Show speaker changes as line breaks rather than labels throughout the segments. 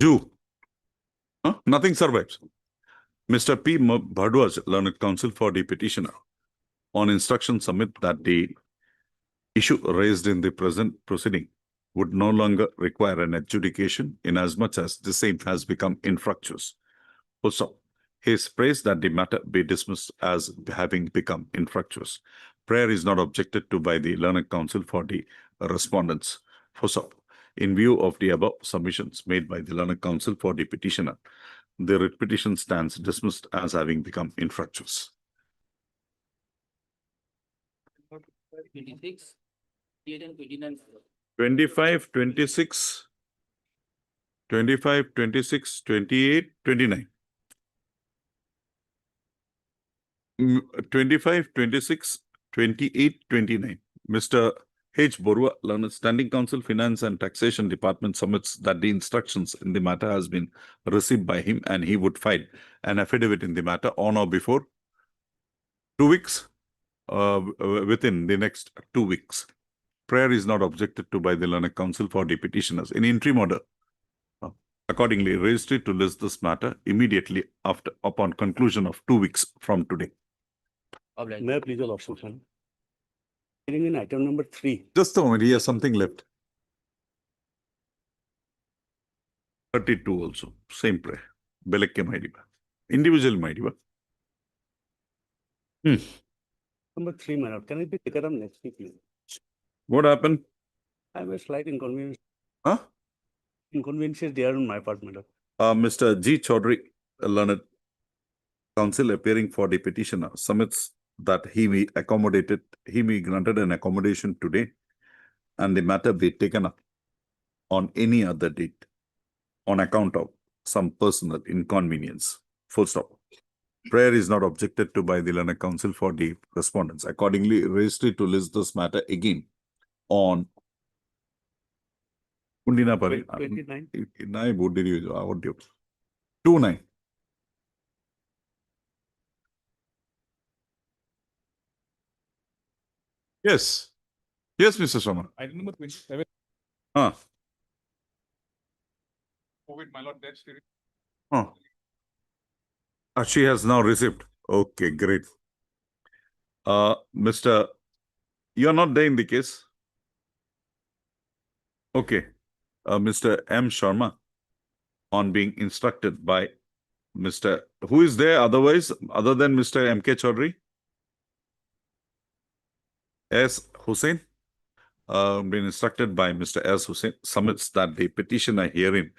Jew. Nothing survives. Mr. P. Bhardwaj, Learned Counsel for the petitioner, on instruction submit that the issue raised in the present proceeding would no longer require an adjudication inasmuch as the same has become infructuous. Also, he is praised that the matter be dismissed as having become infructuous. Prayer is not objected to by the Learned Counsel for the respondents. Also, in view of the above submissions made by the Learned Counsel for the petitioner, the writ petition stands dismissed as having become infructuous.
26, 28 and 29.
25, 26, 25, 26, 28, 29. 25, 26, 28, 29. Mr. H. Borua, Learned Standing Counsel, Finance and Taxation Department submits that the instructions in the matter has been received by him and he would file an affidavit in the matter on or before 2 weeks, within the next 2 weeks. Prayer is not objected to by the Learned Counsel for the petitioners. In interim order, accordingly, registry to list this matter immediately upon conclusion of 2 weeks from today.
May I please your obstruction? In item number 3.
Just a moment, he has something left. 32 also, same prayer. Belekke Maidiba. Individual Maidiba.
Number 3, my lord. Can it be taken up next week, please?
What happened?
I have a slight inconvenience.
Huh?
Inconveniences there on my part, my lord.
Mr. G. Chaudhary, Learned Counsel appearing for the petitioner, submits that he be granted an accommodation today and the matter be taken up on any other date on account of some personal inconvenience. Full stop. Prayer is not objected to by the Learned Counsel for the respondents. Accordingly, registry to list this matter again on
29.
29. Yes. Yes, Mr. Sharma.
Item number 27.
Huh.
COVID, my lord, that's very.
Huh. She has now received. Okay, great. Mr. You are not there in the case. Okay. Mr. M. Sharma, on being instructed by Mr. Who is there otherwise, other than Mr. M.K. Chaudhary? S. Hussain, been instructed by Mr. S. Hussain, submits that the petitioner herein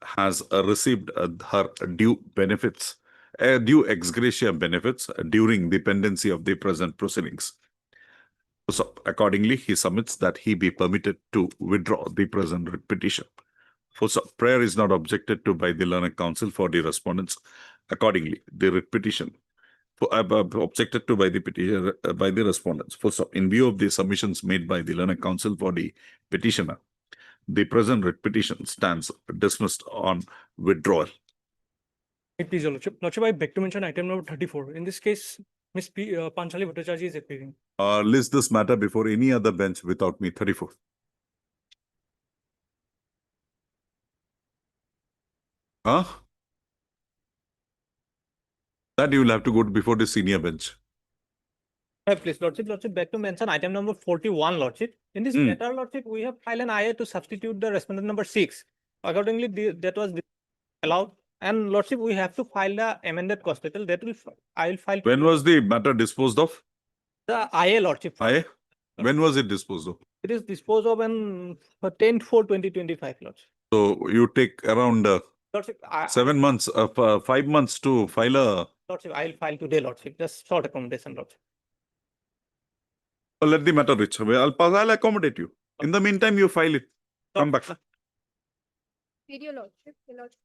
has received her due benefits, due ex gratia benefits during the pendency of the present proceedings. So, accordingly, he submits that he be permitted to withdraw the present writ petition. For prayer is not objected to by the Learned Counsel for the respondents. Accordingly, the writ petition objected to by the petitioner by the respondents. For in view of the submissions made by the Learned Counsel for the petitioner, the present writ petition stands dismissed on withdrawal.
Please, Your Lordship. Lordship, I beg to mention item number 34. In this case, Ms. Panchali Bhattacharya is appearing.
List this matter before any other bench without me. 34. Huh? That you will have to go before the senior bench.
Please, Lordship, beg to mention item number 41, Lordship. In this matter, Lordship, we have filed an IA to substitute the respondent number 6. Accordingly, that was allowed. And Lordship, we have to file the amended cost title. That will I will file.
When was the matter disposed of?
The IA, Lordship.
IA? When was it disposed of?
It is disposed of on 10/4/2025, Lordship.
So you take around
Lordship,
7 months, 5 months to file a.
Lordship, I will file today, Lordship. Just short accommodation, Lordship.
Let the matter reach. I'll accommodate you. In the meantime, you file it. Come back.
Your Lordship, Your Lordship.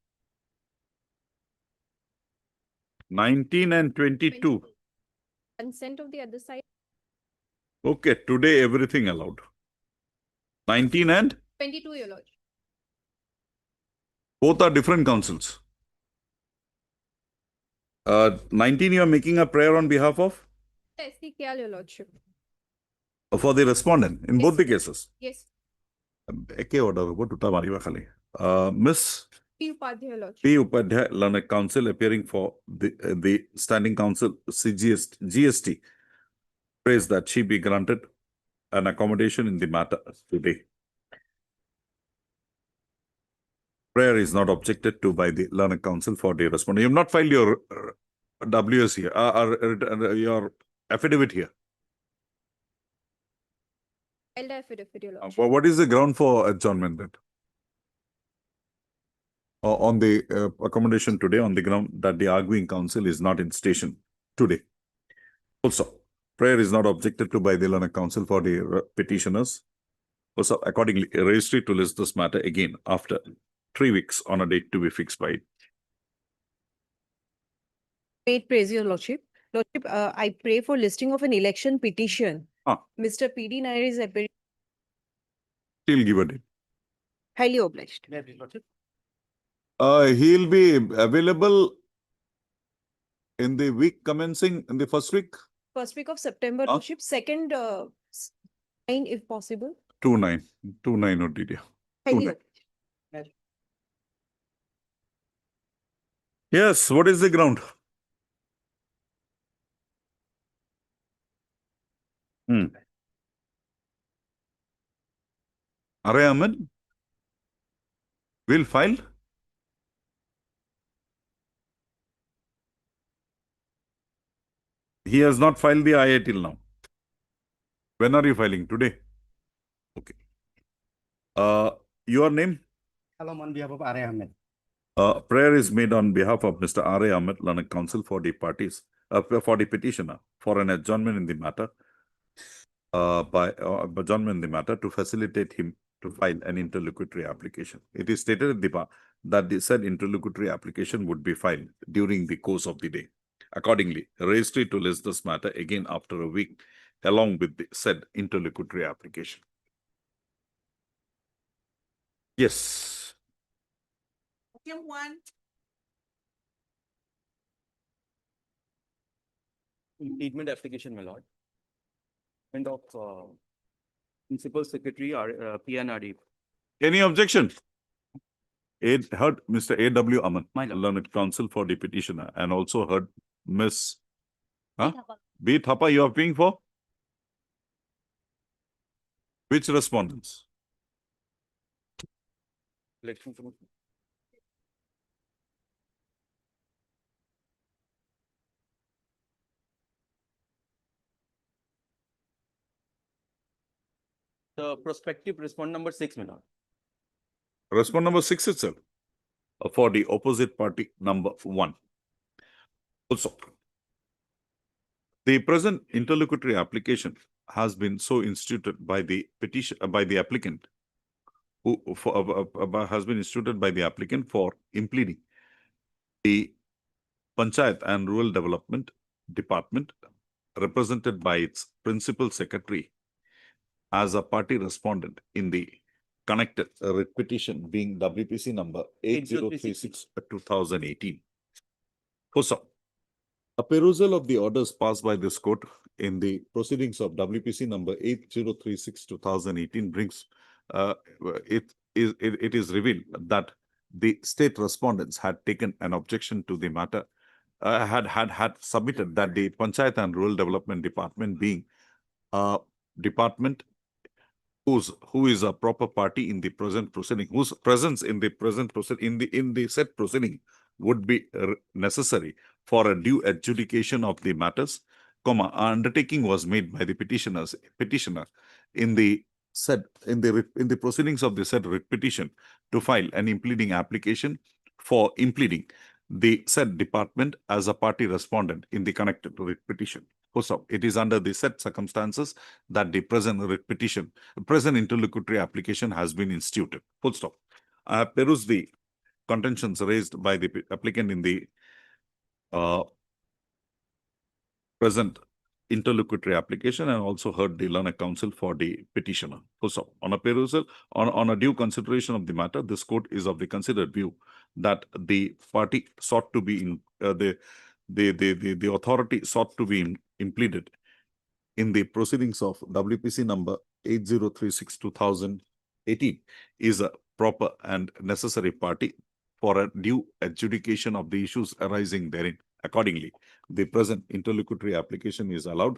19 and 22.
Consent of the other side.
Okay, today everything allowed. 19 and
22, Your Lordship.
both are different councils. 19 you are making a prayer on behalf of?
SC Kyal, Your Lordship.
For the respondent in both the cases.
Yes.
Eke order, what to Miss
P. Upadhyay, Lordship.
P. Upadhyay, learned counsel appearing for the standing counsel GST, prays that she be granted an accommodation in the matter today. Prayer is not objected to by the learned counsel for the respondent. You have not filed your WS here, your affidavit here.
Filed affidavit, Your Lordship.
What is the ground for adjournment then? On the accommodation today, on the ground that the arguing counsel is not in station today. Also, prayer is not objected to by the learned counsel for the petitioners. Also, accordingly, a registry to list this matter again after 3 weeks on a date to be fixed by it.
Great praise, Your Lordship. Lordship, I pray for listing of an election petition.
Ah.
Mr. P.D. Nair is appearing.
He'll give a date.
Highly obliged.
May I please, Lordship?
He'll be available in the week commencing in the first week,
First week of September,
Ah.
Lordship, second, 9 if possible.
2/9 ODD.
Highly
Two-nine.
obliged.
Yes, what is the ground? Are Ahmed will file. He has not filed the IA till now. When are you filing? Today? Okay. Your name?
Hello, on behalf of R.A. Ahmed.
Prayer is made on behalf of Mr. R.A. Ahmed, learned counsel for the parties, for the petitioner, for an adjournment in the matter, adjournment in the matter to facilitate him to file an interlocutory application. It is stated at the bar that the said interlocutory application would be filed during the course of the day. Accordingly, registry to list this matter again after a week, along with the said interlocutory application. Yes.
Impleadment application, my lord. And of Principal Secretary PNRD.
Any objection? Heard Mr. A.W. Aman,
My lord.
learned counsel for the petitioner, and also heard Miss B. Thapa, you are paying for? Which respondents?
Election Commission. The prospective respondent number 6, my lord.
Respondent number 6 itself, for the opposite party number 1. Also, the present interlocutory application has been so instituted by the petition, by the applicant, who has been instituted by the applicant for impleading the Panchayat and Rural Development Department, represented by its principal secretary, as a party respondent in the connected writ petition being WPC number 8036/2018. Also, a perusal of the orders passed by this court in the proceedings of WPC number 8036/2018 brings it is revealed that the state respondents had taken an objection to the matter, had submitted that the Panchayat and Rural Development Department being a department who is a proper party in the present proceeding, whose presence in the present proceeding in the said proceeding would be necessary for a due adjudication of the matters, undertaking was made by the petitioner in the proceedings of the said writ petition to file an impleading application for impleading the said department as a party respondent in the connected writ petition. Also, it is under the said circumstances that the present writ petition, present interlocutory application has been instituted. Full stop. I have perused the contentions raised by the applicant in the present interlocutory application, and also heard the learned counsel for the petitioner. Full stop. On a perusal, on a due consideration of the matter, this court is of the considered view that the party sought to be in the authority sought to be impleaded in the proceedings of WPC number 8036/2018 is a proper and necessary party for a due adjudication of the issues arising therein. Accordingly, the present interlocutory application is allowed,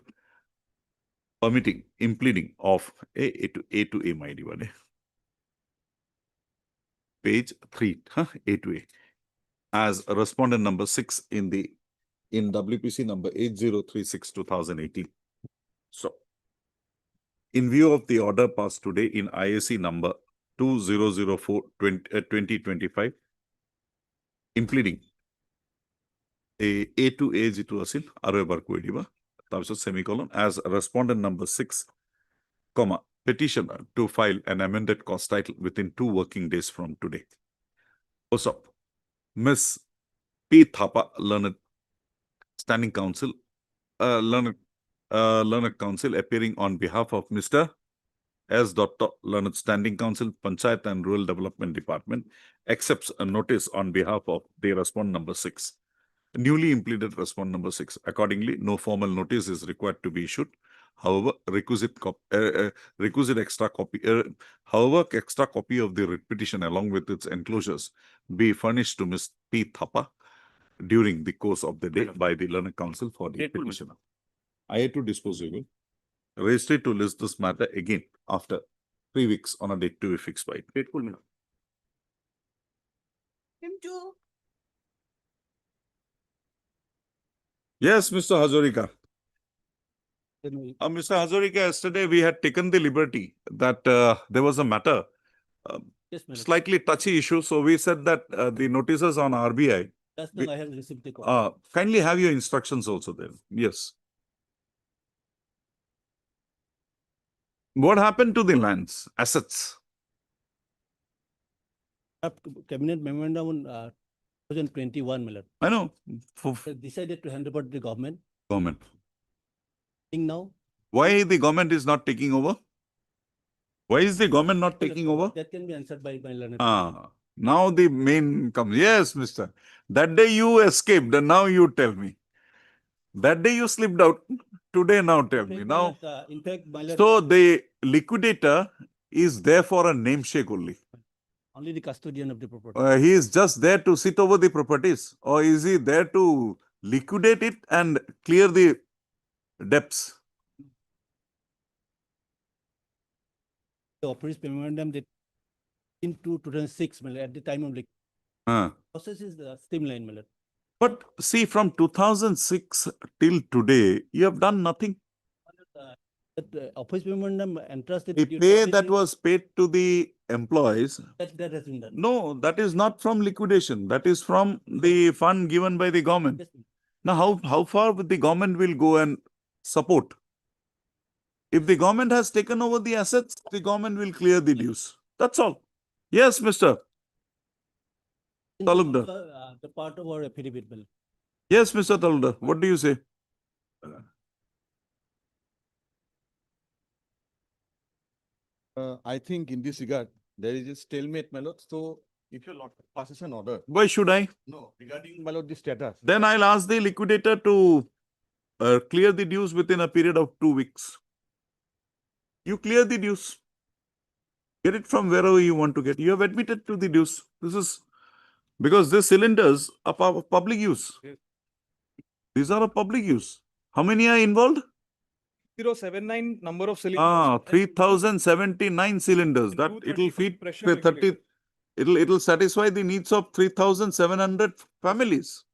permitting impleading of A to A, my dear. Page 3, A to A, as respondent number 6 in WPC number 8036/2018. So, in view of the order passed today in IAC number 2004/2025, impleading A to A jitu asil aru ebar koi diba tarpisot semicolon as respondent number 6, comma, petitioner to file an amended cost title within 2 working days from today. Also, Miss P. Thapa, learned standing counsel, learned counsel appearing on behalf of Mr. S. Dr. Learned Standing Counsel, Panchayat and Rural Development Department, accepts a notice on behalf of the respondent number 6. Newly impleaded respondent number 6. Accordingly, no formal notice is required to be issued. However, requisite extra copy of the writ petition along with its enclosures be furnished to Ms. P. Thapa during the course of the day by the learned counsel for the
Grateful,
petitioner. I had to dispose of it. Register to list this matter again after 3 weeks on a date to be fixed by it.
Grateful, my lord.
Him too.
Yes, Mr. Hazarika.
Then
Mr. Hazarika, yesterday we had taken the liberty that there was a matter,
yes, my lord.
slightly touchy issue. So we said that the notices on RBI,
That's
we-
the I have received the call.
kindly have your instructions also there. Yes. What happened to the lands, assets?
Cabinet memorandum on 2021, my lord.
I know, for
They decided to hand over to the government.
government.
Thing now.
Why the government is not taking over? Why is the government not taking over?
That can be answered by my learned.
Now the main comes. Yes, mister. That day you escaped, and now you tell me. That day you slipped out. Today, now tell me. Now,
In fact, my lord,
so the liquidator is there for a namesake only.
only the custodian of the property.
He is just there to sit over the properties, or is he there to liquidate it and clear the debts?
The operating memorandum that in 2006, my lord, at the time of the
Uh,
process is the streamline, my lord.
But see, from 2006 till today, you have done nothing.
That office memorandum entrusted.
The
duty
pay
office
that
is-
was paid to the employees,
That has been done.
no, that is not from liquidation. That is from the fund given by the government.
Yes,
Now, how far the government will go and support? If the government has taken over the assets, the government will clear the dues. That's all. Yes, Mr. Talukdar.
The part of our affidavit bill.
Yes, Mr. Talukdar. What do you say?
I think in this regard, there is a stalemate, my lord. So if your lord passes an order,
Why should I?
no, regarding, my lord, the status.
Then I'll ask the liquidator to clear the dues within a period of 2 weeks. You clear the dues. Get it from wherever you want to get. You have admitted to the dues. This is because these cylinders are public use. These are of public use. How many are involved?
079 number of cylinders.
3079 cylinders. That it'll feed
pressure
30. It'll satisfy the needs of 3700 families.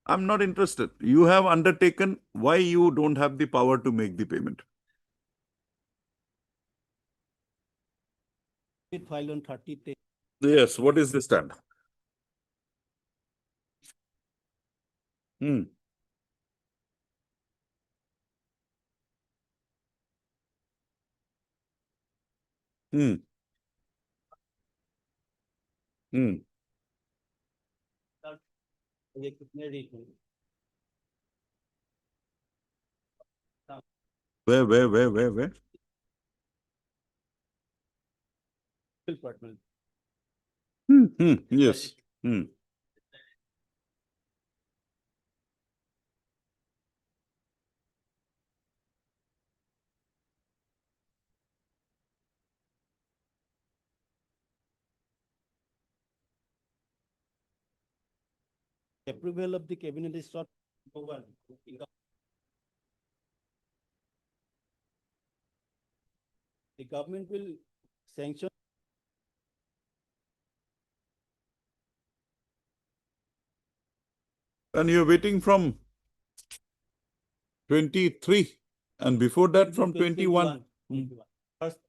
I'm not interested. You have undertaken. Why you don't have the power to make the payment?
It filed on 30th.
Yes. What is the stand? Hmm. Hmm. Hmm.
ये कितने rate में?
Where?
Department.
Yes. Hmm.
approval of the cabinet is sought over. The government will sanction.
And you're waiting from 23 and before that from 21.
21. First,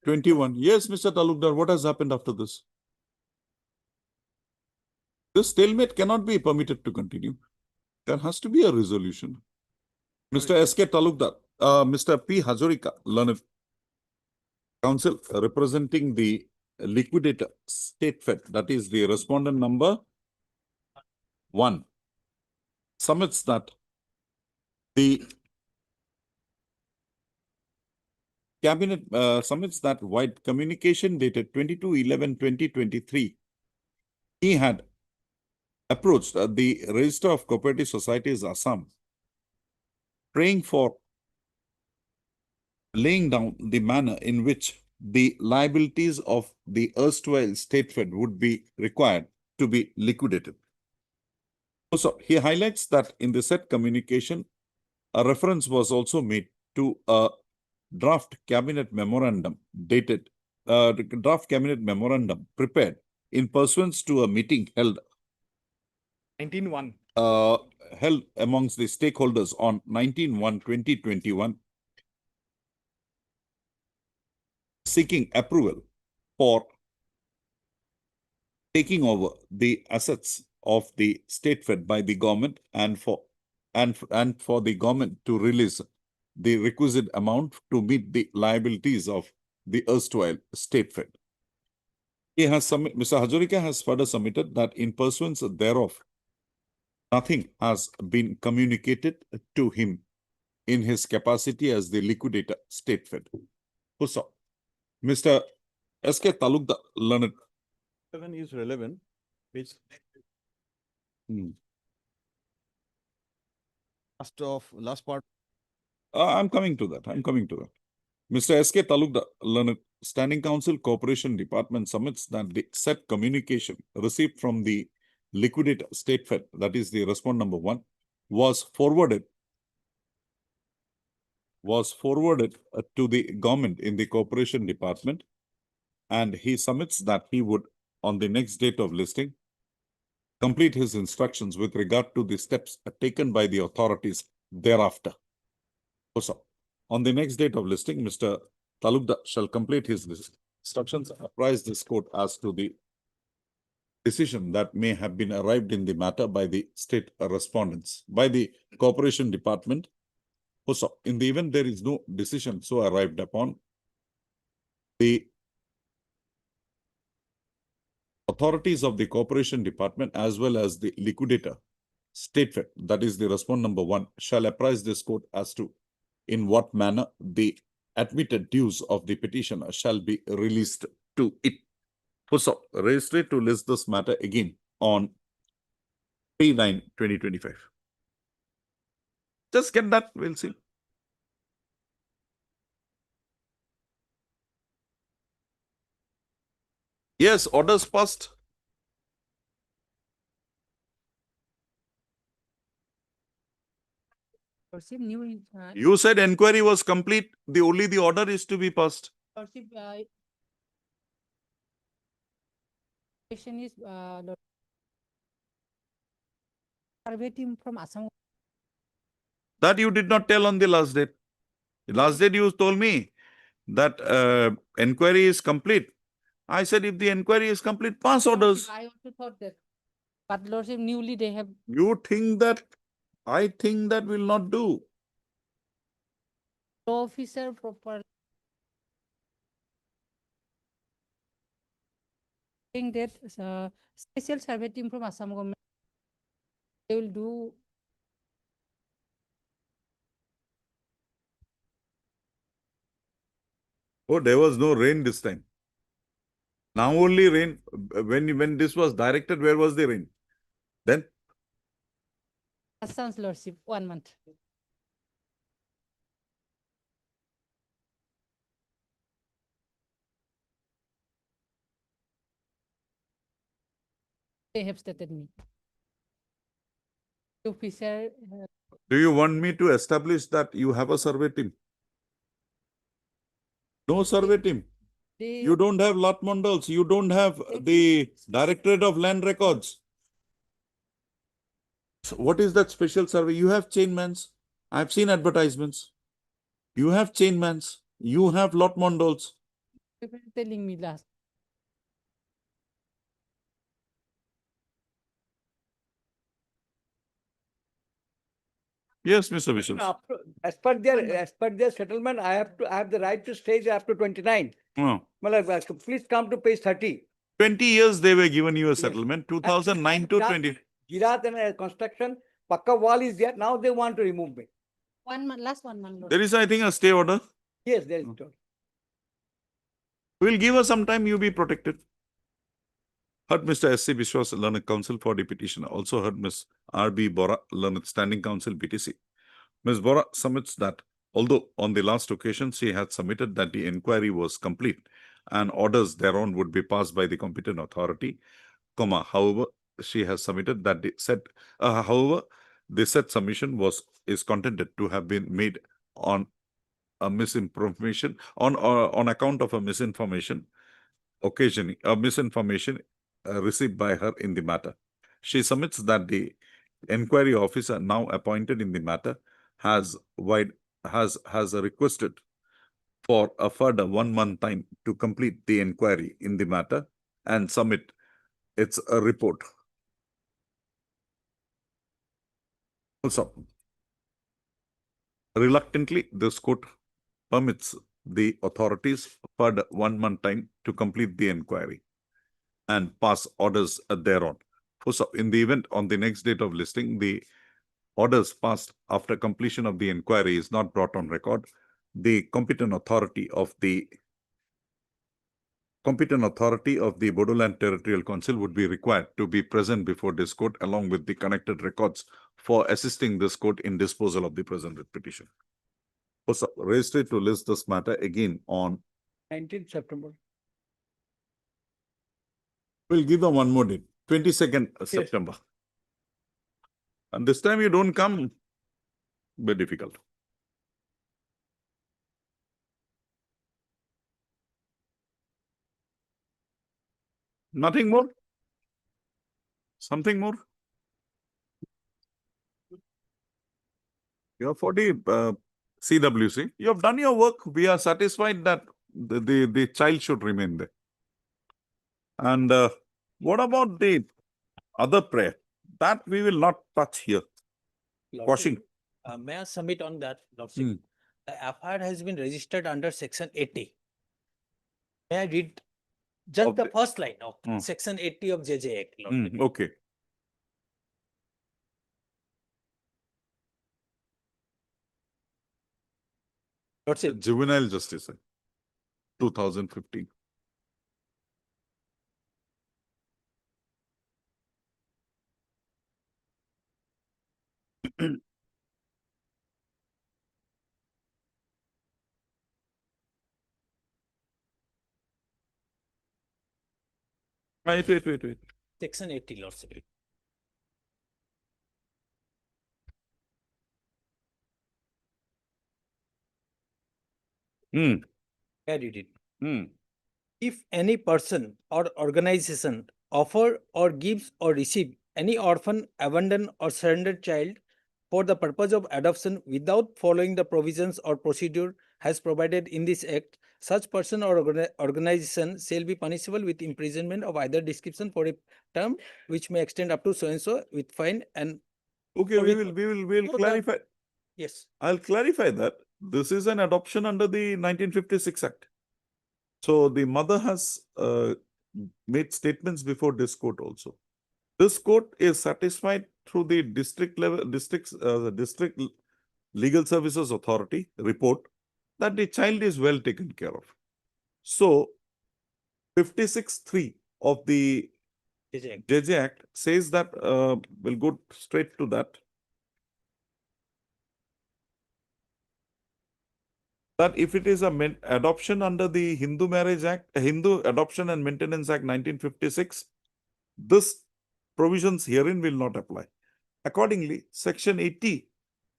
21. Yes, Mr. Talukdar, what has happened after this? This stalemate cannot be permitted to continue. There has to be a resolution. Mr. S.K. Talukdar, Mr. P. Hazarika, learned counsel representing the liquidator state fed, that is the respondent number 1, submits that the cabinet submits that wide communication dated 22/11/2023, he had approached the Register of Cooperative Societies Assam, praying for laying down the manner in which the liabilities of the erstwhile state fed would be required to be liquidated. Also, he highlights that in the said communication, a reference was also made to a draft cabinet memorandum prepared in pursuance to a meeting held
19-1.
held amongst the stakeholders on 19/1/2021, seeking approval for taking over the assets of the state fed by the government and for the government to release the requisite amount to meet the liabilities of the erstwhile state fed. Mr. Hazarika has further submitted that in pursuance thereof, nothing has been communicated to him in his capacity as the liquidator state fed. Mr. S.K. Talukdar, learned.
7 is relevant, which last part.
I'm coming to that. Mr. S.K. Talukdar, learned Standing Counsel Corporation Department submits that the said communication received from the liquidator state fed, that is the respondent number 1, was forwarded to the government in the corporation department, and he submits that he would, on the next date of listing, complete his instructions with regard to the steps taken by the authorities thereafter. Also, on the next date of listing, Mr. Talukdar shall complete his instructions, apprise this court as to the decision that may have been arrived in the matter by the state respondents, by the corporation department. Also, in the event there is no decision so arrived upon, the authorities of the corporation department as well as the liquidator state fed, that is the respondent number 1, shall apprise this court as to in what manner the admitted dues of the petitioner shall be released to it. So, register to list this matter again on 3/9/2025. Just get that, we'll see. Yes, orders passed.
Lordship, new,
You said inquiry was complete. Only the order is to be passed.
Lordship, question is, survey team from Assam.
That you did not tell on the last date. The last date you told me that inquiry is complete. I said if the inquiry is complete, pass orders.
I also thought that, but Lordship, newly they have
You think that, I think that will not do.
law officer proper. Think that special survey team from Assam government, they will do.
Oh, there was no rain this time. Now only rain. When this was directed, where was the rain? Then
Assam's Lordship, 1 month. They have stated me. Officer,
Do you want me to establish that you have a survey team? No survey team.
they,
You don't have lot models. You don't have the Directorate of Land Records. So what is that special survey? You have chainmans. I've seen advertisements. You have chainmans. You have lot models.
they were telling me last.
Yes, Mr. Vishal.
As per their settlement, I have the right to stay there up to 29.
Oh.
Please come to page 30.
20 years they were given you a settlement, 2009 to
That-
20.
Girat and construction, Pakka wall is there. Now they want to remove me.
1 month, last 1 month.
There is, I think, a stay order.
Yes, there is.
We'll give us some time, you be protected. Heard Mr. S.C. Bishwas, Learned Counsel for the petitioner. Also heard Ms. R.B. Bora, Learned Standing Counsel, BTC. Ms. Bora submits that although on the last occasion she had submitted that the inquiry was complete and orders thereon would be passed by the competent authority, however, she has submitted that the said, however, the said submission is contended to have been made on a misinformation, on account of a misinformation occasioning a misinformation received by her in the matter. She submits that the inquiry officer now appointed in the matter has requested for a further 1 month time to complete the inquiry in the matter and submit its report. Also, reluctantly, this court permits the authorities further 1 month time to complete the inquiry and pass orders thereon. So, in the event on the next date of listing, the orders passed after completion of the inquiry is not brought on record, the competent authority of the Bodoland Territorial Council would be required to be present before this court along with the connected records for assisting this court in disposal of the present petition. Also, registered to list this matter again on
19th September.
We'll give them one more date, 22nd September. And this time you don't come, very difficult. Nothing more? Something more? You have 40 CWC. You have done your work. We are satisfied that the child should remain there. And what about the other prayer? That we will not touch here. Washing.
May I submit on that, Lordship?
Hmm.
The FIR has been registered under section 80. May I read just
Of
the
the-
first line of
Hmm.
section 80 of JJ Act, Lordship?
Okay.
Lordship,
Juvenile Justice Act, 2015. Wait.
section 80, Lordship.
Hmm.
May I read it?
Hmm.
If any person or organization offer or gives or receive any orphan, abandoned or surrendered child for the purpose of adoption without following the provisions or procedure as provided in this act, such person or organization shall be punishable with imprisonment of either description for a term which may extend up to so and so with fine and
Okay,
Or
we'll
with- No, that-
clarify.
yes.
I'll clarify that. This is an adoption under the 1956 Act. So the mother has made statements before this court also. This court is satisfied through the district legal services authority report that the child is well taken care of. So 56(3) of the
JJ Act.
JJ Act says that, we'll go straight to that. That if it is a adoption under the Hindu Marriage Act, Hindu Adoption and Maintenance Act 1956, this provisions herein will not apply. Accordingly, section 80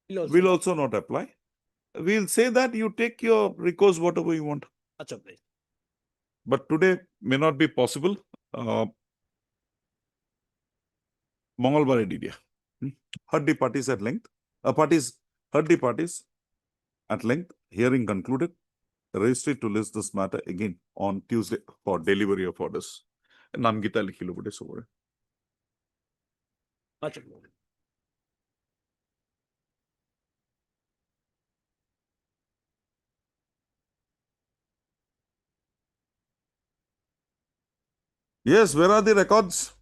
will also not apply. We'll say that you take your recourse whatever you want.
Achha, bhai.
But today may not be possible. Mangalwar Didia. Heard the parties at length. Heard the parties at length. Hearing concluded. Registry to list this matter again on Tuesday for delivery of orders. Namgita likhilu bude sobore.
Achha, bhai.
Yes, where are the records?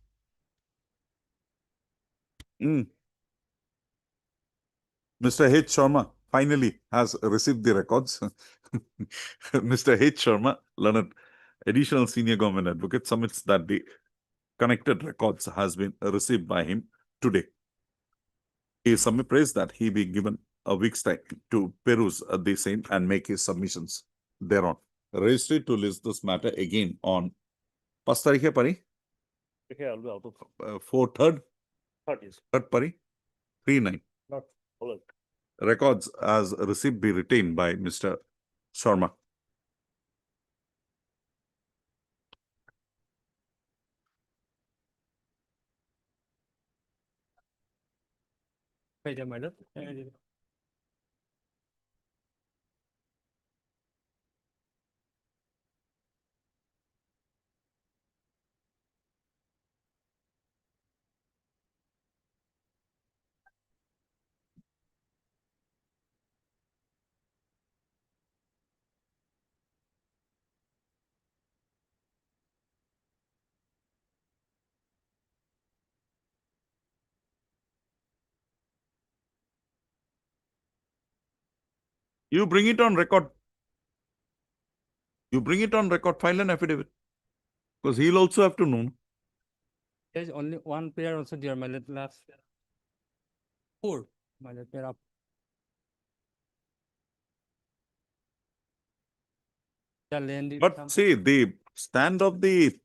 Mr. H. Sharma finally has received the records. Mr. H. Sharma, learned additional senior government advocate, submits that the connected records has been received by him today. He prays that he be given a week's time to peruse the same and make his submissions thereon. Registry to list this matter again on 5 tarikhe pari? 4/3? Third pari? 3/9. Records as received be retained by Mr. Sharma.
Wait a minute.
You bring it on record. You bring it on record, file an affidavit. Because he'll also have to know.
There's only one pair also there, my last. 4, my pair up. The land is
But see, the stand of the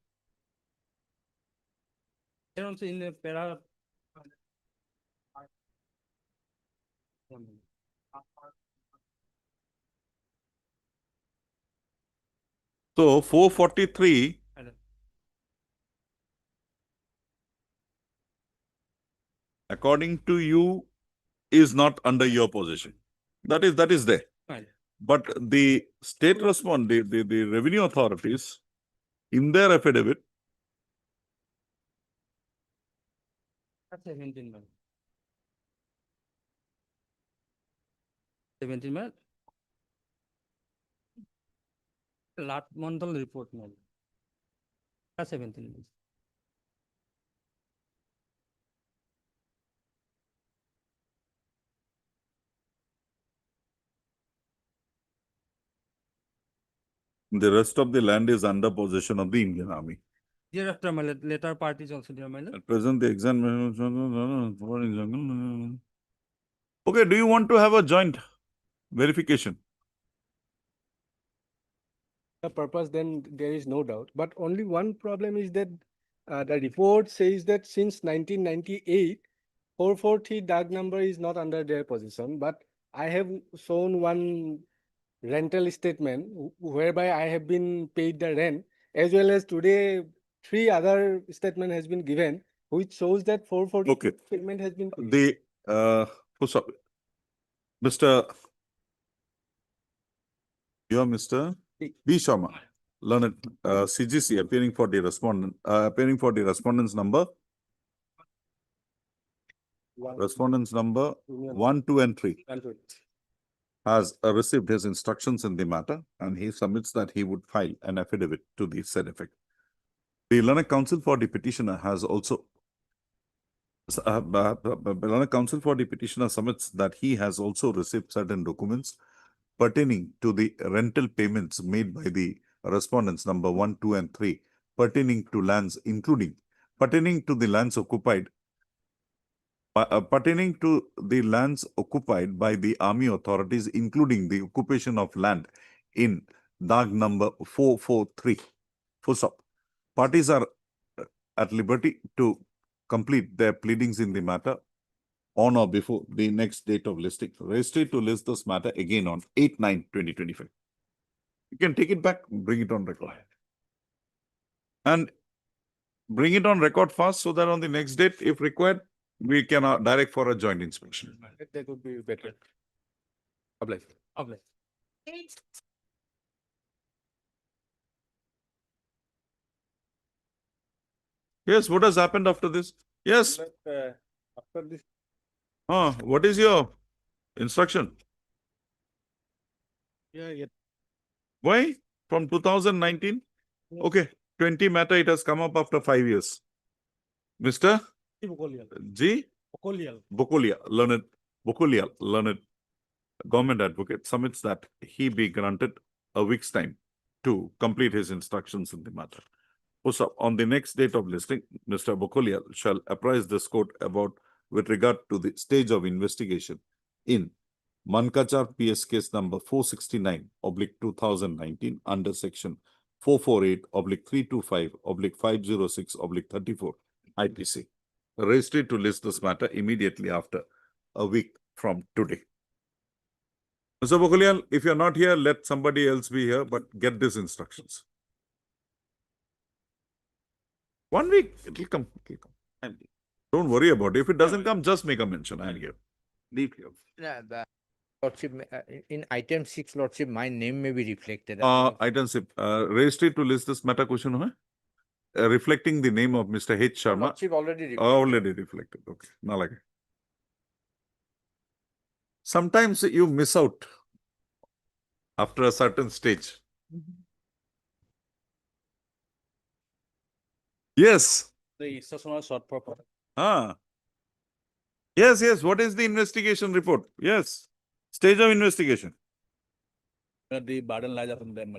there also in the pair.
so 443 according to you is not under your possession. That is there.
Right.
But the state the revenue authorities in their affidavit,
That's 17 man. 17 man. Last monthal report man. That's 17 man.
the rest of the land is under possession of the Indian Army.
Thereafter, my later part is also there, my lord.
At present, the exam. Okay, do you want to have a joint verification?
The purpose, then there is no doubt. But only one problem is that the report says that since 1998, 443 DAG number is not under their possession. But I have shown one rental statement whereby I have been paid the rent, as well as today 3 other statement has been given, which shows that 443
Okay.
payment has been paid.
The who's up? Mr. You are Mr. B. Sharma, learned CGC, appearing for the respondent's number. Respondent's number 1, 2, and 3 has received his instructions in the matter, and he submits that he would file an affidavit to the said effect. The learned counsel for the petitioner has also learned counsel for the petitioner submits that he has also received certain documents pertaining to the rental payments made by the respondents number 1, 2, and 3 pertaining to lands, including pertaining to the lands occupied by the army authorities, including the occupation of land in DAG number 443. Full stop. Parties are at liberty to complete their pleadings in the matter on or before the next date of listing. Registry to list this matter again on 8/9/2025. You can take it back, bring it on record. And bring it on record fast so that on the next date, if required, we can direct for a joint inspection.
That would be better. Apply.
Apply.
Yes, what has happened after this? Yes,
After this,
what is your instruction?
Yeah.
Why? From 2019? Okay, 20 matter, it has come up after 5 years. Mr. G. Bokolia, learned government advocate submits that he be granted a week's time to complete his instructions in the matter. Also, on the next date of listing, Mr. Bokolia shall apprise this court about with regard to the stage of investigation in Mankachar PS case number 469/2019 under section 448/325/506/34 IPC. Registry to list this matter immediately after a week from today. Mr. Bokolia, if you're not here, let somebody else be here, but get these instructions. 1 week, it will come. Don't worry about it. If it doesn't come, just make a mention. I am here. Leave here.
Lordship, in item 6, Lordship, my name may be reflected.
Item 6, registry to list this matter question, huh? Reflecting the name of Mr. H. Sharma.
Lordship already reflected.
Already reflected. Okay. Now, like, sometimes you miss out after a certain stage. Yes.
The instruction was short for.
Yes. What is the investigation report? Yes. Stage of investigation.
The burden lies upon them.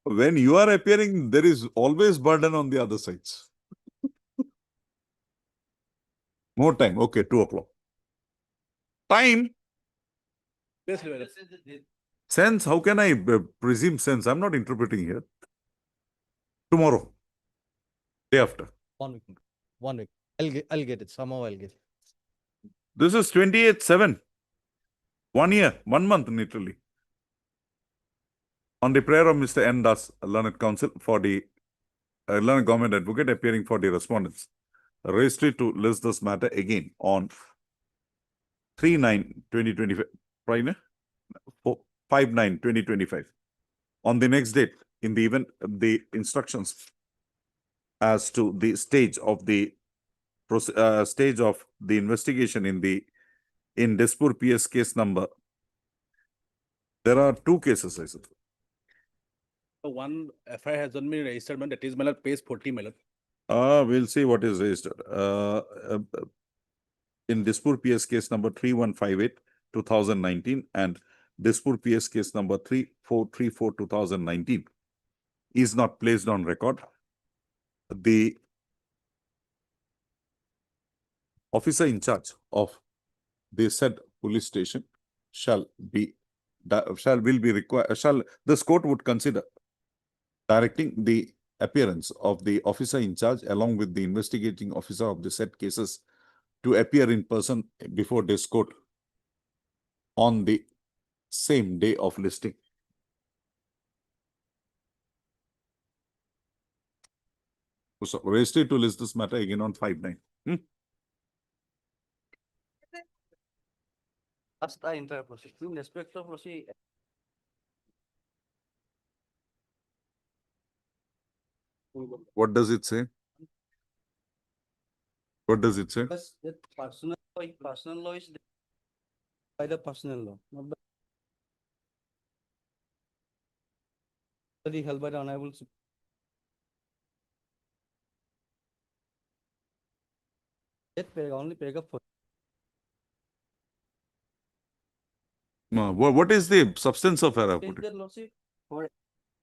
When you are appearing, there is always burden on the other sides. More time. Okay, 2 o'clock. Time. Sense, how can I presume sense? I'm not interpreting here. Tomorrow. Day after.
1 week. 1 week. I'll get it. Somehow I'll get it.
This is 28/7. 1 year, 1 month, literally. On the prayer of Mr. N. Das, learned counsel for the learned government advocate appearing for the respondents. Registry to list this matter again on 3/9/2025. Right? 5/9/2025. On the next date, in the event the instructions as to the stage of the investigation in Dispur PS case number. There are 2 cases, I said.
One FIR has not been registered, but that is page 40.
We'll see what is registered. In Dispur PS case number 3158/2019 and Dispur PS case number 3434/2019 is not placed on record. The officer in charge of the said police station this court would consider directing the appearance of the officer in charge along with the investigating officer of the said cases to appear in person before this court on the same day of listing. So, registry to list this matter again on 5/9.
Last I enter proceed. In respect of proceed.
What does it say? What does it say?
That personal law is by the personal law, not by held by the honorable. That paragraph, only paragraph 4.
What is the substance of error?
Change that lawsuit for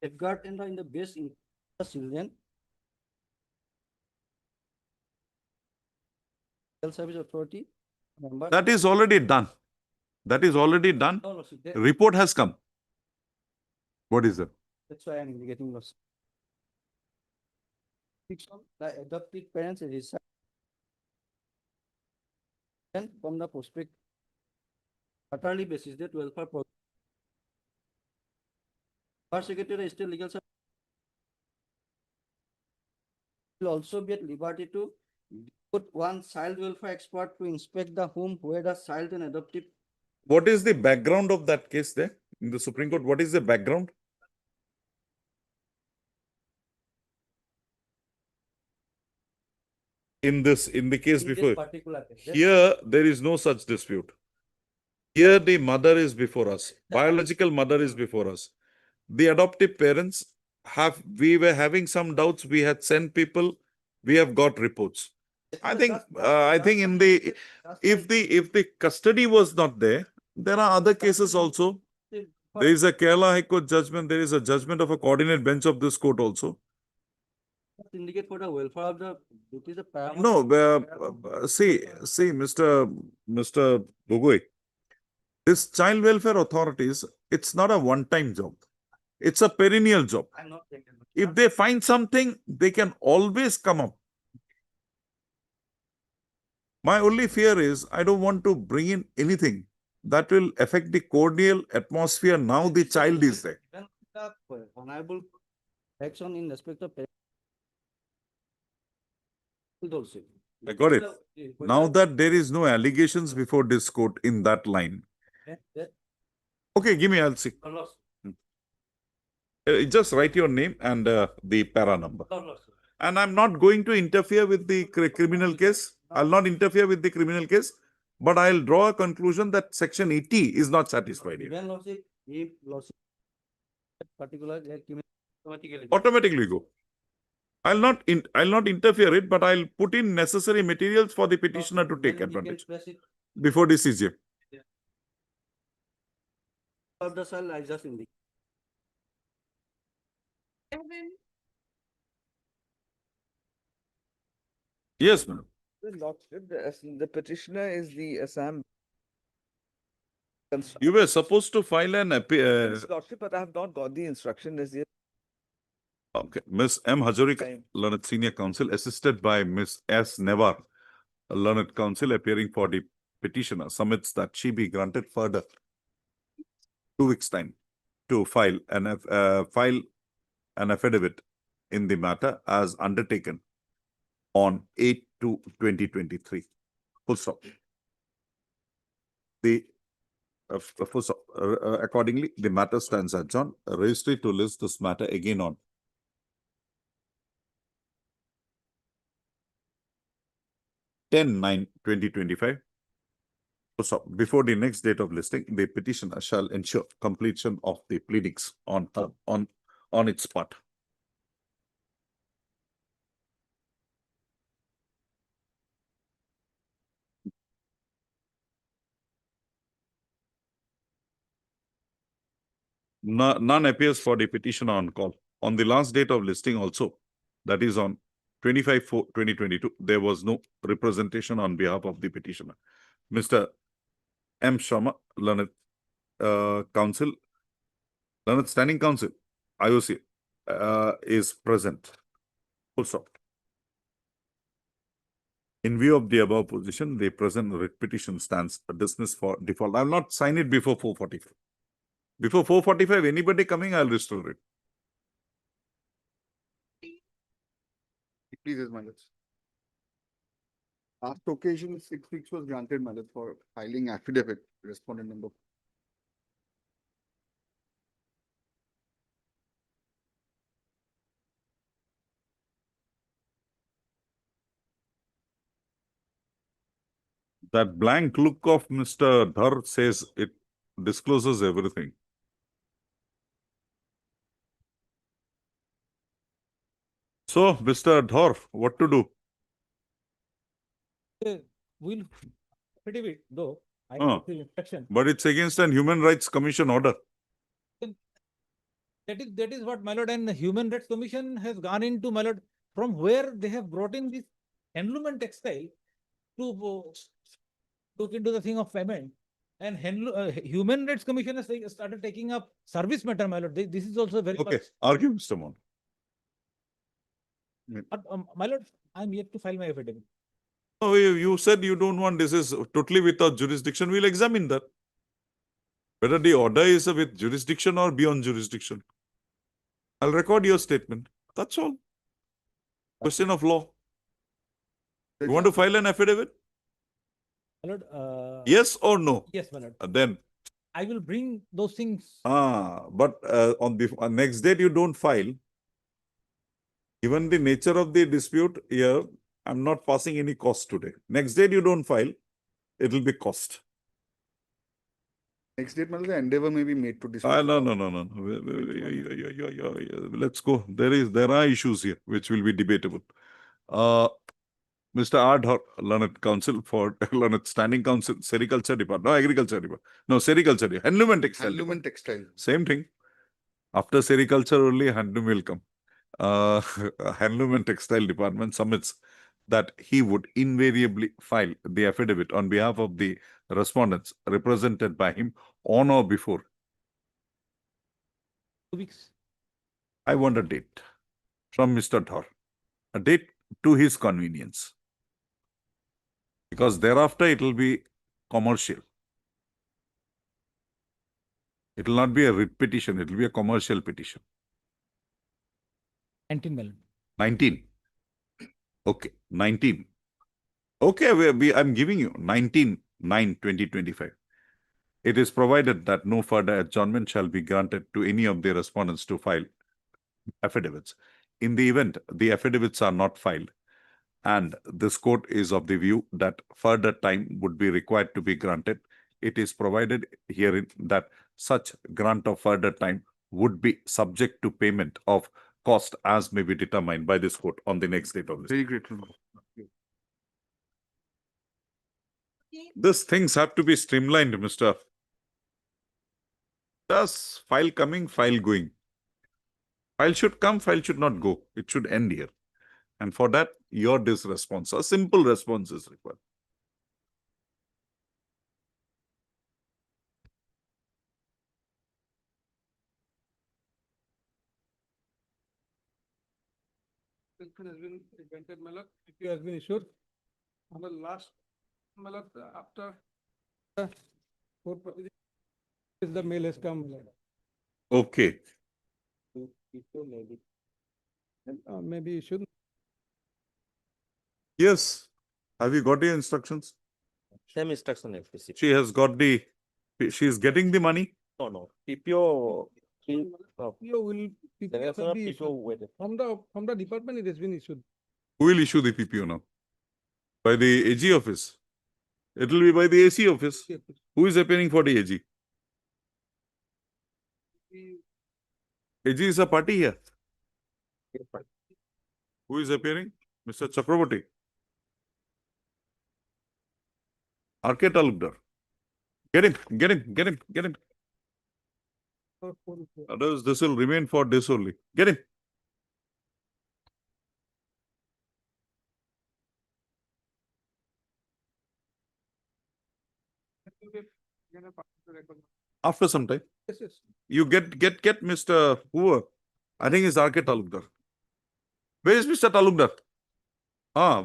safeguard and in the best in the children. Service authority. Member.
That is already done. That is already done.
No lawsuit.
Report has come. What is that?
That's why I'm getting lost. The adoptive parents reside from the prospect quarterly basis that welfare First Secretary State Legal Service will also be at liberty to put one child welfare expert to inspect the home where the child and adoptive.
What is the background of that case there in the Supreme Court? What is the background? In the case
in this
before,
particular case.
here there is no such dispute. Here the mother is before us, biological mother is before us. The adoptive parents we were having some doubts, we had sent people, we have got reports. I think in the, if the custody was not there, there are other cases also. There is a Kerala High Court judgment, there is a judgment of a coordinate bench of this court also.
Indicate for the welfare of the, it is a paramount.
No, see, Mr. Bugui, this child welfare authorities, it's not a one-time job. It's a perennial job.
I'm not taking.
If they find something, they can always come up. My only fear is I don't want to bring in anything that will affect the cordial atmosphere now the child is there.
Even the honorable action in respect of parents also.
I got it. Now that there is no allegations before this court in that line. Okay, give me, I'll see. Just write your name and the para number. And I'm not going to interfere with the criminal case. I'll not interfere with the criminal case, but I'll draw a conclusion that section 80 is not satisfied here.
Even lordship, if lordship particular
Automatically go. I'll not interfere it, but I'll put in necessary materials for the petitioner to take advantage before the CJ.
Of the cell, I just indicate.
Yes, ma'am.
The petitioner is the Assam.
You were supposed to file an appeal.
Lordship, but I have not got the instruction as yet.
Okay, Ms. M. Hazarika, Learned Senior Counsel, assisted by Ms. S. Nevar, a Learned Counsel appearing for the petitioner, submits that she be granted further 2 weeks' time to file an affidavit in the matter as undertaken on 8/2/2023. Full stop. Accordingly, the matter stands adjourned. Registry to list this matter again on 10/9/2025. So before the next date of listing, the petitioner shall ensure completion of the pleadings on its part. None appears for the petitioner on call. On the last date of listing also, that is on 25/4/2022, there was no representation on behalf of the petitioner. Mr. M. Sharma, Learned Counsel, Learned Standing Counsel, IOC, is present. Full stop. In view of the above position, the present writ petition stands dismissed for default. I will not sign it before 4:45. Before 4:45, anybody coming, I'll restore it.
Please, my lords. Last occasion, 6 weeks was granted, my lord, for filing affidavit, respondent number.
That blank look of Mr. Dhar says it discloses everything. So, Mr. Dhar, what to do?
Will affidavit though, I
Ah.
have the inspection.
But it's against an Human Rights Commission order.
That is what, my lord, and the Human Rights Commission has gone into, my lord, from where they have brought in this handloom and textile to look into the thing of payment. And Human Rights Commission has started taking up service matter, my lord. This is also very
Okay,
much.
argue, Mr. Mon.
But, my lord, I'm yet to file my affidavit.
Oh, you said you don't want, this is totally without jurisdiction. We'll examine that. Whether the order is with jurisdiction or beyond jurisdiction. I'll record your statement. That's all. Question of law. You want to file an affidavit?
My lord,
Yes or no?
yes, my lord.
Then,
I will bring those things.
but on the next date you don't file. Given the nature of the dispute here, I'm not passing any cost today. Next date you don't file, it will be cost.
Next date, the endeavor may be made to dismiss.
No. Let's go. There are issues here which will be debatable. Mr. Ardhar, Learned Counsel for Learned Standing Counsel, Sericulture Department, no Agriculture Department, no Sericulture, Handloom and Textile.
Handloom and
Department.
textile.
Same thing. After Sericulture only Handloom will come. Handloom and Textile Department submits that he would invariably file the affidavit on behalf of the respondents represented by him on or before.
2 weeks.
I want a date from Mr. Dhar, a date to his convenience. Because thereafter it will be commercial. It will not be a writ petition, it will be a commercial petition.
19 million.
19. Okay, 19. Okay, I'm giving you 19/9/2025. It is provided that no further adjournment shall be granted to any of the respondents to file affidavits. In the event the affidavits are not filed, and this court is of the view that further time would be required to be granted, it is provided herein that such grant of further time would be subject to payment of cost as may be determined by this court on the next date of this.
Very grateful.
These things have to be streamlined, Mr. Just file coming, file going. File should come, file should not go. It should end here. And for that, your response, a simple response is required.
Has been granted, my lord. It has been issued. On the last, my lord, after court proceeding, the mail has come, my lord.
Okay.
Maybe you should.
Yes. Have you got your instructions?
Same instruction have received.
She has got she is getting the money.
No. PPO.
PPO will be issued. From the department, it has been issued.
Who will issue the PPO now? By the AG office? It will be by the AC office. Who is appearing for the AG? AG is a party here. Who is appearing? Mr. Chakraborty. RK Talukdar. Get him. Otherwise, this will remain for this only. Get him. After some time.
Yes.
You get Mr. Hoover. I think it's RK Talukdar. Where is Mr. Talukdar?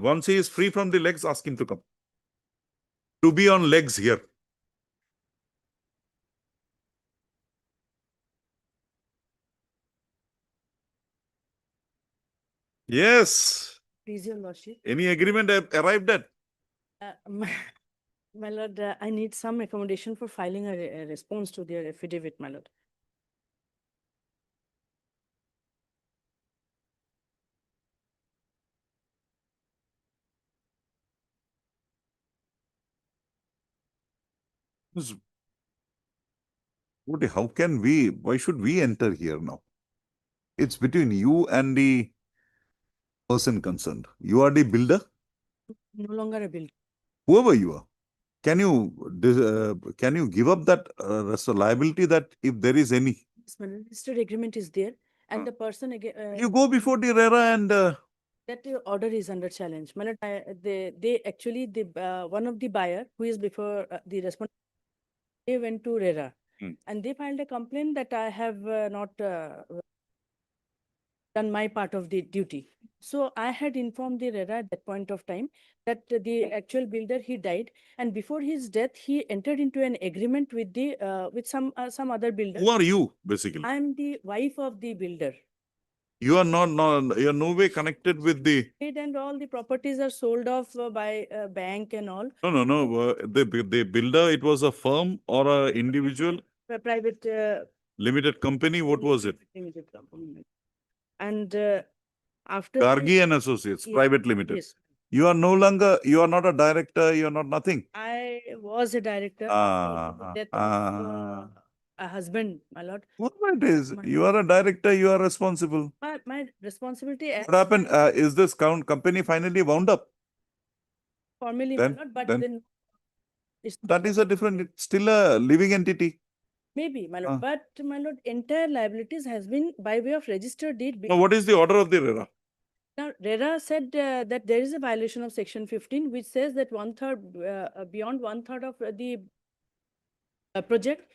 Once he is free from the legs, ask him to come. To be on legs here. Yes.
Please, your lordship.
Any agreement arrived at?
My lord, I need some recommendation for filing a response to their affidavit, my lord.
How can why should we enter here now? It's between you and the person concerned. You are the builder?
No longer a bill.
Whoever you are. Can you give up that liability that if there is any?
Yes, my lord, listed agreement is there and the person again.
You go before the RERA and
That order is under challenge. My lord, they actually, one of the buyer who is before the respondent, they went to RERA and they filed a complaint that I have not done my part of the duty. So I had informed the RERA at that point of time that the actual builder, he died, and before his death, he entered into an agreement with the, with some other builder.
Who are you, basically?
I am the wife of the builder.
You are you're no way connected with the,
And all the properties are sold off by bank and all.
no, the builder, it was a firm or a individual,
Private.
limited company, what was it?
Limited company. And after.
Gargi and Associates,
Yes,
Private Limited.
Yes,
You are no longer, you are not a director, you are not nothing.
I was a director.
Ah,
After the death
ah.
of a husband, my lord.
What it is?
My-
You are a director, you are responsible.
My responsibility as
What happened? Is this company finally wound up?
formally, my
then-
lord, but
then-
then it's
That is a different, it's still a living entity.
maybe, my lord,
Ah.
but my lord, entire liabilities has been by way of registered deed.
Now, what is the order of the RERA?
Now, RERA said that there is a violation of section 15, which says that 1/3, beyond 1/3 of the project,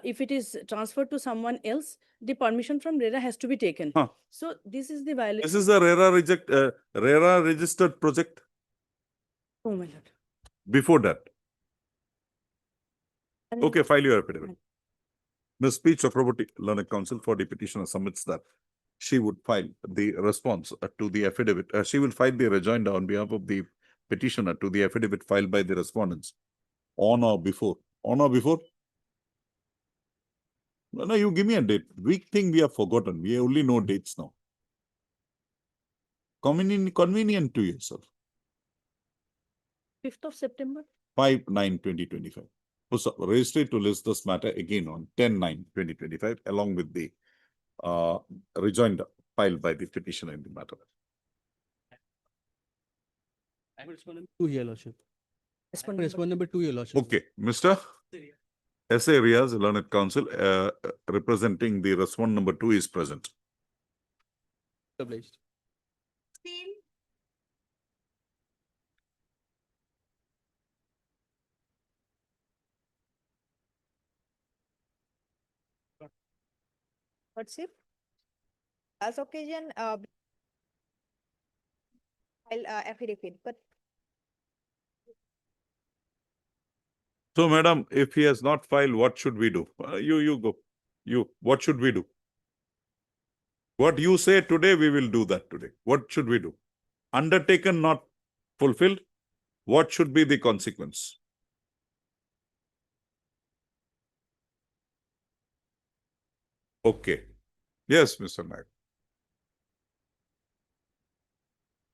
if it is transferred to someone else, the permission from RERA has to be taken.
Huh.
So this is the violation.
This is a RERA registered project
Oh, my lord.
before that.
And-
Okay, file your affidavit. Ms. P. Chakraborty, Learned Counsel for the petitioner submits that she would file the response to the affidavit. She will file the rejoinder on behalf of the petitioner to the affidavit filed by the respondents on or before. On or before? No, you give me a date. Weak thing we have forgotten. We only know dates now. Convenient to yourself.
5th of September.
5/9/2025. Register to list this matter again on 10/9/2025 along with the rejoinder filed by the petitioner in the matter.
I will respond number 2, Your Lordship.
Respond
Respond number 2, Your Lordship.
Okay, Mr. S.A. Riaz, Learned Counsel, representing the respondent number 2 is present.
Obliged.
Lordship. Last occasion, file affidavit, but
So, madam, if he has not filed, what should we do? You go. What should we do? What you say today, we will do that today. What should we do? Undertaken, not fulfilled. What should be the consequence? Okay. Yes, Mr. Naik.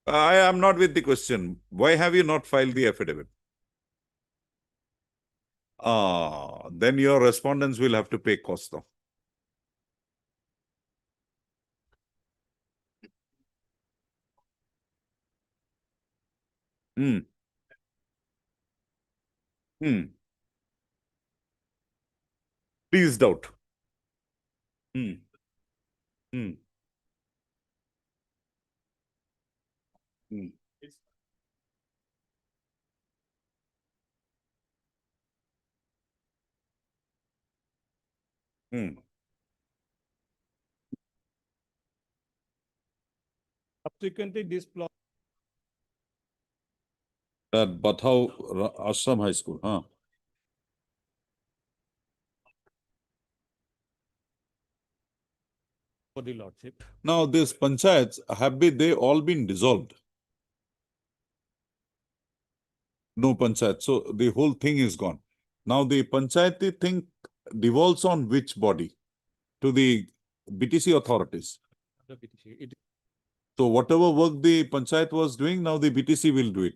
I am not with the question. Why have you not filed the affidavit? Then your respondents will have to pay cost now. Hmm. Please doubt. Hmm. Hmm. Hmm. Hmm.
Subsequently, this plot.
At Bathau Ashram High School, huh?
For the Lordship.
Now, these panchayats, they all been dissolved? No panchayat. So the whole thing is gone. Now the panchayati thing devolves on which body? To the BTC authorities.
The PTC. It
So whatever work the panchayat was doing, now the BTC will do it.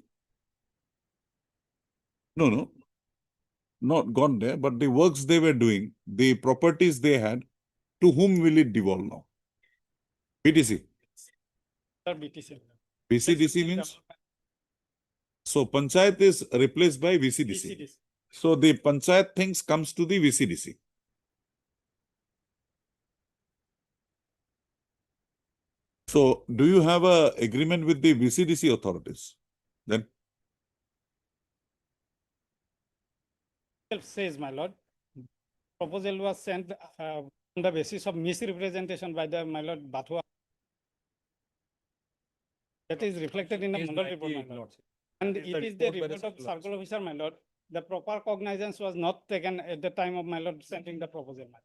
No. Not gone there, but the works they were doing, the properties they had, to whom will it devolve now? BTC.
BTC.
VCDC means? So panchayat is replaced by VCDC. So the panchayat things comes to the VCDC. So do you have a agreement with the VCDC authorities? Then
says, my lord, proposal was sent on the basis of misrepresentation by the, my lord, Bathua.
That is reflected in the
Page
Mandal report,
98,
my lord.
Lordship.
And
It is
it is
the
the
report by the
report of
circle
circle officer, my lord. The proper cognizance was not taken at the time of my lord sending the proposal, my lord.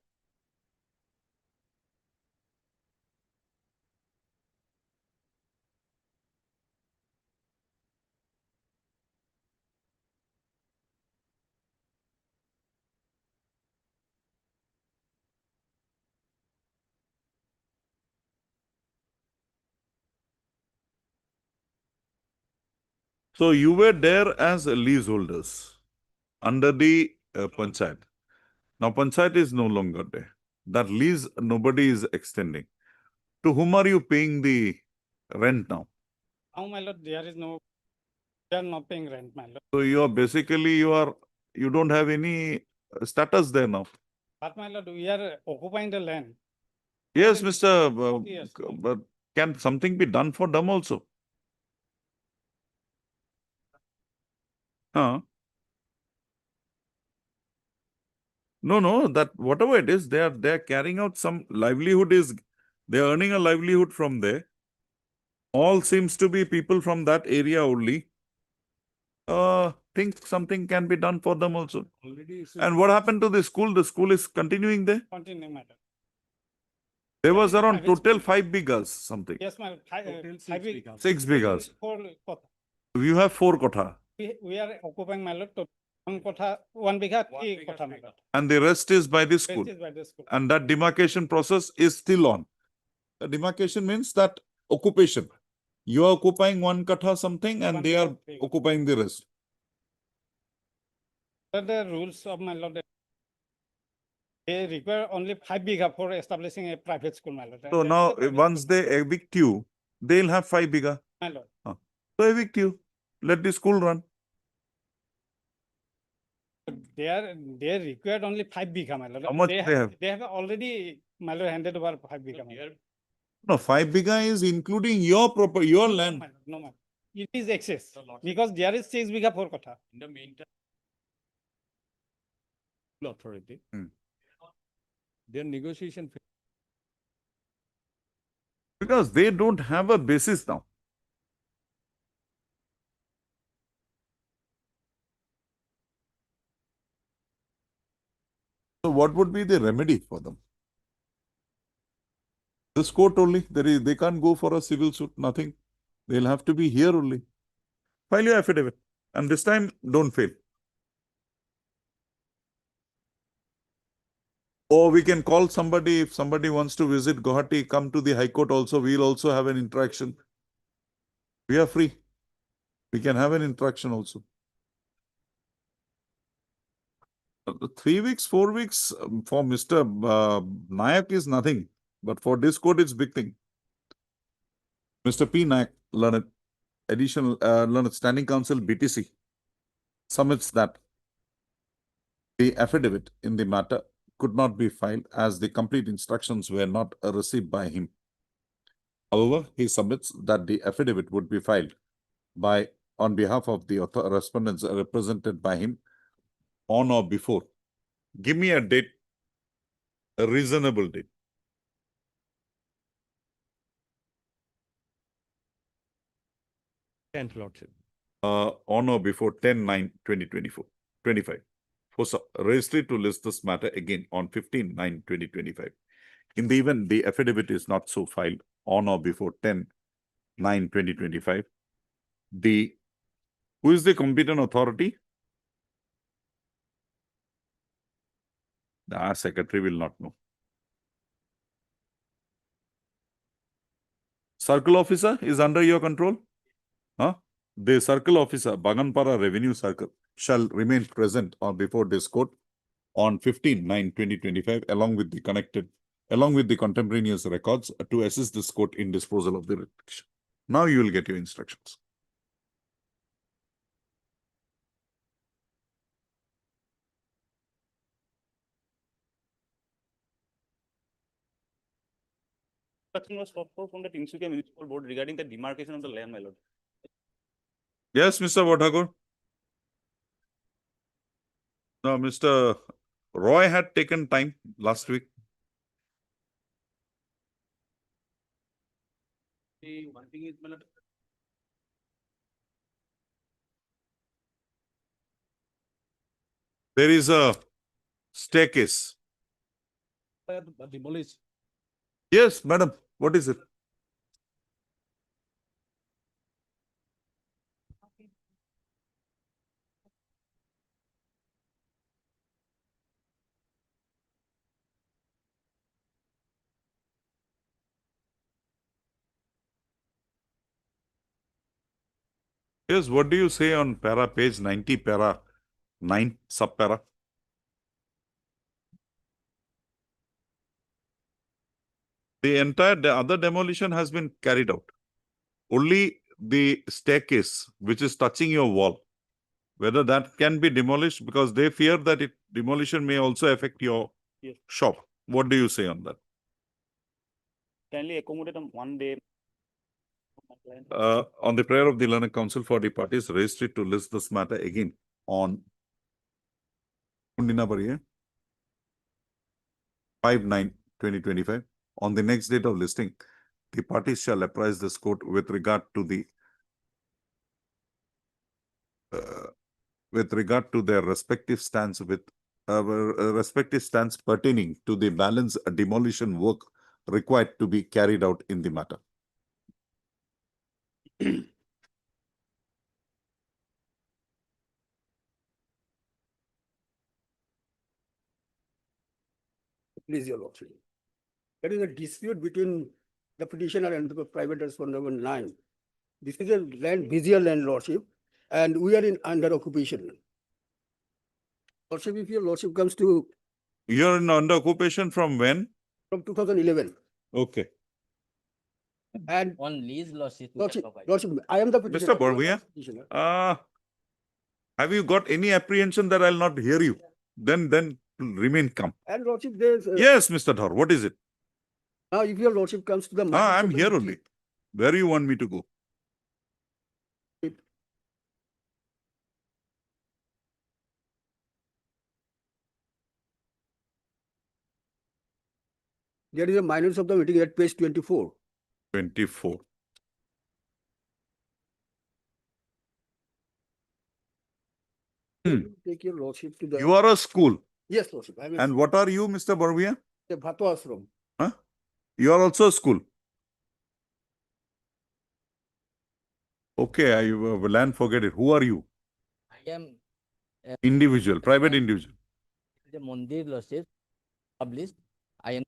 So you were there as leaseholders under the panchayat. Now panchayat is no longer there. That lease nobody is extending. To whom are you paying the rent now?
Now, my lord, there is no, they are not paying rent, my lord.
So you are basically you don't have any status there now.
But my lord, we are occupying the land.
Yes,
than
Mr.
40 years.
But can something be done for them also? Huh? No, that whatever it is, they are carrying out some livelihood they are earning a livelihood from there. All seems to be people from that area only. Think something can be done for them also.
Already.
And what happened to the school? The school is continuing there.
Continue, my lord.
There
That
was
is a
around
private
total
school.
5 bigas something.
Yes, my lord.
Total 6
5
bighas.
6 bigas.
Four kotha.
You have 4 kotha.
We are occupying, my lord, to one kotha, 1 bigha, 3 kotha, my lord.
And the rest is by the
Rest
school.
is by the school.
And that demarcation process is still on. The demarcation means that occupation. You are occupying 1 katha something and
One
they are
bighas, 3
occupying the rest.
The rules of my lord, they require only 5 bigha for establishing a private school, my lord.
So
That is
now
a private
once
school,
they evict you, they'll have 5 biga.
my lord.
So evict you. Let the school run.
They required only 5 bigha, my lord.
How much they have?
They have already, my lord, handed over 5 bigha, my lord.
No, 5 biga is including your
No,
land.
my lord, no, my lord. It is excess because there is 6 bigha 4 kotha.
In the meantime. Authority.
Hmm.
Their negotiation.
Because they don't have a basis now. So what would be the remedy for them? This court only. They can't go for a civil suit, nothing. They'll have to be here only. File your affidavit. And this time, don't fail. Or we can call somebody, if somebody wants to visit Guwahati, come to the High Court also. We'll also have an interaction. We are free. We can have an interaction also. 3 weeks, 4 weeks for Mr. Nayak is nothing. But for this court, it's big thing. Mr. P. Nayak, learned additional learned standing counsel BTC submits that the affidavit in the matter could not be filed as the complete instructions were not received by him. However, he submits that the affidavit would be filed on behalf of the respondents represented by him on or before. Give me a date, a reasonable date.
Tenth Lordship.
On or before 10/9/2024, 25. For registry to list this matter again on 15/9/2025. In the event the affidavit is not so filed on or before 10/9/2025, who is the competent authority? The secretary will not know. Circle officer is under your control? Huh? The circle officer, Baganpara Revenue Circle, shall remain present or before this court on 15/9/2025 along with the contemporaneous records to assist this court in disposal of the writ petition. Now you will get your instructions.
Instruction was sought for from the Tinsukia Municipal Board regarding the demarcation of the land, my lord.
Yes, Mr. Vathakur. Now, Mr. Roy had taken time last week.
The one thing is, my lord,
There is a staircase.
Demolish.
Yes, madam, what is it? Yes, what do you say on page 90, para 9, sub-para? The other demolition has been carried out. Only the staircase, which is touching your wall, whether that can be demolished, because they fear that demolition may also affect your
Yes.
shop. What do you say on that?
Kindly accommodate on 1 day.
On the prayer of the learned counsel for the parties, registered to list this matter again on 5/9/2025. On the next date of listing, the parties shall apprise this court with regard to their respective stance pertaining to the balance demolition work required to be carried out in the matter.
Please, your lordship. There is a dispute between the petitioner and the private respondent number 9. This is a busier land lordship, and we are under occupation. Lordship, if your lordship comes to
You're under occupation from when?
from 2011,
Okay.
and
On lease lordship.
lordship, I am the petitioner.
Mr. Barvia,
Petitioner.
have you got any apprehension that I'll not hear you? Then remain calm.
And lordship, there's
Yes, Mr. Dhar, what is it?
now if your lordship comes to the matters
I'm
of the
here
dispute,
only. Where do you want me to go? there is a minutes of the meeting at page 24. 24.
Take your lordship to the
You are a school.
yes, lordship. I mean,
And what are you, Mr. Barvia?
the Bhatwa Ashram.
You are also a school. Okay, I will forget it. Who are you?
I am
Individual, private individual.
the Mandir lordship published. I am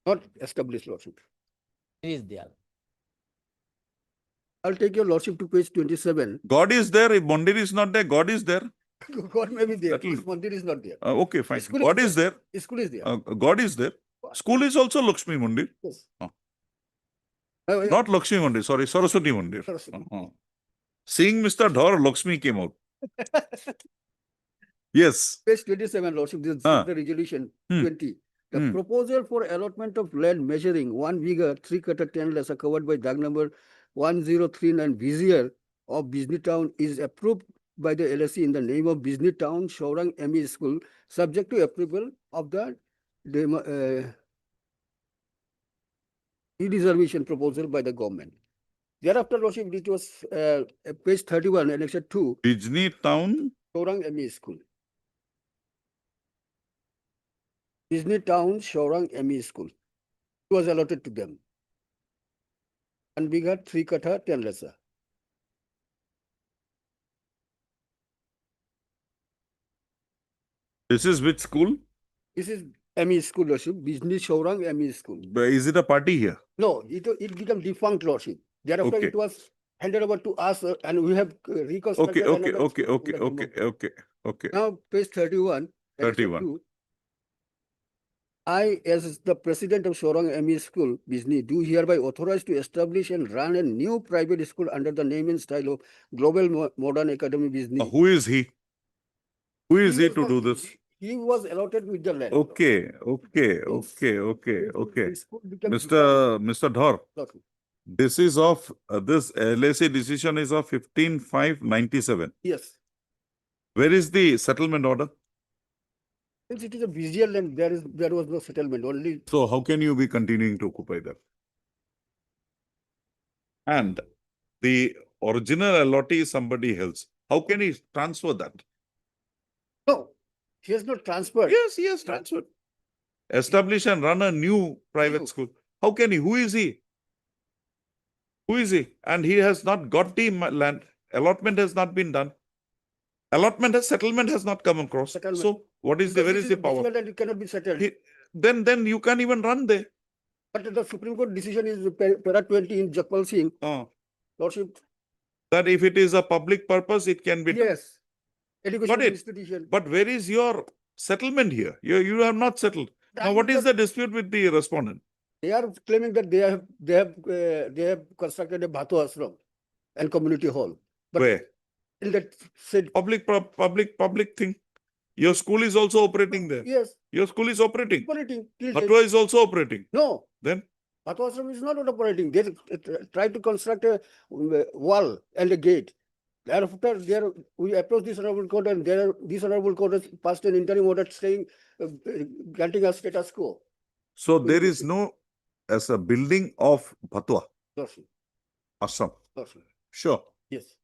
Not established lordship.
is there.
I'll take your lordship to page 27.
God is there. If Mandir is not there, God is there.
God may be there.
That'll-
If Mandir is not there.
Okay, fine.
School
God is there.
School is there.
God is there. School is also Lakshmi Mandir.
Yes.
Oh.
Yeah.
Not Lakshmi Mandir, sorry, Saraswati Mandir.
Saraswati.
Seeing Mr. Dhar, Lakshmi came out. Yes.
Page 27, lordship, this is
Ah.
the resolution
Hmm.
20. The
Hmm.
proposal for allotment of land measuring 1 vigor, 3 cutter 10 lesser covered by Dag number 1039 Vizier of Business Town is approved by the LSC in the name of Business Town Shaurang ME School, subject to approval of the reservation proposal by the government. Thereafter, lordship, it was page 31, annexure 2,
Disney Town.
Shaurang ME School. Disney Town Shaurang ME School. It was allotted to them. 1 bigger, 3 cutter, 10 lesser.
This is which school?
This is ME School, lordship, Business Shaurang ME School.
Is it a party here?
No, it became defunct, lordship. Thereafter,
Okay.
it was handed over to us and we have reconstructed.
Okay,
another school in the
okay.
Now, page 31. annexure
31.
2. I, as the president of Shaurang ME School, Business, do hereby authorize to establish and run a new private school under the name and style of Global Modern Academy Business.
Who is he? Who is he
was
to
not-
do this?
He was allotted with the land.
Okay.
The school became defunct,
Mr. Dhar,
lordship.
this is of this LSA decision is of 15/5/97.
Yes.
Where is the settlement order?
Since it is a visual land, there was no settlement, only
So how can you be continuing to occupy that? And the original allottee is somebody else. How can he transfer that?
No, he has not transferred.
Yes, he has transferred. Establish and run a new private
New.
school. How can he? Who is he? Who is he? And he has not got the land. Allotment has not been done. Settlement has not come across.
Settlement.
So what is the, where
Because
is
it
the power?
decision and it cannot be settled.
Then you can't even run there.
But the Supreme Court decision is para 20 in Jakpal Singh, Lordship.
That if it is a public purpose, it can be done.
Yes. Education
Got it.
institution.
But where is your settlement here? You have not settled.
That
Now, what
is
is the dispute with the respondent?
They are claiming that they have constructed a Bhato ashram and community hall. But
Where?
in that said,
Public thing. Your school is also operating there.
yes,
Your school is operating.
operating. Till date.
Hatwa is also operating.
No,
Then
Bhato ashram is not operating. They tried to construct a wall and a gate. Thereafter, we approached this honorable court, and this honorable court has passed an interim order saying, granting us status quo.
so there is no as a building of Bhatwa
Lordship,
ashram.
Lordship.
Sure.
Yes.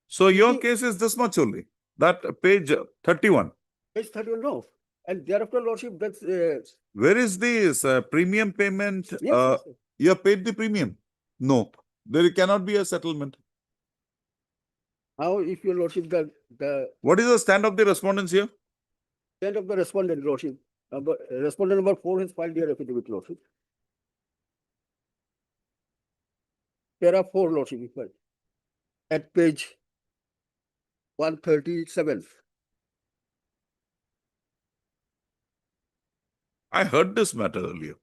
So your
Meaning-
case is this much only. That page 31.
Page 31, no. And thereafter, Lordship, that's,
Where is this premium payment?
yes, yes,
You have paid the premium? No. There cannot be a settlement.
Now, if your Lordship, the
What is the stand of the respondents here?
stand of the respondent, Lordship, respondent number 4 has filed their affidavit, Lordship. Para 4, Lordship, is filed. At page 137.
I heard this matter earlier.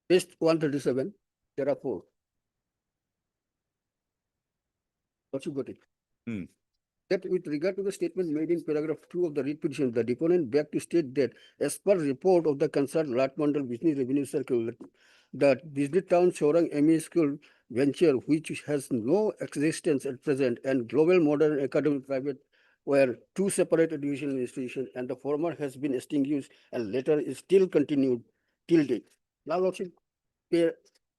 Page 137, para 4. Lordship got it.
Hmm.
That with regard to the statement made in paragraph 2 of the writ petition, the deponent begged to state that as per report of the concerned Lat Mandal Business Revenue Circle, the Business Town Shorang ME School venture, which has no existence at present, and Global Modern Academy Private were two separate educational institutions, and the former has been extinguished and later is still continued till date. Now, Lordship,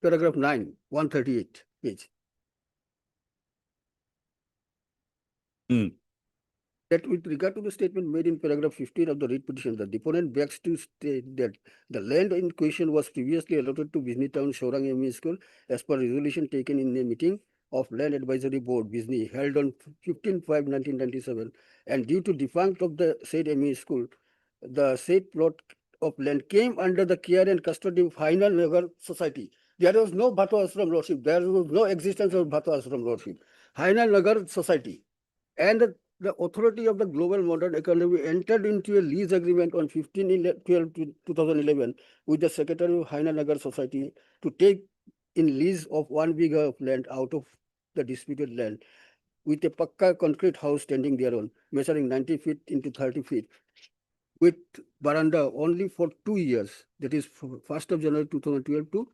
paragraph 9, 138 page. That with regard to the statement made in paragraph 15 of the writ petition, the deponent begs to state that the land in question was previously allotted to Business Town Shorang ME School as per resolution taken in a meeting of Land Advisory Board, Business, held on 15/5/1997, and due to defunct of the said ME School, the said plot of land came under the care and custody of Hainal Nagar Society. There was no Bhato Ashram, Lordship. There was no existence of Bhato Ashram, Lordship. Hainal Nagar Society. And the authority of the Global Modern Economy entered into a lease agreement on 15/12/2011 with the Secretary of Hainal Nagar Society to take in lease of 1 acre of land out of the disputed land, with a pakka concrete house standing thereon, measuring 90 feet into 30 feet, with veranda only for 2 years, that is 1st of January 2012 to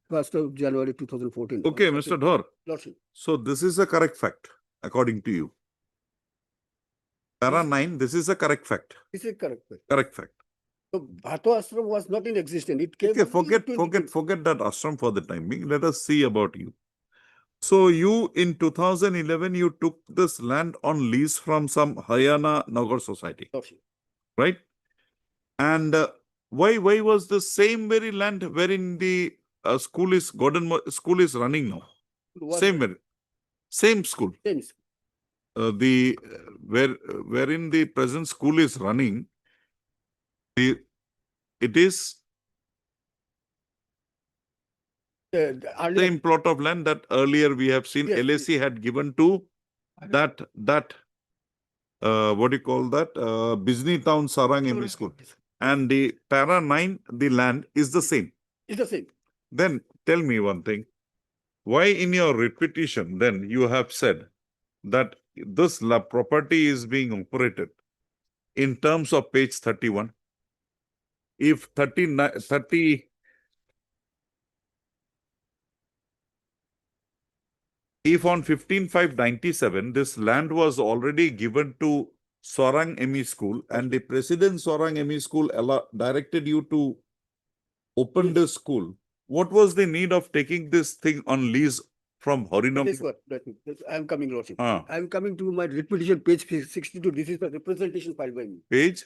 1st of January 2014.
Okay, Mr. Dhar.
Lordship.
So this is a correct fact, according to you. Para 9, this is a correct fact.
This is correct.
Correct fact.
So Bhato Ashram was not in existence. It came.
Okay,
only in 2022.
forget that ashram for the time being. Let us see about you. So you, in 2011, you took this land on lease from some Haryana Nagar Society,
Lordship.
right? And why was the same very land wherein the school is running now?
It was
Same school.
same.
Wherein the present school is running, it is
The earlier-
same plot of land that earlier we have seen
Yes,
LAC had given to that what do you call that? Business Town Sarang ME School. And the para 9, the land is the same.
It's the same.
Then tell me one thing. Why in your repetition then you have said that this property is being operated in terms of page 31? If 30, if on 15/5/97 this land was already given to Sorang ME School and the President Sorang ME School directed you to open this school, what was the need of taking this thing on lease from Harinam.
This one, I am coming, Lordship.
Ah.
I am coming to my writ petition, page 62. This is the representation filed by me.
Page?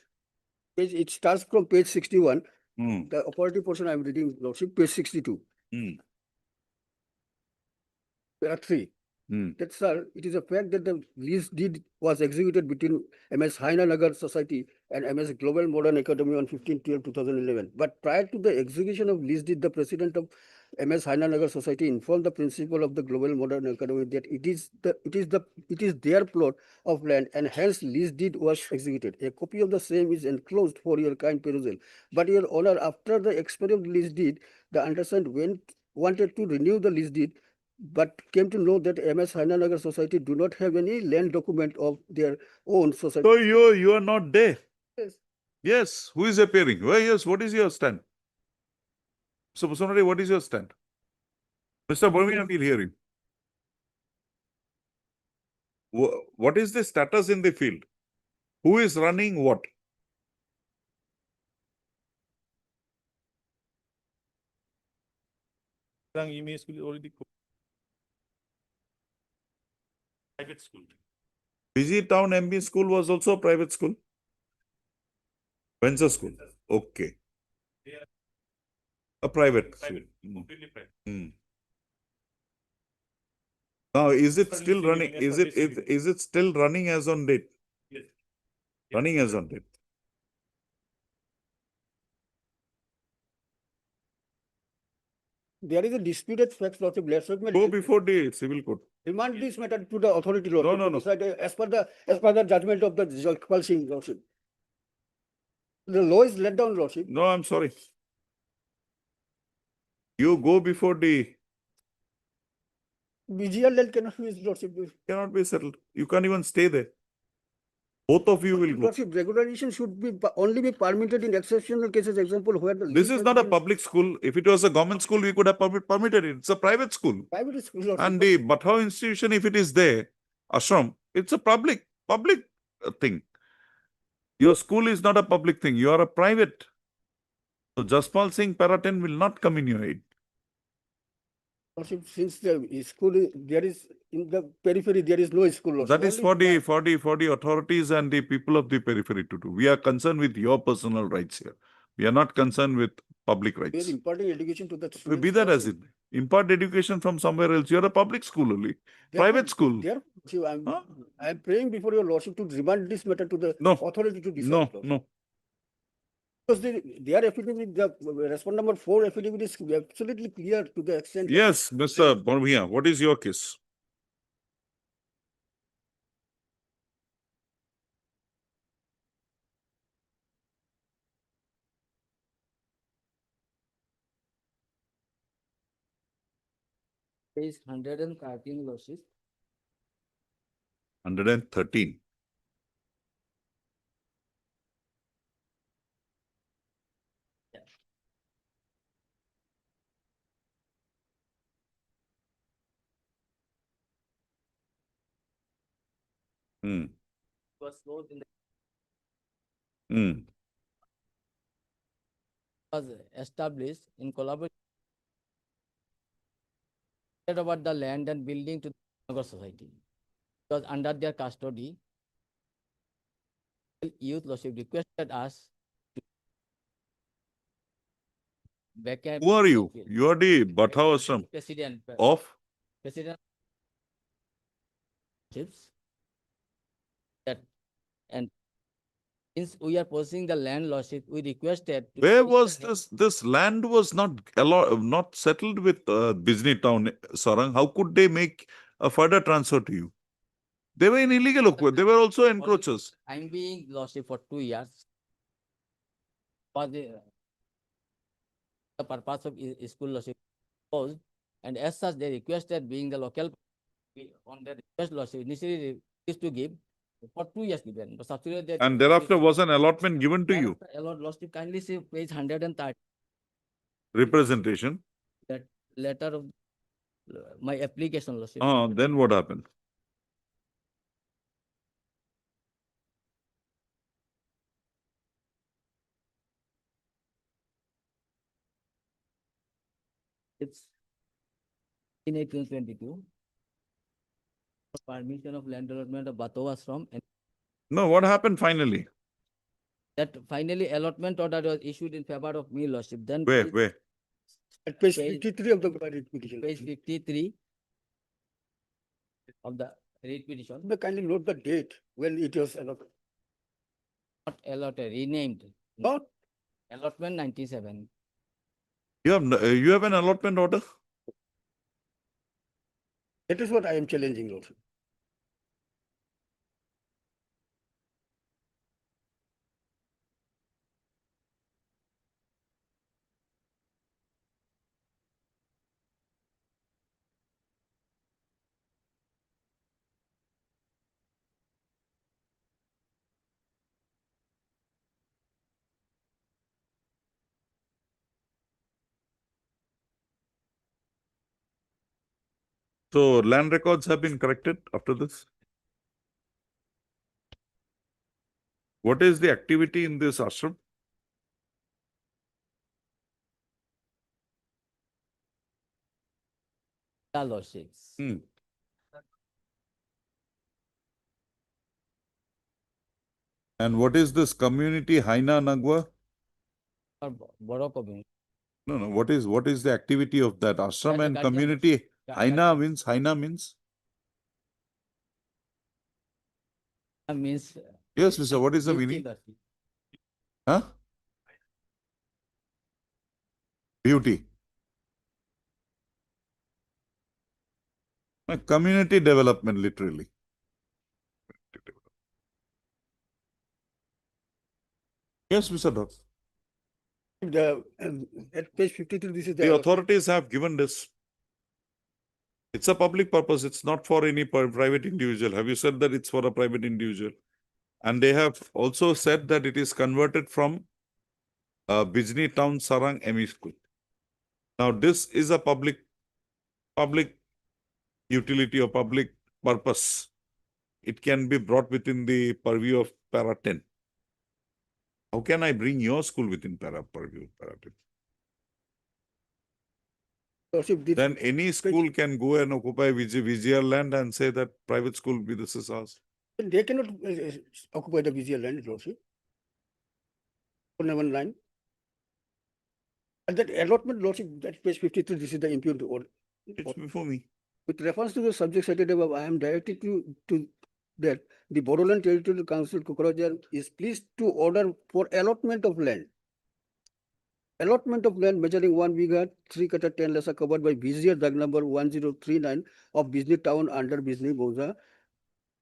It starts from page 61.
Hmm.
The operative portion I am reading, Lordship, page 62.
Hmm.
There are 3.
Hmm.
That, sir, it is a fact that the lease deed was executed between MS Haina Nagar Society and MS Global Modern Academy on 15/12/2011. But prior to the execution of lease deed, the president of MS Haina Nagar Society informed the principal of the Global Modern Academy that it is their plot of land and hence lease deed was executed. A copy of the same is enclosed for your kind perusal. But your honor, after the expiry of the lease deed, the undersigned wanted to renew the lease deed, but came to know that MS Haina Nagar Society do not have any land document of their own society.
So you are not there.
Yes.
Yes. Who is appearing? Well, yes. What is your stand? So, Sonari, what is your stand? Mr. Birmingham will hear you. What is the status in the field? Who is running what?
Email school is already private school.
Busy Town MB school was also a private school? Venture school. Okay. A private school.
Private, completely private.
Hmm. Now, is it still
Currently
running?
receiving a
Is it still running as on date?
Yes.
Running as on date.
There is a disputed facts, Lordship. Let's
Go before the civil court.
remand this matter to the authority, Lordship.
No.
to decide, as per the judgment of the Jaipal Singh, Lordship. The law is let down, Lordship.
No, I'm sorry. You go before the
BGR land cannot be, Lordship.
cannot be settled. You can't even stay there. Both of you will go.
Lordship, regularization should only be permitted in exceptional cases, example, where the.
This is not a public school. If it was a government school, we could have permitted it. It's a private school.
Private school, Lordship.
And the Bhattao institution, if it is there, ashram, it's a public thing. Your school is not a public thing. You are a private. So Jaspal Singh Paraten will not come in your aid.
Lordship, since the school, there is, in the periphery, there is no school, Lordship.
That is
Only
for the authorities and the people of the periphery to do. We are concerned with your personal rights here. We are not concerned with public
we are
rights.
imparting education to the
Be
students,
that as it
Lordship.
may. Impart education from somewhere else. You are a public school only. Private school.
Therefore,
Huh?
I'm praying before your Lordship to remand this matter to the
No.
authority to decide.
No,
Lordship.
no.
Because their affidavit, the response number 4 affidavit is absolutely clear to the extent.
Yes, Mr. Bonvia, what is your case?
Page 113, Lordship.
113. Hmm.
Was closed in the
Hmm.
was established in collaboration about the land and building to the Nagar Society. It was under their custody. Youth Lordship requested us to vacate.
Who are you? You are the Bhattao Ashram
President.
of?
President. That and since we are possessing the land, Lordship, we requested. To
Where
keep
was
the name-
this land was not settled with Disney Town, Sarang? How could they make a further transfer to you? They were in illegal occupation. They were also encroachers.
I'm being Lordship for 2 years. For the purpose of school Lordship closed, and as such, they requested being the local on their request Lordship initially used to give for 2 years given, but subsequently they.
And thereafter was an allotment given to you.
Lordship, kindly see page 130,
Representation.
that letter of my application Lordship.
Then what happened?
It's in 1822. Permission of land allotment of Batowas from, and
No, what happened finally?
that finally allotment order was issued in favor of me, lordship. Then
Where?
At page
Page-
53 of the petition.
page 53 of the writ petition,
May kindly note the date when it was allotted.
not allotted, renamed.
Not,
Allotment 97.
You have an allotment order?
that is what I am challenging also.
So land records have been corrected after this? What is the activity in this ashram?
Lordships.
Hmm. And what is this community Haina Nagwa?
Or Boro community.
No. What is the activity of that ashram
That
and
guardian-
community?
Gu-
Haina means?
Means.
Yes, Mr. What is the
beauty,
meaning?
lordship.
Huh? Beauty. Community development, literally. Yes, Mr. Doc.
At page 53, this is
The
the.
authorities have given this. It's a public purpose. It's not for any private individual. Have you said that it's for a private individual? And they have also said that it is converted from Bijni Town Sarang ME School. Now, this is a public utility or public purpose. It can be brought within the purview of Para 10. How can I bring your school within purview of Para 10?
Lordship, this-
Then any school can go and occupy VGR land and say that private school, this is ours.
They cannot occupy the visual land, Lordship. 491 and that allotment, Lordship, that page 53, this is the impugned order.
It's before me.
With reference to the subject cited above, I am directed to that the Bodoland Territorial Council, Kukurajar, is pleased to order for allotment of land. Allotment of land measuring 1 bighah, 3 kata 10 lessa covered by BZR dag number 1039 of Bijni Town under Bijni Boza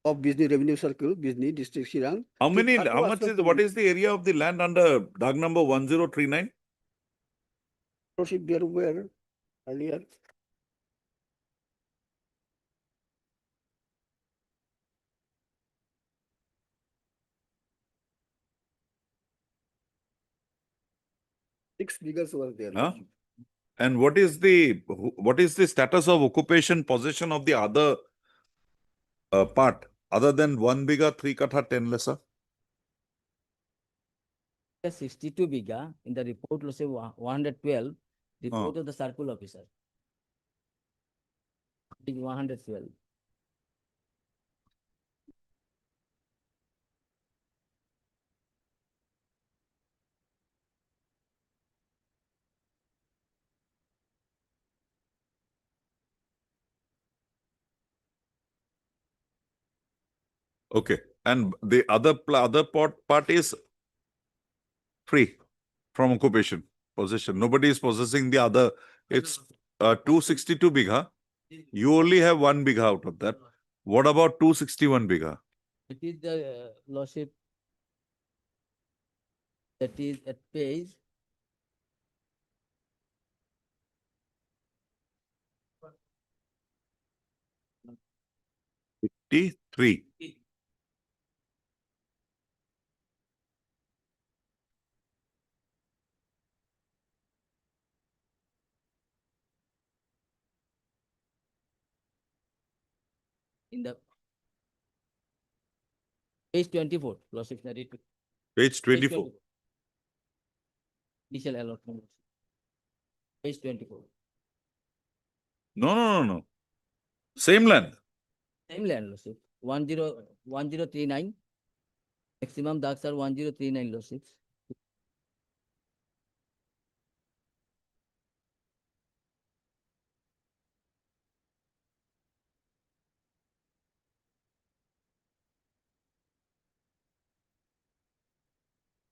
of Bijni Revenue Circle, Bijni District, Sirang.
How
to
many,
Thatu
how much
Ashram
is, what is the area of the land under DAG number 1039?
Lordship, there were earlier. Six bighas were there.
Huh? And what is the status of occupation possession of the other part other than 1 bighah, 3 kata 10 lessa?
62 bigha in the report, lordship 112, report
Oh.
of the circle officer. Page 112.
Okay. And the other part is free from occupation, possession. Nobody is possessing the other. It's 262 bigha. You only have 1 bigha out of that. What about 261 bigha?
It is the lordship that is at page
53.
in the page 24, lordship narrated.
Page 24.
Initial allotment. Page 24.
No. Same land.
Same land, Lordship. 1039. Maximum darks are 1039, Lordship.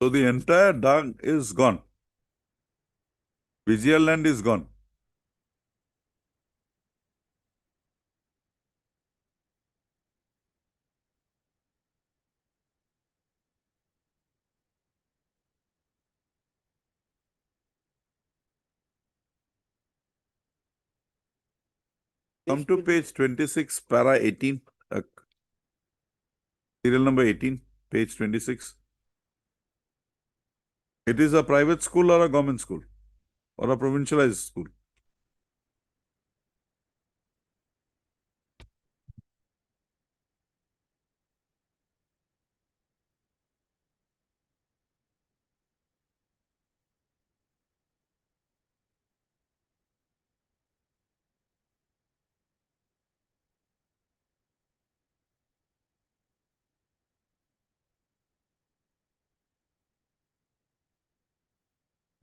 So the entire dark is gone. Visual land is gone. Come to page 26, para 18, serial number 18, page 26. It is a private school or a government school or a provincialized school?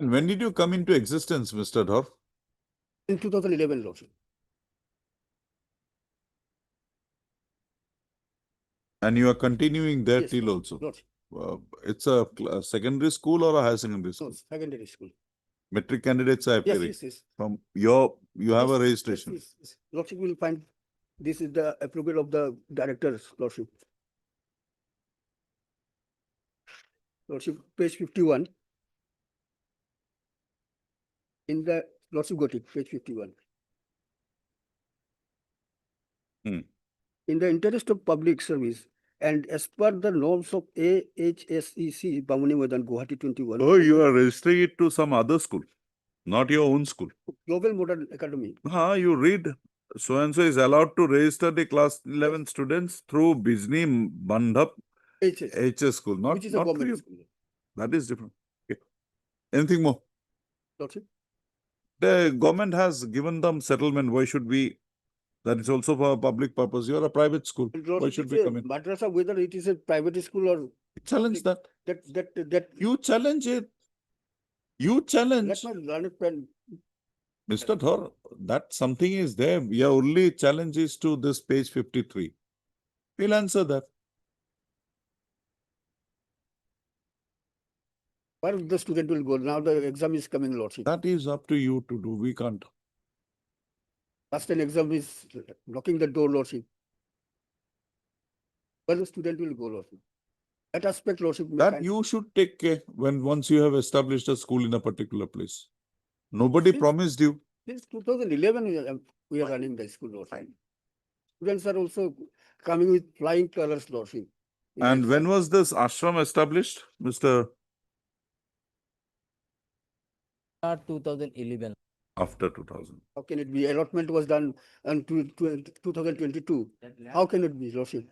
And when did you come into existence, Mr. Dhar?
In 2011, Lordship.
And you are continuing there
Yes,
till also?
Lordship.
It's a secondary school or a higher secondary school?
No, secondary school.
Metric candidates are
Yes,
appearing.
yes.
From you have a
Yes,
registration.
yes. Lordship will find this is the approval of the directors, Lordship. Lordship, page 51. In the Lordship Gothic, page 51. In the interest of public service and as per the norms of AHSEC, Bamuni Madan, Guwahati 21.
Oh, you are registering it to some other school, not your own school.
Global Modern Academy.
You read, so-and-so is allowed to register the class 11 students through Bijni Bandhap HS school, not,
Which is a
not through
government
you.
school.
That is different. Okay. Anything more?
Lordship.
The government has given them settlement. Why should we? That is also for a public purpose. You are a private school. Why should we come in?
Madrasa, whether it is a private school or
Challenge that.
that
You challenge it. You challenge.
let my learned friend.
Mr. Thor, that something is there. Your only challenge is to this page 53. We'll answer that.
Where the student will go? Now the exam is coming, Lordship.
That is up to you to do. We can't.
Last an exam is knocking the door, Lordship. Where the student will go, Lordship. That aspect, Lordship.
That you should take care once you have established a school in a particular place. Nobody promised you.
Since 2011, we are running the school, Lordship. Students are also coming with flying colors, Lordship.
And when was this ashram established, Mr.
2011.
After 2000?
How can it be? Allotment was done in 2022. How can it be, Lordship?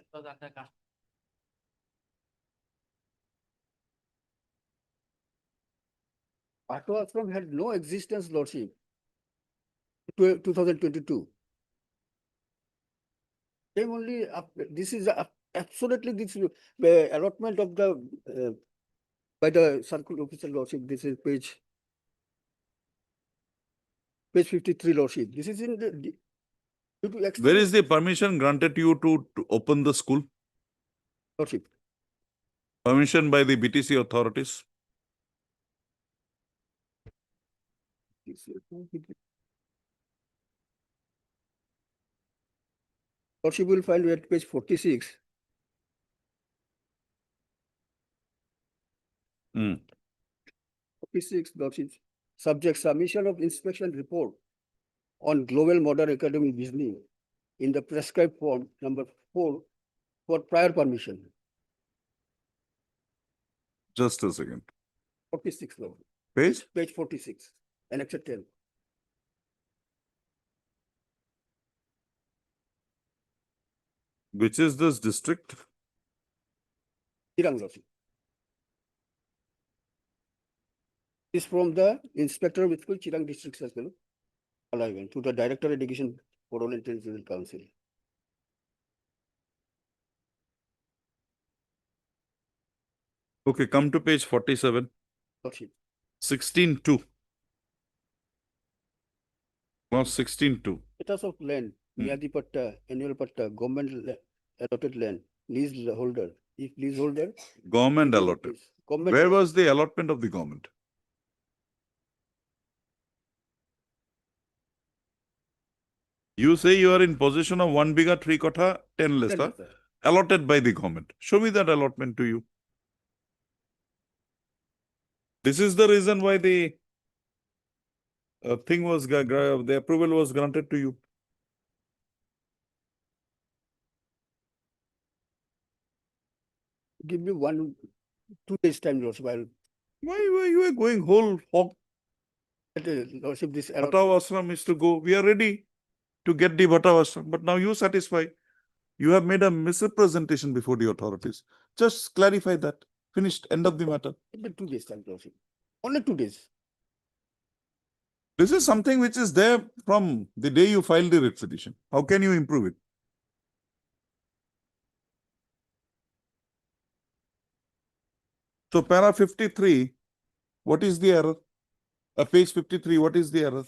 Auto ashram had no existence, Lordship. 2022. Came only this is absolutely this allotment of the by the circle officer, Lordship. This is page 53, Lordship. This is in the
Where is the permission granted you to open the school?
Lordship.
Permission by the BTC authorities?
Lordship will find at page 46. 46, Lordship. Subject submission of inspection report on Global Modern Academy Business in the prescribed form number 4 for prior permission.
Just a second.
46, Lord.
Page?
Page 46, Annex 10.
Which is this district?
Chirang, Lordship. Is from the inspector with school Chirang district as well. allowance to the Director Education Parliamentary Council.
Okay, come to page 47,
Lordship.
16.2. Clause 16.2.
Status of land,
Hmm.
Miyadi Patta, annual Patta, government allotted land, leaseholder. If leaseholder.
Government
leaseholder
allotted.
is government
Where
allotted.
was the allotment of the government? You say you are in possession of 1 bigha 3 kotha 10 less, huh?
Sir.
Allotted by the government. Show me that allotment to you. This is the reason why the thing was, the approval was granted to you.
Give me 2 days time, Lordship. I'll,
Why you are going whole hog?
Lordship, this
Bhata Ashram is to go. We are ready to get the Bhata Ashram. But now you satisfy. You have made a misrepresentation before the authorities. Just clarify that. Finished. End of the matter.
Give me 2 days time, Lordship. Only 2 days.
This is something which is there from the day you filed the writ petition. How can you improve it? So para 53, what is the error? Page 53, what is the error?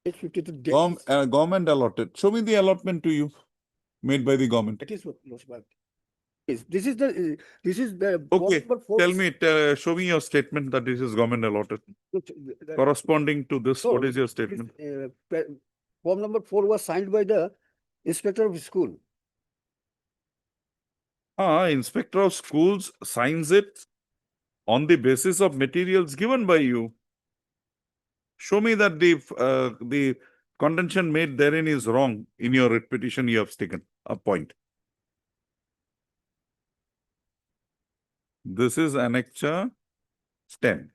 Page 52 days.
Government allotted. Show me the allotment to you made by the government.
That is what, Lordship. This is the
Okay,
number 4.
tell me, show me your statement that this is government allotted. Corresponding to this, what is your statement?
Form number 4 was signed by the inspector of school.
Inspector of schools signs it on the basis of materials given by you. Show me that the contention made therein is wrong in your writ petition you have taken a point. This is annexure 10.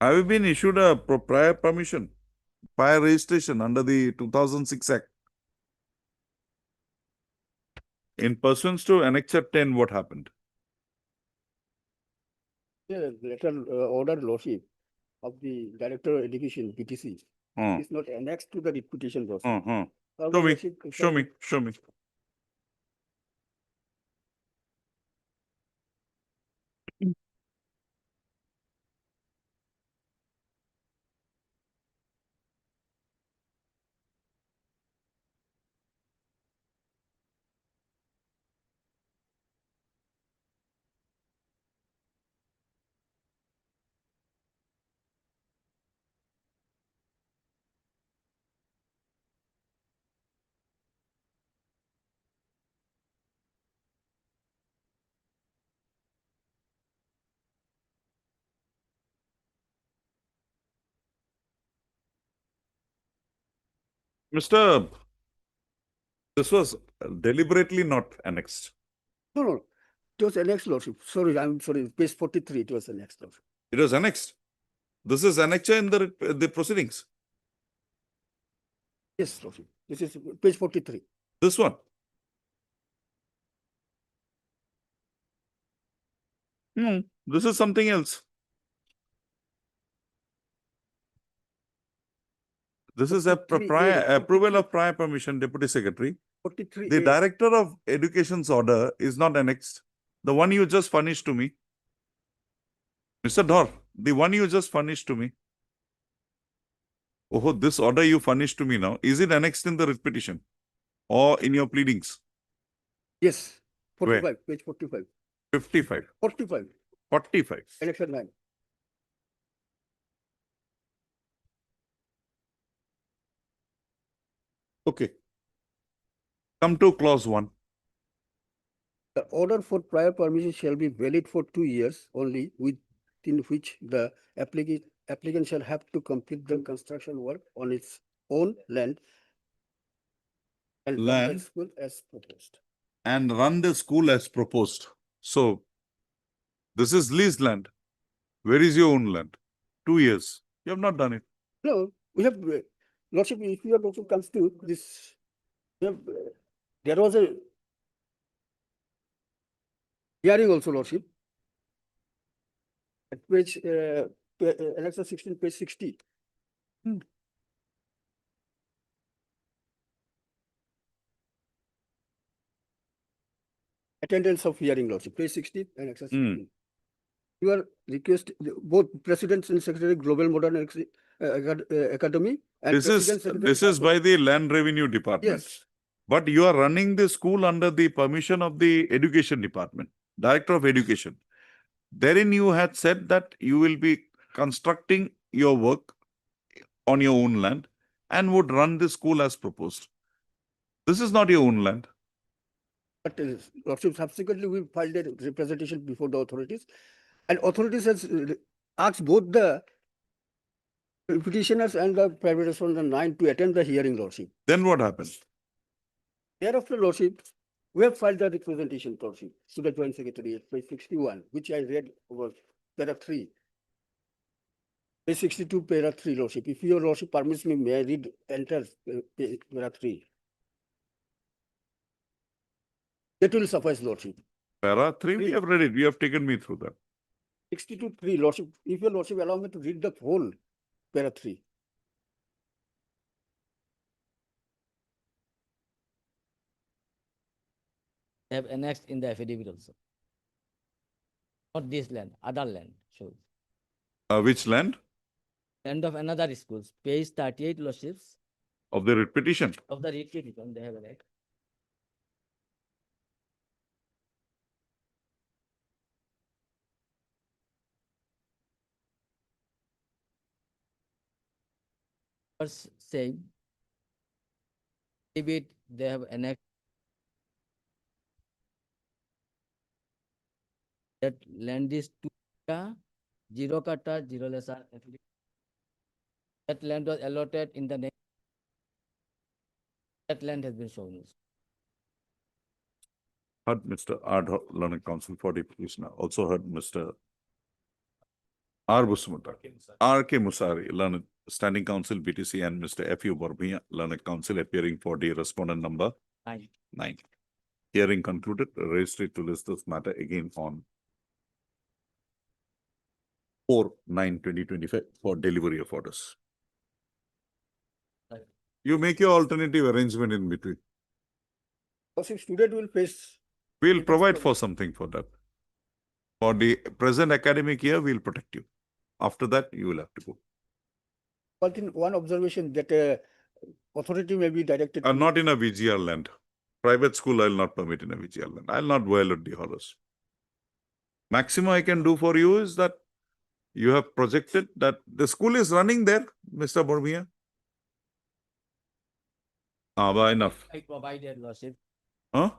Have you been issued a prior permission, prior registration under the 2006 Act? In pursuance to annexure 10, what happened?
Letter order, Lordship, of the Director of Education, BTC, is not annexed to the writ petition, Lordship.
Show me, show me, show me. Mr. This was deliberately not annexed.
No. It was annexed, Lordship. Sorry, I'm sorry. Page 43, it was annexed, Lordship.
It was annexed. This is annexure in the proceedings.
Yes, Lordship. This is page 43.
This one. This is something else. This is a
43A,
approval of prior permission, Deputy Secretary.
43.
The Director of Education's order is not annexed. The one you just furnished to me. Mr. Dhar, the one you just furnished to me. Oh, this order you furnished to me now, is it annexed in the writ petition or in your pleadings?
Yes, 45,
Where?
page 45.
55.
45,
45.
election 9.
Okay. Come to clause 1.
The order for prior permission shall be valid for 2 years only, within which the applicant shall have to complete the construction work on its own land and run the
Land.
school as proposed.
And run the school as proposed. So this is leased land. Where is your own land? 2 years. You have not done it.
No, we have, Lordship, if your Lordship comes to this, we have, there was a hearing also, Lordship. At page, Annex 16, page 60. Attendance of hearing, Lordship, page 60, Annex 16. You are both President and Secretary Global Modern Academy. And
This is,
President, Secretary
this is by the Land Revenue Department.
Yes.
But you are running the school under the permission of the Education Department, Director of Education. Therein you had said that you will be constructing your work on your own land and would run the school as proposed. This is not your own land.
But Lordship, subsequently we filed a representation before the authorities, and authorities has asked both the petitioners and the private respondent 9 to attend the hearing, Lordship.
Then what happened?
Thereafter, Lordship, we have filed the representation, Lordship, to the Joint Secretary, page 61, which I read over para 3. Page 62, para 3, Lordship. If your Lordship permits me, may I read entire para 3? That will suffice, Lordship.
Para 3, we have read it. You have taken me through that.
62.3, Lordship. If your Lordship allow me to read the whole para 3.
They have annexed in the affidavit also. Not this land, other land shows.
Which land?
Land of another schools, page 38, Lordships,
Of the writ petition.
of the petition, they have annexed. First saying, affidavit, they have annexed that land is 2 kata, 0 kata, 0 lesser. That land was allotted in the name. That land has been shown.
Heard Mr. Ad hoc Learned Counsel for the petitioner. Also heard Mr. R. Busumata, R. K. Musari, Learned Standing Counsel BTC, and Mr. F. U. Barbia, Learned Counsel, appearing for the respondent number 9. Hearing concluded. Registry to list this matter again on 4/9/2025 for delivery of orders. You make your alternative arrangement in between.
Lordship, student will face.
We'll provide for something for that. For the present academic year, we'll protect you. After that, you will have to go.
But in one observation that authority may be directed.
Not in a VGR land. Private school, I'll not permit in a VGR land. I'll not violate the orders. Maximum I can do for you is that you have projected that the school is running there, Mr. Barbia. But enough.
I provided, Lordship.
Huh?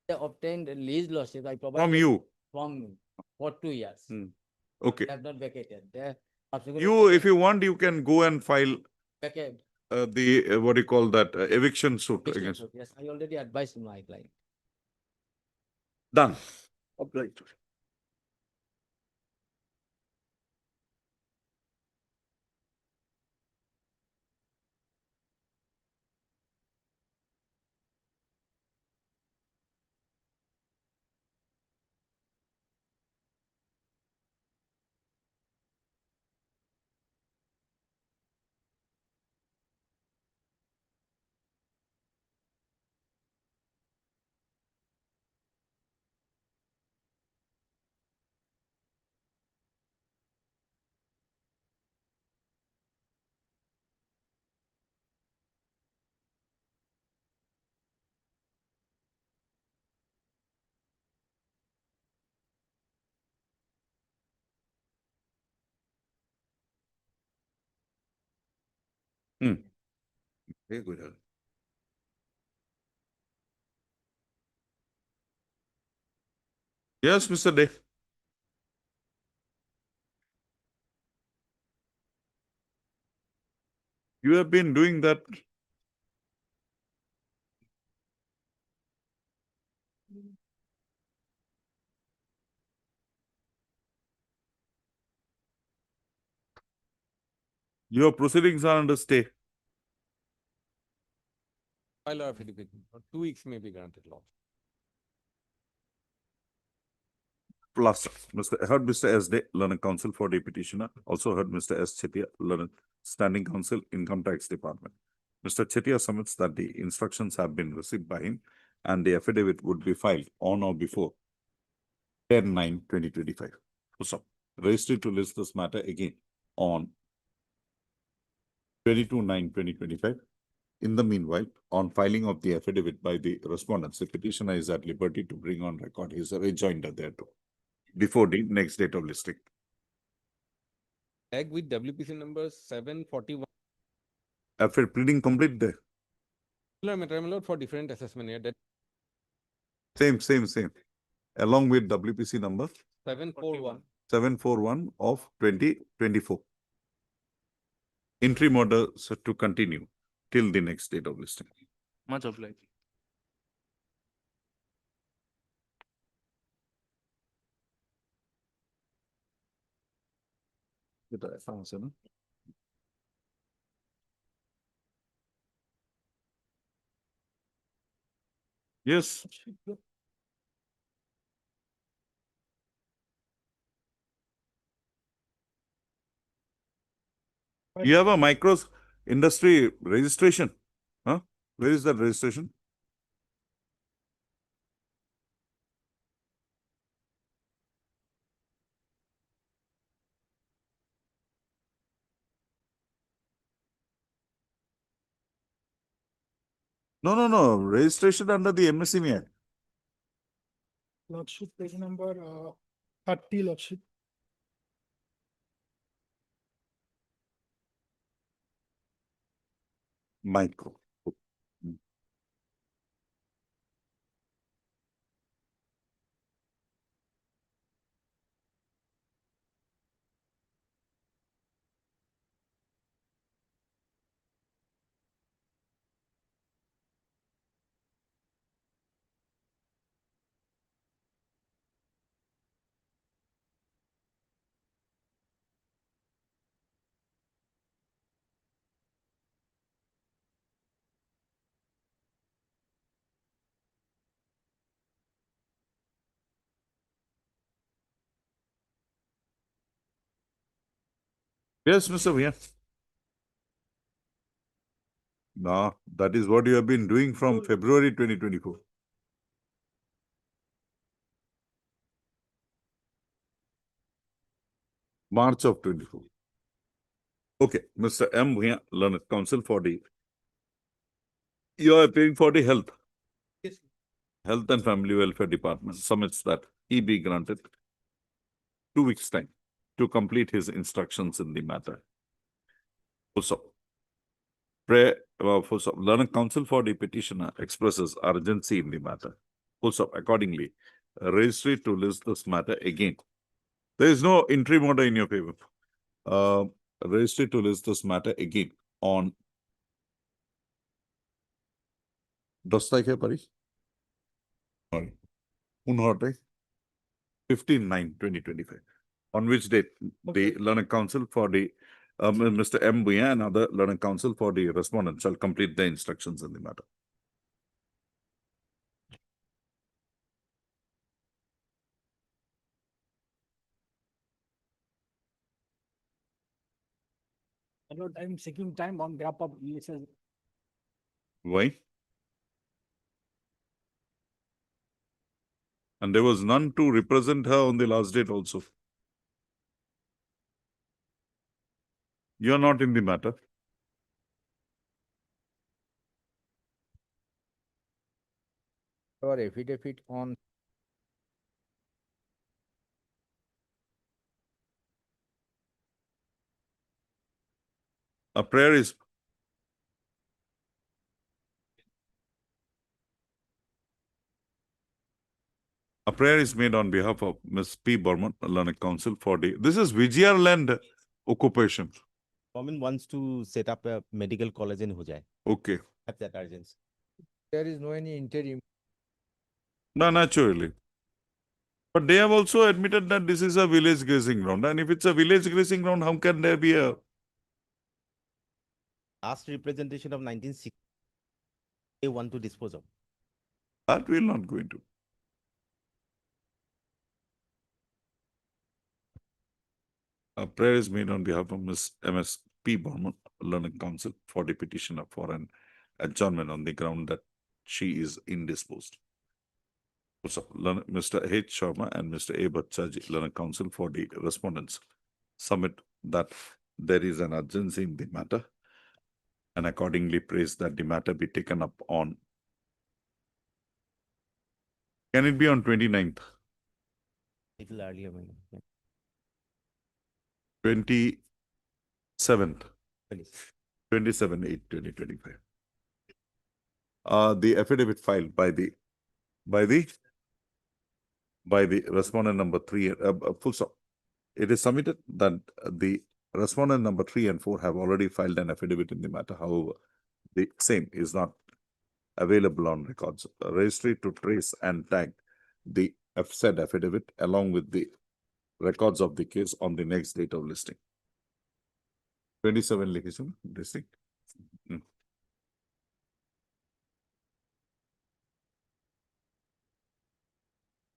They obtained a lease, Lordship. I provided.
From you.
From me for 2 years.
Okay.
They have not vacated. They subsequently
You, if you want, you can go and file
vacate.
the, what do you call that, eviction suit
Petition
against.
suit. Yes, I already advised my client.
Done.
Obliged.
Very good. Yes, Mr. Day. You have been doing that. Your proceedings are under stay.
File our affidavit, 2 weeks may be granted law.
Plus, heard Mr. S. Day, learned counsel for the petitioner. Also heard Mr. S. Chetia, learned standing counsel, Income Tax Department. Mr. Chetia submits that the instructions have been received by him and the affidavit would be filed on or before 10/9/2025. So, registry to list this matter again on 22/9/2025. In the meanwhile, on filing of the affidavit by the respondents, the petitioner is at liberty to bring on record his rejoinder thereto before the next date of listing.
Tag with WPC number 741.
After pleading complete there.
Matter, my lord, for different assessment here. That
Same. Along with WPC number
741.
of 2024. Interim order to continue till the next date of listing.
Much obliged.
Yes. You have a micros industry registration. Huh? Where is that registration? No. Registration under the MSME Act.
Lordship, page number 30, Lordship.
Micro. Yes, Mr. Vian. No, that is what you have been doing from February 2024. March of 24. Okay, Mr. M. Bhuya, learned counsel for the. You are appearing for the health.
Yes.
Health and Family Welfare Department submits that he be granted 2 weeks' time to complete his instructions in the matter. Also, learned counsel for the petitioner expresses urgency in the matter. Also, accordingly, registry to list this matter again. There is no interim order in your favor. Registry to list this matter again on 10 तारीख है परी? Sorry. 15/9/2025. On which date the learned counsel for the Mr. M. Bhuya and other learned counsel for the respondent shall complete the instructions in the matter.
My lord, I'm seeking time on behalf of ESS.
Why? And there was none to represent her on the last date also. You are not in the matter.
Our affidavit on
A prayer is made on behalf of Ms. P. Burman, learned counsel for the. This is Vijayar land occupation.
Government wants to set up a medical college in Hujai.
Okay.
Have that urgency.
There is no any interim.
No, naturally. But they have also admitted that this is a village grazing ground. And if it's a village grazing ground, how can there be a...
Last representation of 1960, they want to dispose of.
That we're not going to. A prayer is made on behalf of Ms. M.S. P. Burman, Learning Council, for the petitioner for an adjournment on the ground that she is indisposed. Also, Mr. H. Sharma and Mr. A. Bhattacharjee, Learning Council, for the respondents, submit that there is an urgency in the matter and accordingly praise that the matter be taken up on. Can it be on 29th?
Little earlier, maybe.
27th,
Please.
27/8/2025. The affidavit filed by the respondent number 3, full stop. It is submitted that the respondent number 3 and 4 have already filed an affidavit in the matter. However, the same is not available on records. Registry to trace and tag the said affidavit along with the records of the case on the next date of listing. 27 litigation listing.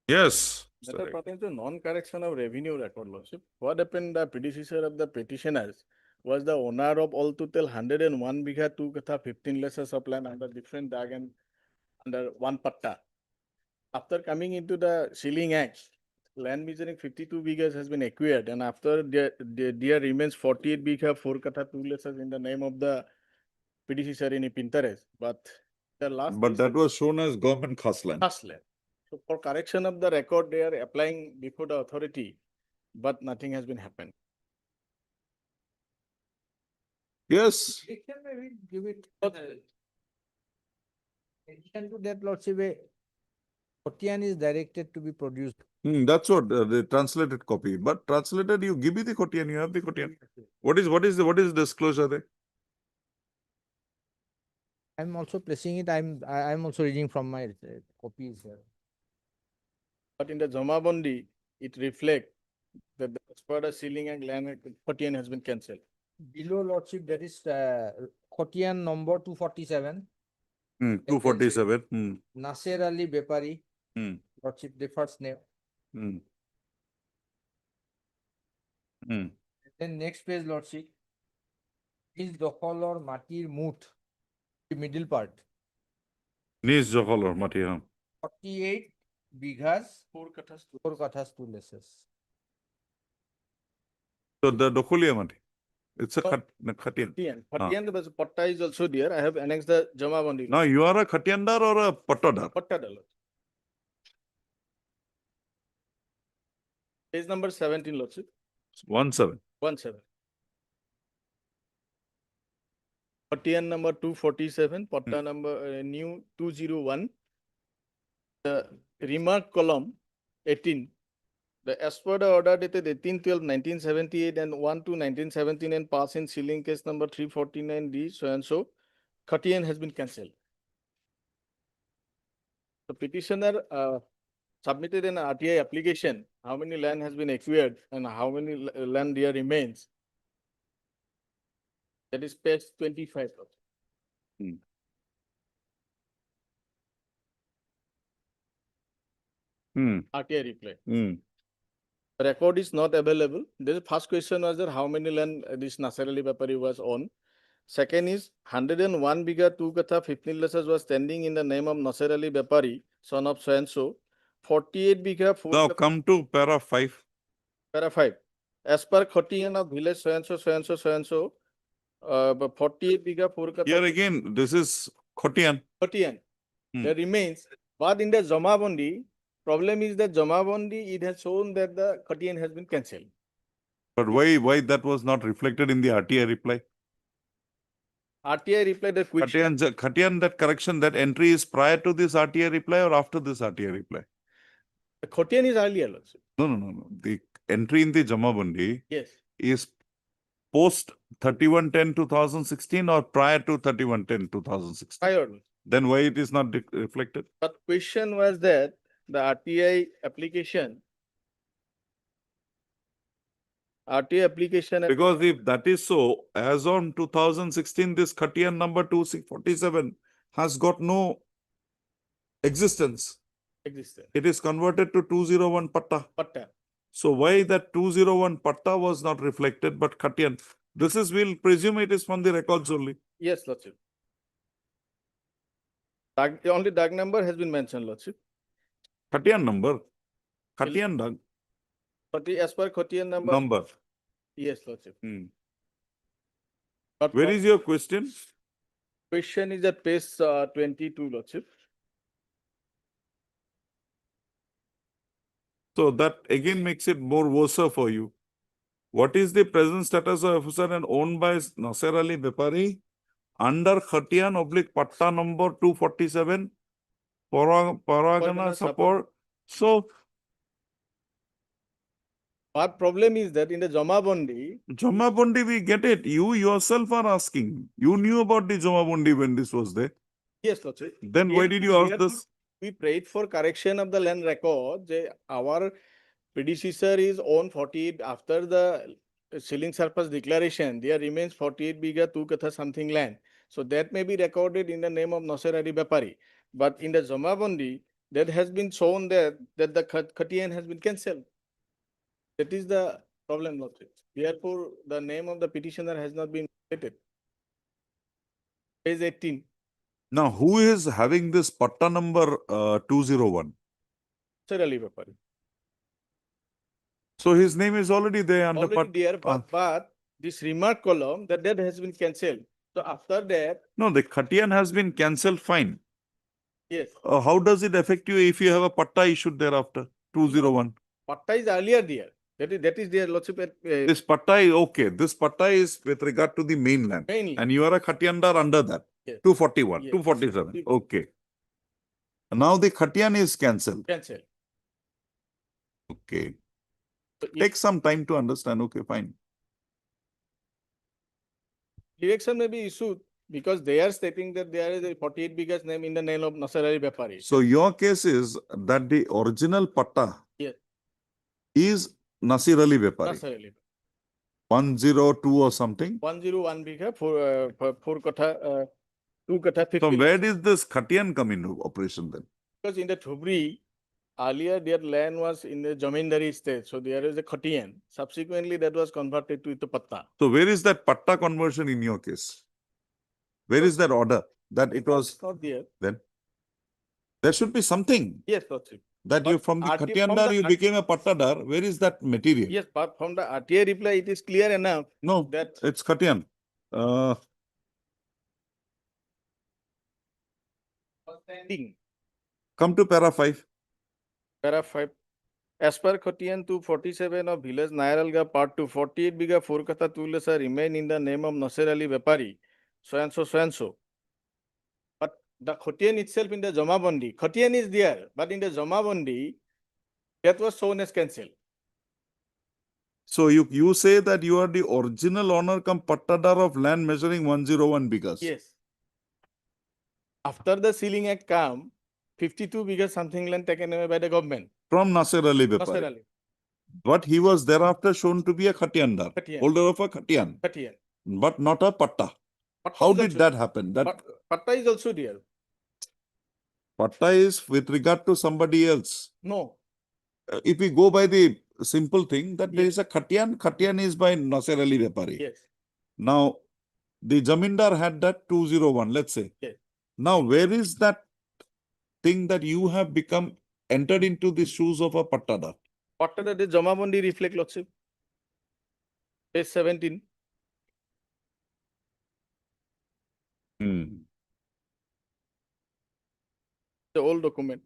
Yes.
Matter pertains to non-correction of revenue record, Lordship. What happened, the predecessor of the petitioners was the owner of all total 101 bigha 2 katha 15 lesser of land under different dag and under one patta. After coming into the Sealing Act, land measuring 52 bighas has been acquired, and after there remains 48 bigha 4 katha 2 lessers in the name of the predecessor in Pinterest. But the last.
But that was shown as government khas land.
Khas land. So for correction of the record, they are applying before the authority, but nothing has been happened.
Yes.
We can maybe give it. Addition to that, Lordship, a Quotidian is directed to be produced.
That's what the translated copy. But translated, you give me the quotidian, you have the quotidian. What is disclosure there?
I'm also placing it. I'm also reading from my copies here.
But in the Jamabandi, it reflects that the as per the Sealing and land Quotidian has been cancelled.
Below, Lordship, there is Quotidian number 247.
247.
Nasser Ali Bepari.
Hmm.
Lordship, the first name. Then next page, Lordship, is Dokhol or Matir Mut, the middle part.
Niz Jokhol or Mati,
48 bighas,
4 kathas.
4 kathas, 2 lesses.
So the Dokhulia Mati. It's a Khatian.
Khatian, the patta is also there. I have annexed the Jamabandi.
Now you are a Khatiandar or a Pattadar?
Pattadar. Page number 17, Lordship.
17.
17. Khatian number 247, patta number new 201. The remark column 18. The as per the order dated 18/12/1978 and 1/2/1917 and pass in Sealing case number 349D so and so, Khatian has been cancelled. The petitioner submitted an RTI application. How many land has been acquired and how many land there remains? That is page 25. RTI reply. The record is not available. The first question was that how many land this Nasser Ali Bapari was on. Second is 101 bigha 2 katha 15 lessers was standing in the name of Nasser Ali Bapari, son of so and so. 48 bigha 4.
Now come to para 5.
Para 5. As per Khatian of village so and so, so and so, so and so, 48 bigha 4 katha.
Here again, this is Khotian.
Khatian. There remains. But in the Jamabandi, problem is that Jamabandi, it has shown that the Khatian has been cancelled.
But why that was not reflected in the RTI reply?
RTI reply that
Khatian, that correction, that entry is prior to this RTI reply or after this RTI reply?
The Khatian is earlier also.
No. The entry in the Jamabandi
Yes.
is post 31/10/2016 or prior to 31/10/2016?
Prior.
Then why it is not reflected?
But question was that the RTI application.
Because if that is so, as on 2016, this Khatian number 2647 has got no existence.
existed.
It is converted to 201 Patta.
Patta.
So why that 201 Patta was not reflected, but Khatian? This is, we'll presume it is from the records only.
Yes, Lordship. Only DAG number has been mentioned, Lordship.
Khatian number. Khatian Dag
But as per Khotian number.
number.
Yes, Lordship.
Hmm.
But
Where is your question?
question is at page 22, Lordship.
So that again makes it more worse for you. What is the present status of officer and owned by Nasser Ali Bepari under Khatian oblique Patta number 247 Paragana support? So
Our problem is that in the Jama Bondi,
Jama Bondi, we get it. You yourself are asking. You knew about the Jama Bondi when this was there.
yes, Lordship.
Then why did you ask this?
We prayed for correction of the land record. Our predecessor is owned 48 after the ceiling surface declaration. There remains 48 biga 2 katha something land. So that may be recorded in the name of Nasser Ali Bepari. But in the Jama Bondi, that has been shown that the Khatian has been cancelled. That is the problem, Lordship. Therefore, the name of the petitioner has not been stated. Page 18.
Now, who is having this Patta number 201?
Nasser Ali Bepari.
So his name is already there under
Already there, but this remark column, that has been cancelled. So after that,
No, the Khatian has been cancelled, fine.
yes,
How does it affect you if you have a Patta issued thereafter? 201.
Patta is earlier there. That is there, Lordship.
This Patta is okay. This Patta is with regard to the mainland.
Mainly.
And you are a Khatiandar under that.
Yes.
241,
Yes.
247. Okay. Now the Khatian is cancelled.
Cancelled.
Okay.
So if
Take some time to understand. Okay, fine.
direction may be issued because they are stating that there is a 48 biggest name in the name of Nasser Ali Bepari.
So your case is that the original Patta
Yes.
is Nasir Ali Bepari.
Nasser Ali.
102 or something.
101 bigha, 4 katha, 2 katha 50.
So where did this Khatian come into operation then?
Because in the Thubri, earlier their land was in the Jamindari state. So there is a Khatian. Subsequently, that was converted to the Patta.
So where is that Patta conversion in your case? Where is that order that it was
Not there.
then? There should be something
Yes, Lordship.
that you
But
from the
RT from
Khatiandar
the
you became a Pattadar. Where is that material?
Yes, but from the RTI reply, it is clear enough
No,
that
it's Khatian.
thing.
Come to para 5.
Para 5. As per Khatian 247 of Village Nairalga Part 2, 48 biga 4 katha tulasa remain in the name of Nasser Ali Bepari, so and so, so and so. But the Khatian itself in the Jama Bondi, Khatian is there, but in the Jama Bondi, that was shown as cancelled.
So you say that you are the original owner come Pattadar of land measuring 101 bigas.
Yes. After the Sealing Act come, 52 biga something land taken away by the government.
From Nasser Ali
Nasser
Bepari.
Ali.
But he was thereafter shown to be a Khatiandar,
Khatian.
holder of a Khatian,
Khatian.
but not a Patta.
Patta
How
is
did
also-
that happen? That
Patta is also there.
Patta is with regard to somebody else.
No.
If we go by the simple thing that there
Yes.
is a Khatian, Khatian is by Nasser Ali Bepari.
Yes.
Now, the Jamindar had that 201, let's say.
Yes.
Now, where is that thing that you have become entered into the shoes of a Pattada?
Patta the Jama Bondi reflect, Lordship. Page 17. The old document.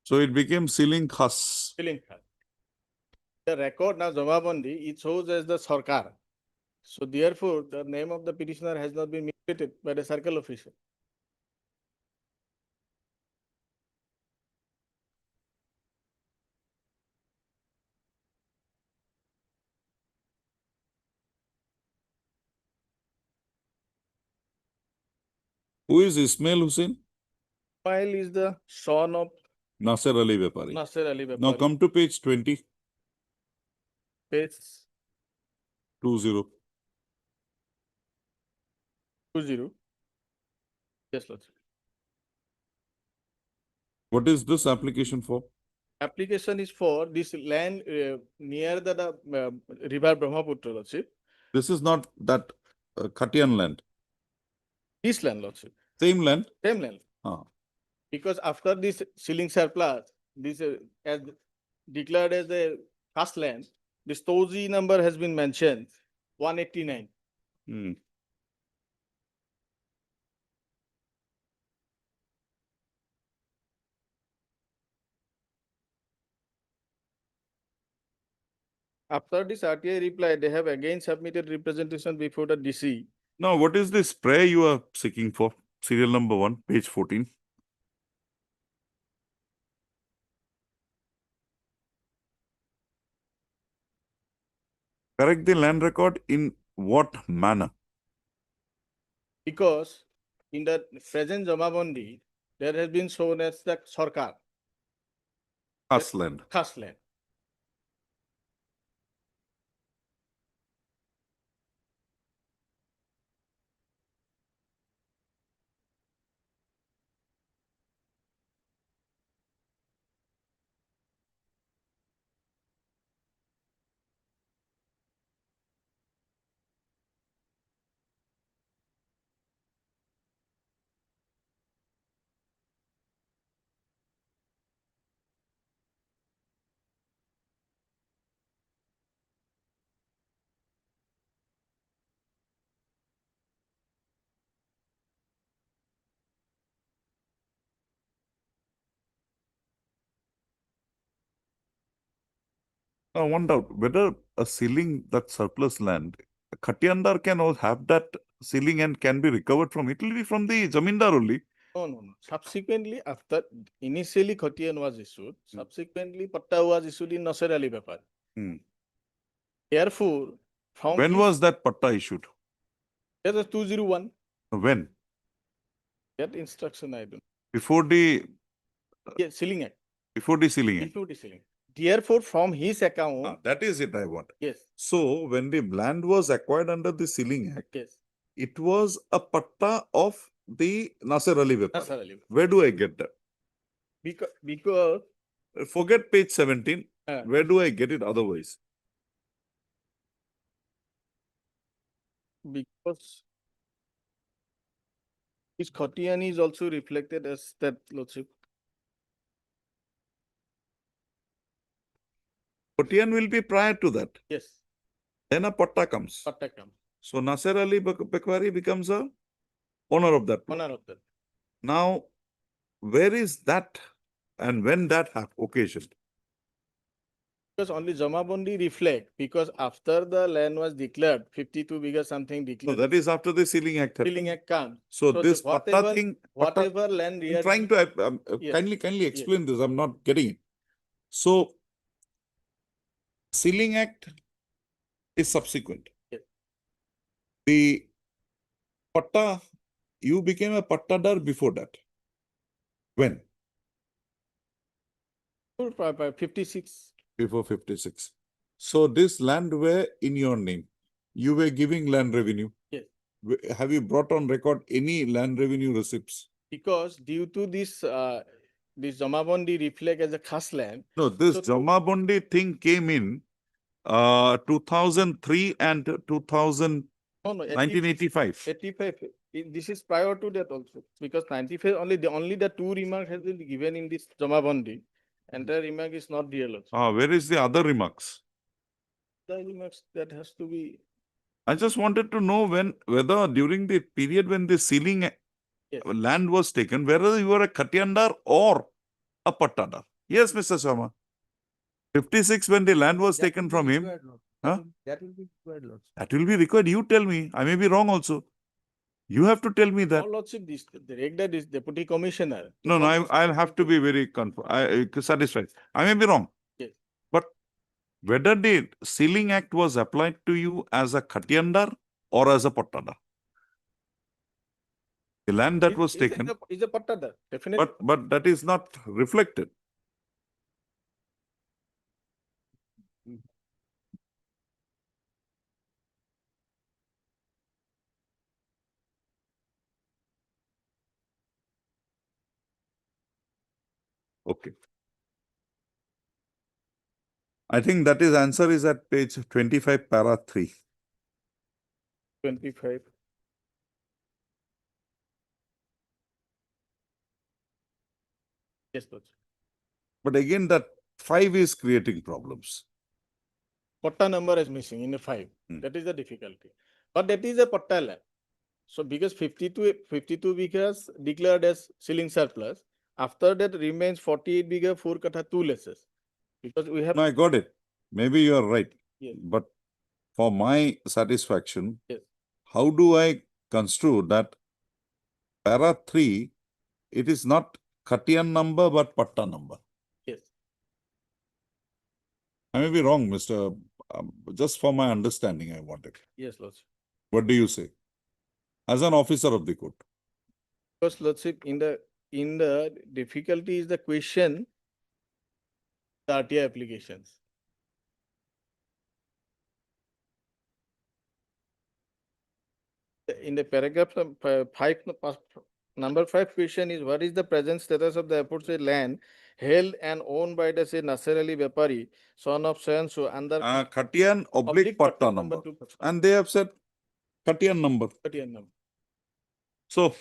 So it became Sealing Khas.
Feeling. The record now Jama Bondi, it shows as the Sarkar. So therefore, the name of the petitioner has not been misstated by the circle official.
Who is Ismail Hussain?
Ismail is the son of
Nasser Ali Vepari.
Nasser Ali
Now
Vepari.
come to page 20,
Page
20.
20. Yes, Lord.
What is this application for?
Application is for this land near the river Brahmaputra, Lordship.
This is not that Khatian land.
This land, Lordship.
Same land?
Same land.
Ah.
Because after this ceiling surplus, this as declared as a caste land, this TOSI number has been mentioned, 189.
Hmm.
After this RTI reply, they have again submitted representation before the DC.
Now, what is the spray you are seeking for? Serial number 1, page 14. Correct the land record in what manner?
Because in the present Jamabandi, there has been shown as the Sarkar,
Khas land.
caste land.
I wonder whether a ceiling, that surplus land, Khatiandar can also have that ceiling and can be recovered from it. It will be from the Zamindar only.
No. Subsequently, after initially Khatian was issued, subsequently Patta was issued in Nasser Ali Vepari.
Hmm.
Therefore, from
When
his-
was that patta issued?
that was 201.
When?
That instruction I don't.
Before the
Yes, Ceiling Act.
before the ceiling act.
Before the ceiling. Therefore, from his account,
Ah, that is it I want.
yes,
So when the land was acquired under the ceiling act,
yes,
it was a patta of the Nasser Ali Vepari.
Nasser Ali.
Where do I get that?
Because
Forget page 17.
uh,
Where do I get it otherwise?
because his Khatian is also reflected as that lordship.
Khatian will be prior to that.
Yes,
Then a patta comes.
Pattakam,
So Nasser Ali Bekwari becomes a owner of that. plot.
honor of that.
Now, where is that and when that occasioned?
Because only Jamabandi reflect, because after the land was declared, 52 bigger something
So
declared.
that is after the ceiling act. happened.
Ceiling Act comes.
So
So
this
the
patta
whatever-
thing,
Whatever land.
I'm trying to
Yes.
kindly explain this. I'm not getting it. So ceiling act is subsequent.
Yes.
The patta, you became a pattadar before that. When?
56.
Before 56. So this land were in your name. You were giving land revenue.
Yes.
Have you brought on record any land revenue receipts?
Because due to this, this Jamabandi reflect as a khas land.
No, this
So-
Jamabondi thing came in 2003 and 2000,
No, no,
1985.
85. This is prior to that also, because 95 only the two remark has been given in this Jamabandi. And the remark is not real also.
Where is the other remarks?
The remarks that has to be,
I just wanted to know whether during the period when the ceiling
yes,
land was taken, whether you were a Khatiandar or a Pattadar. Yes, Mr. Sharma. 56 when the land was taken from him. Huh?
That will be required, Lordship.
That will be required. You tell me. I may be wrong also. You have to tell me that.
Our lordship, this, the regular is deputy commissioner. to
No, no,
come to
I'll have to be very satisfied. I may be wrong.
Yes.
But whether the Sealing Act was applied to you as a Khatiyandar or as a Pattadar? The land that was taken,
Is a pattadar, definitely.
but that is not reflected. Okay. I think that is answer is at page 25, para 3.
25. Yes, lordship.
But again, that 5 is creating problems.
Patta number is missing in a 5. That is the difficulty. But that is a patta land. So because 52 bighas declared as ceiling surplus, after that remains 48 bigha 4 katha 2 lesses. Because we have.
No, I got it. Maybe you are right.
Yes.
But for my satisfaction,
Yes.
how do I construe that para 3, it is not Khatiyan number but Patta number?
Yes.
I may be wrong, Mr. Just for my understanding, I wanted.
Yes, lordship.
What do you say? As an officer of the court.
Because lordship, in the difficulty is the question, the RTI applications. In the paragraph number 5 question is, what is the present status of the aforesaid land held and owned by the say Nasser Ali Bepari, son of so and so, under
Khatiyan oblique Patta number.
2.
And they have said Khatiyan number.
Khatiyan number.
So,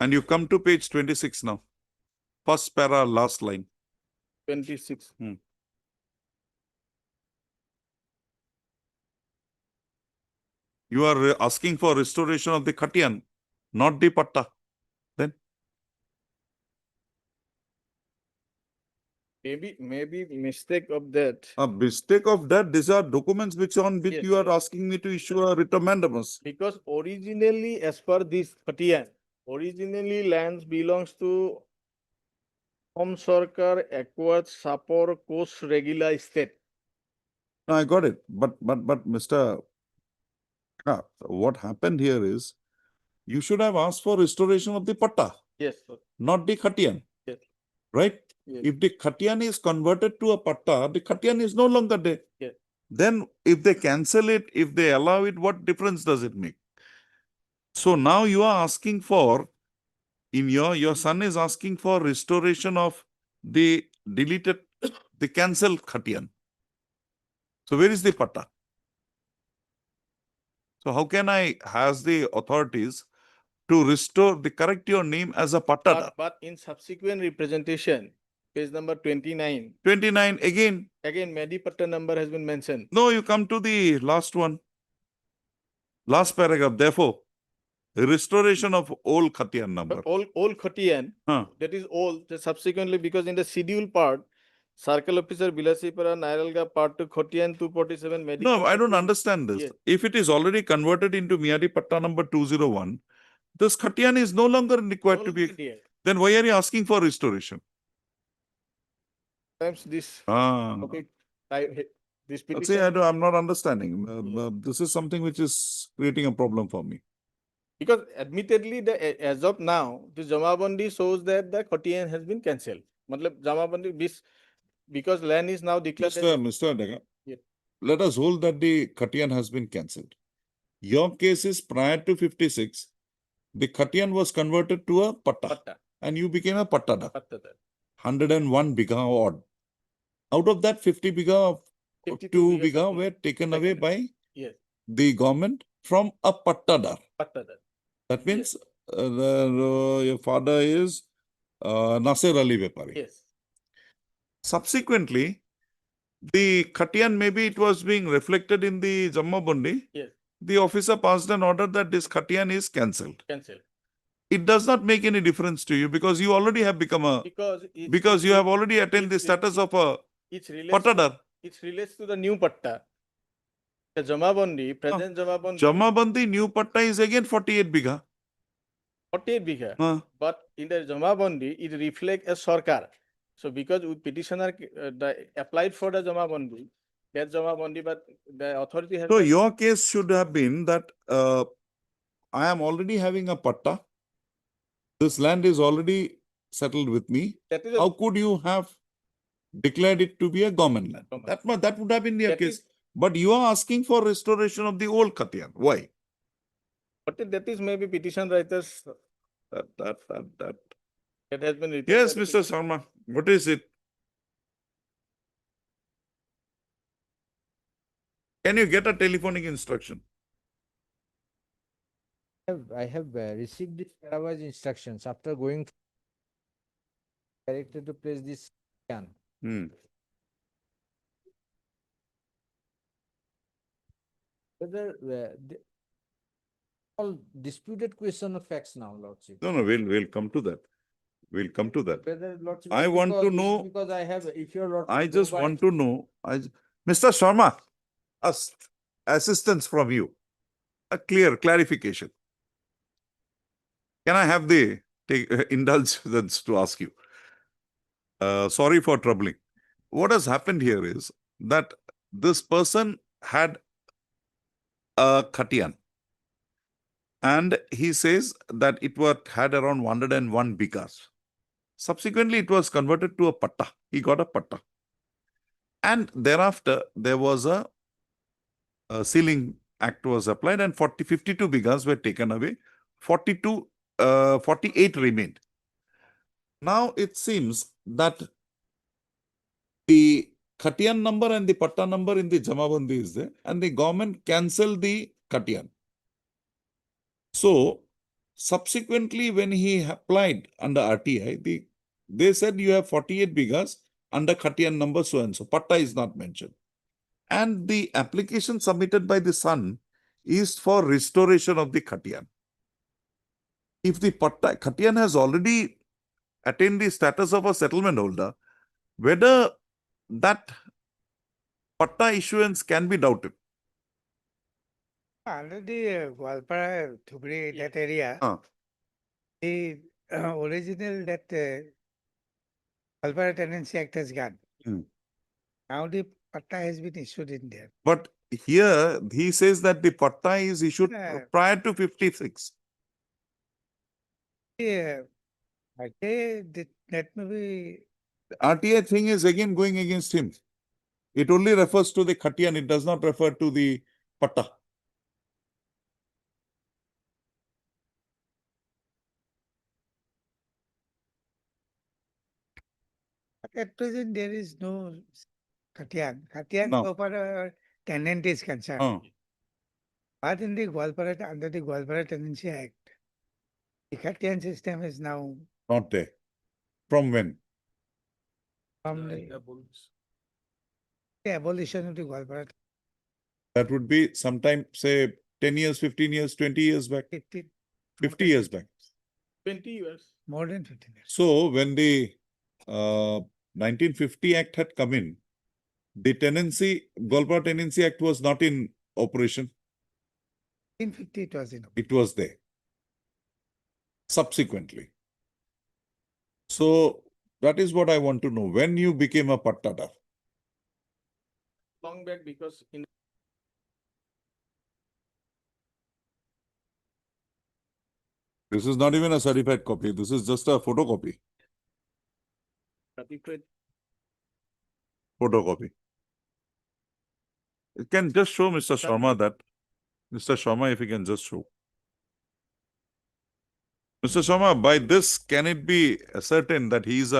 and you come to page 26 now. First para, last line.
26.
You are asking for restoration of the Khatiyan, not the Patta. Then?
Maybe mistake of that.
A mistake of that, these are documents which
Yes,
you are asking me to issue a writ of mandamus.
Because originally, as per this Khatiyan, originally lands belongs to Home Sarkar acquired Sapor Coast Regular State.
No, I got it. But Mr. What happened here is, you should have asked for restoration of the Patta,
Yes, sir.
not the Khatiyan.
Yes.
Right?
Yes.
If the Khatiyan is converted to a Patta, the Khatiyan is no longer there.
Yes.
Then if they cancel it, if they allow it, what difference does it make? So now you are asking for, your son is asking for restoration of the deleted, the cancelled Khatiyan. So where is the Patta? So how can I ask the authorities to restore, correct your name as a Patta?
But in subsequent representation, page number 29,
29 again.
again Medi Patta number has been mentioned.
No, you come to the last one. Last paragraph. Therefore, restoration of old Khatiyan number.
But all Khatiyan, that is all. Subsequently, because in the schedule part, Circle Officer Bilasipara Nairalga Part 2 Khatiyan 247 Medi.
No, I don't understand this.
Yes.
If it is already converted into Miadi Patta number 201, this Khatiyan is no longer required to be.
Khatiyan.
Then why are you asking for restoration?
Sometimes this.
Okay.
This
See,
petition.
I'm not understanding. This is something which is creating a problem for me.
Because admittedly, as of now, the Jamabandi shows that the Khatiyan has been cancelled. Matlab Jamabandi, because land is now declared.
Mr. Daga,
Yes.
let us hold that the Khatiyan has been cancelled. Your case is prior to 56, the Khatiyan was converted to a Patta. And you became a Pattada. 101 bigha odd. Out of that, 50 bigha, 2 bigha were taken away by the government from a Pattada. That means your father is Nasser Ali Bepari.
Yes.
Subsequently, the Khatiyan, maybe it was being reflected in the Jammabundi.
Yes.
the officer passed an order that this Khatian is cancelled.
Cancel.
It does not make any difference to you because you already have become a, because you have already attained the status of a
it relates
pattadar.
it relates to the new patta. The Jamabandi, present Jamabandi.
Jamabandi new patta is again 48 bigha.
48 bigha. But in the Jamabandi, it reflects a Sarkar. So because petitioner applied for the Jamabandi, that Jamabandi, but the authority has.
So your case should have been that I am already having a patta. This land is already settled with me.
That is
How could you have declared it to be a government land? That would have been your
That
case.
is-
But you are asking for restoration of the old Khatian. Why?
But that is maybe petition writers
That.
that has been written.
Yes,
by the
Mr. Sharma, what is it? Can you get a telephonic instruction?
I have received this parawise instructions after going directed to place this can. Whether all disputed question of facts now, Lordship.
No, we'll come to that. We'll come to that.
Whether Lordship.
I want to know.
Because I have, if your Lordship.
I just
go by-
want to know, Mr. Sharma, assistance from you, a clear clarification. Can I have the indulgence to ask you? Sorry for troubling. What has happened here is that this person had a Khatian and he says that it had around 101 bighas. Subsequently, it was converted to a patta. He got a patta. And thereafter, there was a sealing act was applied and 52 bighas were taken away. 48 remained. Now, it seems that the Khatian number and the patta number in the Jamabandi is there and the government cancelled the Khatian. So, subsequently, when he applied under RTI, they said you have 48 bighas under Khatian number so and so. Patta is not mentioned. And the application submitted by the son is for restoration of the Khatian. If the Khatian has already attained the status of a settlement holder, whether that patta issuance can be doubted.
Under the Gwalpara, Thubri, that area, the original that Gwalpara Tenancy Act has gone. Now the patta has been issued in there.
But here he says that the patta is issued prior to 56.
Yeah, that may be.
RTI thing is again going against him. It only refers to the Khatian, it does not refer to the patta.
At present, there is no Khatian. Khatian,
No.
so far tenant is concerned. But in the Gwalpara, under the Gwalpara Tenancy Act, the Khatian system is now
Not there. From when?
from the abolition of the Gwalpara.
That would be sometime, say, 10 years, 15 years, 20 years back, 50 years back.
20 years.
More than 15 years.
So, when the 1950 Act had come in, the Gwalpara Tenancy Act was not in operation.
1950 it was in.
It was there. Subsequently. So, that is what I want to know. When you became a pattadar?
Long back because in
This is not even a certified copy. This is just a photocopy. Photocopy. You can just show Mr. Sharma that. Mr. Sharma, if you can just show. Mr. Sharma, by this, can it be ascertained that he is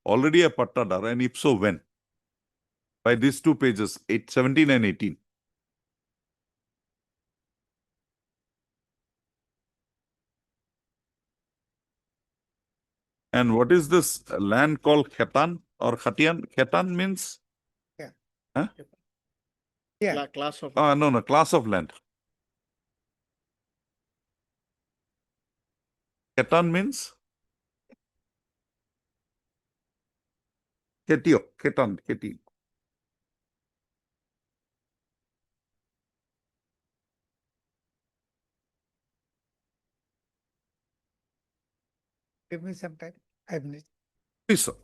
already a pattadar, and if so, when? By these two pages, 17 and 18. And what is this land called Khatan or Khatian? Khatan means?
Yeah.
Huh?
Yeah.
class of
No, class of land. Ketan means? Ketio, ketan, keti.
Give me some time. 5 minutes.
Please, sir.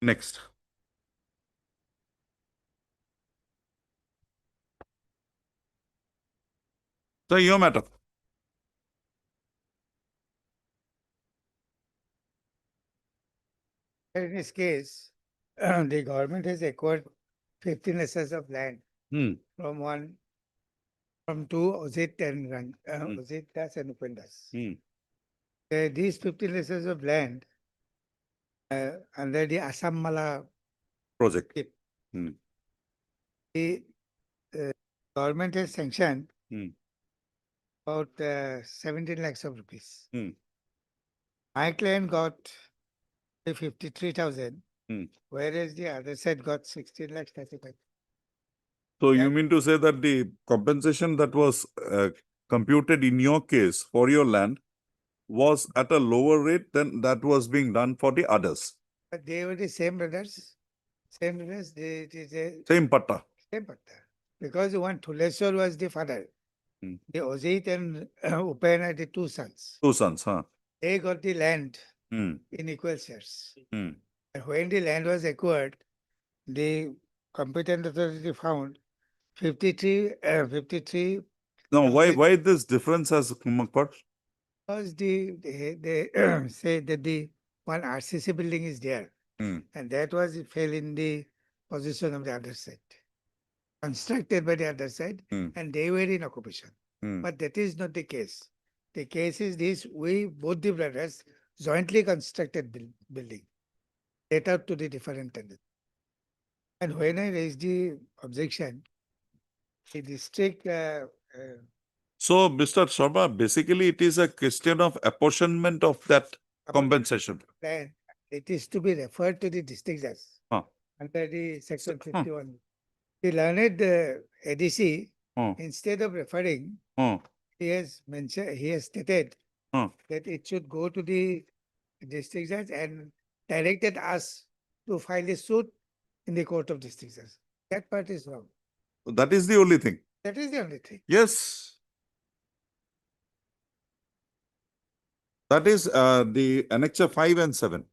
Next. So your matter.
In this case, the government has acquired 15 acres of land
Hmm.
from two Ozit and Ozit Das and Upendas.
Hmm.
These 15 acres of land under the Assam Mala
Project.
scheme,
Hmm.
the government has sanctioned
Hmm.
about 17 lakhs of rupees.
Hmm.
My client got 53,000,
Hmm.
whereas the other side got 16 lakhs 35.
So you mean to say that the compensation that was computed in your case for your land was at a lower rate than that was being done for the others?
But they were the same brothers, same brothers,
Same patta.
same patta. Because one Thuleswar was the father.
Hmm.
The Ozit and Upen are the two sons.
Two sons, huh?
They got the land
Hmm.
in equal shares.
Hmm.
And when the land was acquired, the competent authority found 53
Now, why this difference has come about?
because they say that the one RCC building is there,
Hmm.
and that was fell in the possession of the other side, constructed by the other side,
Hmm.
and they were in occupation.
Hmm.
But that is not the case. The case is this: we both the brothers jointly constructed building, let out to the different tenants. And when I raised the objection, the district
So, Mr. Sharma, basically it is a question of apportionment of that compensation.
plan, it is to be referred to the district judge
Huh.
under the section 51. The learned ADC,
Huh.
instead of referring,
Huh.
he has stated
Huh.
that it should go to the district judge and directed us to file a suit in the court of district judge. That part is wrong.
That is the only thing.
That is the only thing.
Yes. That is the annexure 5 and 7.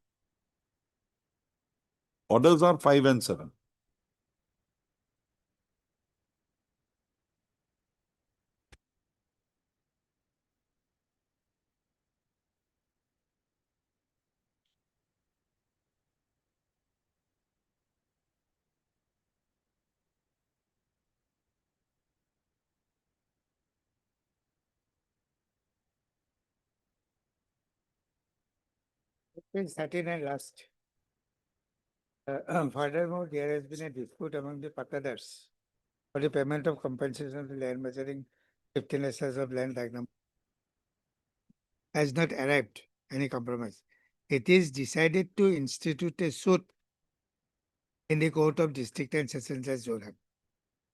Orders are 5 and 7.
Page 39 last. Furthermore, there has been a dispute among the pattadars for the payment of compensation of the land measuring 15 acres of land diagram has not arrived any compromise. It is decided to institute a suit in the court of district and session judge Jorhat.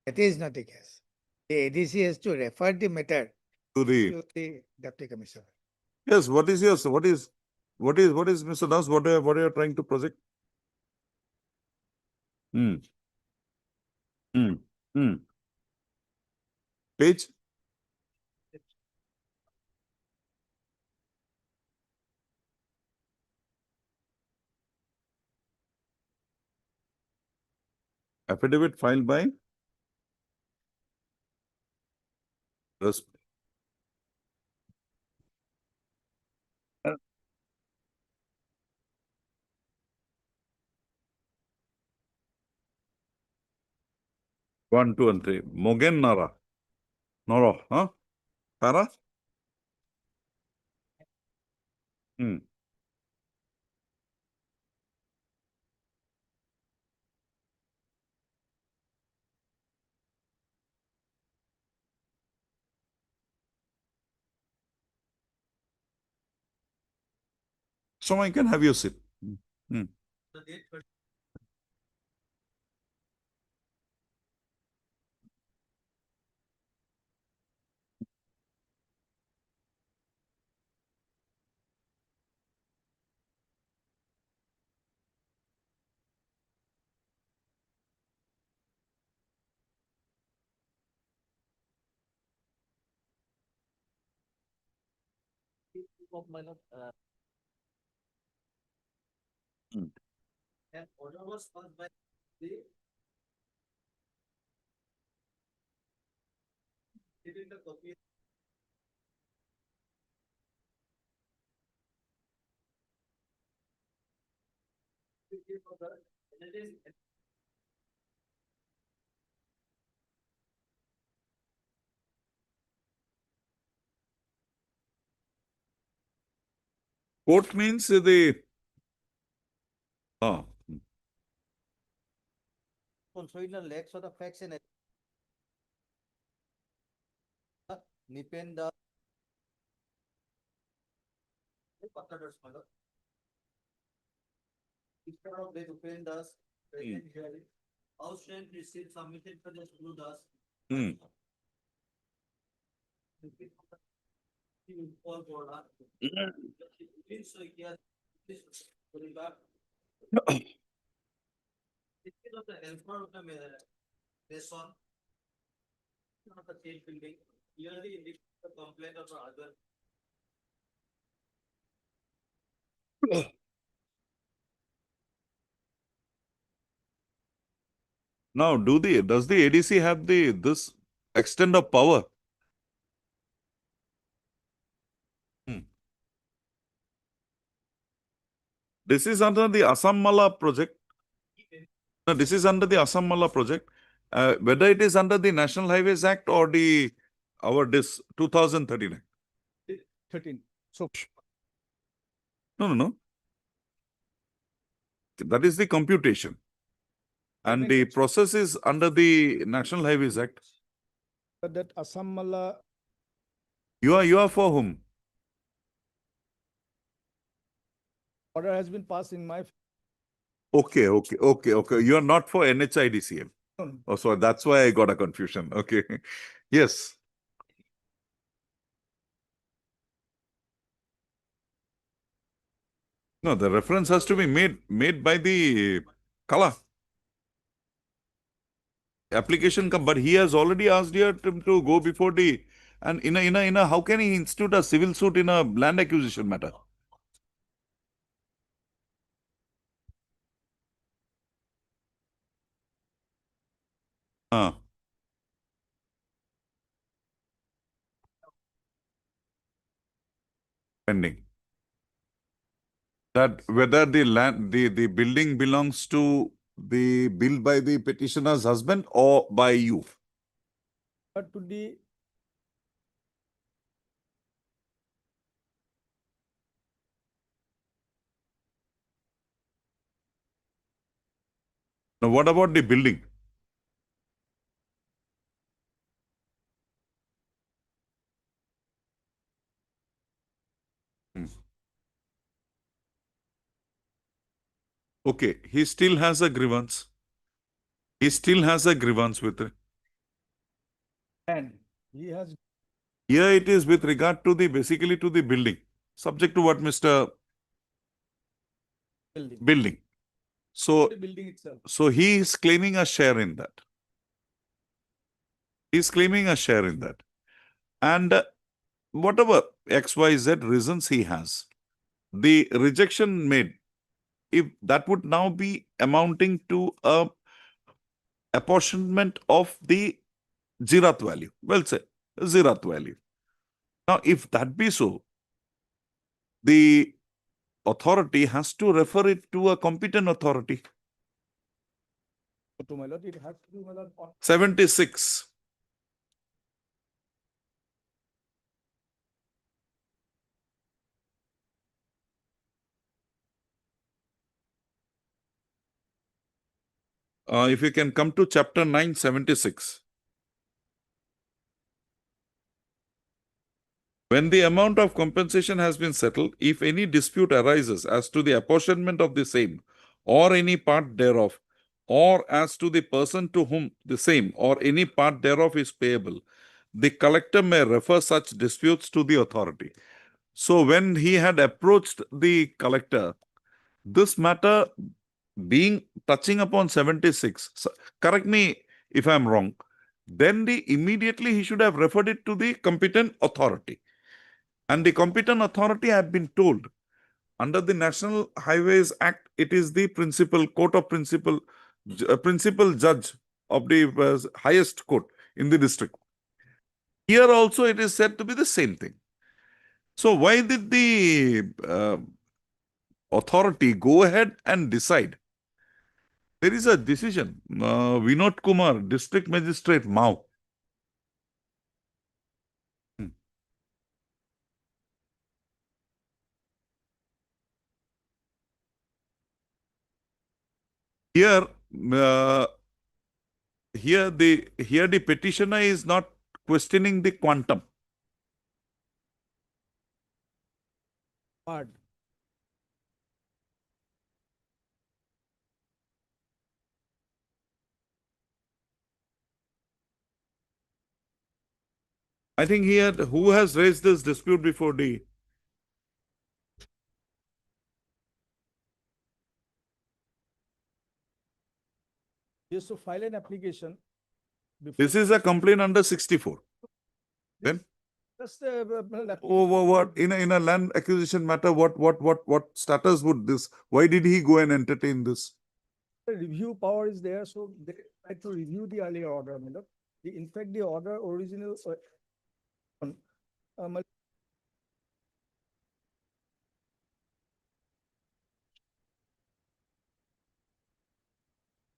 That is not the case. The ADC has to refer the matter
To the
to the deputy commissioner.
yes. What is yours? What is Mr. Das? What are you trying to project? Hmm. Hmm. Hmm. Page. Affidavit filed by res- 1, 2, and 3. Mogen Nara. Nara, huh? Para? Hmm. So I can have your seat. Hmm.
Of my lord,
Hmm.
and order was passed by the giving the copy.
Court means the. Oh,
Consular legs or the facts and depend the partners, my lord. Instead of they depend us, present hearing, outstanding receipt submitted for the through us.
hmm.
All board. So here, this regard. Instead of the helper of the mason, not the same building, clearly indicate the complaint of the other.
Now, does the ADC have this extent of power? Hmm. This is under the Assam Mala project. No, this is under the Assam Mala project. Whether it is under the National Highways Act or this 2039.
13. So
No. That is the computation. And the process is under the National Highways Act.
that Assam Mala
You are for whom?
order has been passed in my
Okay. You are not for NHIDCM.
No.
Oh, so that's why I got a confusion. Okay. Yes. No, the reference has to be made by the Kala. Application come, but he has already asked here to go before the and in a how can he institute a civil suit in a land acquisition matter? Pending. That whether the land the building belongs to the built by the petitioner's husband or by you.
but to the
Now, what about the building? Okay, he still has a grievance. He still has a grievance with it.
and he has
Here it is with regard to basically to the building, subject to what Mr. Building. So,
the building itself.
so he is claiming a share in that. He is claiming a share in that. And whatever XYZ reasons he has, the rejection made, if that would now be amounting to a apportionment of the Zirat value. Well said, Zirat value. Now, if that be so, the authority has to refer it to a competent authority.
To my lord, it has to be my lord,
76. If you can come to chapter 976. When the amount of compensation has been settled, if any dispute arises as to the apportionment of the same or any part thereof, or as to the person to whom the same or any part thereof is payable, the collector may refer such disputes to the authority. So when he had approached the collector, this matter being touching upon 76, correct me if I'm wrong, then immediately he should have referred it to the competent authority. And the competent authority, I have been told, under the National Highways Act, it is the principal principal judge of the highest court in the district. Here also it is said to be the same thing. So why did the authority go ahead and decide? There is a decision, Vinod Kumar, District Magistrate, Mau. Here, here the petitioner is not questioning the quantum.
Hard.
I think here, who has raised this dispute before the?
He has to file an application.
This is a complaint under 64. Then?
Just,
What in a land acquisition matter? What status would this? Why did he go and entertain this?
the review power is there, so they try to review the earlier order. In fact, the order original. Um,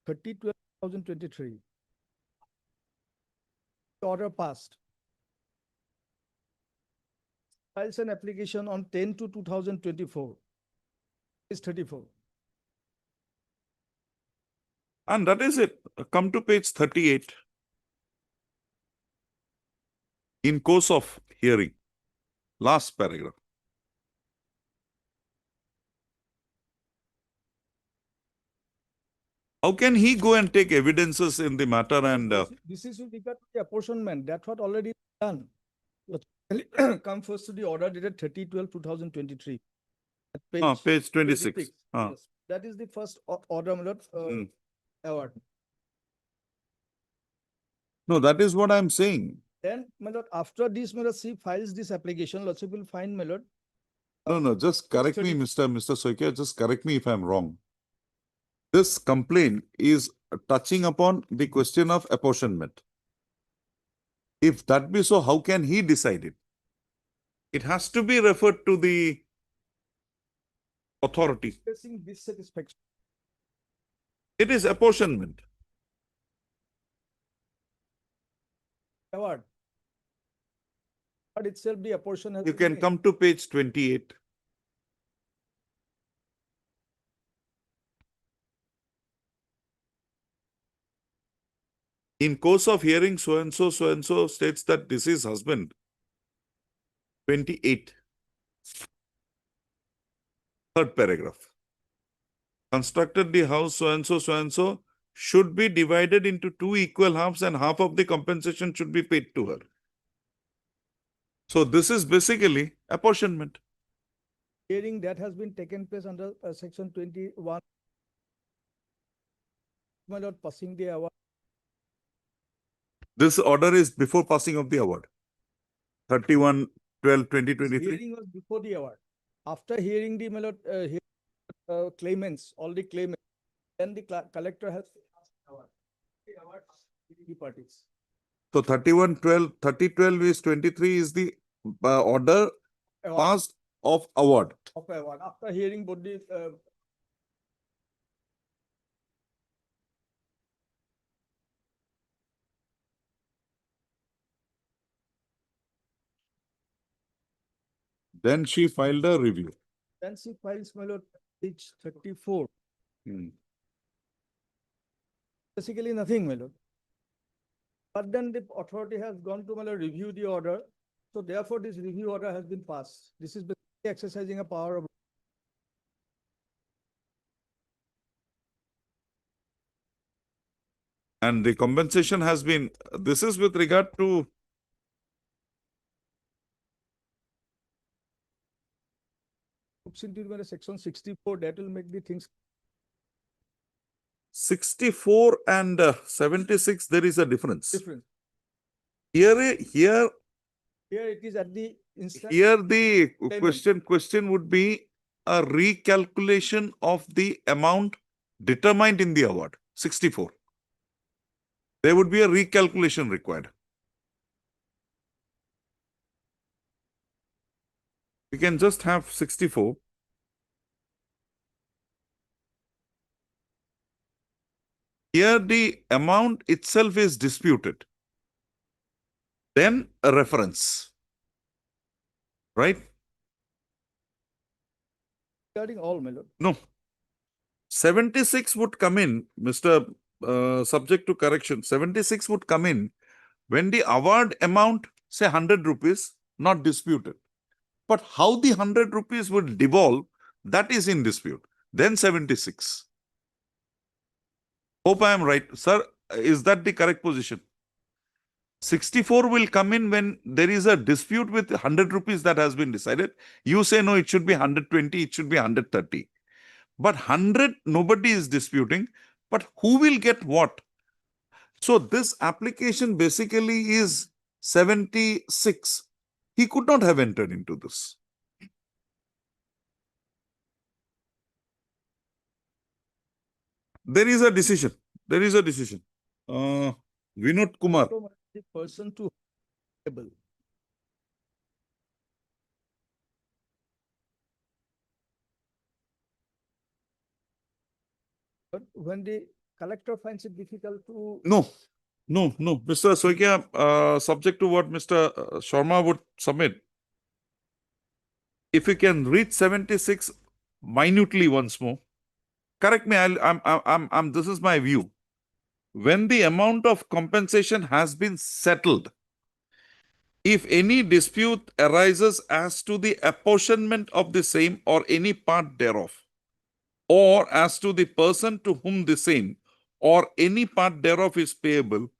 30/12/2023. The order passed. Files an application on 10/2/2024. Is 34.
And that is it. Come to page 38. In course of hearing, last paragraph. How can he go and take evidences in the matter and
This is with regard to the apportionment. That's what already done. Come first to the order dated 30/12/2023. At
page 26.
Yes. That is the first order, my lord, award.
No, that is what I'm saying.
Then, my lord, after this, my lord, she files this application, lordship will find, my lord.
No, just correct me, Mr. Soikia, just correct me if I'm wrong. This complaint is touching upon the question of apportionment. If that be so, how can he decide it? It has to be referred to the authority.
Expressing dissatisfaction.
It is apportionment.
Award. But itself, the apportion has.
You
been
can
made.
come to page 28. In course of hearing, so and so states that this is husband. 28. Third paragraph. Constructed the house so and so should be divided into 2 equal halves and half of the compensation should be paid to her. So this is basically apportionment.
Hearing that has been taken place under section 21. My lord, passing the award.
This order is before passing of the award. 31/12/2023.
Hearing was before the award. After hearing the, my lord, claimants, all the claimants, then the collector has passed the award. The award to the parties.
So 30/12 is 23 is the order
Award.
passed of award.
Of award. After hearing both the,
Then she filed a review.
then she files, my lord, page 34. Basically nothing, my lord. But then the authority has gone to, my lord, review the order. So therefore, this review order has been passed. This is basically exercising a power of.
And the compensation has been, this is with regard to
Into section 64, that will make the things.
64 and 76, there is a difference.
Different.
Here
Here it is at the
instance.
Here the question would be a recalculation of the amount determined in the award, 64. There would be a recalculation required. We can just have 64. Here the amount itself is disputed. Then a reference. Right?
Regarding all, my lord.
No. 76 would come in, Mr. Subject to correction. 76 would come in when the award amount, say 100 rupees, not disputed. But how the 100 rupees would devolve, that is in dispute. Then 76. Hope I am right. Sir, is that the correct position? 64 will come in when there is a dispute with 100 rupees that has been decided. You say, no, it should be 120, it should be 130. But 100, nobody is disputing. But who will get what? So this application basically is 76. He could not have entered into this. There is a decision. There is a decision. Vinod Kumar.
The person to able. But when the collector finds it difficult to.
No, Mr. Soikia, subject to what Mr. Sharma would submit, if you can read 76 minutely once more, correct me, this is my view. When the amount of compensation has been settled, if any dispute arises as to the apportionment of the same or any part thereof, or as to the person to whom the same or any part thereof is payable,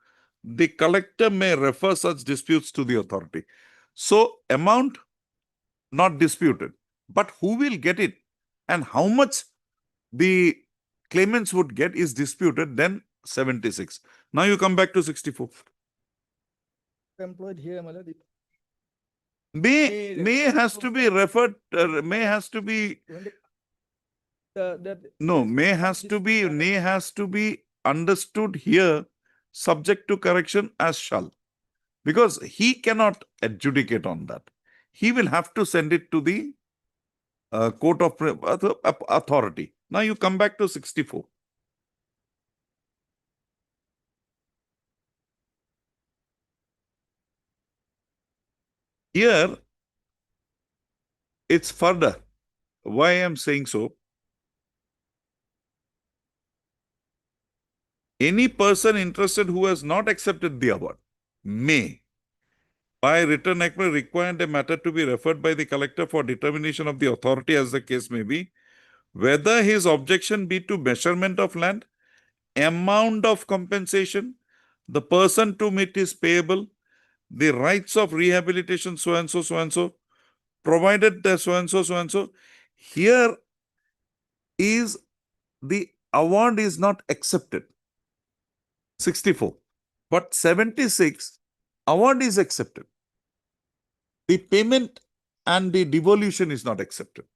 the collector may refer such disputes to the authority. So, amount not disputed, but who will get it and how much the claimants would get is disputed, then 76. Now you come back to 64.
Employed here, my lord.
May has to be referred, may has to be, no, may has to be understood here, subject to correction as shall. Because he cannot adjudicate on that. He will have to send it to the court of authority. Now you come back to 64. Here, it's further. Why I am saying so? Any person interested who has not accepted the award may, by written act, require the matter to be referred by the collector for determination of the authority as the case may be, whether his objection be to measurement of land, amount of compensation, the person to whom it is payable, the rights of rehabilitation, so and so, provided the so and so. Here is the award is not accepted. 64. But 76, award is accepted. The payment and the devolution is not accepted.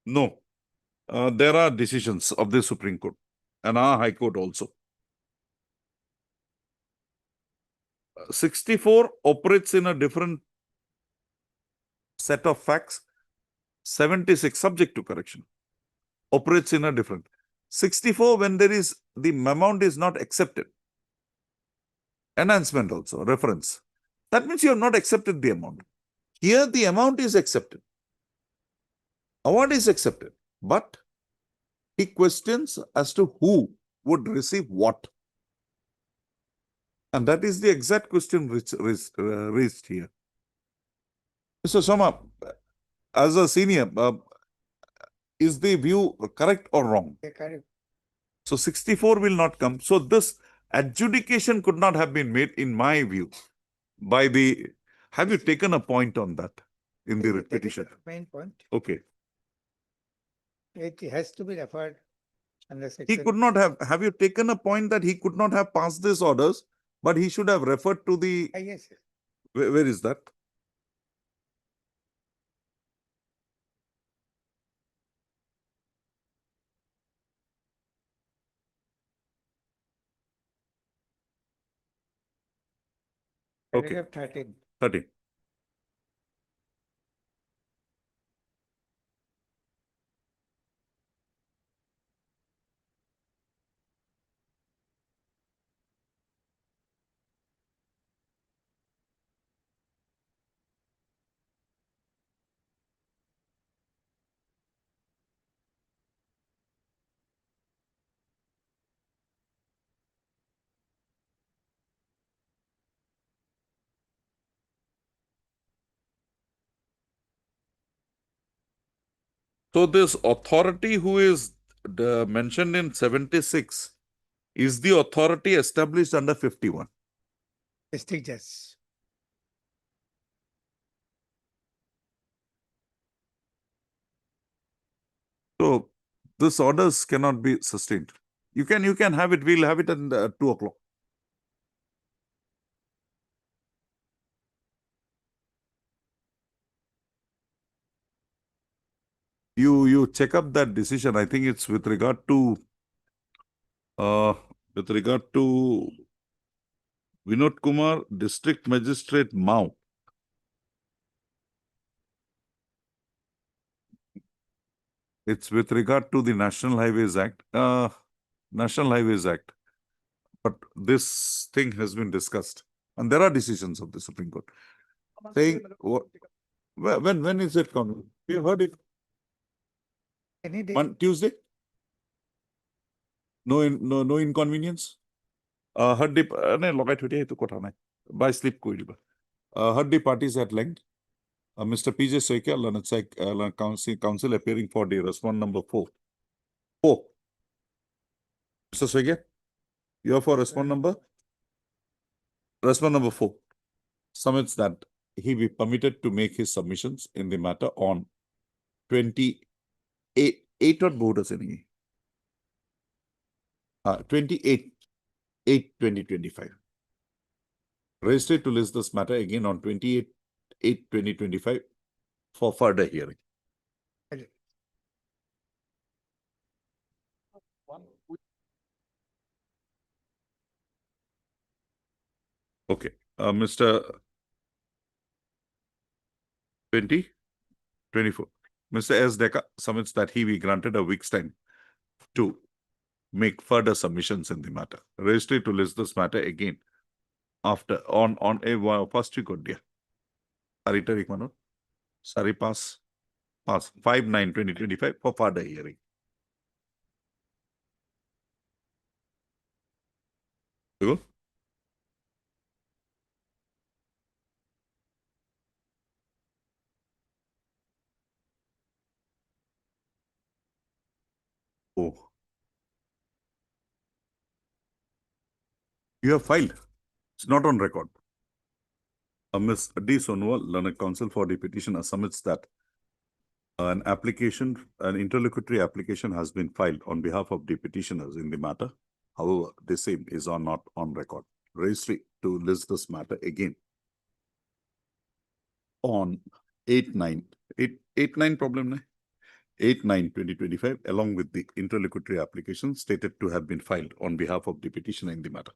No. There are decisions of the Supreme Court and our High Court also. 64 operates in a different set of facts. 76, subject to correction, operates in a different. 64, when there is, the amount is not accepted. Enhancement also, reference. That means you have not accepted the amount. Here the amount is accepted. Award is accepted. But he questions as to who would receive what. And that is the exact question raised here. Mr. Sharma, as a senior, is the view correct or wrong?
Correct.
So 64 will not come. So this adjudication could not have been made, in my view, by the. Have you taken a point on that in the petition?
Main point.
Okay.
It has to be referred under
He
section.
could not have you taken a point that he could not have passed these orders, but he should have referred to the,
Yes, yes.
where is that? Okay,
Paragraph 13.
30. So this authority who is mentioned in 76 is the authority established under 51.
District judge.
So this orders cannot be sustained. You can have it. We'll have it at 2 o'clock. You check up that decision. I think it's with regard to Vinod Kumar, District Magistrate Mau. It's with regard to the National Highways Act. But this thing has been discussed, and there are decisions of the Supreme Court saying what. When is it coming? We have heard it
Any day.
on Tuesday. No inconvenience. Heard the by sleep heard the parties at length. Mr. PJ Soikia, counsel appearing for the response number 4. Mr. Soikia, you are for response number? Response number 4. Submits that he be permitted to make his submissions in the matter on 28 or borders any. 28/8/2025. Registered to list this matter again on 28/8/2025 for further hearing. Okay, Mr. 2024. Mr. S. Deka submits that he be granted a week's time to make further submissions in the matter. Registered to list this matter again after on a first week of dear. Sorry, pass 5/9/2025 for further hearing. You go. Oh. You have filed. It's not on record. Ms. D. Sonwal, learned counsel for the petitioner, submits that an interlocutory application has been filed on behalf of the petitioners in the matter. However, the same is not on record. Registry to list this matter again on 8/9 problem. 8/9/2025, along with the interlocutory application stated to have been filed on behalf of the petitioner in the matter.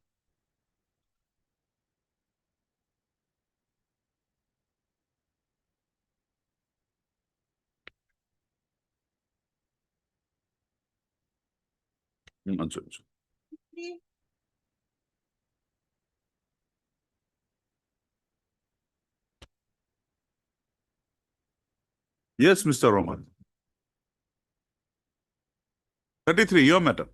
Answer. Yes, Mr. Roman. 33, your matter.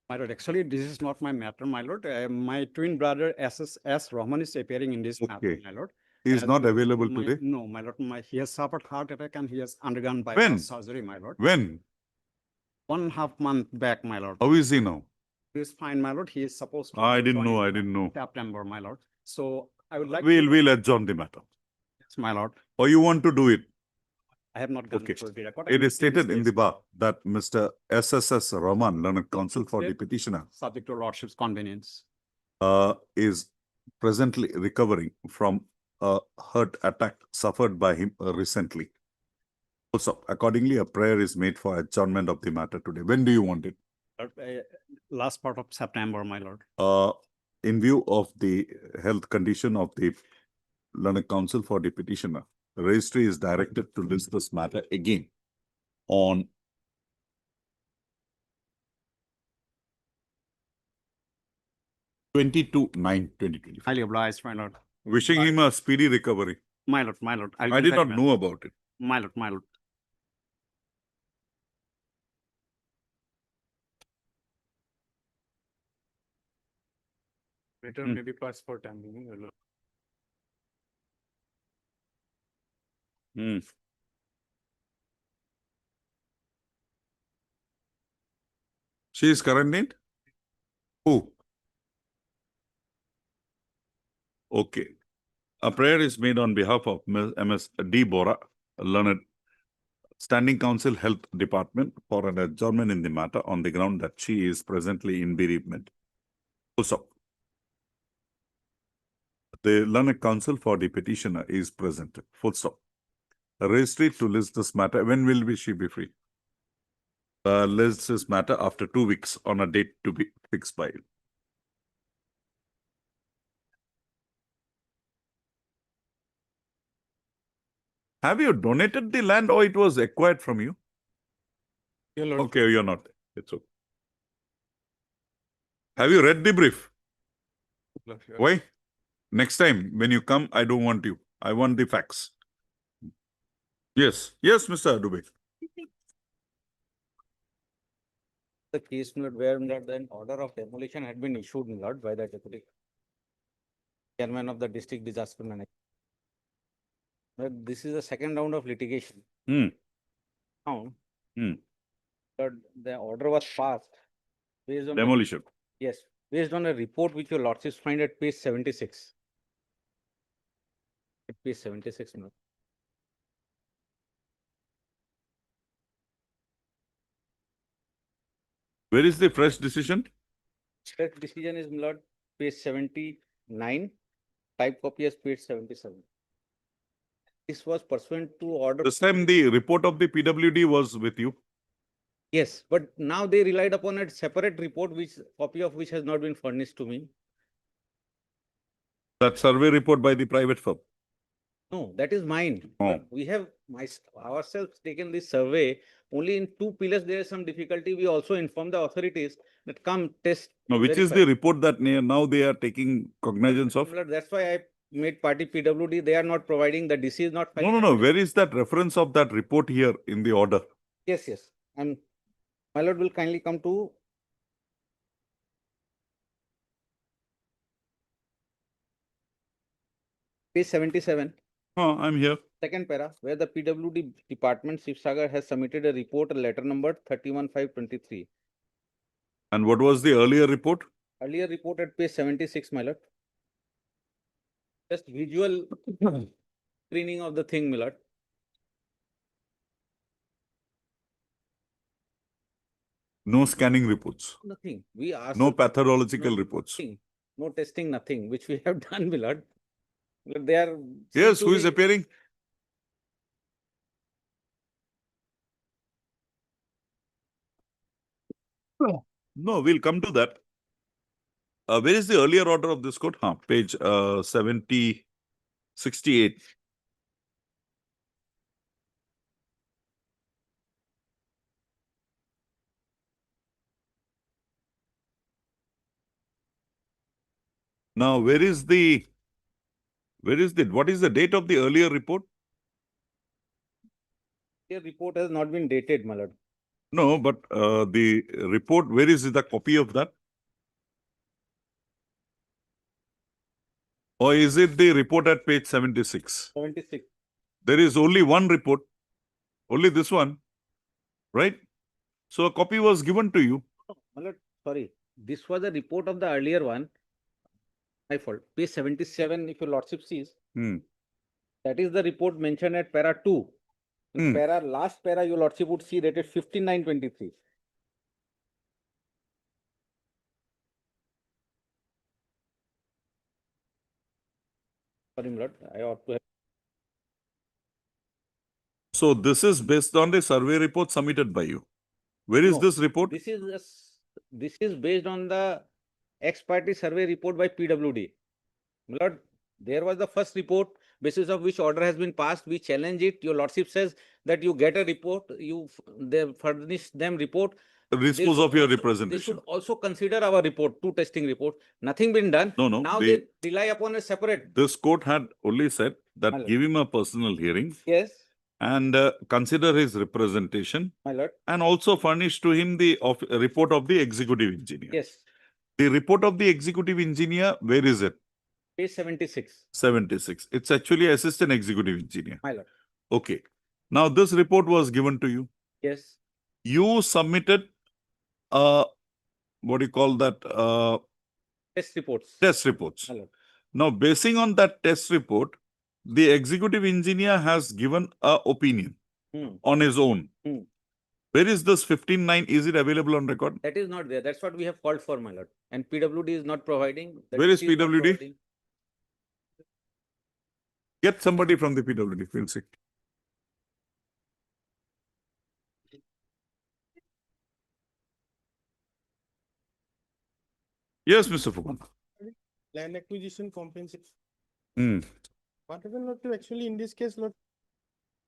My lord, actually, this is not my matter, my lord. My twin brother S. Rahman is appearing in this matter, my lord.
He is not available today.
No, my lord. He has suffered heart attack and he has undergone
When?
bypass surgery, my lord.
When?
1.5 month back, my lord.
How is he now?
He is fine, my lord. He is supposed to.
I didn't
join
know.
in September, my lord. So I would like.
We'll adjourn the matter.
Yes, my lord.
Or you want to do it?
I have not gone
Okay.
through the record.
It is stated in the
case,
bar that Mr. SSS Rahman, learned counsel for the petitioner,
subject to lordship's convenience.
is presently recovering from a hurt attack suffered by him recently. Also, accordingly, a prayer is made for adjournment of the matter today. When do you want it?
Last part of September, my lord.
In view of the health condition of the learned counsel for the petitioner, the registry is directed to list this matter again on 22/9/2025.
Highly obliged, my lord.
Wishing him a speedy recovery.
My lord, my lord.
I did not know about it.
My lord, my lord.
Return may be passed for time being, your lord.
She is current need? Who? Okay. A prayer is made on behalf of Ms. D. Bora, learned Standing Counsel Health Department, for an adjournment in the matter on the ground that she is presently in bereavement. Also, the learned counsel for the petitioner is present. Full stop. The registry to list this matter. When will she be free? List this matter after 2 weeks on a date to be fixed by you. Have you donated the land or it was acquired from you?
Your lord.
Okay, you're not. It's okay. Have you read the brief? Why? Next time when you come, I don't want you. I want the facts. Yes. Yes, Mr. Dubey.
The case note where an order of demolition had been issued by the deputy chairman of the district disaster management. But this is the second round of litigation. Now, the order was passed based on
Demolition.
yes, based on a report which your lordships find at page 76. At page 76, no.
Where is the fresh decision?
Fresh decision is page 79, type copy as page 77. This was pursuant to order.
This time the report of the PWD was with you.
Yes, but now they relied upon a separate report, which copy of which has not been furnished to me.
That survey report by the private firm.
No, that is mine.
Oh.
We have ourselves taken this survey. Only in 2 pillars there is some difficulty. We also inform the authorities that come test.
No, which is the report that now they are taking cognizance of?
That's why I made party PWD. They are not providing, the DC is not.
No. Where is that reference of that report here in the order?
Yes. And my lord will kindly come to page 77.
Oh, I'm here.
Second para, where the PWD department, Shivsagar, has submitted a report, letter number 31/5/23.
And what was the earlier report?
Earlier report at page 76, my lord. Just visual screening of the thing, my lord.
No scanning reports.
Nothing. We asked.
No pathological reports.
Nothing. No testing, nothing, which we have done, my lord. They are.
Yes, who is appearing? No, we'll come to that. Where is the earlier order of this court? Page 68. Now, what is the date of the earlier report?
The report has not been dated, my lord.
No, but the report, where is the copy of that? Or is it the report at page 76?
76.
There is only one report, only this one, right? So a copy was given to you.
No, my lord, sorry. This was a report of the earlier one. My fault. Page 77, if your lordship sees. That is the report mentioned at para 2.
In last para, your lordship would see dated 15/9/23. Sorry, my lord, I ought to have.
So this is based on the survey report submitted by you. Where is
No,
this report?
This is based on the ex parte survey report by PWD. My lord, there was the first report basis of which order has been passed. We challenge it. Your lordship says that you get a report, they furnish them report. They
Dispose
should
of your
also- They
representation.
should also consider our report, two testing report. Nothing been done.
No, no,
Now
they-
they rely upon a separate.
This court had only said that
My lord.
give him a personal hearing
Yes,
and consider his representation
my lord.
and also furnish to him the report of the executive engineer.
Yes,
The report of the executive engineer, where is it?
page 76.
76. It's actually assistant executive engineer.
My lord.
Okay. Now this report was given to you.
Yes,
You submitted what do you call that?
test reports.
Test reports.
My lord.
Now, basing on that test report, the executive engineer has given a opinion
Hmm.
on his own.
Hmm.
Where is this 15/9? Is it available on record?
That is not there. That's what we have called for, my lord. And PWD is not providing. the
Where is
DC not
PWD?
providing.
Get somebody from the PWD. We'll see. Yes, Mr. Fukan.
Land acquisition compensation.
Hmm.
What happened, Lord, to actually in this case, Lord,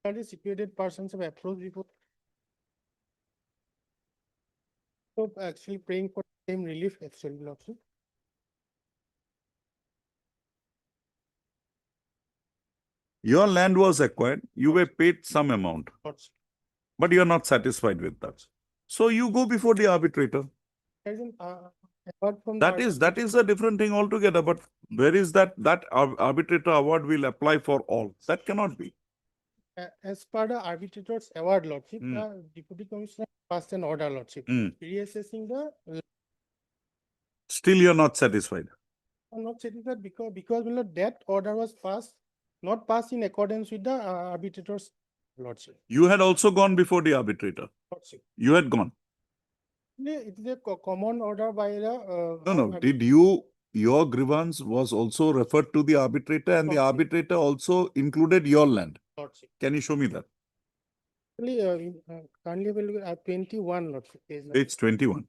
are the situated persons have approached before. So actually praying for same relief, actually, Lordship.
Your land was acquired. You were paid some amount,
Lordship.
but you are not satisfied with that. So you go before the arbitrator.
As in, apart from the
That is a different thing altogether. But where is that arbitrator award will apply for all? That cannot be.
As per the arbitrator's award, Lordship,
Hmm.
the Deputy Commissioner passed an order, Lordship,
Hmm.
reassessing the,
Still, you are not satisfied.
I'm not satisfied because, Lord, that order was not passed in accordance with the arbitrator's, Lordship.
You had also gone before the arbitrator.
Lordship.
You had gone.
It is a common order by the.
No. Did your grievance was also referred to the arbitrator and the
Lordship.
arbitrator also included your land?
Lordship.
Can you show me that?
Actually, currently available at 21, Lordship. Page number.
Page 21.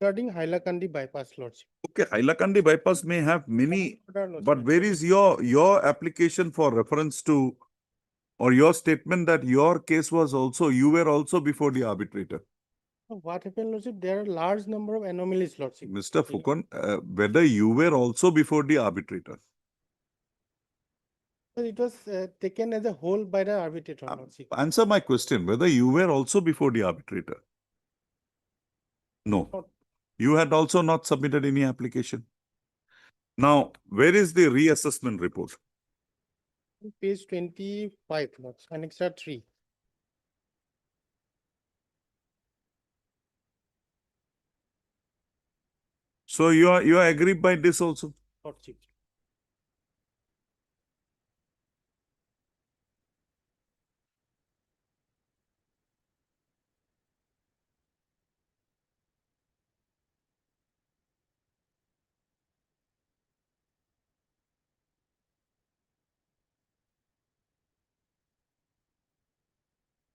Regarding Hailakandi bypass, Lordship.
Okay, Hailakandi bypass may have many,
Order, Lordship.
but where is your application for reference to or your statement that your case was also, you were also before the arbitrator?
What happened, Lordship? There are large number of anomalies, Lordship.
Mr. Fukan, whether you were also before the arbitrator?
It was taken as a whole by the arbitrator, Lordship.
Answer my question, whether you were also before the arbitrator? No.
Not-
You had also not submitted any application. Now, where is the reassessment report?
Page 25, Lordship, Annexure 3.
So you are aggrieved by this also?
Lordship.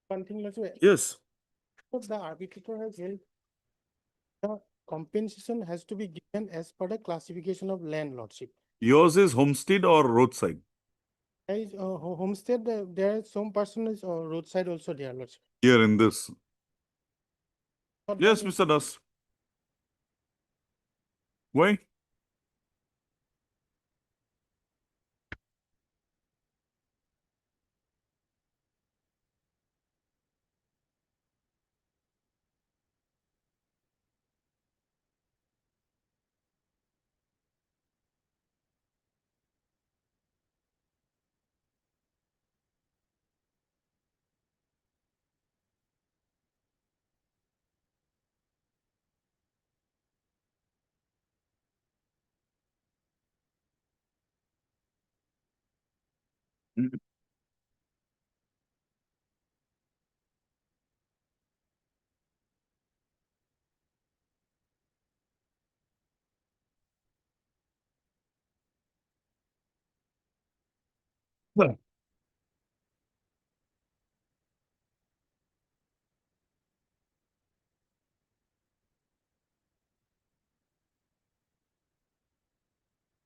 One thing, Lordship.
Yes.
The arbitrator has held the compensation has to be given as per the classification of land, Lordship.
Yours is homestead or roadside?
There is homestead, there is some person is roadside also there, Lordship.
Here in this.
Not
Yes,
done in-
Mr. Das. Why? Mhm.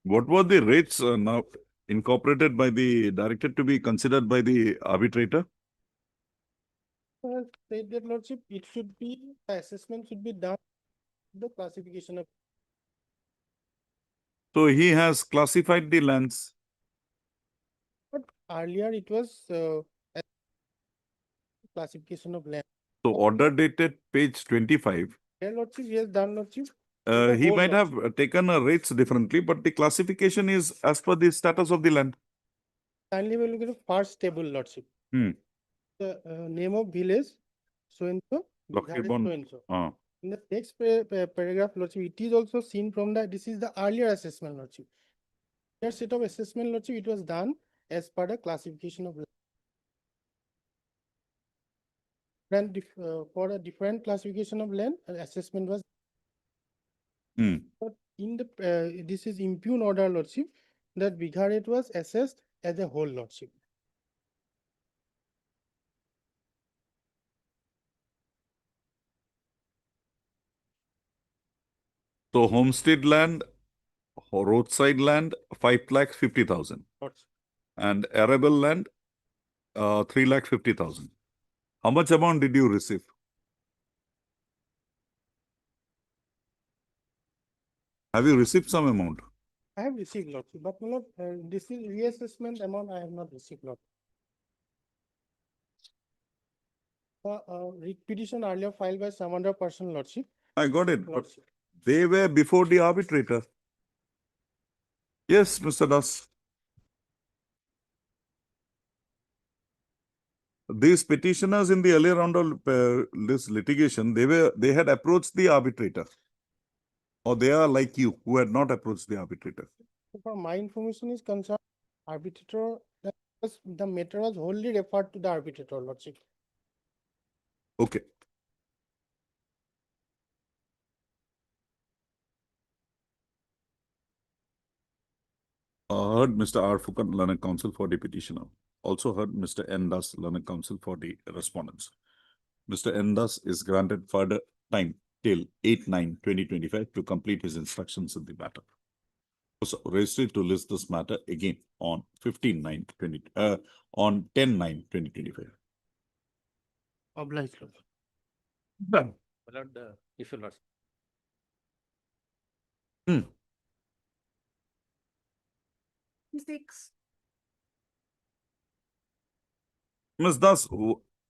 What were the rates now incorporated by the director to be considered by the arbitrator?
Said that lordship, it should be, the assessment should be done, the classification of,
So he has classified the lands.
but earlier it was, classification of land.
So order dated page 25.
Yeah, lordship, yes, done lordship.
He
whole
might have taken rates differently, but the classification is as per the status of the land.
Kindly we look at the first table lordship.
Hmm.
The name of village, so and so.
Lockheed
Bihar is
Bond.
so and so.
Ah.
In the next paragraph, lordship, it is also seen from the, this is the earlier assessment lordship. Their set of assessment lordship, it was done as per the classification of land. And for a different classification of land, an assessment was.
Hmm.
But in the, this is impugn order lordship, that Bihar rate was assessed as a whole lordship.
So homestead land, roadside land, 5,50,000.
Lordship.
And arable land, 3,50,000. How much amount did you receive? Have you received some amount?
I have received lordship, but not, this is reassessment amount I have not received lordship. Writ petition earlier filed by some other person lordship.
I got it. But
Lordship.
they were before the arbitrator. Yes, Mr. Das. These petitioners in the earlier round of this litigation, they had approached the arbitrator. Or they are like you, who had not approached the arbitrator.
For my information is concerned, arbitrator, the matter was wholly referred to the arbitrator lordship.
Okay. Heard Mr. R. Fukan, learned counsel for the petitioner. Also heard Mr. N. Das, learned counsel for the respondents. Mr. N. Das is granted further time till 8/9/2025 to complete his instructions in the matter. Also registered to list this matter again on 15/9/20, on 10/9/2025.
Obliged. lordship.
My lord, if you lordship.
Six.
Ms. Das,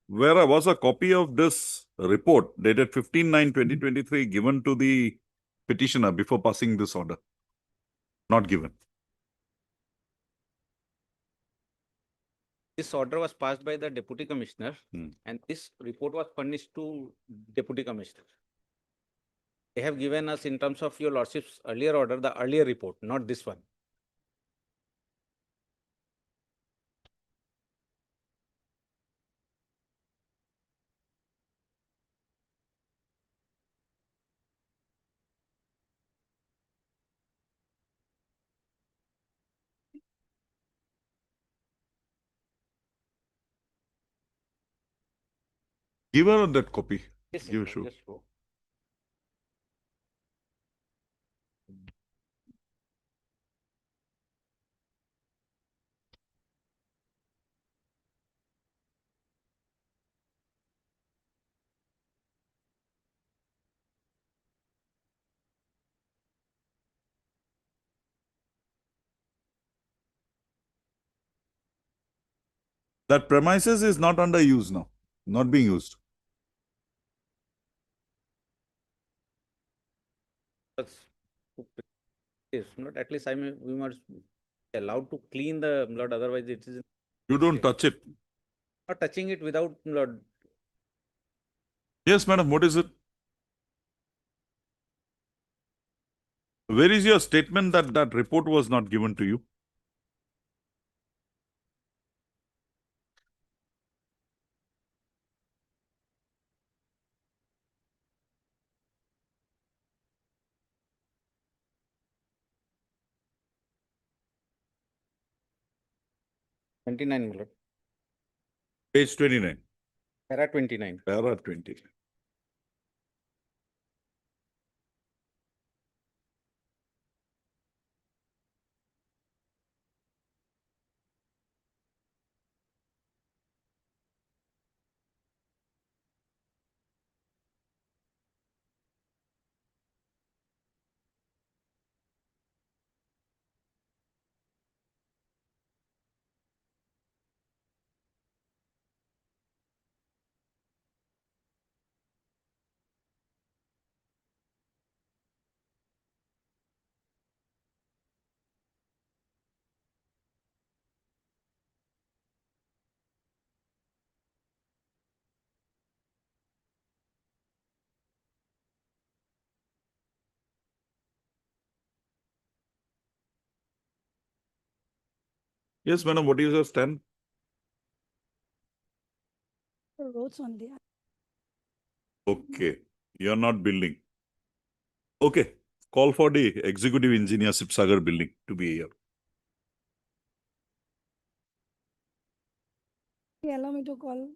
where was a copy of this report dated 15/9/2023 given to the petitioner before passing this order? Not given.
This order was passed by the deputy commissioner and this report was furnished to deputy commissioner. They have given us in terms of your lordship's earlier order, the earlier report, not this one.
Give her that copy.
Yes,
Give
sir,
show.
just show.
That premises is not under use now, not being used.
Yes, not at least we must be allowed to clean the blood, otherwise it is
You don't touch it.
not touching it without blood.
Yes, madam, what is it? Where is your statement that that report was not given to you?
29, my lord.
Page 29,
Para 29.
para 20. Yes, madam, what is your stand?
Roads only.
Okay, you're not building. Okay, call for the executive engineer Sipsagar building to be here.
Allow me to call.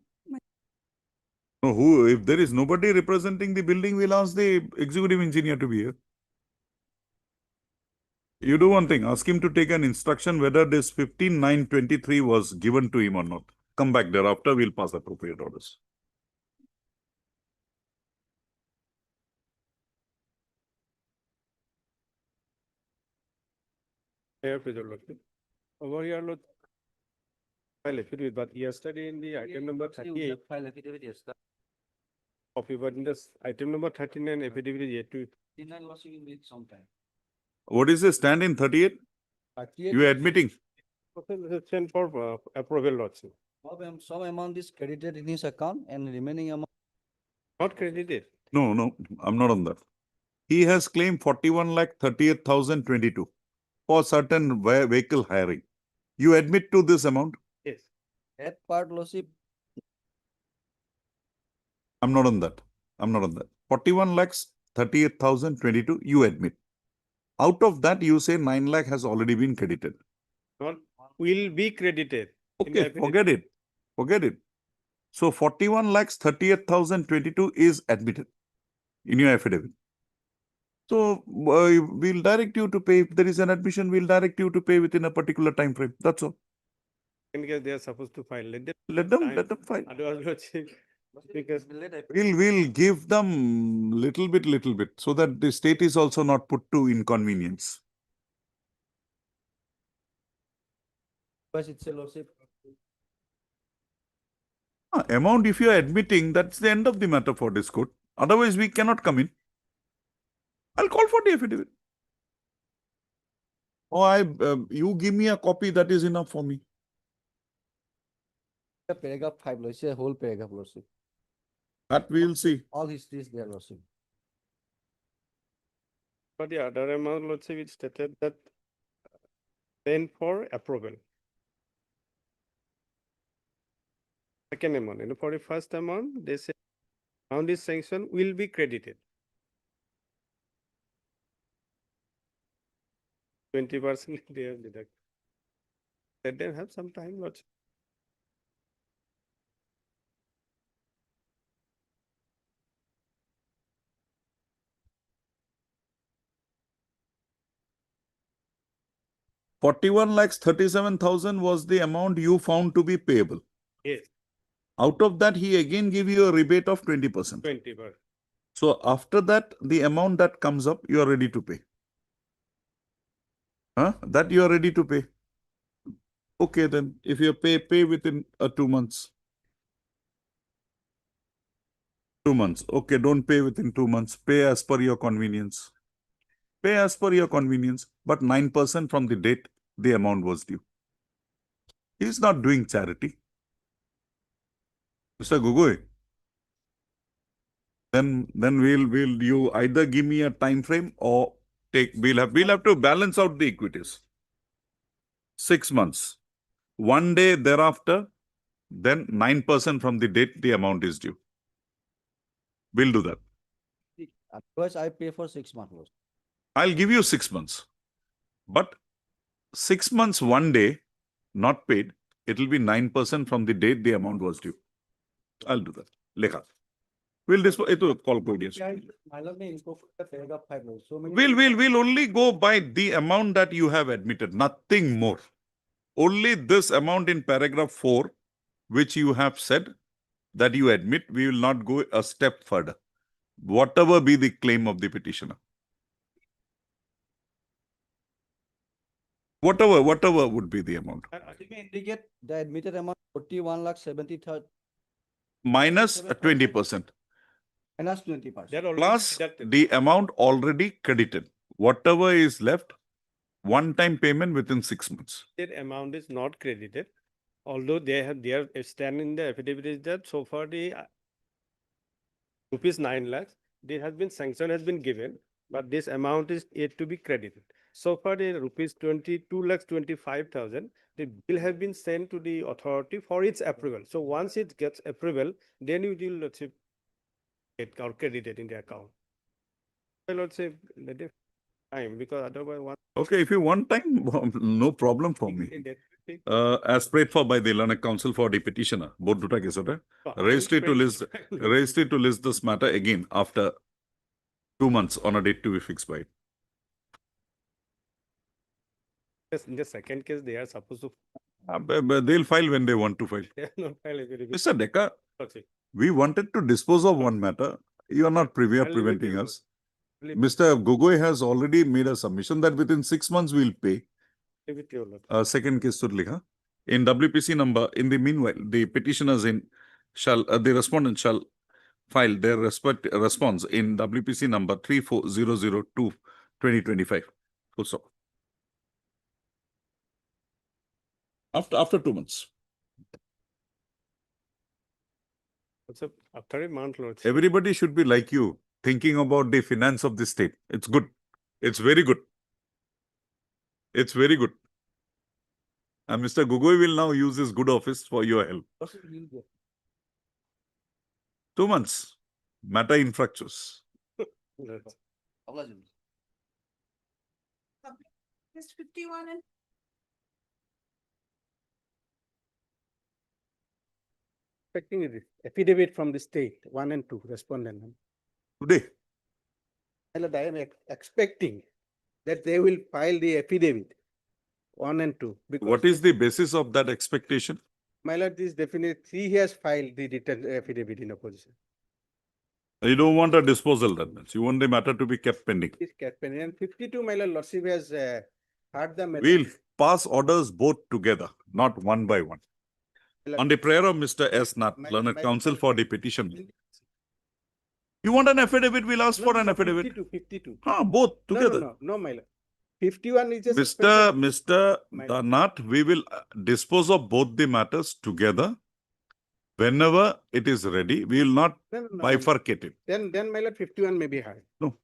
No, who, if there is nobody representing the building, we'll ask the executive engineer to be here. You do one thing, ask him to take an instruction whether this 15,923 was given to him or not. Come back thereafter, we'll pass appropriate orders.
Here, President Lordship. Over here, Lord. File affidavit, but yesterday in the item number 38.
File affidavit, yes.
Copy, but in this item number 39, affidavit is yet to.
39 was in with some time.
What is the stand in 38?
38
You are admitting?
Sent for approval, Lordship.
Some amount is credited in his account and remaining amount.
Not credited.
No, no, I'm not on that. He has claimed 41,38,022 for certain vehicle hiring. You admit to this amount?
Yes.
That part, Lordship,
I'm not on that. I'm not on that. 41,38,022 you admit. Out of that, you say 9 lakh has already been credited.
Not will be credited. in the
Okay,
affidavit.
forget it. Forget it. So 41,38,022 is admitted in your affidavit. So we'll direct you to pay. If there is an admission, we'll direct you to pay within a particular time frame. That's all.
In case they are supposed to file, let them.
Let them file.
Otherwise, Lordship, because
We'll give them little bit, so that the state is also not put to inconvenience.
because it's a Lordship.
Amount, if you are admitting, that's the end of the matter for this court. Otherwise, we cannot come in. I'll call for the affidavit. Or you give me a copy, that is enough for me.
Paragraph 5, Lordship, whole paragraph, Lordship.
That we'll see.
All history is there, Lordship.
for the other amount, Lordship, it stated that then for approval. Second amount, for the first amount, they say amount is sanction will be credited. 20% they have deducted. Let them have some time, Lordship.
$41,37,000 was the amount you found to be payable.
Yes,
Out of that, he again gave you a rebate of 20%.
20%.
So after that, the amount that comes up, you are ready to pay. That you are ready to pay. Okay, then if you pay within 2 months. 2 months. Okay, don't pay within 2 months. Pay as per your convenience. Pay as per your convenience, but 9% from the date the amount was due. He is not doing charity. Mr. Gugoi, then we'll you either give me a time frame or we'll have to balance out the equities. 6 months. 1 day thereafter, then 9% from the date the amount is due. We'll do that.
Otherwise, I pay for 6 months, Lordship.
I'll give you 6 months. But 6 months, 1 day, not paid, it will be 9% from the date the amount was due. I'll do that. Lekha. We'll dispose it to call code. We'll only go by the amount that you have admitted, nothing more. Only this amount in paragraph 4, which you have said that you admit, we will not go a step further. Whatever be the claim of the petitioner. Whatever would be the amount.
Indicate the admitted amount 41,70,000
Minus 20%.
minus 20%.
That already
Plus
deducted.
the amount already credited. Whatever is left, one-time payment within 6 months.
That amount is not credited, although they have their stand in the affidavit is that so far the rupees 9 lakhs, there has been sanction has been given, but this amount is yet to be credited. So far the rupees 22,25,000, the bill have been sent to the authority for its approval. So once it gets approval, then you will let's say get credited in the account. Well, let's say let it time because otherwise one.
Okay, if you want time, no problem for me. As prayed for by the Learned Council for the petitioner, both duta case hote. Raised it to list this matter again after 2 months on a date to be fixed by it.
Yes, in the second case, they are supposed to.
But they'll file when they want to file.
They are not file affidavit.
Mr. Dekka,
Okay.
we wanted to dispose of one matter. You are not preventing us. Mr. Gogoi has already made a submission that within 6 months we'll pay. Second case to likha. In WPC number, in the meanwhile, the petitioners the respondent shall file their response in WPC number 34002/2025. Full stop. After 2 months.
After a month, Lord.
Everybody should be like you, thinking about the finance of the state. It's good. It's very good. It's very good. And Mr. Gogoi will now use his good office for your help. 2 months. Matter infractus.
Just 51 and
Expecting it, affidavit from the state, 1 and 2, respondent.
Today.
I am expecting that they will file the affidavit 1 and 2. Because
What is the basis of that expectation?
my lord is definite, he has filed the written affidavit in opposition.
You don't want a disposal, that means. You want the matter to be kept pending.
This captain and 52, my lord, lordship has heard the matter.
We'll pass orders both together, not one by one. On the prayer of Mr. S. Nath, Learned Counsel for the petition. You want an affidavit? We'll ask for an affidavit.
52.
Both together.
No, my lord. 51 is just.
Mr. Nath, we will dispose of both the matters together. Whenever it is ready, we will not bifurcate it.
Then my lord, 51 may be high.
No.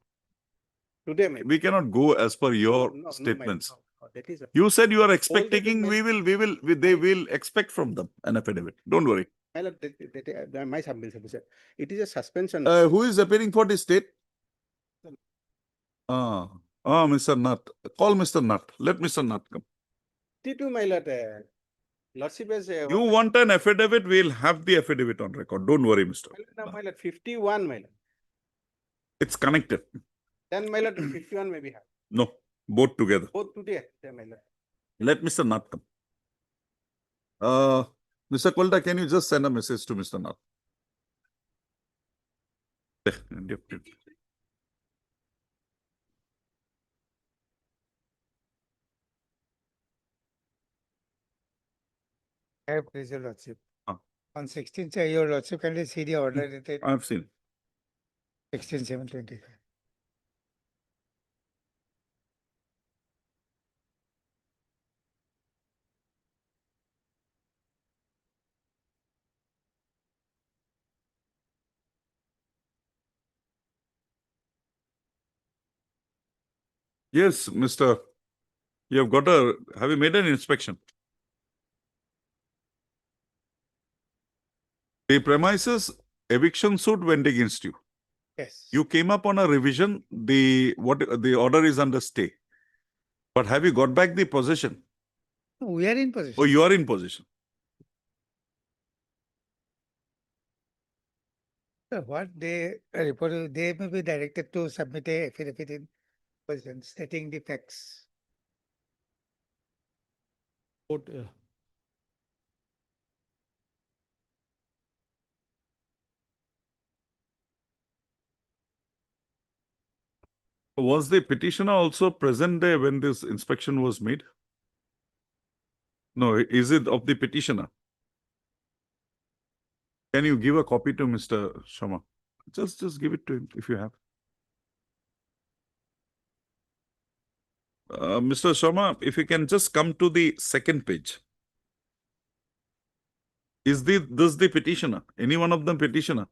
Today, maybe.
We cannot go as per your
No,
statements.
that is
You said you are expecting,
my-
they will expect from them an affidavit. Don't worry.
my lord, my submission, sir. It is a suspension.
Who is appearing for the state? Mr. Nath. Call Mr. Nath. Let Mr. Nath come.
52, my lord. Lordship has.
You want an affidavit, we'll have the affidavit on record. Don't worry, Mr.
No, my lord, 51, my lord.
It's connected.
Then my lord, 51 may be high.
No, both together.
Both today, my lord.
Let Mr. Nath come. Mr. Kolda, can you just send a message to Mr. Nath?
I have praised your lordship.
Ah.
On 16th, your lordship kindly see the order dated
I've seen.
16/7/25.
Yes, Mr. You have you made an inspection? The premises eviction suit went against you.
Yes.
You came up on a revision, the order is under stay. But have you got back the possession?
We are in possession.
Oh, you are in possession.
So what they report, they may be directed to submit a affidavit in person stating the facts.
Was the petitioner also present there when this inspection was made? No, is it of the petitioner? Can you give a copy to Mr. Sharma? Just give it to him if you have. Mr. Sharma, if you can just come to the second page. Is this the petitioner? Any one of them petitioner?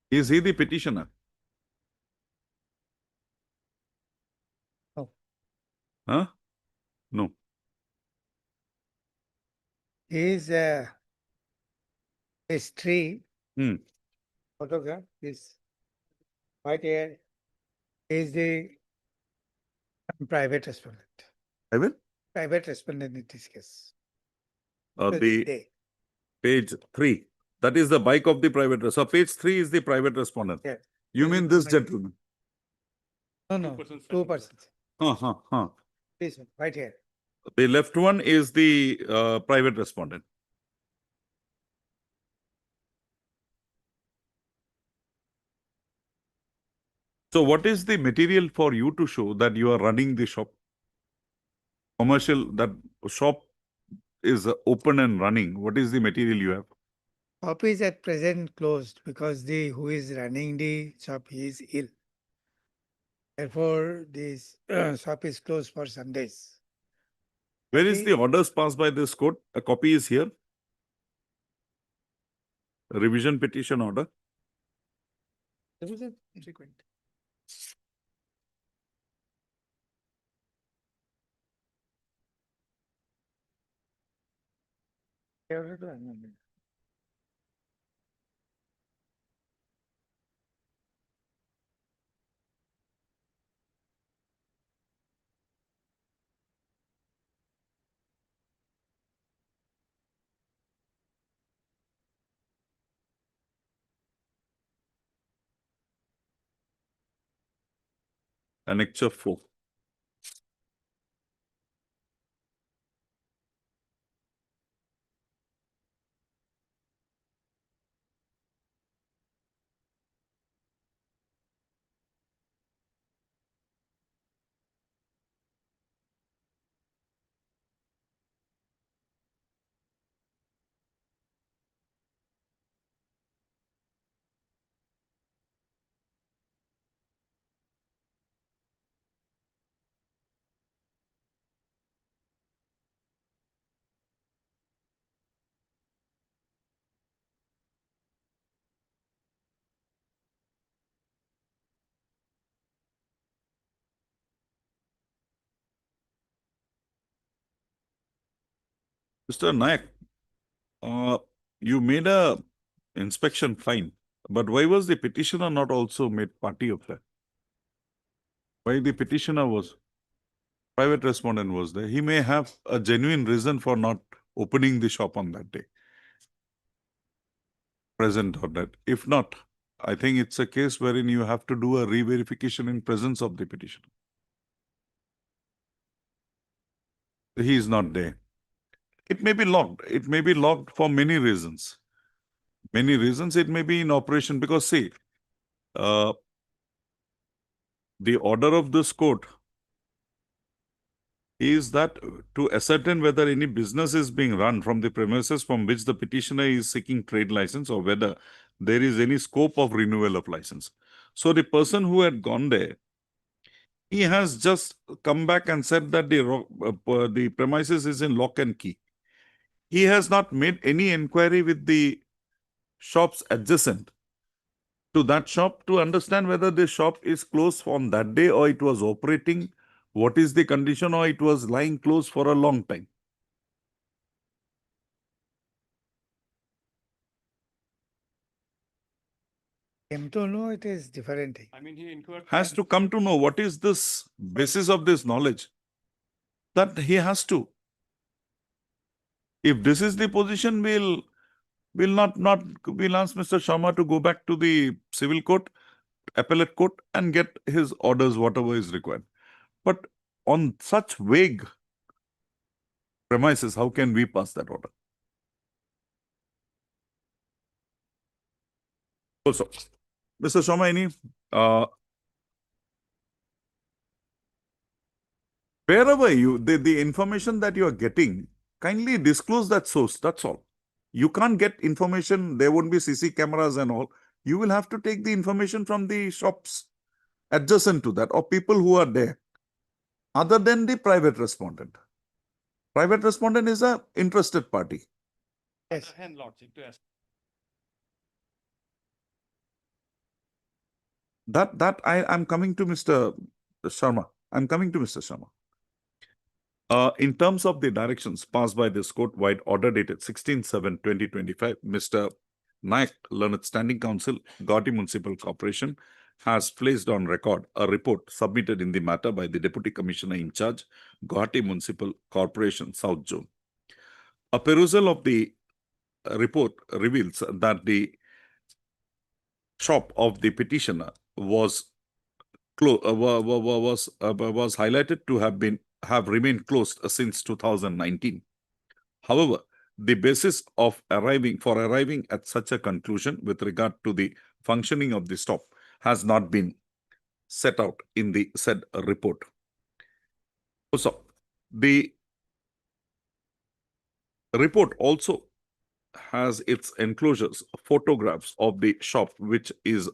Is he the petitioner?
No.
Huh? No.
Is page 3
Hmm.
photograph is right here is the private respondent.
I will.
Private respondent in this case.
The
They.
page 3. That is the bike of the private. So page 3 is the private respondent.
Yeah.
You mean this gentleman?
No, 2%. This one, right here.
The left one is the private respondent. So what is the material for you to show that you are running the shop? Commercial, that shop is open and running. What is the material you have?
Shop is at present closed because the who is running the shop he is ill. Therefore, this shop is closed for some days.
Where is the orders passed by this court? A copy is here. A revision petition order.
There was a frequent.
Annexure 4. Mr. Nayak, you made a inspection fine, but why was the petitioner not also made party of that? Why the petitioner was? Private respondent was there. He may have a genuine reason for not opening the shop on that day. Present or that. If not, I think it's a case wherein you have to do a re-verification in presence of the petitioner. He is not there. It may be locked. It may be locked for many reasons. Many reasons it may be in operation because see, the order of this court is that to ascertain whether any business is being run from the premises from which the petitioner is seeking trade license or whether there is any scope of renewal of license. So the person who had gone there, he has just come back and said that the premises is in lock and key. He has not made any inquiry with the shops adjacent to that shop to understand whether the shop is closed on that day or it was operating, what is the condition, or it was lying closed for a long time.
Came to know it is different thing.
I mean, he inquired.
Has to come to know what is this basis of this knowledge. That he has to. If this is the position, we'll ask Mr. Sharma to go back to the civil court, appellate court, and get his orders, whatever is required. But on such vague premises, how can we pass that order? Also, Mr. Sharma, wherever the information that you are getting, kindly disclose that source. That's all. You can't get information. There won't be CC cameras and all. You will have to take the information from the shops adjacent to that or people who are there, other than the private respondent. Private respondent is a interested party.
Yes.
Hand lordship to ask.
I'm coming to Mr. Sharma. I'm coming to Mr. Sharma. In terms of the directions passed by this court-wide order dated 16/7/2025, Mr. Naik, Learned Standing Counsel, Guwahati Municipal Corporation, has placed on record a report submitted in the matter by the Deputy Commissioner in charge, Guwahati Municipal Corporation, South Zone. A perusal of the report reveals that the shop of the petitioner was highlighted to have remained closed since 2019. However, the basis of arriving at such a conclusion with regard to the functioning of the shop has not been set out in the said report. Also, the report also has its enclosures photographs of the shop, which is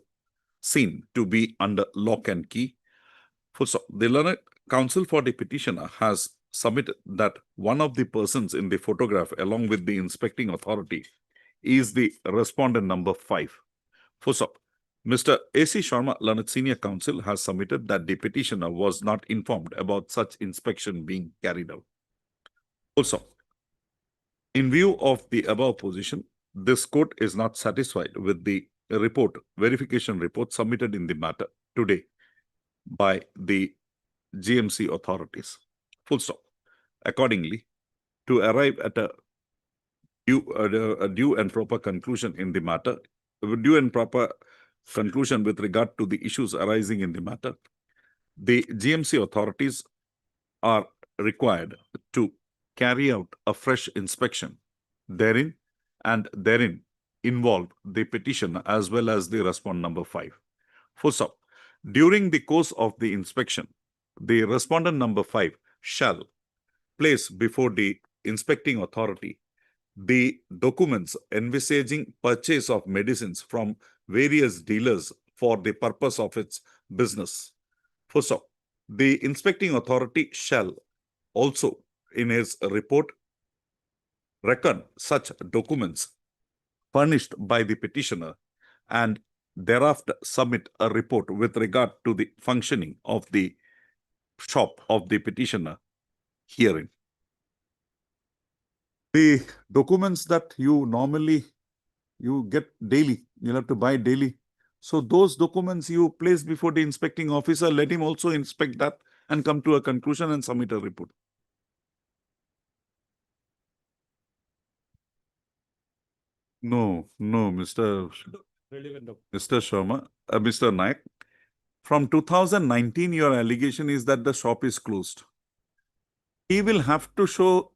seen to be under lock and key. So, the learned counsel for the petitioner has submitted that one of the persons in the photograph, along with the inspecting authority, is the respondent number 5. So, Mr. A.C. Sharma, learned senior counsel, has submitted that the petitioner was not informed about such inspection being carried out. Also, in view of the above position, this court is not satisfied with the verification report submitted in the matter today by the GMC authorities. Full stop. Accordingly, to arrive at a due and proper conclusion in the matter, with regard to the issues arising in the matter, the GMC authorities are required to carry out a fresh inspection therein involve the petitioner as well as the respondent number 5. Full stop. During the course of the inspection, the respondent number 5 shall place before the inspecting authority the documents envisaging purchase of medicines from various dealers for the purpose of its business. Full stop. The inspecting authority shall also, in his report, reckon such documents furnished by the petitioner and thereafter submit a report with regard to the functioning of the shop of the petitioner herein. The documents that you normally get daily, you'll have to buy daily. So those documents you place before the inspecting officer, let him also inspect that and come to a conclusion and submit a report. No, Mr. Sharma, Mr. Naik, from 2019, your allegation is that the shop is closed. He will have to show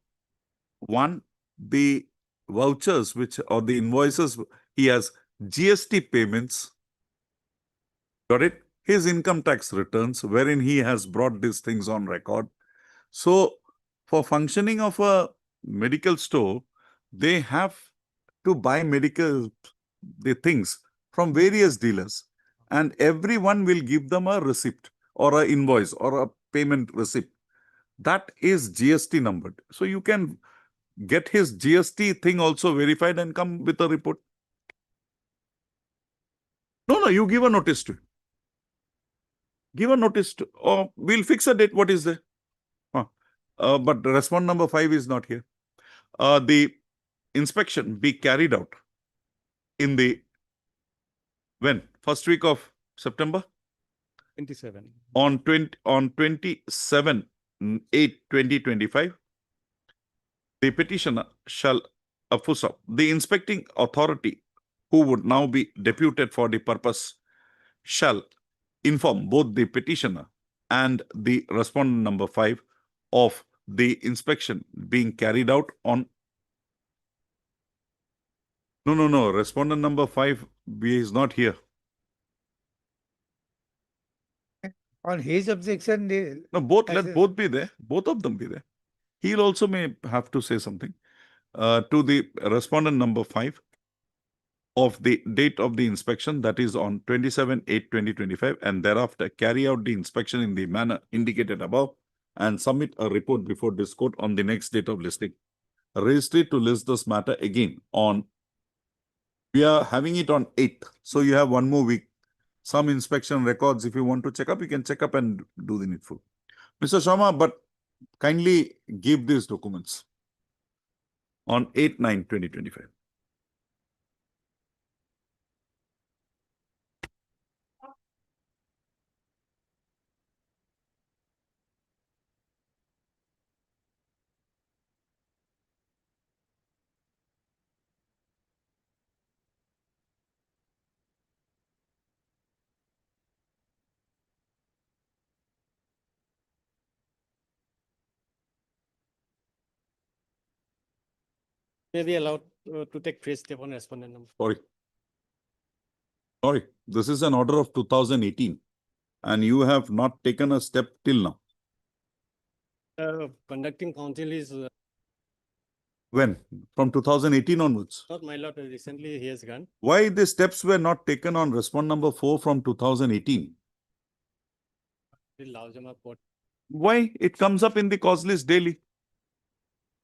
the vouchers or the invoices. He has GST payments, got it? His income tax returns, wherein he has brought these things on record. So, for functioning of a medical store, they have to buy the things from various dealers, and everyone will give them a receipt or an invoice or a payment receipt. That is GST numbered. So you can get his GST thing also verified and come with a report. No, you give a notice to him. Give a notice to, or we'll fix a date. What is there? But respondent number 5 is not here. The inspection be carried out in the first week of September?
27.
On 27/8/2025, the petitioner shall, full stop, the inspecting authority who would now be deputed for the purpose shall inform both the petitioner and the respondent number 5 of the inspection being carried out on. No. Respondent number 5 is not here.
On his objection,
No, both,
as
let
a-
both be there. Both of them be there. He'll also may have to say something. To the respondent number 5 of the date of the inspection, that is on 27/8/2025, and thereafter carry out the inspection in the manner indicated above and submit a report before this court on the next date of listing. Registry to list this matter again on, we are having it on 8th. So you have one more week. Some inspection records, if you want to check up, you can check up and do the needful. Mr. Sharma, but kindly give these documents on 8/9/2025.
May be allowed to take fresh step on respondent number.
Sorry, this is an order of 2018 and you have not taken a step till now.
Conducting counsel is
When? From 2018 onwards.
not my lord, recently he has gone.
Why the steps were not taken on respondent number 4 from 2018?
The Laujama court.
Why? It comes up in the cause list daily.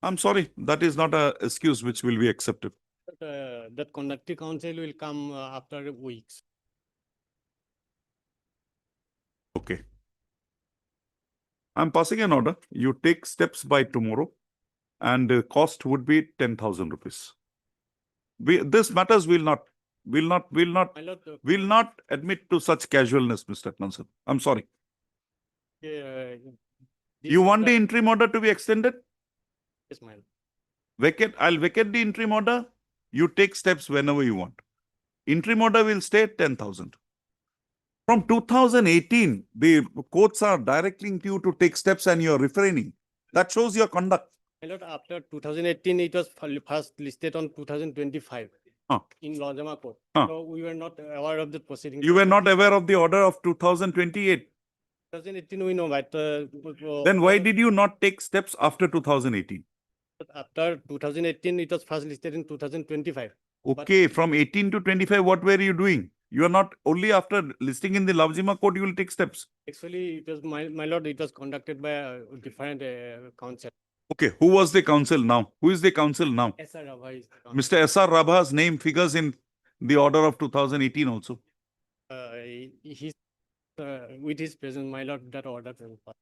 I'm sorry, that is not an excuse which will be accepted.
That conducting counsel will come after weeks.
Okay. I'm passing an order. You take steps by tomorrow and the cost would be 10,000 rupees. This matters will not
My lord,
admit to such casualness, Mr. Knudsen. I'm sorry.
this
You
is
want the interim order to be extended?
Yes, my lord.
I'll vacate the interim order. You take steps whenever you want. Interim order will stay at 10,000. From 2018, the courts are directing you to take steps and you're refraining. That shows your conduct.
My lord, after 2018, it was first listed on 2025 in Laujama court. So we were not aware of the proceedings.
You were not aware of the order of 2028.
2018 we know, but
Then why did you not take steps after 2018?
after 2018, it was first listed in 2025.
Okay, from 18 to 25, what were you doing? You are not only after listing in the Laujama court, you will take steps.
Actually, it was my lord, it was conducted by a different council.
Okay, who was the counsel now? Who is the counsel now?
SR Rabha is the counsel.
Mr. S.R. Rabha's name figures in the order of 2018 also.
He's with his presence, my lord, that order will pass.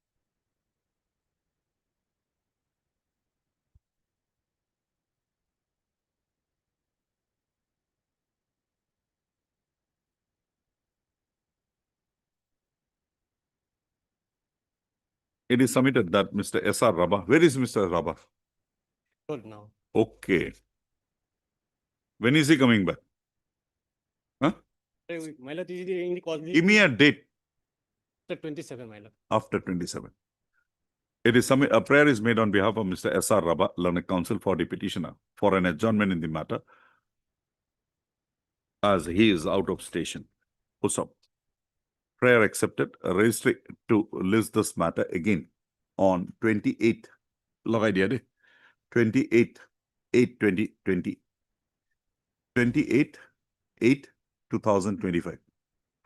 It is submitted that Mr. S.R. Rabha. Where is Mr. Rabha?
Good now.
Okay. When is he coming back? Huh?
My lord, is in the cause.
Give me a date.
After 27, my lord.
After 27. It is a prayer is made on behalf of Mr. S.R. Rabha, learned counsel for the petitioner, for an adjournment in the matter, as he is out of station. Also, prayer accepted. A registry to list this matter again on 28. Log idea de 28/8/2020. 28/8/2025.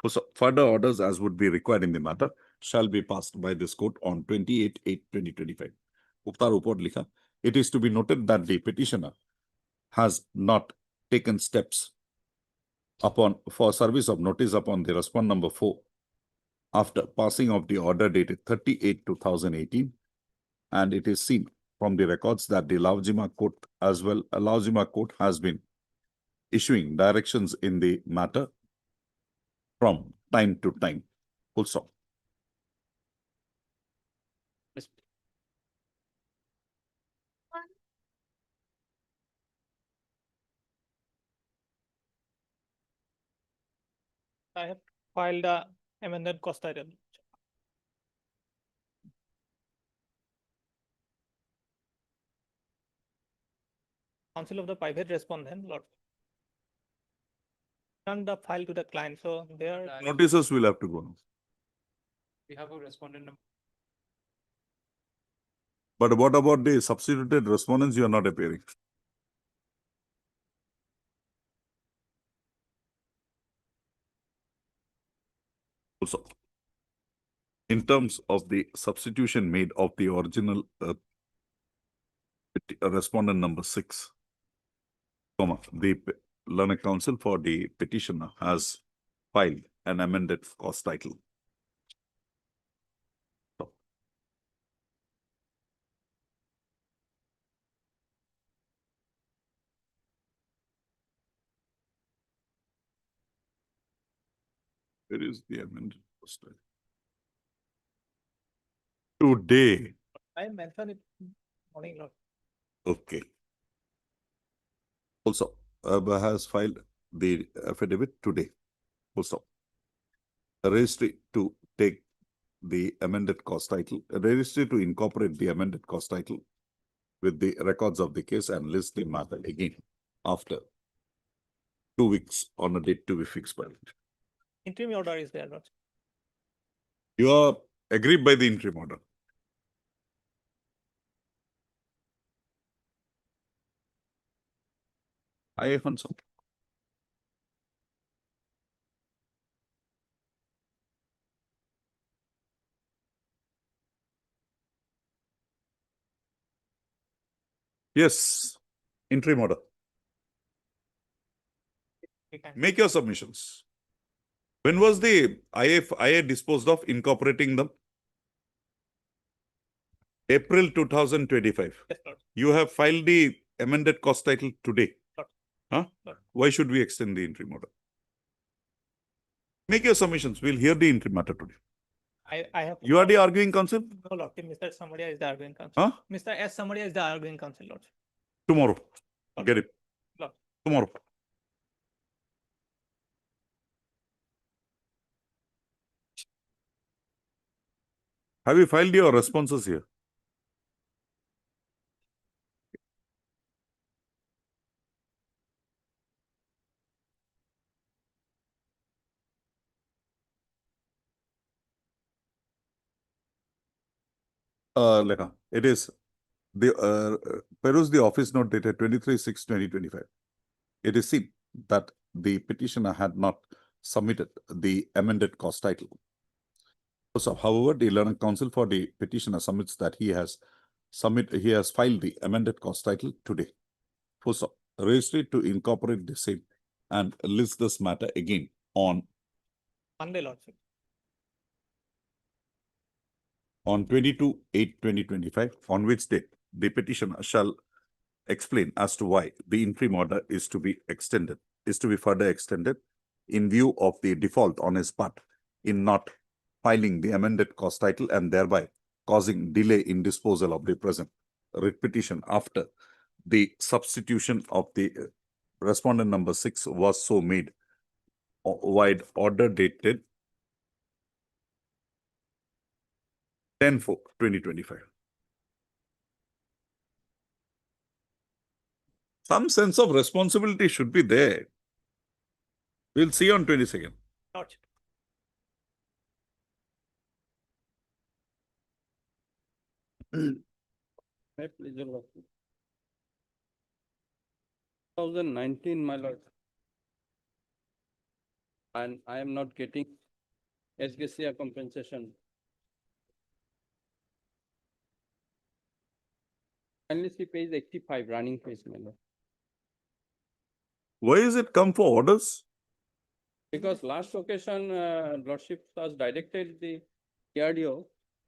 So further orders as would be required in the matter shall be passed by this court on 28/8/2025. Ukta report likha. It is to be noted that the petitioner has not taken steps for service of notice upon the respondent number 4 after passing of the order dated 30/8/2018, and it is seen from the records that the Laujima court has been issuing directions in the matter from time to time. Full stop.
I have filed a amended cost item. Counsel of the private respondent, Lord. Turn the file to the client, so there.
Notices will have to go now.
We have a respondent number.
But what about the substituted respondents? You are not appearing. Also, in terms of the substitution made of the original respondent number 6, the learned counsel for the petitioner has filed an amended cost title. Where is the amended cost title? Today.
I mentioned it morning, Lord.
Okay. Also, has filed the affidavit today. Also, a registry to take the amended cost title, a registry to incorporate the amended cost title with the records of the case and list the matter again after 2 weeks on a date to be fixed by it.
Interim order is there, Lord.
You are agreed by the interim order. I so. Yes, interim order. Make your submissions. When was the IA disposed of incorporating them? April 2025.
Yes, Lord.
You have filed the amended cost title today.
Lord.
Huh?
Lord.
Why should we extend the interim order? Make your submissions. We'll hear the interim matter today.
I have.
You are the arguing counsel?
No, Lord. Mr. Samaria is the arguing counsel.
Huh?
Mr. S. Samaria is the arguing counsel, Lord.
Tomorrow.
Lord.
Get it.
Lord.
Tomorrow. Have you filed your responses here? Lekha, it is the peruse the office note dated 23/6/2025. It is seen that the petitioner had not submitted the amended cost title. So, however, the learned counsel for the petitioner submits that he has filed the amended cost title today. So, registry to incorporate the same and list this matter again on
Monday, Lordship.
on 22/8/2025, on which date the petitioner shall explain as to why the interim order is to be further extended in view of the default on his part in not filing the amended cost title and thereby causing delay in disposal of the present writ petition after the substitution of the respondent number 6 was so made wide order dated 10/4/2025. Some sense of responsibility should be there. We'll see on 22nd.
Lordship.
My pleasure, Lord. 2019, my lord. And I am not getting SGCA compensation. Finally, see page 85, running page, my lord.
Why is it come for orders?
Because last occasion, Lordship was directed the PRDO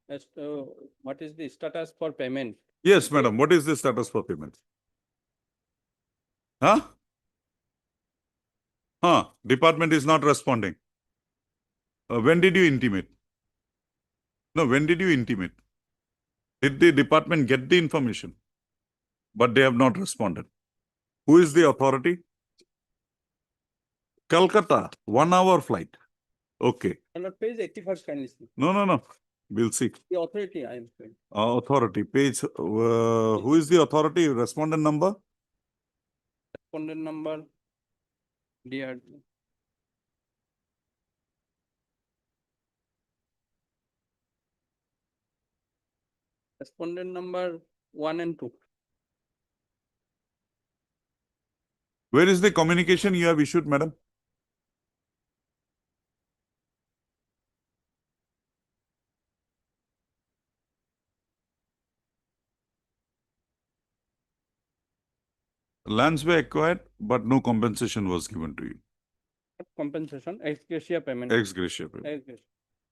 as to what is the status for payment.
Yes, madam. What is the status for payment? Huh? Department is not responding. When did you intimate? No, when did you intimate? Did the department get the information? But they have not responded. Who is the authority? Calcutta, 1 hour flight. Okay.
On page 81st, kindly see.
No. We'll see.
The authority I am saying.
Authority page. Who is the authority? Respondent number?
Respondent number. Dear. Respondent number 1 and 2.
Where is the communication you have issued, madam? Lands were acquired, but no compensation was given to you.
Compensation, ex gratia payment.
Ex gratia payment.
Ex gratia.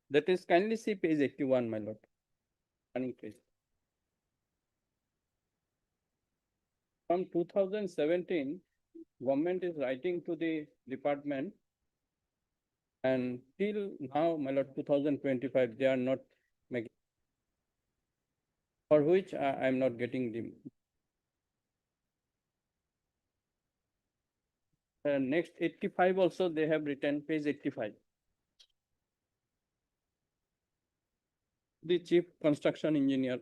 That is kindly see page 81, my lord. Running page. From 2017, government is writing to the department, and till now, my lord, 2025, they are not making, for which I am not getting the. Next 85 also they have written, page 85. The chief construction engineer.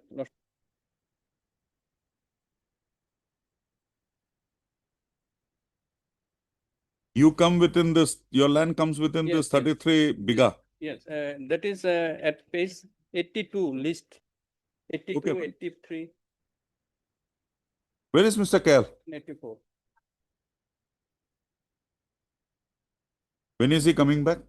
You come within this, your land comes within
Yes,
this
yes.
33 biga.
Yes, that is at page 82 list. 82,
Okay.
83,
Where is Mr. Kale?
84.
When is he coming back?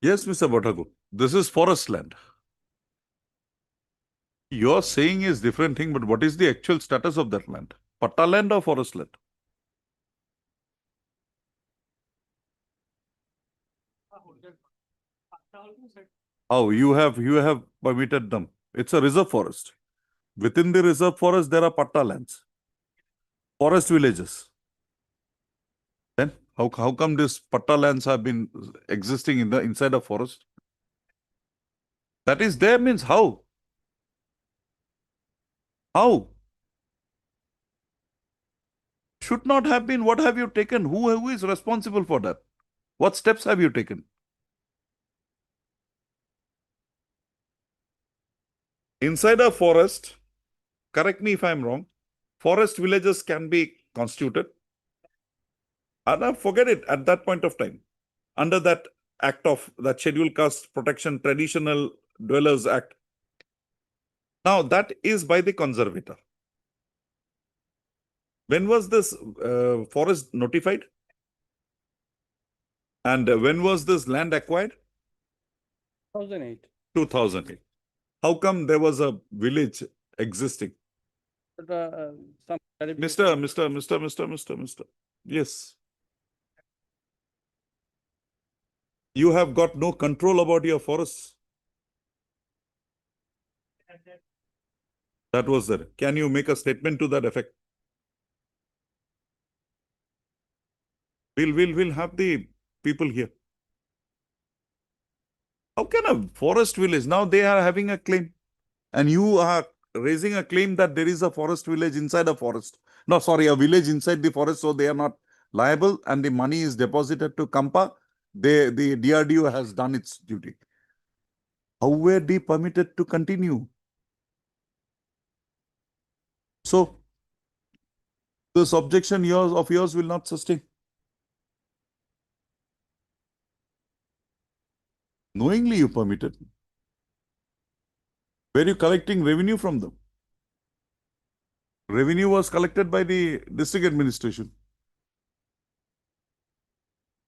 Yes, Mr. Botagu. This is forest land. You're saying is different thing, but what is the actual status of that land? Patta land or forest land? Oh, you have permitted them. It's a reserve forest. Within the reserve forest, there are patta lands, forest villages. Then how come these patta lands have been existing in the inside a forest? That is there means how? How? Should not have been. What have you taken? Who is responsible for that? What steps have you taken? Inside a forest, correct me if I'm wrong, forest villages can be constituted. And forget it at that point of time. Under that act of that Scheduled Caste Protection Traditional Dwellers Act. Now that is by the conservator. When was this forest notified? And when was this land acquired?
2008.
2008. How come there was a village existing?
But, some
Mr. Yes. You have got no control about your forests. That was there. Can you make a statement to that effect? We'll have the people here. How can a forest village, now they are having a claim and you are raising a claim that there is a forest village inside a forest. No, sorry, a village inside the forest, so they are not liable and the money is deposited to Kampa. The DRDO has done its duty. How were they permitted to continue? So, this objection of yours will not sustain. Knowingly you permitted. Were you collecting revenue from them? Revenue was collected by the district administration.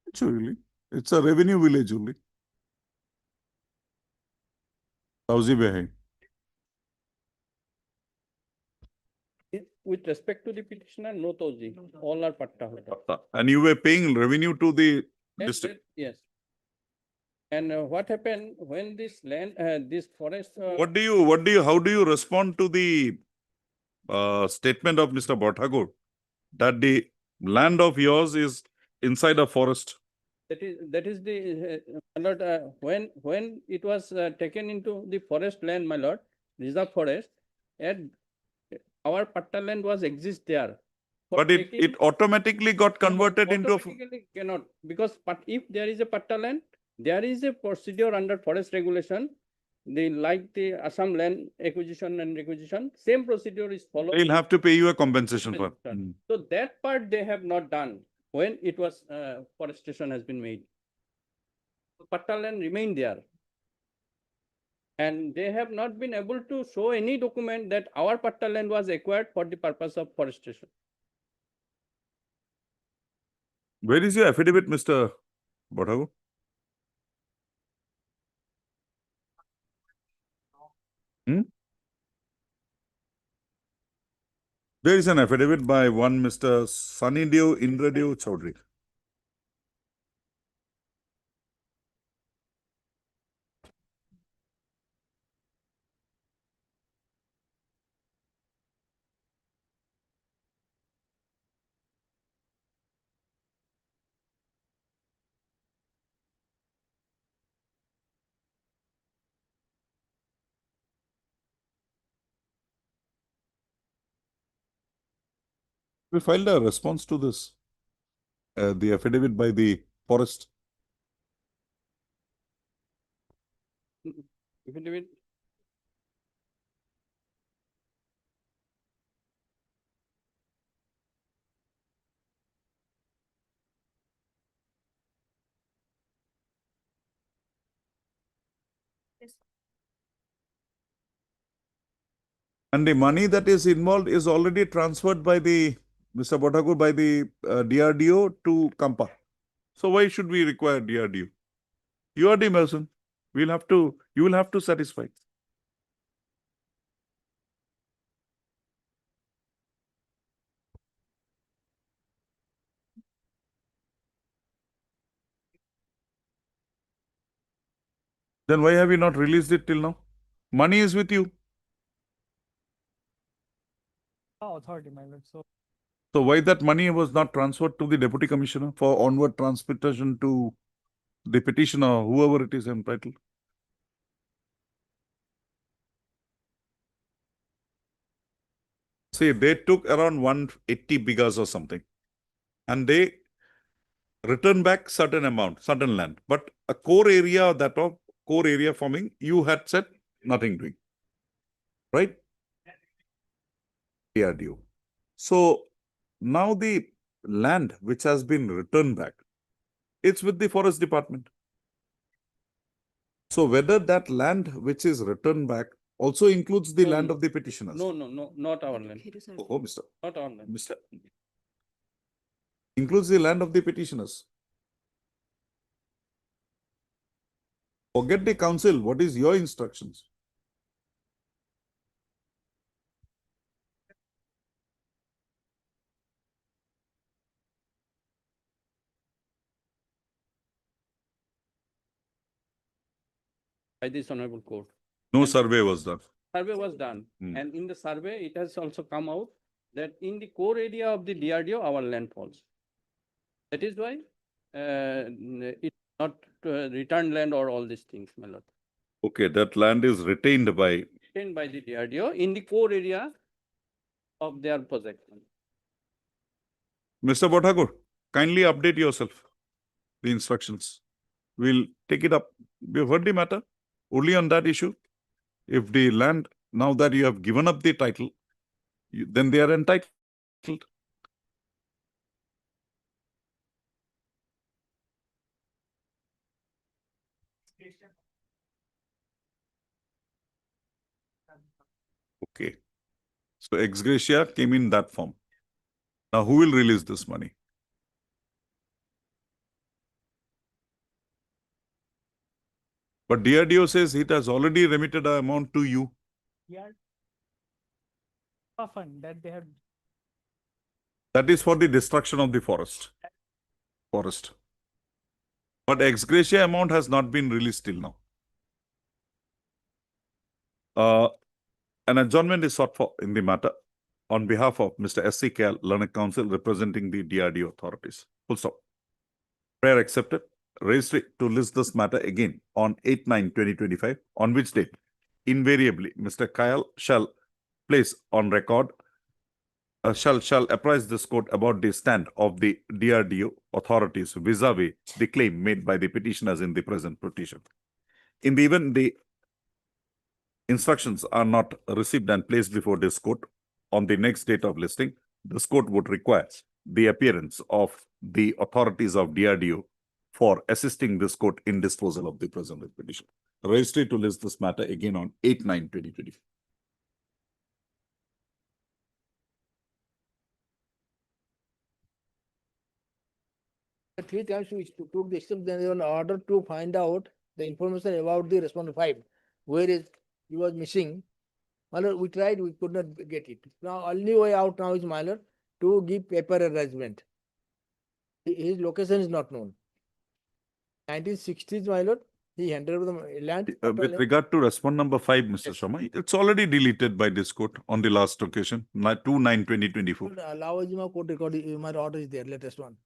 Actually, it's a revenue village only.
with respect to the petitioner, no Toji, all are patta.
And you were paying revenue to the
Yes,
district.
yes. And what happened when this land, this forest?
How do you respond to the statement of Mr. Bhattakur that the land of yours is inside a forest?
That is the, my lord, when it was taken into the forest land, my lord, reserve forest, and our patta land was exist there. For
But it
taking-
automatically got converted into a.
Automatically cannot, because if there is a patta land, there is a procedure under forest regulation. Like the Assam land acquisition and requisition, same procedure is followed.
They'll have to pay you a compensation for.
So that part they have not done when it was forestation has been made. Patta land remained there. And they have not been able to show any document that our patta land was acquired for the purpose of forestation.
Where is your affidavit, Mr. Bhattakur? There is an affidavit by one Mr. Sunnydev Indradev Chaudhary. We filed a response to this, the affidavit by the forest.
Affidavit.
And the money that is involved is already transferred by the Mr. Bhattakur by the DRDO to Kampa. So why should we require DRDO? You are the person. You will have to satisfy. Then why have you not released it till now? Money is with you.
Authority, my lord.
So why that money was not transferred to the Deputy Commissioner for onward transportation to the petitioner, whoever it is entitled? See, they took around 180 bighas or something, and they returned back certain amount, certain land. But a core area core area forming, you had said nothing doing, right? DRDO. So now the land which has been returned back, it's with the Forest Department. So whether that land which is returned back also includes the land of the petitioners?
No, not our land.
Oh, Mr.
Not our land.
Mr. Includes the land of the petitioners. Forget the council. What is your instructions?
By this honorable court.
No survey was done.
Survey was done. And in the survey, it has also come out that in the core area of the DRDO, our land falls. That is why it's not returned land or all these things, my lord.
Okay, that land is retained by.
Retained by the DRDO in the core area of their project.
Mr. Bhattakur, kindly update yourself, the instructions. We'll take it up. We've heard the matter only on that issue. If the land, now that you have given up the title, then they are entitled. Okay. So ex gratia came in that form. Now who will release this money? But DRDO says it has already remitted an amount to you.
Yeah. Fund that they have.
That is for the destruction of the forest. But ex gratia amount has not been released till now. An adjournment is sought for in the matter on behalf of Mr. S.C. Kal, Learned Counsel, representing the DRDO authorities. Full stop. Prayer accepted. Registry to list this matter again on 8/9/2025, on which date invariably Mr. Kyle shall place on record, shall apprise this court about the stand of the DRDO authorities vis-a-vis the claim made by the petitioners in the present petition. In the event the instructions are not received and placed before this court on the next date of listing, this court would require the appearance of the authorities of DRDO for assisting this court in disposal of the present petition. Registry to list this matter again on 8/9/2025.
Three times we took the step, then in order to find out the information about the respondent 5, where is he was missing. Well, we tried, we could not get it. Now, only way out now is Myler to give paper arrangement. His location is not known. 1960s, Myler, he handed over the land.
With regard to respondent number 5, Mr. Sharma, it's already deleted by this court on the last occasion, 2/9/2024.
Lavazima court record, my order is there, latest one.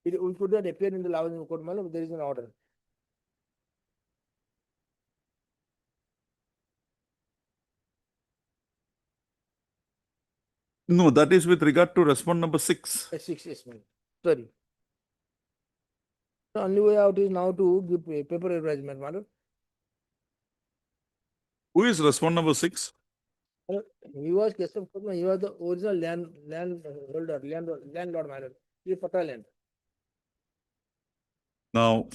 We could not appear in the Lavazima court, Myler, there is an order.
No, that is with regard to respondent number 6.
6, yes, ma'am. Sorry. The only way out is now to give paper arrangement, Myler.
Who is respondent number 6?
He was Keshav Kotma, he was the original landlord, Myler. He is Pata land.
Now,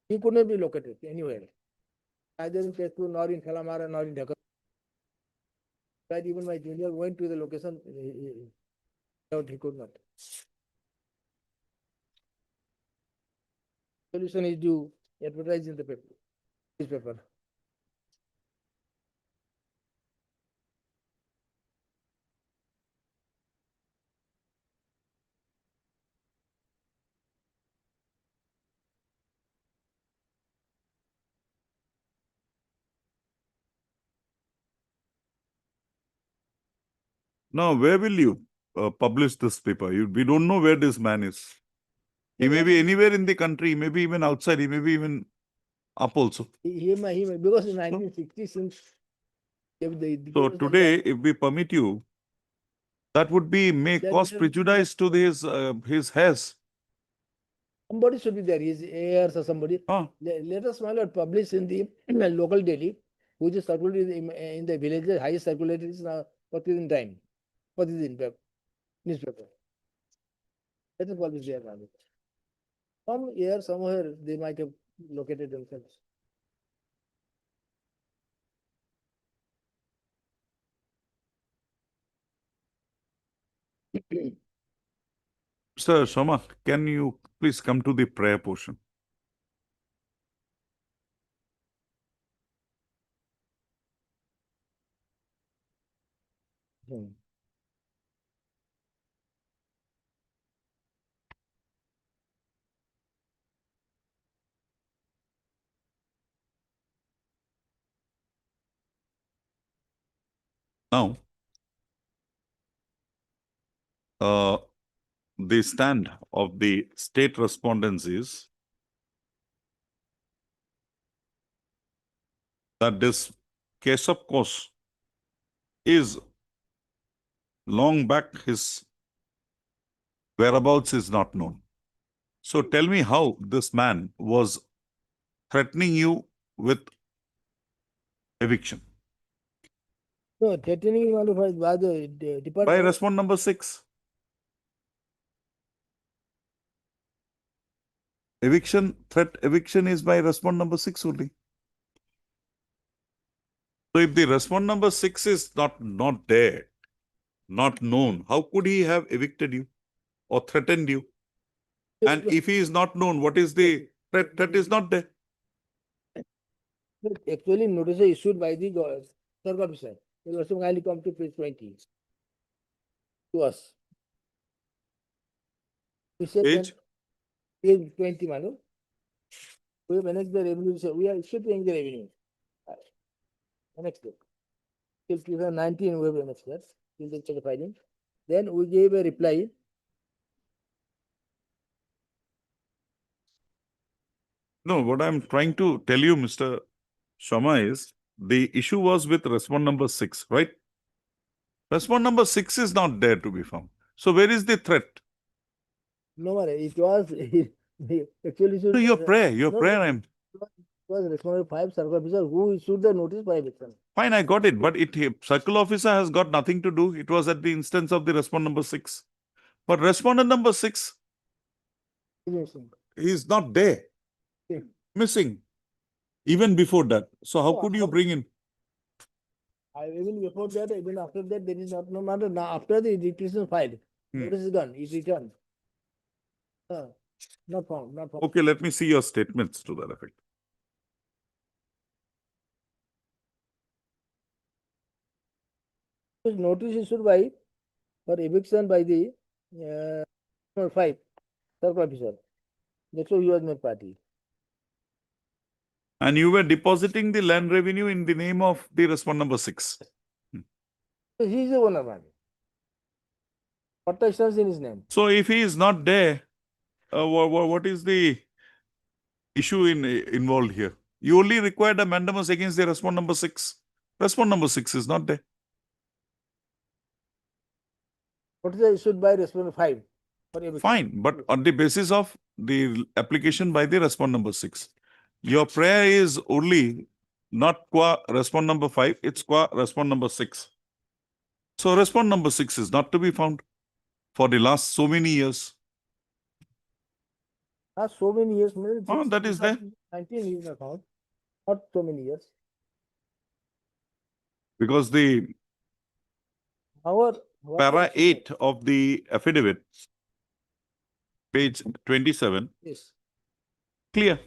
he could not be located anywhere, either in Testu, nor in Kalamara, nor in Dhaka. But even my junior went to the location, he could not. Solution is due, advertise in the paper, newspaper.
now where will you publish this paper? We don't know where this man is. He may be anywhere in the country, maybe even outside, he may be even up also.
He may, because in 1960, since
So today, if we permit you, that would be may cause prejudice to his heirs.
somebody should be there, his heirs or somebody. Let us publish in the local daily, which is circulated in the village, the highest circulated is now Petition time, Petition newspaper. Let us publish there. Some year, somewhere, they might have located themselves.
Sir Sharma, can you please come to the prayer portion? Now, the stand of the state respondents is that this case of course is long back, his whereabouts is not known. So tell me how this man was threatening you with eviction.
No, threatening by the department.
By respondent number 6. Eviction is by respondent number 6 only. So if the respondent number 6 is not there, not known, how could he have evicted you or threatened you? And if he is not known, what is the threat that is not there?
Actually, notice is issued by the third officer. It will also come to page 20 to us. We said
Page?
that page 20, my lord. We manage the revenue, so we are still paying the revenue. Next day. Till 2019, we have managed that, till the check filing. Then we gave a reply.
No, what I'm trying to tell you, Mr. Shama, is the issue was with respond number 6, right? Respond number 6 is not there to be found. So where is the threat?
No, it was actually.
No, your
No,
prayer, I'm
it was respondent 5 circle officer who issued the notice for eviction.
fine, I got it, but circle officer has got nothing to do. It was at the instance of the respond number 6. But respondent number 6 is not there.
Yeah.
Missing. Even before that. So how
No,
could you bring in?
Even before that, even after that, there is not no matter. Now, after the declaration filed, notice is gone, is returned. Not found, not found.
Okay, let me see your statements to that effect.
Notice issued by for eviction by the number 5 circle officer. That's why he was made party.
And you were depositing the land revenue in the name of the respondent number 6.
So he is the owner, man. Patta is in his name.
So if he is not there, what is the issue involved here? You only required a mandamus against the respondent number 6. Respondent number 6 is not there.
Notice is issued by respondent 5 for eviction.
Fine, but on the basis of the application by the respondent number 6. Your prayer is only not qua respondent number 5, it's qua respondent number 6. So respondent number 6 is not to be found for the last so many years.
Last so many years,
That is there.
19 years account, not so many years.
Because the
Our
para 8 of the affidavit, page 27,
yes.
clear.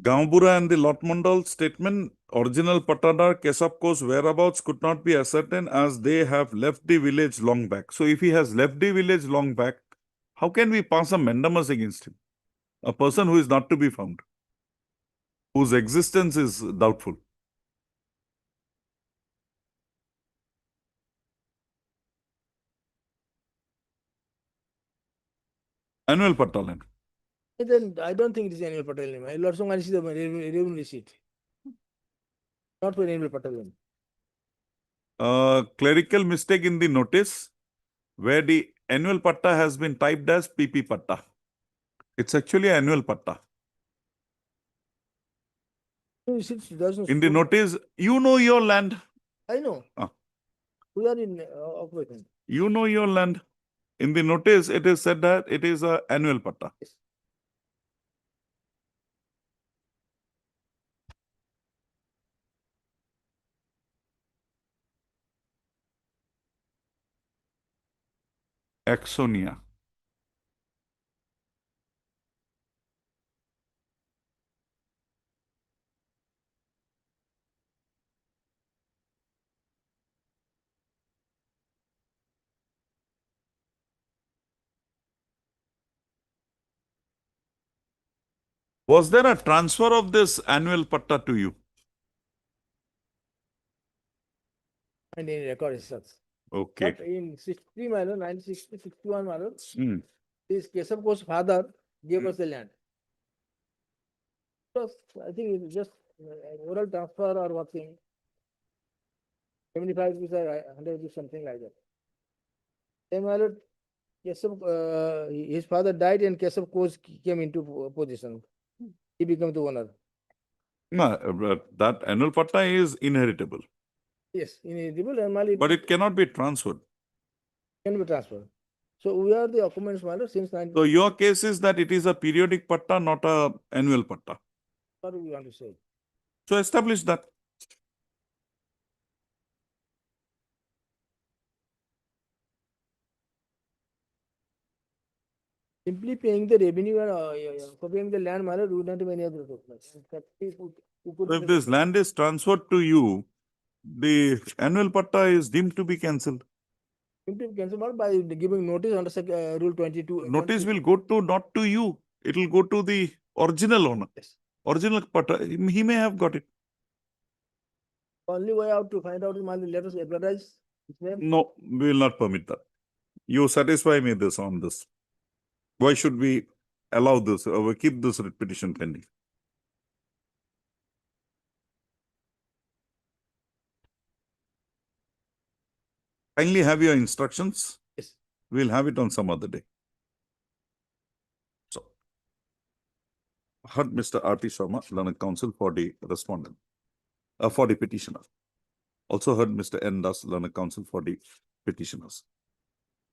Gambura and the lot mandal statement, original Patadar Kesapko's whereabouts could not be ascertained as they have left the village long back. So if he has left the village long back, how can we pass a mandamus against him? A person who is not to be found, whose existence is doubtful. Annual Patalan.
Then I don't think it is annual patel name. I lots of money the revenue receipt. Not for annual patel name.
Clerical mistake in the notice where the annual patta has been typed as PP patta. It's actually annual patta. In the notice, you know your land.
I know. We are in operation.
You know your land. In the notice, it is said that it is an annual patta.
Yes.
Axonia. Was there a transfer of this annual patta to you?
And in record is such.
Okay.
But in 63 Malo, 1960, 61 Malo,
Hmm.
this Keshav Ghosh's father gave us the land. Just, I think it's just oral transfer or what thing. 75 rupees or 100 rupees, something like that. Then my lord, his father died and Keshav Ghosh came into position. He became the owner.
No, that annual patta is inheritable,
Yes, ineligible and Mali
but it cannot be transferred.
can be transferred. So we are the occupants, my lord, since 19.
So your case is that it is a periodic patta, not a annual patta.
What do we want to say?
So establish that.
Simply paying the revenue and copying the land, my lord, we don't have any other documents.
So if this land is transferred to you, The annual patta is deemed to be cancelled.
Simply cancel by giving notice under rule 22.
Notice will go to not to you. It will go to the original owner.
Yes.
Original patta. He may have got it.
Only way out to find out is let us advertise his name.
No, we will not permit that. You satisfy me this on this. Why should we allow this or keep this petition pending? Kindly have your instructions.
Yes.
We'll have it on some other day. So, heard Mr. R.T. Sharma, learned counsel for the respondent, for the petitioner. Also heard Mr. N. Das, learned counsel for the petitioners.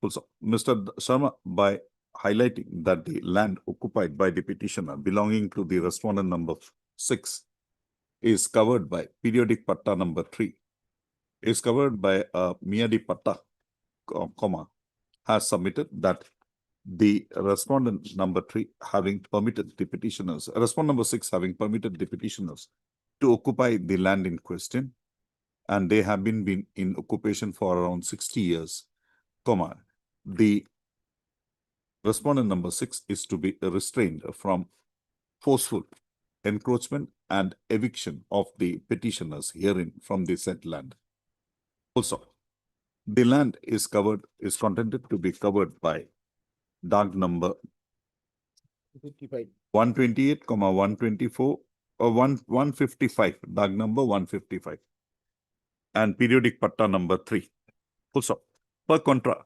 Also, Mr. Sharma, by highlighting that the land occupied by the petitioner belonging to the respondent number 6 is covered by periodic patta number 3, is covered by Miyadi patta, comma, has submitted that the respondent number 3 having permitted the petitioners, respondent number 6 having permitted the petitioners to occupy the land in question, and they have been in occupation for around 60 years, comma, the respondent number 6 is to be restrained from forceful encroachment and eviction of the petitioners herein from the said land. Also, the land is contended to be covered by dark number
55.
128, 124, or 155, dark number 155, and periodic patta number 3. Also, per contra,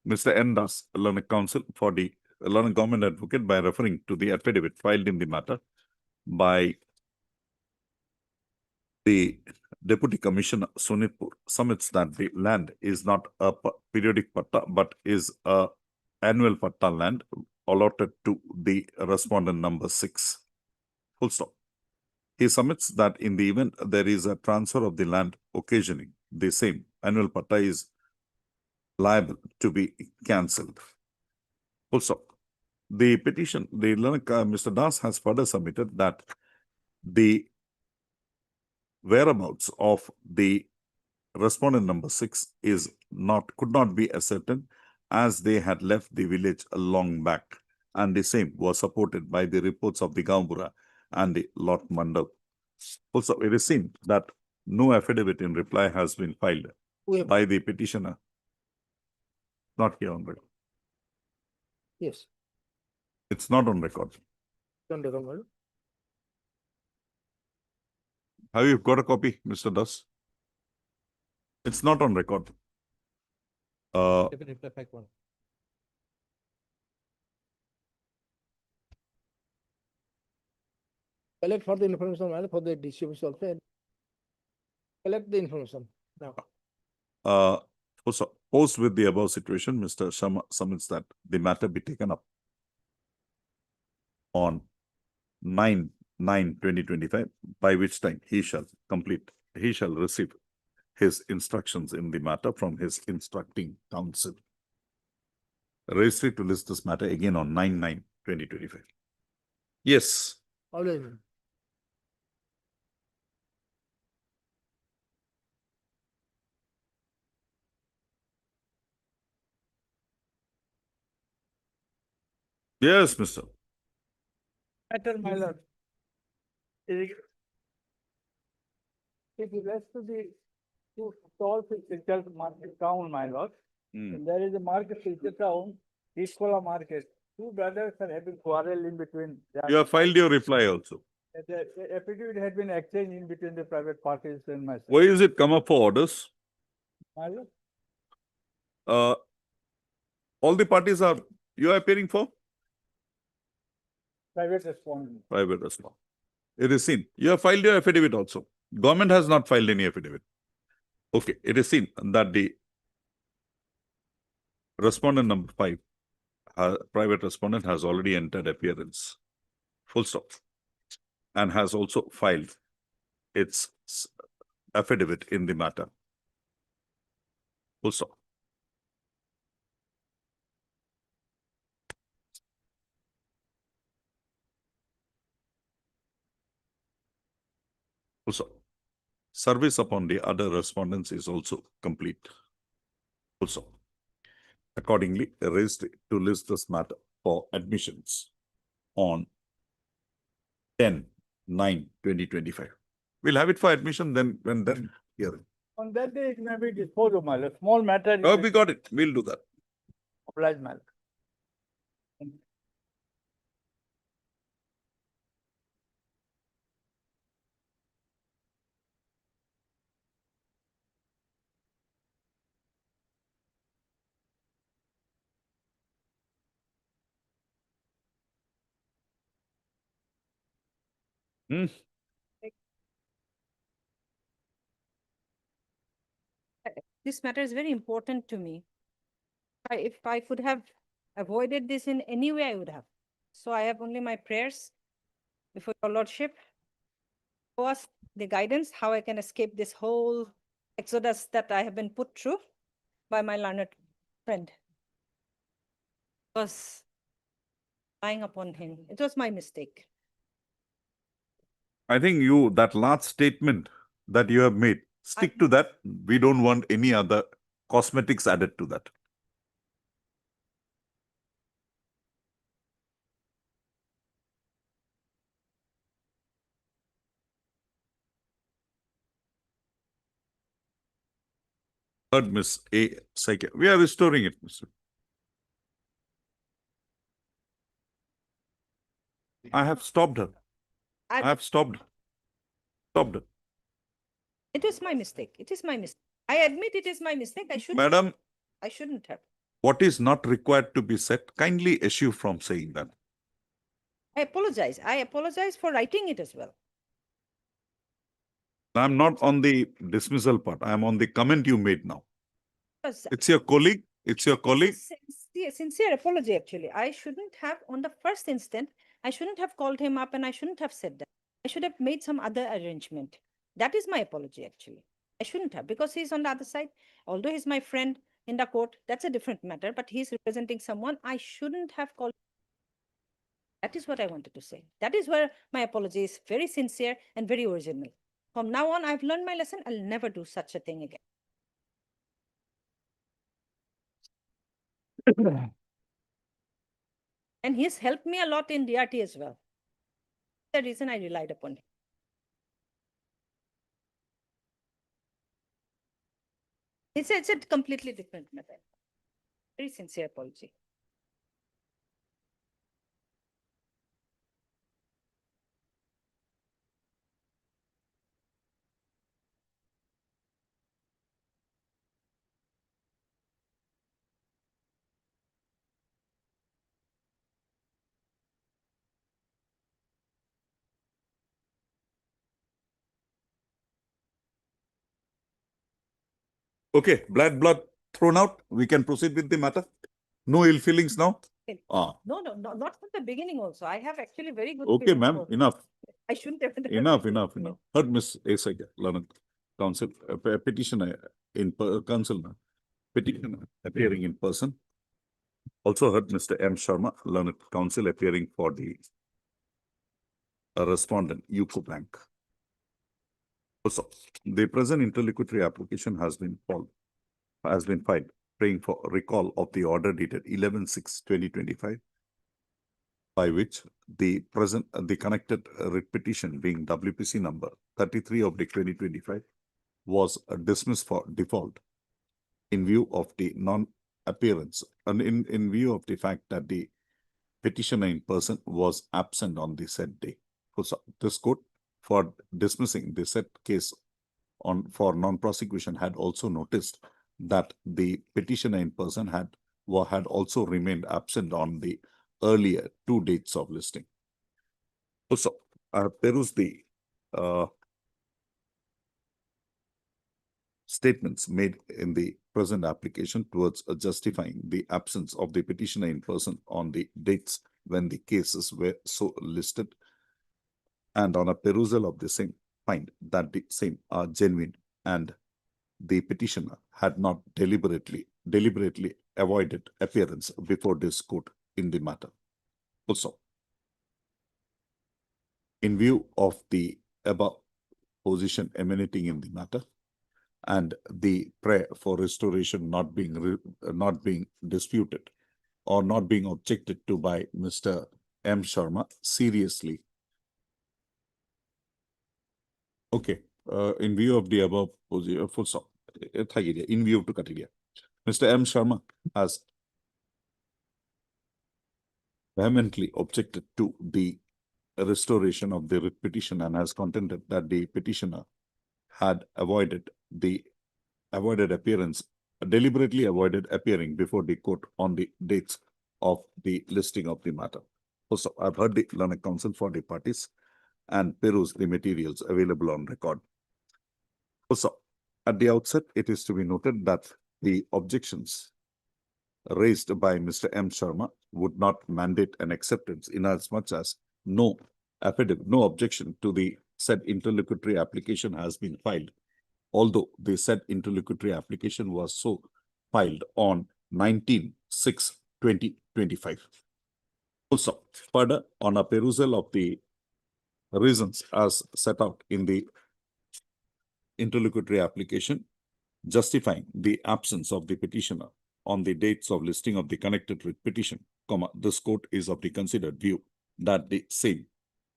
Mr. N. Das, learned counsel for the learned government advocate, by referring to the affidavit filed in the matter by the Deputy Commissioner Sunitpur, submits that the land is not a periodic patta but is a annual patta land allotted to the respondent number 6. Full stop. He submits that in the event there is a transfer of the land occasioning the same, annual patta is liable to be cancelled. Full stop. The petition, Mr. Das has further submitted that the whereabouts of the respondent number 6 could not be ascertained, as they had left the village long back, and the same was supported by the reports of the Gambura and the Lot Mandal. Also, it is seen that no affidavit in reply has been filed by the petitioner. Not here on record.
Yes.
It's not on record.
On record, madam.
Have you got a copy, Mr. Das? It's not on record.
Collect for the information, madam, for the distribution also. And collect the information now.
Also, post with the above situation, Mr. Sharma submits that the matter be taken up on 9/9/2025, by which time he shall receive his instructions in the matter from his instructing counsel. Registry to list this matter again on 9/9/2025. Yes.
Always.
Yes, Mr.
Matter, my lord. It relates to the tall picture market town, my lord. There is a market picture town, Eastcola market. Two brothers are having quarrel in between.
You have filed your reply also.
The affidavit had been exchanged in between the private parties and myself.
Why is it come up for orders?
My lord,
All the parties you are appearing for?
private respondent.
Private response. It is seen. You have filed your affidavit also. Government has not filed any affidavit. Okay, it is seen that the respondent number 5, private respondent, has already entered appearance. Full stop. And has also filed its affidavit in the matter. Full stop. Full stop. Service upon the other respondents is also complete. Also, accordingly, raised to list this matter for admissions on 10/9/2025. We'll have it for admission then when then hearing.
On that day, it may be disposed of, my lord. Small matter.
Oh, we got it. We'll do that.
Obliged, my lord.
Hmm.
This matter is very important to me. If I could have avoided this in any way, I would have. So I have only my prayers before your lordship. Show us the guidance, how I can escape this whole exodus that I have been put through by my learned friend. It was lying upon him. It was my mistake.
I think that last statement that you have made, stick to that. We don't want any other cosmetics added to that. Heard Miss A. Saike. We are restoring it, Mr. I have stopped her. I have stopped her. Stopped her.
It was my mistake. It is my mistake. I admit it is my mistake.
Madam,
I shouldn't have.
what is not required to be said, kindly eschew from saying that.
I apologize. I apologize for writing it as well.
I'm not on the dismissal part. I'm on the comment you made now.
Because
It's your colleague. It's your colleague.
sincere apology, actually. I shouldn't have, on the first instant, I shouldn't have called him up and I shouldn't have said that. I should have made some other arrangement. That is my apology, actually. I shouldn't have, because he's on the other side. Although he's my friend in the court, that's a different matter, but he's representing someone. I shouldn't have called. That is what I wanted to say. That is where my apology is very sincere and very original. From now on, I've learned my lesson. I'll never do such a thing again. And he's helped me a lot in DRT as well. The reason I relied upon him. It's a completely different matter. Very sincere apology.
Okay, blood thrown out. We can proceed with the matter. No ill feelings now.
No, not from the beginning also. I have actually very good.
Okay,
feelings
ma'am,
for-
enough.
I shouldn't have.
Enough. Heard Miss Esaga, Learned Counsel, petitioner counsel, petitioner appearing in person. Also heard Mr. M. Sharma, Learned Counsel, appearing for the respondent, UCO Bank. Also, the present interlocutory application has been filed, praying for recall of the order dated 11/6/2025, by which the connected writ petition being WPC number 33/2025 was dismissed for default in view of the non-appearance and in view of the fact that the petitioner in person was absent on the said day. So this court, for dismissing the said case for non-prosecution, had also noticed that the petitioner in person had also remained absent on the earlier 2 dates of listing. Also, there is the statements made in the present application towards justifying the absence of the petitioner in person on the dates when the cases were so listed, and on a perusal of the same, find that the same are genuine and the petitioner had not deliberately avoided appearance before this court in the matter. Also, in view of the above position emanating in the matter, and the prayer for restoration not being disputed or not being objected to by Mr. M. Sharma seriously. Okay, in view of the above position, full stop. In view of the criteria, Mr. M. Sharma has vehemently objected to the restoration of the writ petition and has contended that the petitioner had deliberately avoided appearing before the court on the dates of the listing of the matter. Also, I've heard the learned counsel for the parties and peruse the materials available on record. Also, at the outset, it is to be noted that the objections raised by Mr. M. Sharma would not mandate an acceptance inasmuch as no objection to the said interlocutory application has been filed, although the said interlocutory application was so filed on 19/6/2025. Also, further, on a perusal of the reasons as set out in the interlocutory application justifying the absence of the petitioner on the dates of listing of the connected writ petition, this court is of the considered view that the same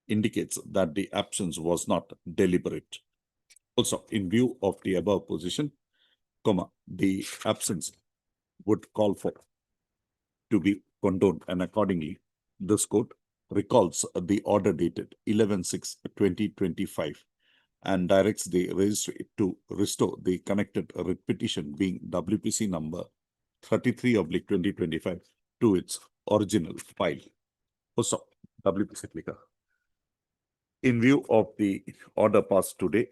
indicates that the absence was not deliberate. Also, in view of the above position, the absence would call for to be condoned, and accordingly, this court recalls the order dated 11/6/2025 and directs the registry to restore the connected writ petition being WPC number 33/2025 to its original file. Also, WPC clicker. In view of the order passed today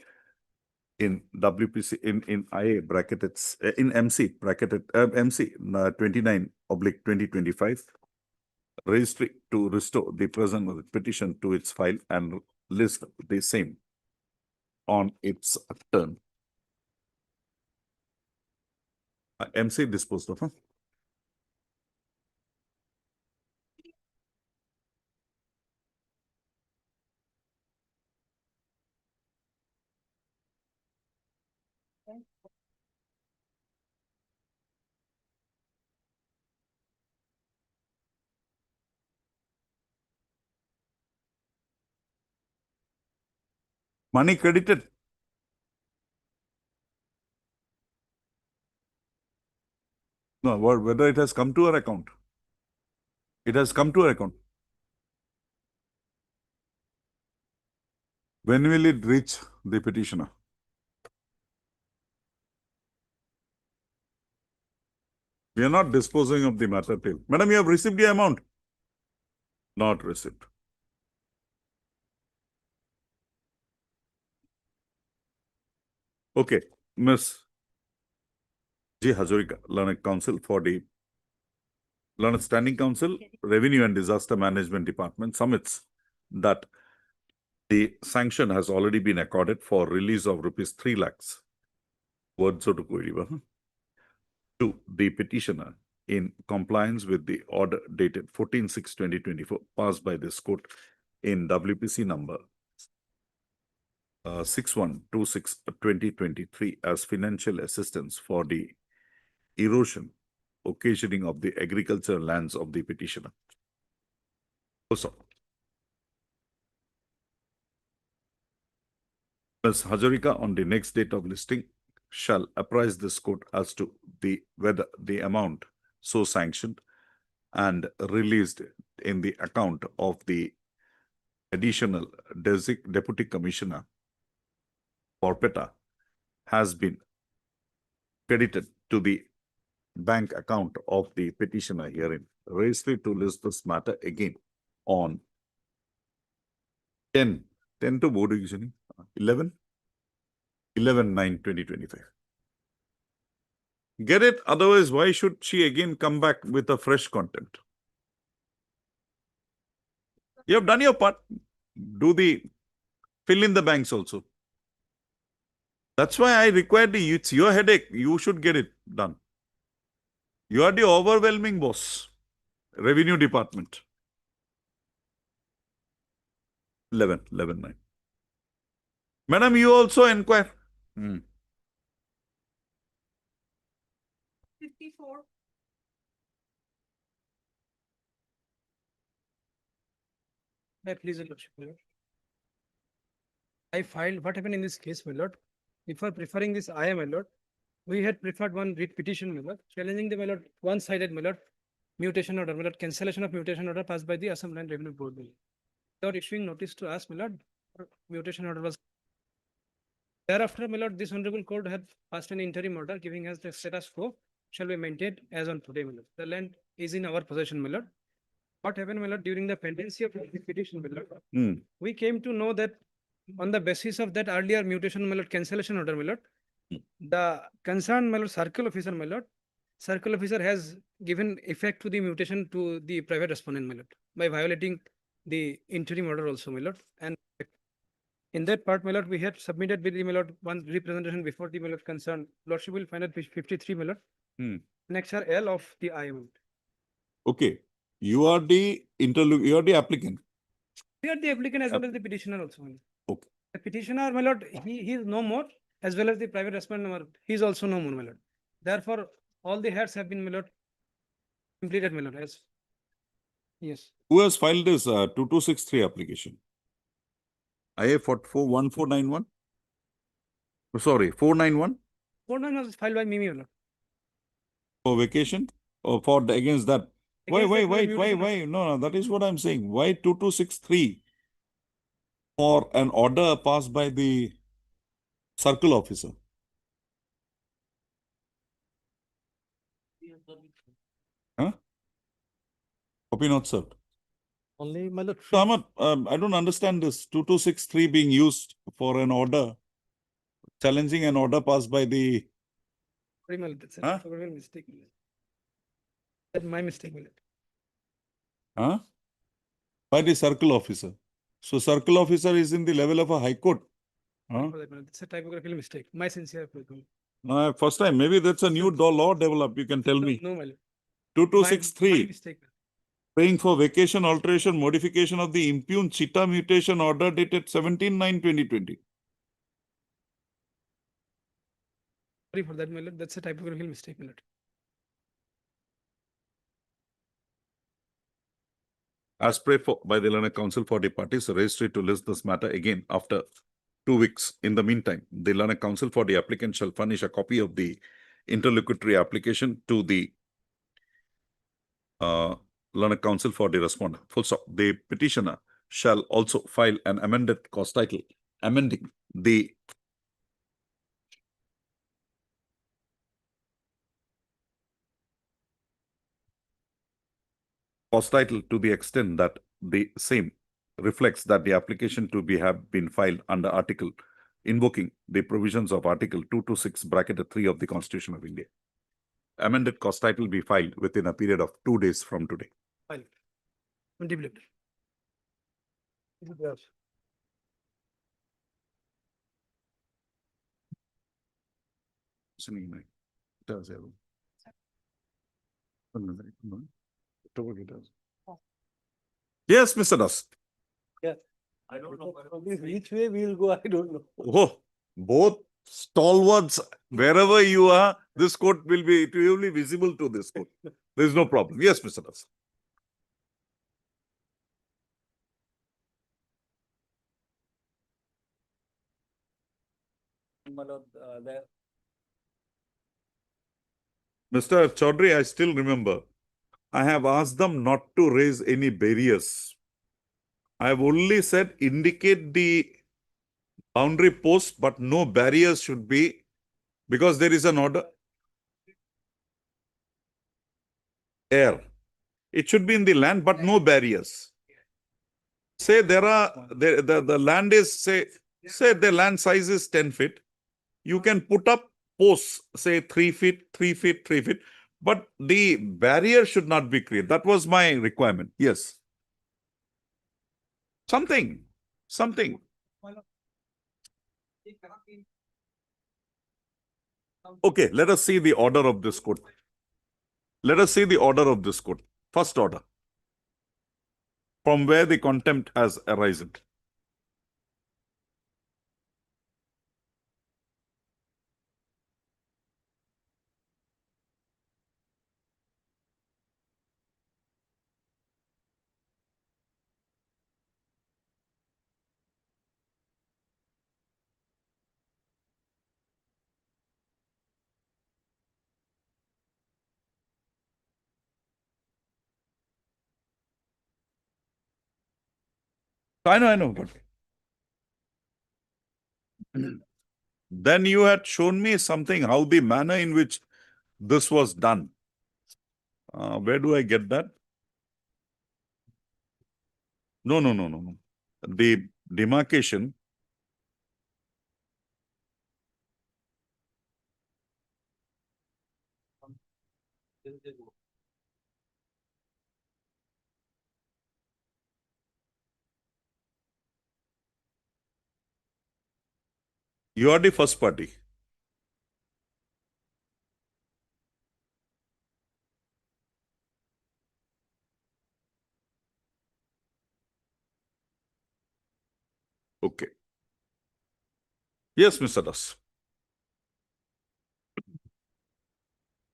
in WPC in IA bracketed in MC bracketed MC 29/2025, registry to restore the present petition to its file and list the same on its turn. MC disposed of. Money credited. No, whether it has come to our account. It has come to our account. When will it reach the petitioner? We are not disposing of the matter till. Madam, you have received the amount? Not received. Okay, Ms. G. Hazarika, Learned Counsel for the Learned Standing Counsel, Revenue and Disaster Management Department submits that the sanction has already been accorded for release of ₹3 lakhs. Words to the petitioner in compliance with the order dated 14/6/2024 passed by this court in WPC number 6126/2023 as financial assistance for the erosion occasioning of the agricultural lands of the petitioner. Also, Ms. Hazarika on the next date of listing shall apprise this court as to whether the amount so sanctioned and released in the account of the additional Deputy Commissioner for PETA has been credited to the bank account of the petitioner herein. Registry to list this matter again on 10 to board 11/9/2025. Get it? Otherwise, why should she again come back with a fresh contempt? You have done your part. Fill in the banks also. That's why I required it's your headache. You should get it done. You are the overwhelming boss. Revenue Department. 11/9. Madam, you also inquire. Hmm.
54.
Please, Your Lordship, my lord. I filed, what happened in this case, my lord? Before preferring this IA, my lord, we had preferred one writ petition, my lord, challenging the, my lord, one-sided, my lord, mutation order, my lord, cancellation of mutation order passed by the Assam Land Revenue Board, my lord. Without issuing notice to us, my lord, mutation order was. Thereafter, my lord, this honorable court had passed an interim order giving us the status quo shall be maintained as on today, my lord. The land is in our possession, my lord. What happened, my lord, during the pendency of the petition, my lord?
Hmm.
We came to know that on the basis of that earlier mutation, my lord, cancellation order, my lord, the concerned, my lord, circle officer, my lord, circle officer has given effect to the mutation to the private respondent, my lord, by violating the interim order also, my lord. And in that part, my lord, we had submitted with the, my lord, one representation before the, my lord, concerned. Lordship will find at page 53, my lord.
Hmm.
Annexure L of the IM.
Okay. You are the you are the applicant.
We are the applicant as well as the petitioner also. My lord.
Okay.
The petitioner, my lord, he is no more, as well as the private respondent, my lord, he is also no more, my lord. Therefore, all the heads have been, my lord, completed, my lord, as. Yes.
Who has filed this 2263 application? IA 1491? Sorry, 491
491 was filed by me, my lord.
for vacation or for against that? Why,
Against that, my
why?
mutation
No, that is what I'm saying. Why 2263 for an order passed by the circle officer? Huh? Copy not served.
Only, my lord.
So I'm not, I don't understand this 2263 being used for an order, challenging an order passed by the.
Sorry, my lord, that's a
Huh?
typographical mistake, my lord. That's my mistake, my lord.
Huh? By the circle officer. So circle officer is in the level of a high court. Huh?
For that, my lord. It's a typographical mistake. My sincere apology.
First time, maybe that's a new law developed. You can tell me.
No, my lord.
2263.
My mistake.
Paying for vacation alteration modification of the impugned Chita mutation order dated 17/9/2020.
Sorry for that, my lord. That's a typographical mistake, my lord.
As prayed for by the learned counsel for the parties, registry to list this matter again after 2 weeks. In the meantime, the learned counsel for the applicant shall furnish a copy of the interlocutory application to the learned counsel for the respondent. Full stop. The petitioner shall also file an amended cause title amending the cause title to the extent that the same reflects that the application to be have been filed under article invoking the provisions of article 226 bracket 3 of the Constitution of India. Amended cause title be filed within a period of 2 days from today.
Fine. Manipulated. Yes.
Yes, Mr. Das.
Yeah. I don't know. Which way we will go, I don't know.
Oh, both stalwarts, wherever you are, this court will be, it will be visible to this court. There is no problem. Yes, Mr. Das. Mr. Chaudhary, I still remember, I have asked them not to raise any barriers. I have only said indicate the boundary post, but no barriers should be, because there is an order. Air. It should be in the land, but no barriers. Say there are, the land is, say the land size is 10 feet. You can put up posts, say 3 feet, 3 feet, 3 feet, but the barrier should not be created. That was my requirement. Yes. Something. Okay, let us see the order of this court. Let us see the order of this court. First order. From where the contempt has arisen. I know, but then you had shown me something, how the manner in which this was done. Where do I get that? No. The demarcation. You are the first party. Okay. Yes, Mr. Das.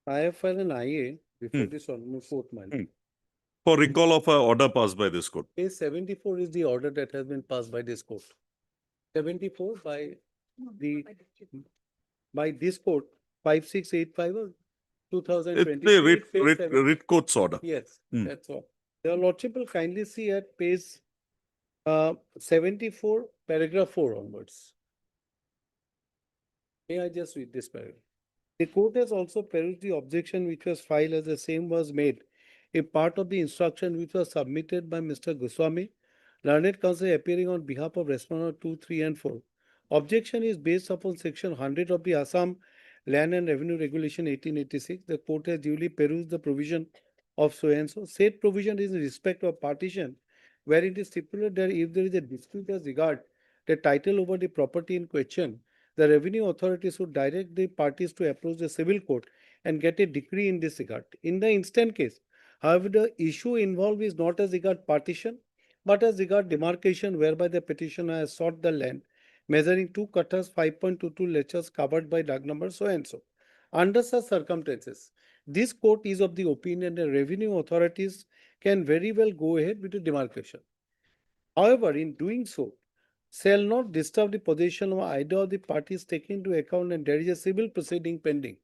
I have filed an IA before
Hmm.
this on 4th month.
For recall of an order passed by this court.
Case 74 is the order that has been passed by this court. 74 by this court, 5685 of
It's
2020.
the
It says
writ
70.
writ court's order.
Yes,
Hmm.
that's all. Your lordship will kindly see at page 74, paragraph 4 onwards. May I just read this paragraph? The court has also perused the objection which was filed as the same was made a part of the instruction which was submitted by Mr. Goswami, learned counsel appearing on behalf of respondent 2, 3 and 4. Objection is based upon section 100 of the Assam Land and Revenue Regulation 1886. The court has duly perused the provision of so and so. Said provision is in respect of partition, where it is stipulated that if there is a dispute as regard the title over the property in question, the revenue authorities should direct the parties to approach the civil court and get a decree in this regard. In the instant case, however, the issue involved is not as regard partition, but as regard demarcation, whereby the petitioner has sought the land measuring 2 cutters, 5.22 lectures covered by Doug number so and so. Under such circumstances, this court is of the opinion that revenue authorities can very well go ahead with the demarcation. However, in doing so, shall not disturb the possession of either of the parties taken into account, and there is a civil proceeding pending.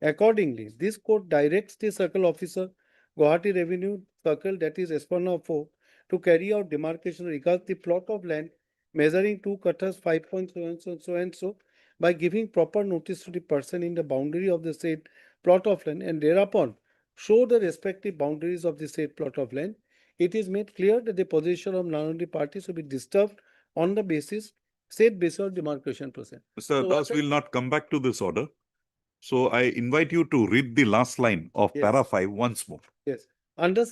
Accordingly, this court directs the circle officer, Guwahati Revenue Circle, that is respondent 4, to carry out demarcation regards the plot of land measuring 2 cutters, 5.7 so and so, by giving proper notice to the person in the boundary of the said plot of land, and thereupon show the respective boundaries of the said plot of land. It is made clear that the possession of none of the parties will be disturbed on the basis of demarcation process.
Mr. Das will not come back to this order. So I invite you to read the last line of
Yes.
para 5 once more.
Yes. Under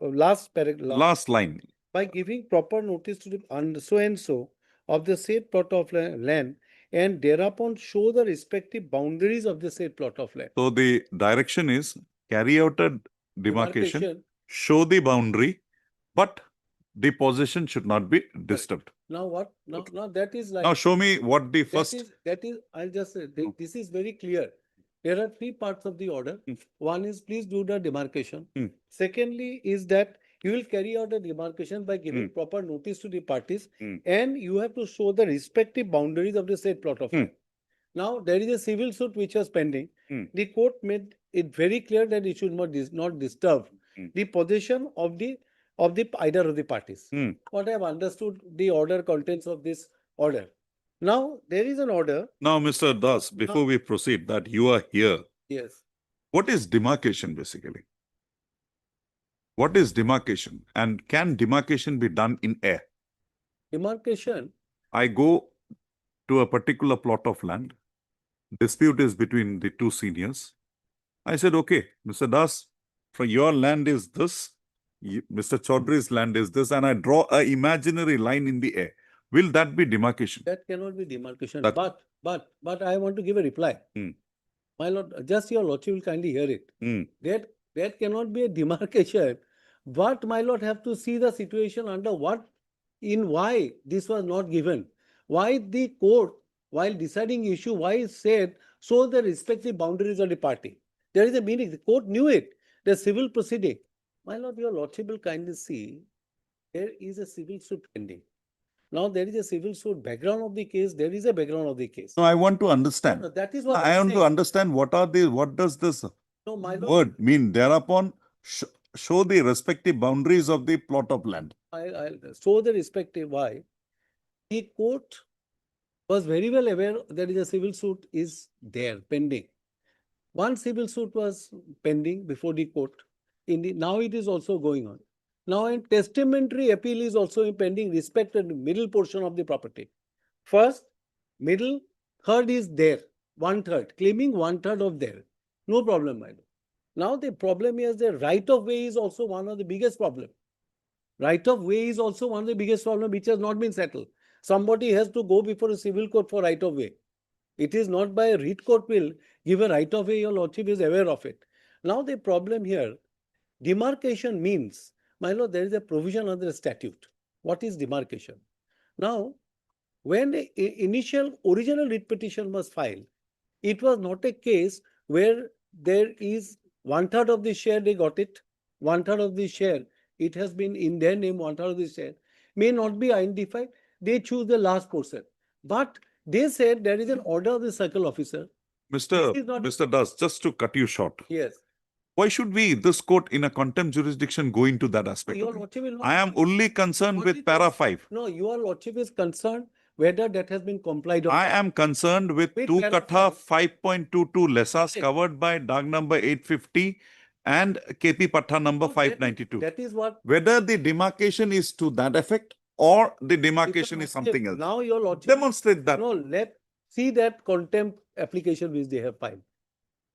last paragraph.
Last line.
By giving proper notice to the so and so of the said plot of land, and thereupon show the respective boundaries of the said plot of land.
So the direction is carry out a demarcation,
Demarcation.
show the boundary, but the possession should not be disturbed.
Now what? Now that is like.
Now show me what the first.
That is, I'll just say, this is very clear. There are 3 parts of the order. One is please do the demarcation. Secondly is that you will carry out a demarcation by giving proper notice to the parties, and you have to show the respective boundaries of the said plot of land. Now there is a civil suit which was pending. The court made it very clear that it should not disturb the possession of the either of the parties. What I have understood the order contents of this order. Now there is an order.
Now, Mr. Das, before we proceed, that you are here.
Yes.
What is demarcation basically? What is demarcation? And can demarcation be done in air?
Demarcation.
I go to a particular plot of land. Dispute is between the 2 seniors. I said, okay, Mr. Das, from your land is this, Mr. Chaudhary's land is this, and I draw an imaginary line in the air. Will that be demarcation?
That cannot be demarcation.
That-
But I want to give a reply. My lord, just your lordship will kindly hear it. That cannot be a demarcation. But my lord have to see the situation under why this was not given. Why the court, while deciding issue, why it said so the respective boundaries of the party. There is a meaning. The court knew it. The civil proceeding. My lord, your lordship will kindly see there is a civil suit pending. Now there is a civil suit background of the case. There is a background of the case.
No, I want to understand.
No, that is what
I
I'm
want to
saying.
understand what does this
No, my lord.
word mean? Thereupon, show the respective boundaries of the plot of land.
I'll show the respective why. The court was very well aware that a civil suit is there pending. One civil suit was pending before the court. Now it is also going on. Now a testamentary appeal is also pending respect to the middle portion of the property. First, middle, third is there, 1/3, claiming 1/3 of there. No problem, my lord. Now the problem is the right of way is also one of the biggest problem. Right of way is also one of the biggest problem which has not been settled. Somebody has to go before a civil court for right of way. It is not by a writ court will give a right of way, your lordship is aware of it. Now the problem here, demarcation means, my lord, there is a provision under the statute. What is demarcation? Now, when the initial original writ petition was filed, it was not a case where there is 1/3 of the share they got it, 1/3 of the share, it has been in their name, 1/3 of the share may not be identified. They choose the last portion. But they said there is an order of the circle officer.
Mr. Das, just to cut you short.
Yes.
Why should we, this court in a contempt jurisdiction, go into that aspect?
Your lordship will not.
I am only concerned
Only
with para 5.
No, your lordship is concerned whether that has been complied with.
I am concerned with
With
2
para
Katha 5.22 lessas covered by DAG number 850 and KP Patha number 592.
That is what.
Whether the demarcation is to that effect or the demarcation is something else.
Now your lordship.
Demonstrate that.
No, let's see that contempt application which they have filed.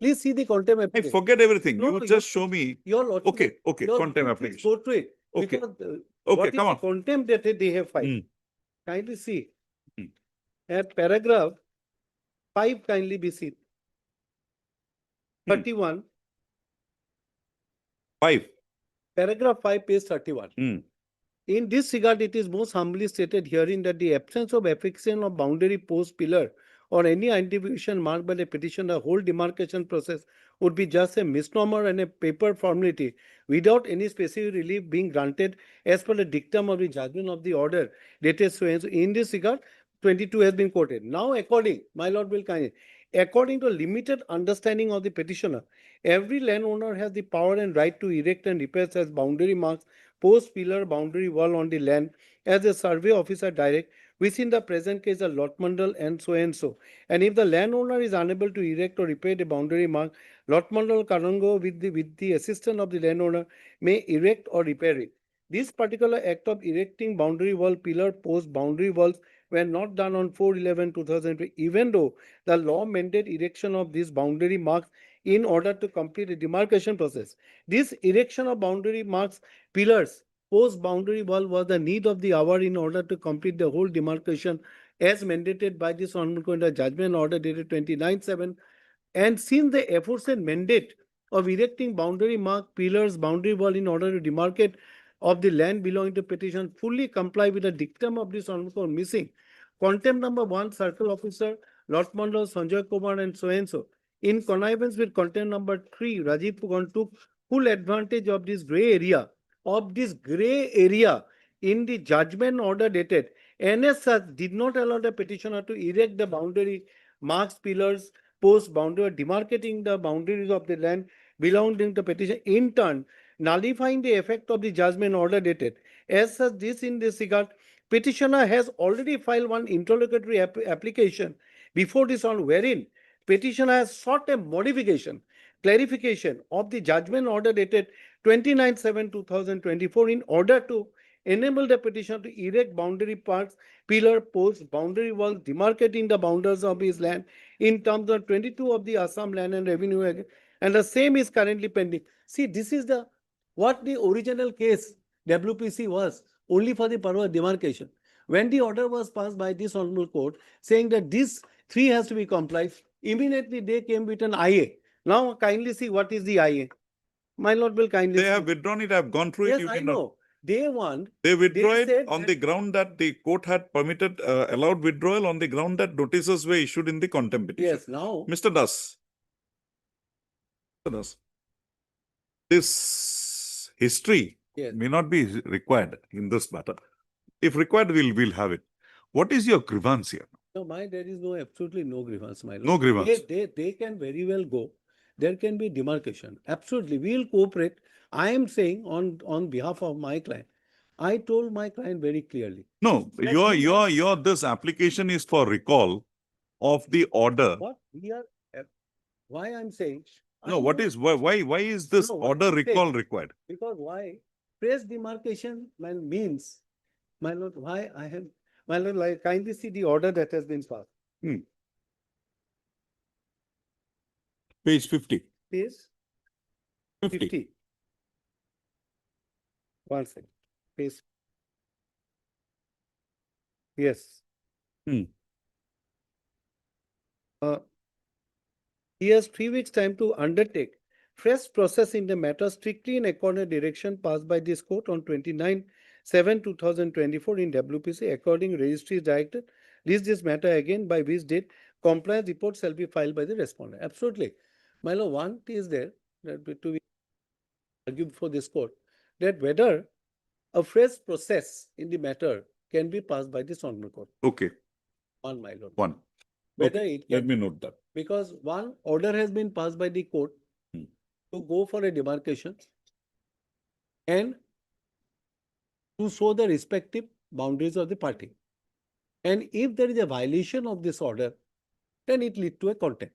Please see the contempt
I
application.
forget everything.
No,
You
no,
just show me.
Your lordship.
Okay,
your
contempt
lordship, please
application.
Go through it.
Okay.
Because,
Okay,
what is
come
the
on.
contempt that they have filed?
Hmm.
Kindly see. At paragraph 5, kindly be seen. 31.
5.
Paragraph 5, page 31. In this regard, it is most humbly stated herein that the absence of affixation of boundary post pillar or any identification marked by the petitioner, the whole demarcation process would be just a misnomer and a paper formality without any specific relief being granted as per the dictum of the judgment of the order dated so and so. In this regard, 22 has been quoted. Now, my lord will kindly, according to limited understanding of the petitioner, every landowner has the power and right to erect and repair such boundary marks, post pillar, boundary wall on the land as a survey officer direct, which in the present case a lot mandal and so and so. And if the landowner is unable to erect or repair the boundary mark, lot mandal Karango with the assistance of the landowner may erect or repair it. This particular act of erecting boundary wall, pillar, post, boundary walls were not done on 4/11/2003, even though the law mandated erection of these boundary marks in order to complete the demarcation process. This erection of boundary marks, pillars, post boundary wall was the need of the hour in order to complete the whole demarcation as mandated by this honorable judgment order dated 29/7. And since the aforesaid mandate of erecting boundary mark, pillars, boundary wall in order to demarcate of the land belonging to petition fully comply with the dictum of this honorable missing, contempt number 1, circle officer, Lot Mandal, Sanjay Kumar and so, in connivance with contempt number 3, Rajiv Pugan took full advantage of this gray area, in the judgment order dated. NSS did not allow the petitioner to erect the boundary marks, pillars, post boundary, demarcating the boundaries of the land belonging to petition, in turn nullifying the effect of the judgment order dated. As such, in this regard, petitioner has already filed one interlocutory application before this on wherein petitioner has sought a modification, clarification of the judgment order dated 29/7/2024 in order to enable the petitioner to erect boundary parks, pillar, posts, boundary walls, demarcating the boundaries of his land in terms of 22 of the Assam Land and Revenue Act, and the same is currently pending. See, this is what the original case WPC was, only for the purpose of demarcation. When the order was passed by this honorable court saying that this 3 has to be complied, immediately they came with an IA. Now kindly see what is the IA. My lord will kindly
They have withdrawn it. I have gone through it.
Yes,
You
I
cannot-
know. They want.
They withdraw
They
it
said
on
that-
the ground that the court had permitted, allowed withdrawal on the ground that notices were issued in the contempt petition.
Yes, now.
Mr. Das. This history
Yes.
may not be required in this matter. If required, we'll have it. What is your grievance here?
No, there is absolutely no grievance, my lord.
No grievance.
They can very well go. there can be demarcation. Absolutely, we will cooperate. I am saying on behalf of my client, I told my client very clearly.
No, this application is for recall of the order.
What we are, why I'm saying.
No, why is this
No, what
order
I'm saying-
recall required?
Because why? Press demarcation means, my lord, why I have, my lord, like kindly see the order that has been passed.
Page 50.
Page
50.
50. One second. Page. Yes. He has 3 weeks time to undertake fresh process in the matter strictly in accordance direction passed by this court on 29/7/2024 in WPC. According registry director, list this matter again by which date compliance report shall be filed by the respondent. Absolutely. My lord, one is there that to be argued before this court that whether a fresh process in the matter can be passed by this honorable court.
Okay,
One, my lord.
one.
Whether
Okay,
it
let
can,
me note that.
because one order has been passed by the court to go for a demarcation and to show the respective boundaries of the party. And if there is a violation of this order, then it leads to a contempt.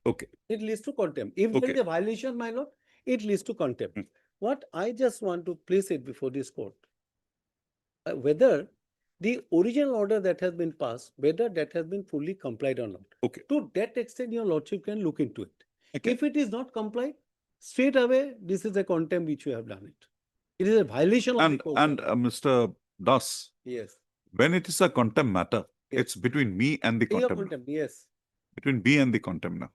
Okay.
It leads to contempt. If there is
Okay.
a violation, my lord, it leads to contempt. What I just want to place it before this court, whether the original order that has been passed, whether that has been fully complied or not.
Okay.
To that extent, your lordship can look into it.
Okay.
If it is not complied, straight away, this is a contempt which you have done it. It is a violation of the
And,
court.
Mr. Das,
Yes.
when it is a contempt matter,
Yes.
it's between me and the
Your
contemptor.
contempt, yes.
Between me and the contemptor.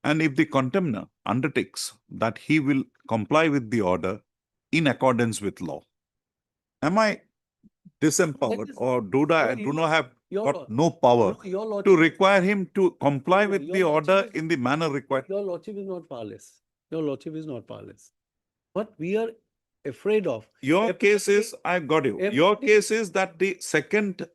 And if the contemptor undertakes that he will comply with the order in accordance with law, am I disempowered
That is-
or do I
No,
do not have
your
got
lord-
no power
No, your
to
lordship,
require him to comply
No,
with
your
the
lordship
order
is-
in the manner required?
your lordship is not powerless. Your lordship is not powerless. What we are afraid of.
Your case is, I got you. Your
everybody-
case is that the second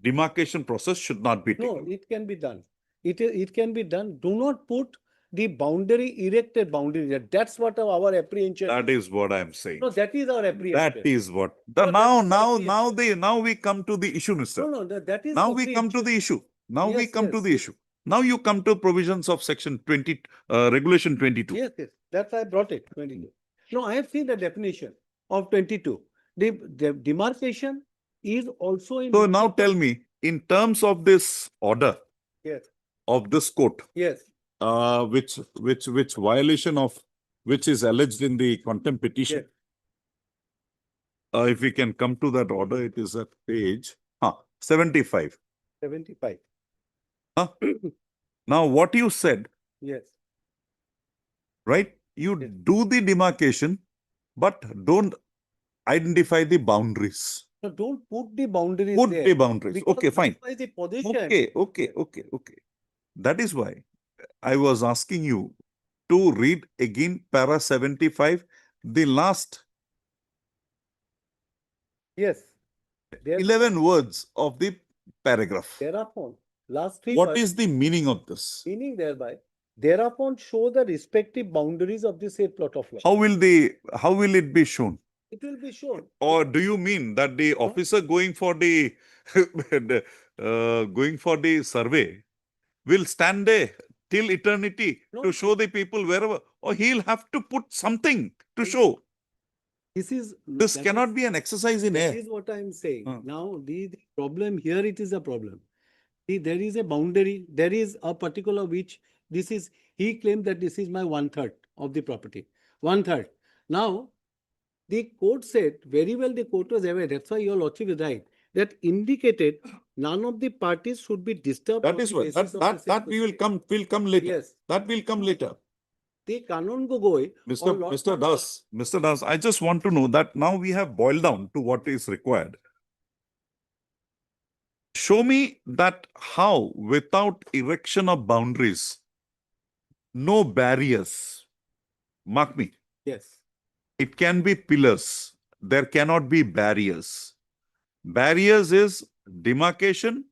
demarcation process should not be
No,
taken.
it can be done. It can be done. Do not put the boundary, erected boundary there. That's what our apprehension.
That is what I am saying.
No, that is our apprehension.
That is what.
No,
Now we come to the issue, Mr.
No, that is.
Now we come to the issue. Now we
Yes,
come to
yes,
the
yes.
issue. Now you come to provisions of section 20, regulation 22.
Yes, yes. That's why I brought it, 22. No, I have seen the definition of 22. The demarcation is also in.
So now tell me, in terms of this order
Yes,
of this court,
yes.
which violation of which is alleged in the contempt petition.
Yes.
If we can come to that order, it is at page 75.
75.
Huh? Now, what you said,
Yes.
right? You do the demarcation, but don't identify the boundaries.
So don't put the boundaries
Put
there.
the boundaries.
Because
Okay, fine.
otherwise the position.
Okay. That is why I was asking you to read again para 75, the last
Yes. There,
11 words of the paragraph.
thereupon, last 3
What
words,
is the meaning of this?
meaning thereby, thereupon show the respective boundaries of the said plot of land.
How will it be shown?
It will be shown.
Or do you mean that the officer going for the going for the survey will stand there till eternity
No.
to show the people wherever, or he'll have to put something to show?
This
This cannot be an exercise in
That
air.
is what I am saying.
Huh.
Now, the problem here, it is a problem. See, there is a boundary, there is a particular which this is, he claimed that this is my 1/3 of the property. 1/3. Now, the court said, very well, the court was aware, that's why your lordship is right, that indicated none of the parties should be disturbed.
That
on
is
the
what,
basis of the said
that we will
proceeding.
come later.
Yes.
That will come later.
The Kanon Gogoi.
Mr. Das, I just want to know that now we have boiled down to what is required. Show me that how, without erection of boundaries, no barriers. Mark me.
Yes.
It can be pillars. There cannot be barriers. Barriers is demarcation.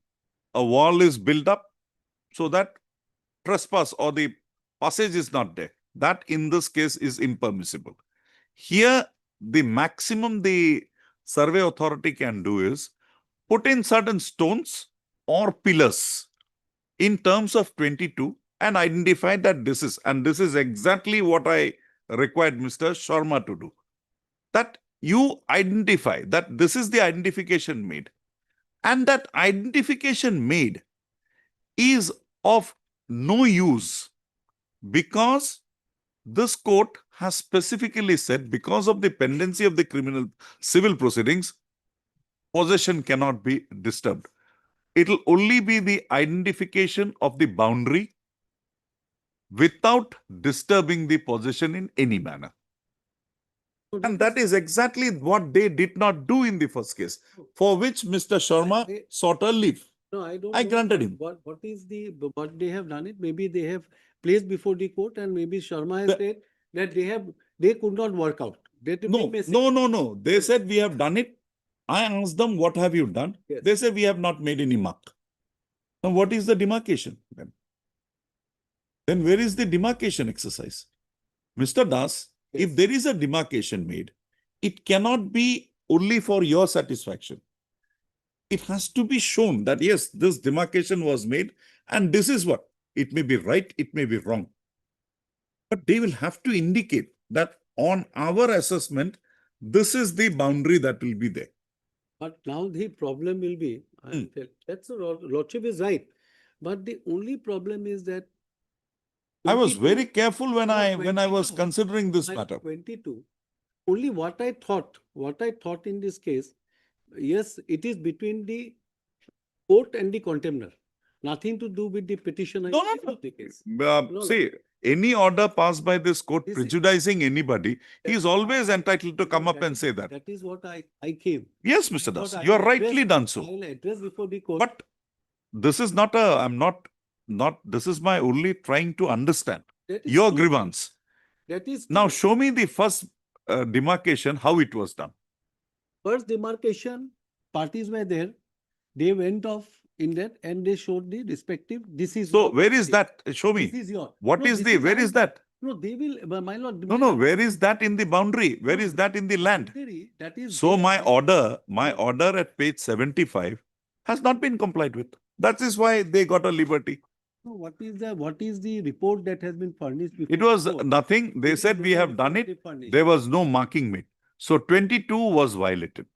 A wall is built up so that trespass or the passage is not there. That in this case is impermissible. Here, the maximum the survey authority can do is put in certain stones or pillars in terms of 22 and identify that this is, and this is exactly what I required Mr. Sharma to do. That you identify that this is the identification made, and that identification made is of no use because this court has specifically said because of the pendency of the civil proceedings, possession cannot be disturbed. It will only be the identification of the boundary without disturbing the possession in any manner. And that is exactly what they did not do in the first case, for which Mr. Sharma sought a leave.
No, I don't.
I
know
granted him.
What is what they have done it? Maybe they have placed before the court and maybe Sharma has said that they could not work out.
No. They said we have done it. I asked them, what have you done?
Yes.
They said we have not made any mark. Now, what is the demarcation then? Then where is the demarcation exercise? Mr. Das, if there is a demarcation made, it cannot be only for your satisfaction. It has to be shown that yes, this demarcation was made and this is what. It may be right, it may be wrong. But they will have to indicate that on our assessment, this is the boundary that will be there.
But now the problem will be, that's Lordship is right. But the only problem is that
I was very careful when I was considering this matter.
22. Only what I thought in this case, yes, it is between the court and the contemptor. Nothing to do with the petitioner.
No.
The case.
See, any order passed by this court prejudicing anybody, he is always entitled to come up and say that.
That is what I came.
Yes, Mr. Das, you are rightly done so.
I will address before the court.
But this is not this is my only trying to understand your grievance.
That is
Now show me the first demarcation, how it was done.
First demarcation, parties were there. They went off in that and they showed the respective. This is
so. Where is that? Show me.
This is your.
What
No,
is
this
the? Where is that?
No, they will. My lord.
No. Where is that in the boundary? Where is that in the land?
That is.
So my order at page 75 has not been complied with. That is why they got a liberty.
No, what is the report that has been furnished?
It was nothing. They said we have done it. There was no marking made. So 22 was violated.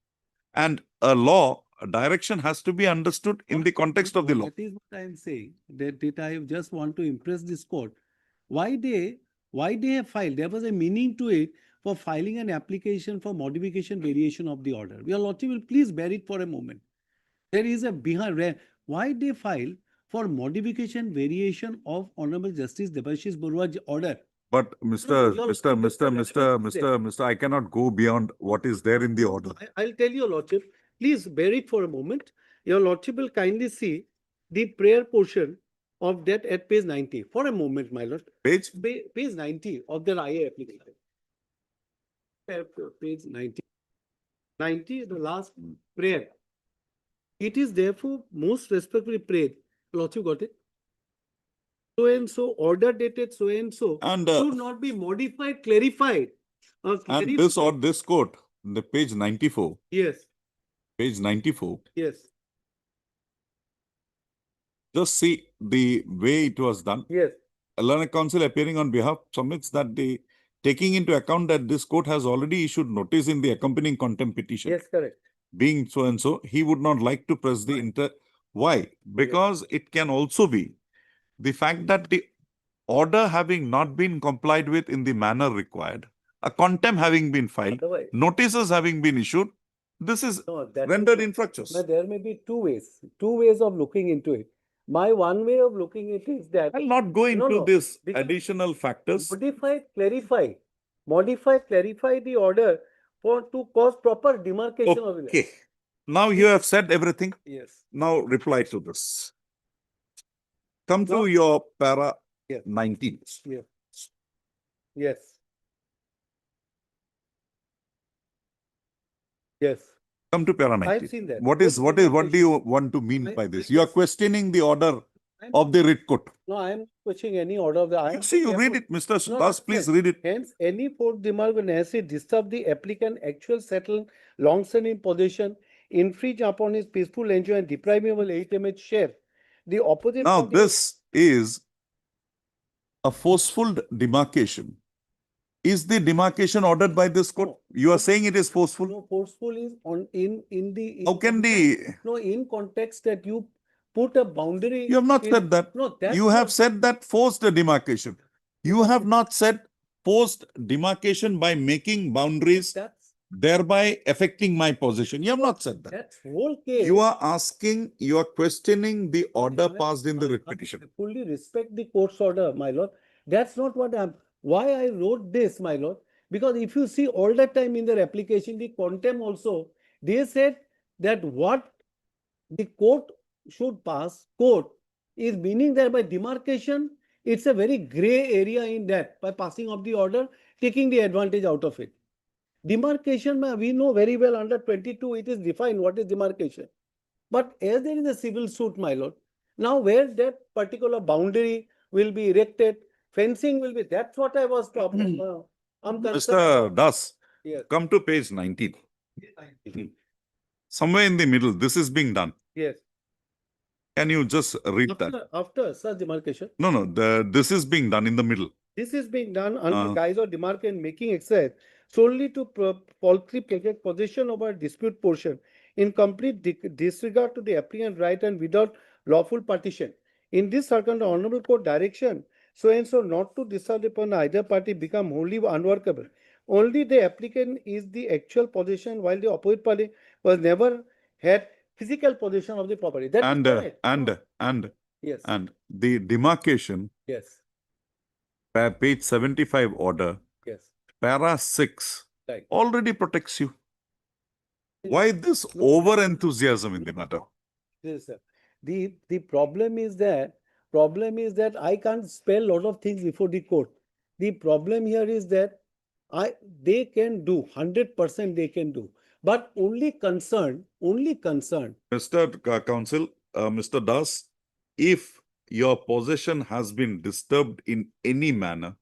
And a law, a direction has to be understood in the context of the law.
That is what I am saying. That I just want to impress this court. Why they have filed? There was a meaning to it for filing an application for modification variation of the order. Your Lordship will please bear it for a moment. There is a behind. Why they file for modification variation of Honorable Justice Debashish Barua's order?
But Mr. I cannot go beyond what is there in the order.
I'll tell you, Lordship. Please bear it for a moment. Your Lordship will kindly see the prayer portion of that at page 90. For a moment, my lord.
Page?
Page 90 of the IA application. Page 90. 90, the last prayer. It is therefore most respectfully prayed. Lordship got it? So and so, order dated so and so,
and
should not be modified, clarified.
And this or this court, the page 94.
Yes.
Page 94.
Yes.
Just see the way it was done.
Yes.
A learned counsel appearing on behalf submits that the taking into account that this court has already issued notice in the accompanying contempt petition.
Yes, correct.
Being so and so, he would not like to press the Why? Because it can also be the fact that the order having not been complied with in the manner required, a contempt having been filed, notices having been issued, this is rendered infructuous.
There may be two ways of looking into it. My one way of looking at it is that
I'll not go into this additional factors.
Modify, clarify the order to cause proper demarcation of it.
Okay. Now you have said everything.
Yes.
Now reply to this. Come to your para
Yes.
19.
Yes. Yes. Yes.
Come to para 19.
I've seen that.
What do you want to mean by this? You are questioning the order
I'm-
of the writ court.
No, I am questioning any order of the. I am
See, you
saying
read
therefore-
it, Mr.
No,
Das,
that's
please
fine.
read it.
Hence, any fourth demand necessarily disturb the applicant actual settled long-standing possession, infringe upon his peaceful enjoyment, and deprive him of legitimate share. The opposite.
Now,
party-
this is a forceful demarcation. Is the demarcation ordered by this court?
No.
You are saying it is forceful?
No, forceful is on in the.
How can the,
No, in context that you put a boundary.
you have not
in-
said that.
No, that's
You have
not-
said that forced demarcation. You have not said forced demarcation by making boundaries,
That's,
thereby affecting my possession. You have not said that.
that's whole case.
You are questioning the order passed in the writ
I
petition.
fully respect the court's order, my lord. That's not what why I wrote this, my lord. Because if you see all the time in their application, the contempt also, they said that what the court should pass, court, is meaning that by demarcation, it's a very gray area in that, by passing of the order, taking the advantage out of it. Demarcation, we know very well under 22, it is defined what is demarcation. But as there is a civil suit, my lord, now where that particular boundary will be erected, fencing will be, that's what I was talking about. I'm concerned.
Mr. Das,
Yes.
come to page 19. Somewhere in the middle, this is being done.
Yes.
Can you just read that?
After such demarcation,
No, this is being done in the middle.
this is being done under
Uh.
guise of demarcation making exercise solely to falsely protect possession over a dispute portion in complete disregard to the applicant right and without lawful partition. In this circumstance, the Honorable Court direction so and so not to decide upon either party become wholly unworkable. Only the applicant is the actual possession while the opposite party was never had physical possession of the property. That is correct.
And
Yes.
the demarcation,
Yes.
page 75 order,
Yes.
para 6,
Right.
already protects you. Why this
No.
over enthusiasm in the matter?
Yes, sir. The problem is that I can't spell a lot of things before the court. The problem here is that they can do 100% they can do, but only concerned.
Mr. Counsel, Mr. Das, if your possession has been disturbed in any manner,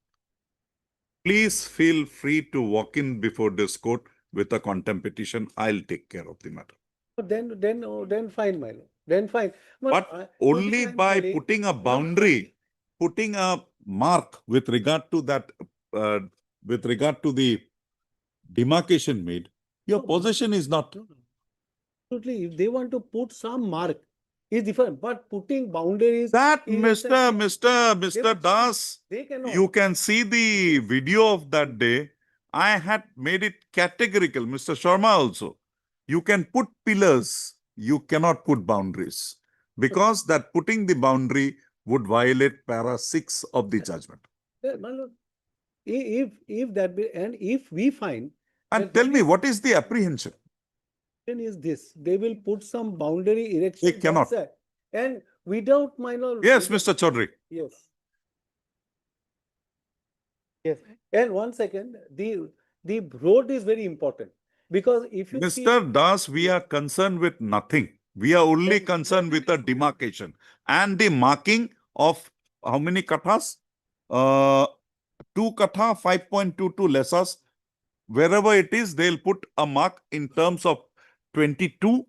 please feel free to walk in before this court with a contempt petition. I'll take care of the matter.
Then fine, my lord. Then fine.
But only by putting a boundary, putting a mark with regard to that, with regard to the demarcation made, your possession is not.
Absolutely, if they want to put some mark, is different. But putting boundaries.
That,
is a-
Mr. Das,
They cannot.
you can see the video of that day. I had made it categorical, Mr. Sharma also. You can put pillars, you cannot put boundaries. Because that putting the boundary would violate para 6 of the judgment.
Yeah, my lord, if that be, and if we find.
And
that
tell
that
me,
is-
what is the apprehension?
then is this, they will put some boundary erection.
They cannot.
that's it. And without minor.
Yes, Mr. Chaudhary.
Yes. Yes, and one second, the road is very important, because if you see.
Mr. Das, we are concerned with nothing. We are only concerned with the demarcation and the marking of how many kathas? 2 katha, 5.22 lessas. Wherever it is, they'll put a mark in terms of 22.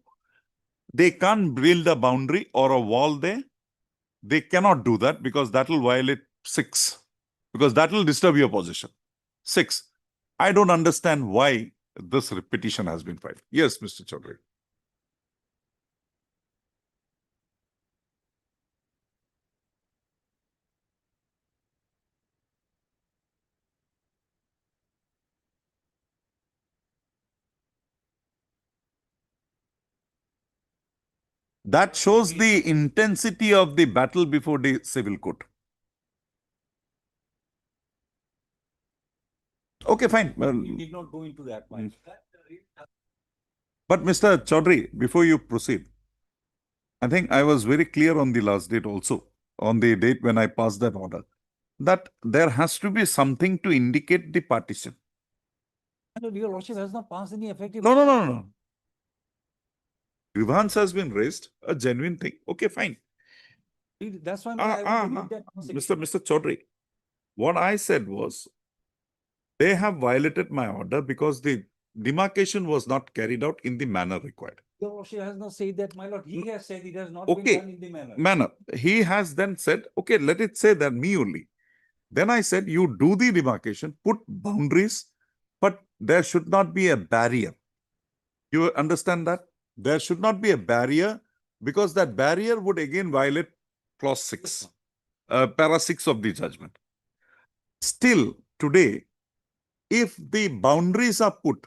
They can't build a boundary or a wall there. They cannot do that because that will violate 6. Because that will disturb your position. 6. I don't understand why this petition has been filed. Yes, Mr. Chaudhary. That shows the intensity of the battle before the civil court. Okay, fine. Well,
We did not go into that much.
but Mr. Chaudhary, before you proceed, I think I was very clear on the last date also, on the date when I passed that order. that there has to be something to indicate the partition.
Your lordship has not passed any effective.
No, no, no, no, no. Grievance has been raised, a genuine thing. Okay, fine.
That's why I will that.
Mr. Chaudhary, what I said was, they have violated my order because the demarcation was not carried out in the manner required.
Your lordship has not said that, my lord. He has said it has not
Okay.
been done in the manner.
Manner. He has then said, okay, let it say that me only. Then I said, you do the demarcation, put boundaries, but there should not be a barrier. You understand that? There should not be a barrier because that barrier would again violate clause 6, para 6 of the judgment. Still, today, if the boundaries are put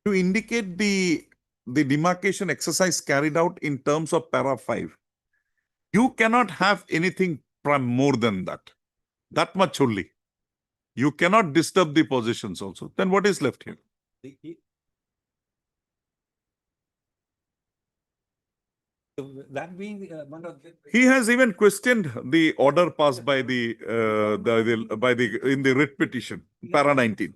to indicate the demarcation exercise carried out in terms of para 5, you cannot have anything more than that. That much only. You cannot disturb the positions also. Then what is left here?
That being,
He has even questioned the order passed by the in the writ petition, para 19.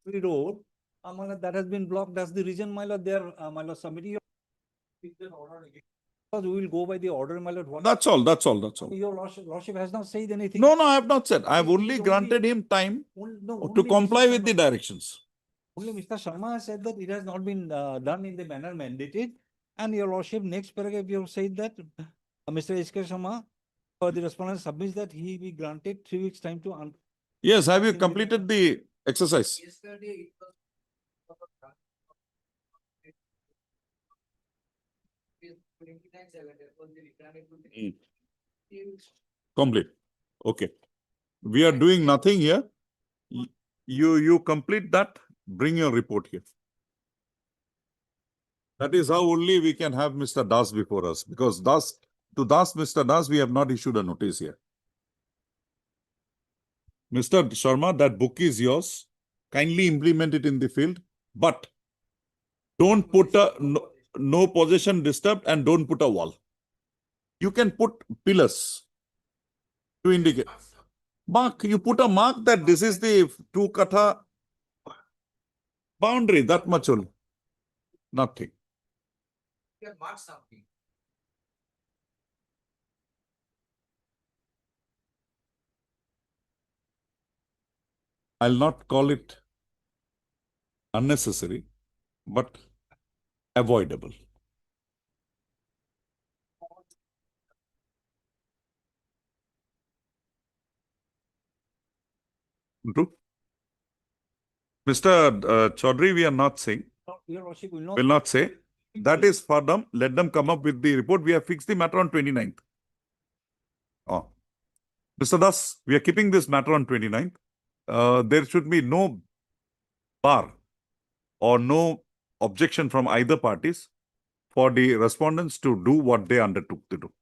we wrote, my lord, that has been blocked. That's the reason, my lord, they are, my lord, submitting your order again. Because we will go by the order, my lord.
That's all. That's all. That's all.
Your lordship has not said anything.
No, I have not said. I have
It is
only granted him time
No,
to
only
comply
Mr.
with the
Sharma-
directions.
Only Mr. Sharma has said that it has not been done in the manner mandated. And your lordship, next paragraph, you have said that Mr. H.K. Sharma, the respondent submits that he be granted 3 weeks time to.
Yes, have you completed the exercise?
Yesterday,
Complete. Okay. We are doing nothing here. You complete that, bring your report here. That is how only we can have Mr. Das before us, because Mr. Das, we have not issued a notice here. Mr. Sharma, that book is yours. Kindly implement it in the field, but don't put no possession disturbed and don't put a wall. You can put pillars to indicate. Mark, you put a mark that this is the 2 katha boundary, that much only. Nothing.
you can mark something.
I'll not call it unnecessary, but avoidable. True. Mr. Chaudhary, we are not saying,
Your lordship will
will not say. That is for them. Let them come up with the report. We have fixed the matter on 29th. Oh. Mr. Das, we are keeping this matter on 29th. There should be no bar or no objection from either parties for the respondents to do what they undertook to do.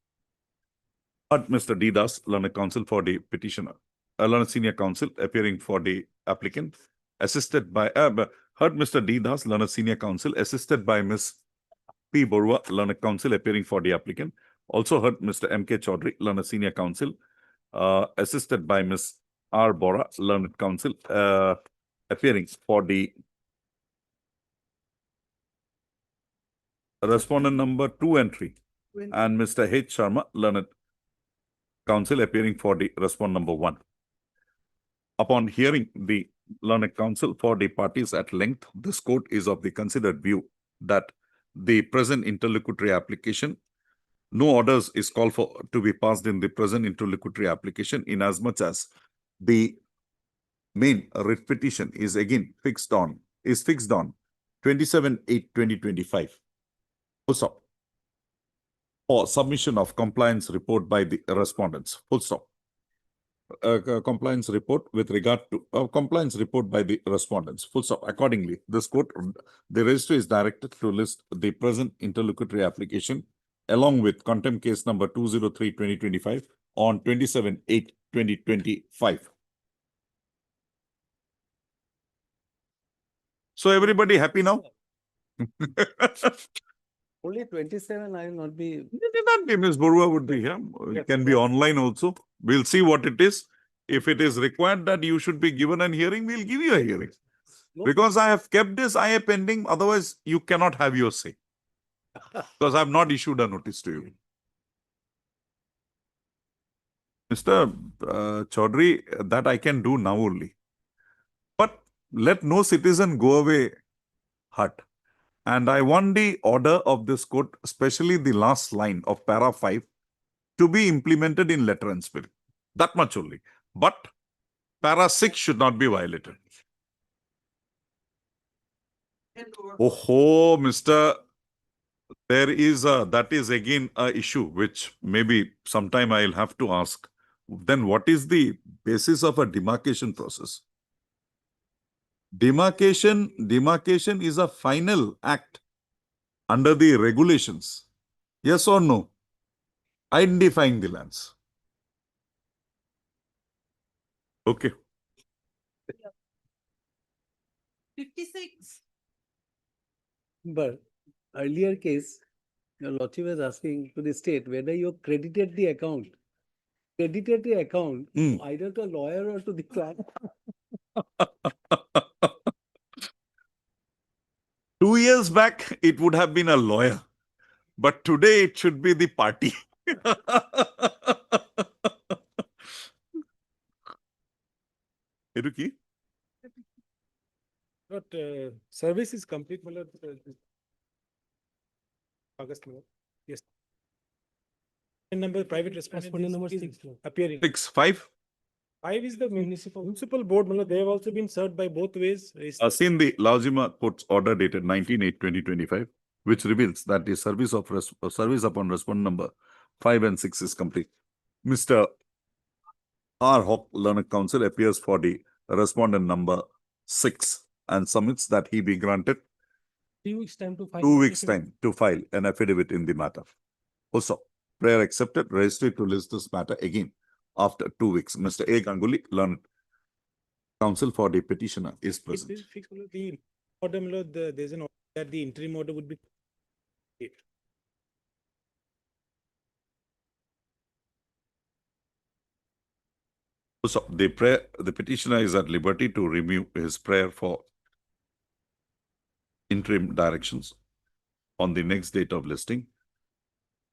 But Mr. D. Das, learned counsel for the petitioner, learned senior counsel appearing for the applicant, assisted by, heard Mr. D. Das, learned senior counsel, assisted by Ms. P. Borua, learned counsel appearing for the applicant. Also heard Mr. M. K. Chaudhary, learned senior counsel, assisted by Ms. R. Bora, learned counsel, appearing for the respondent number 2 and 3, and Mr. H. Sharma, learned counsel appearing for the respondent number 1. Upon hearing the learned counsel for the parties at length, this court is of the considered view that the present interlocutory application, no orders is called for to be passed in the present interlocutory application, inasmuch as the main writ petition is again fixed on 27/8/2025. Full stop. For submission of compliance report by the respondents. Full stop. Compliance report with regard to compliance report by the respondents. Full stop. Accordingly, this court, the registry is directed to list the present interlocutory application along with contempt case number 203/2025 on 27/8/2025. So everybody happy now?
Only 27, I will not be.
That Ms. Borua would be here. It can be online also. We'll see what it is. If it is required that you should be given a hearing, we'll give you a hearing. Because I have kept this IA pending, otherwise you cannot have your say. Because I have not issued a notice to you. Mr. Chaudhary, that I can do now only. But let no citizen go away hurt. And I want the order of this court, especially the last line of para 5, to be implemented in letter and spirit. That much only. But para 6 should not be violated. Oh, Mr. There is that is again a issue which maybe sometime I'll have to ask. Then what is the basis of a demarcation process? Demarcation is a final act under the regulations. Yes or no? Identifying the lands. Okay.
56.
But earlier case, your lordship was asking to the state whether you credited the account. Credited the account either to a lawyer or to the client.
2 years back, it would have been a lawyer. But today, it should be the party. Iruki?
But service is complete, my lord. August, my lord. Yes. Number private respondent number 6 appearing.
6, 5.
5 is the municipal board, my lord. They have also been served by both ways.
Seen the Laujima Court's order dated 19/8/2025, which reveals that the service upon respondent number 5 and 6 is complete. Mr. R. Hawk, Learned Counsel, appears for the respondent number 6 and submits that he be granted
2 weeks time to file.
2 weeks time to file an affidavit in the matter. Also, prayer accepted, registry to list this matter again after 2 weeks. Mr. A. Ganguly, Learned Counsel for the petitioner, is present.
It is fixed, my lord. The order, my lord, there's an order that the interim order would be.
So the petitioner is at liberty to renew his prayer for interim directions on the next date of listing.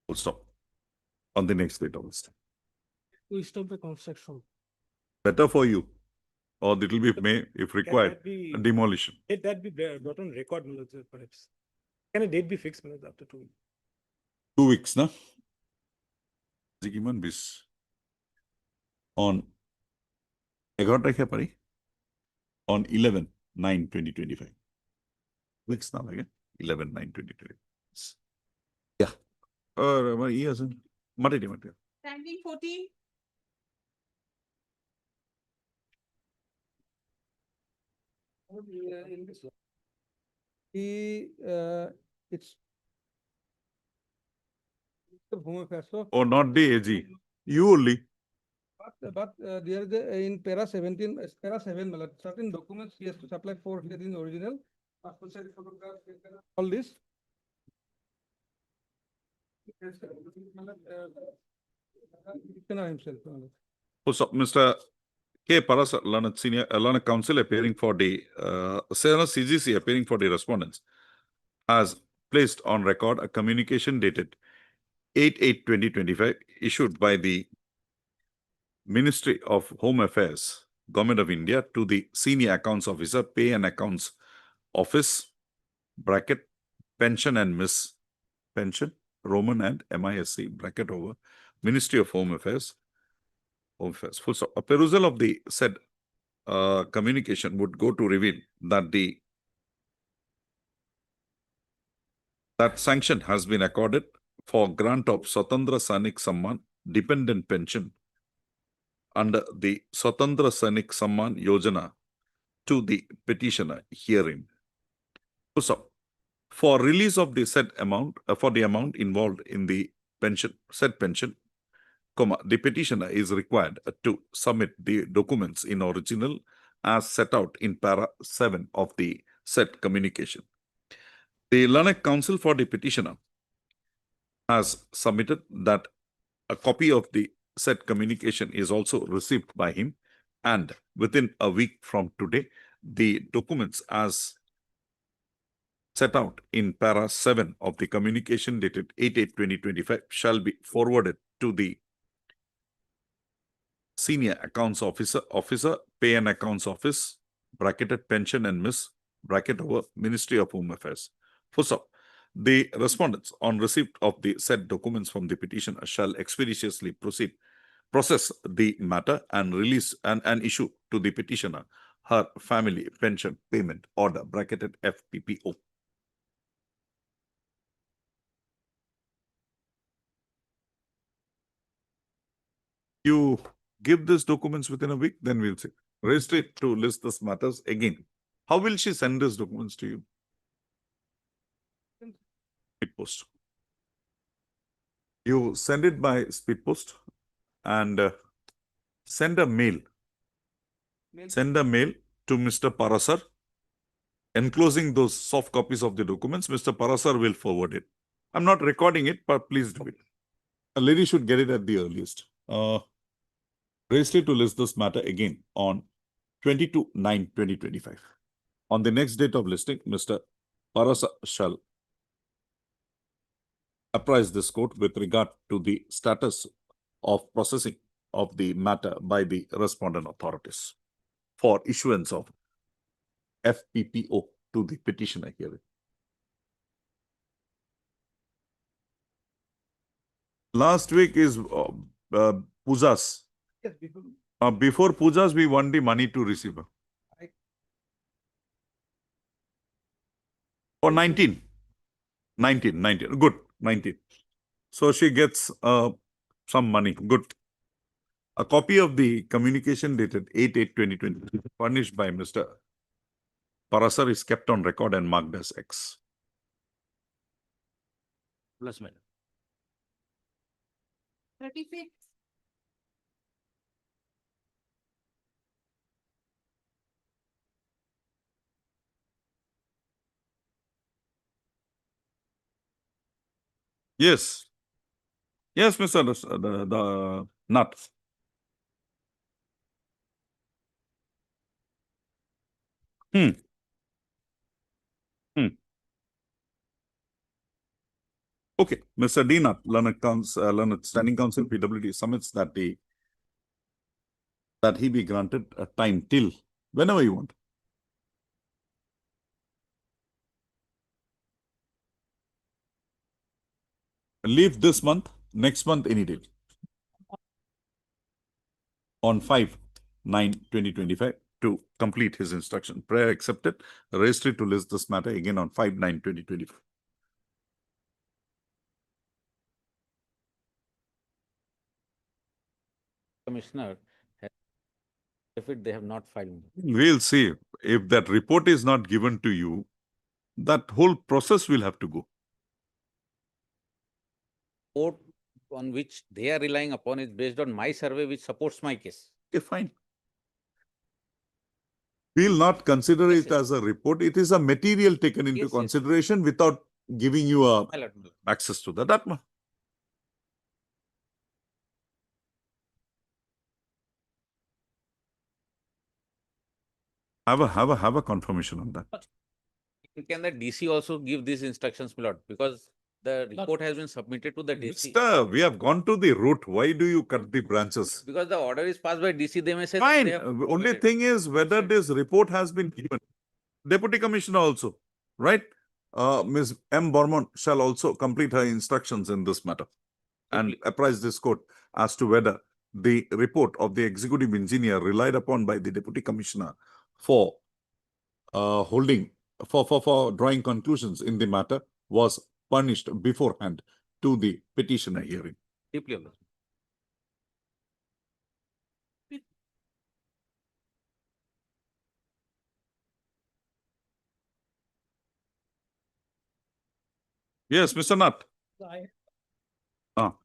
Full stop. On the next date of listing.
We stop the construction.
Better for you. Or it will be may, if required,
that be-
demolition.
Let that be brought on record, my lord, perhaps. Can a date be fixed, my lord, after 2 weeks?
2 weeks, na? Zikiman bis. On 11 takhe pari? On 11/9/2025. Weeks na lage? 11/9/2025. Yeah. Yes. Mate.
Standing 14.
In this.
It's the Home Affairs. So,
Or not the AG. You only.
but there is in para 17, para 7, my lord, certain documents he has to supply for in original. All this. Himself.
So, Mr. K. Paras, Learned Senior, Learned Counsel appearing for the CGC appearing for the respondents, has placed on record a communication dated 8/8/2025 issued by the Ministry of Home Affairs, Government of India, to the Senior Accounts Officer, Pay and Accounts Office, bracket, Pension and Miss Pension, Roman and MISC, bracket over, Ministry of Home Affairs, full stop. A perusal of the said communication would go to reveal that that sanction has been accorded for grant of Swatandra Sainik Samman dependent pension under the Swatandra Sainik Samman Yojana to the petitioner herein. So, for release of the said amount, for the amount involved in the pension, said pension, the petitioner is required to submit the documents in original as set out in para 7 of the said communication. The Learned Counsel for the petitioner has submitted that a copy of the said communication is also received by him, and within a week from today, the documents as set out in para 7 of the communication dated 8/8/2025 shall be forwarded to the Senior Accounts Officer, Pay and Accounts Office, bracketed Pension and Miss, bracket over Ministry of Home Affairs. Full stop. The respondents, on receipt of the said documents from the petitioner, shall expeditiously process the matter and release and issue to the petitioner her family pension payment order, bracketed FPPO. You give these documents within a week, then we'll see. Register to list these matters again. How will she send these documents to you? Speed post. You send it by speed post and send a mail. Send a mail to Mr. Parasar, enclosing those soft copies of the documents. Mr. Parasar will forward it. I'm not recording it, but please do it. A lady should get it at the earliest. Register to list this matter again on 22/9/2025. On the next date of listing, Mr. Parasar shall apprise this court with regard to the status of processing of the matter by the respondent authorities for issuance of FPPO to the petitioner hearing. Last week is Pujas.
Yes,
Before Pujas, we want the money to receive. For 19. 19. Good. 19. So she gets some money. Good. A copy of the communication dated 8/8/2020 furnished by Mr. Parasar is kept on record and marked as X.
Plus, madam.
36.
Yes. Yes, Mr. The nut. Hmm. Okay, Mr. D. Nut, Learned Standing Counsel PWD submits that he be granted a time till whenever you want. Leave this month, next month, any day. On 5/9/2025 to complete his instruction. Prayer accepted. Registered to list this matter again on 5/9/2025.
Commissioner, if they have not filed.
We'll see. If that report is not given to you, that whole process will have to go.
Report on which they are relying upon is based on my survey, which supports my case.
Okay, fine. We'll not consider
Yes,
it as a report. It is a material taken into
Yes, yes.
consideration without giving you
My lord, my lord.
access to that. That have a confirmation on that.
Can the DC also give these instructions, my lord? Because the report has been submitted to the DC.
Mister, we have gone to the root. Why do you cut the branches?
Because the order is passed by DC, they may say.
Fine.
they have
Only
provided.
thing is whether this report has been given. Deputy Commissioner also, right? Ms. M. Bormon shall also complete her instructions in this matter and apprise this court as to whether the report of the executive engineer relied upon by the Deputy Commissioner for for drawing conclusions in the matter was furnished beforehand to the petitioner hearing.
Deeply obliged.
Yes, Mr. Nath. Ah.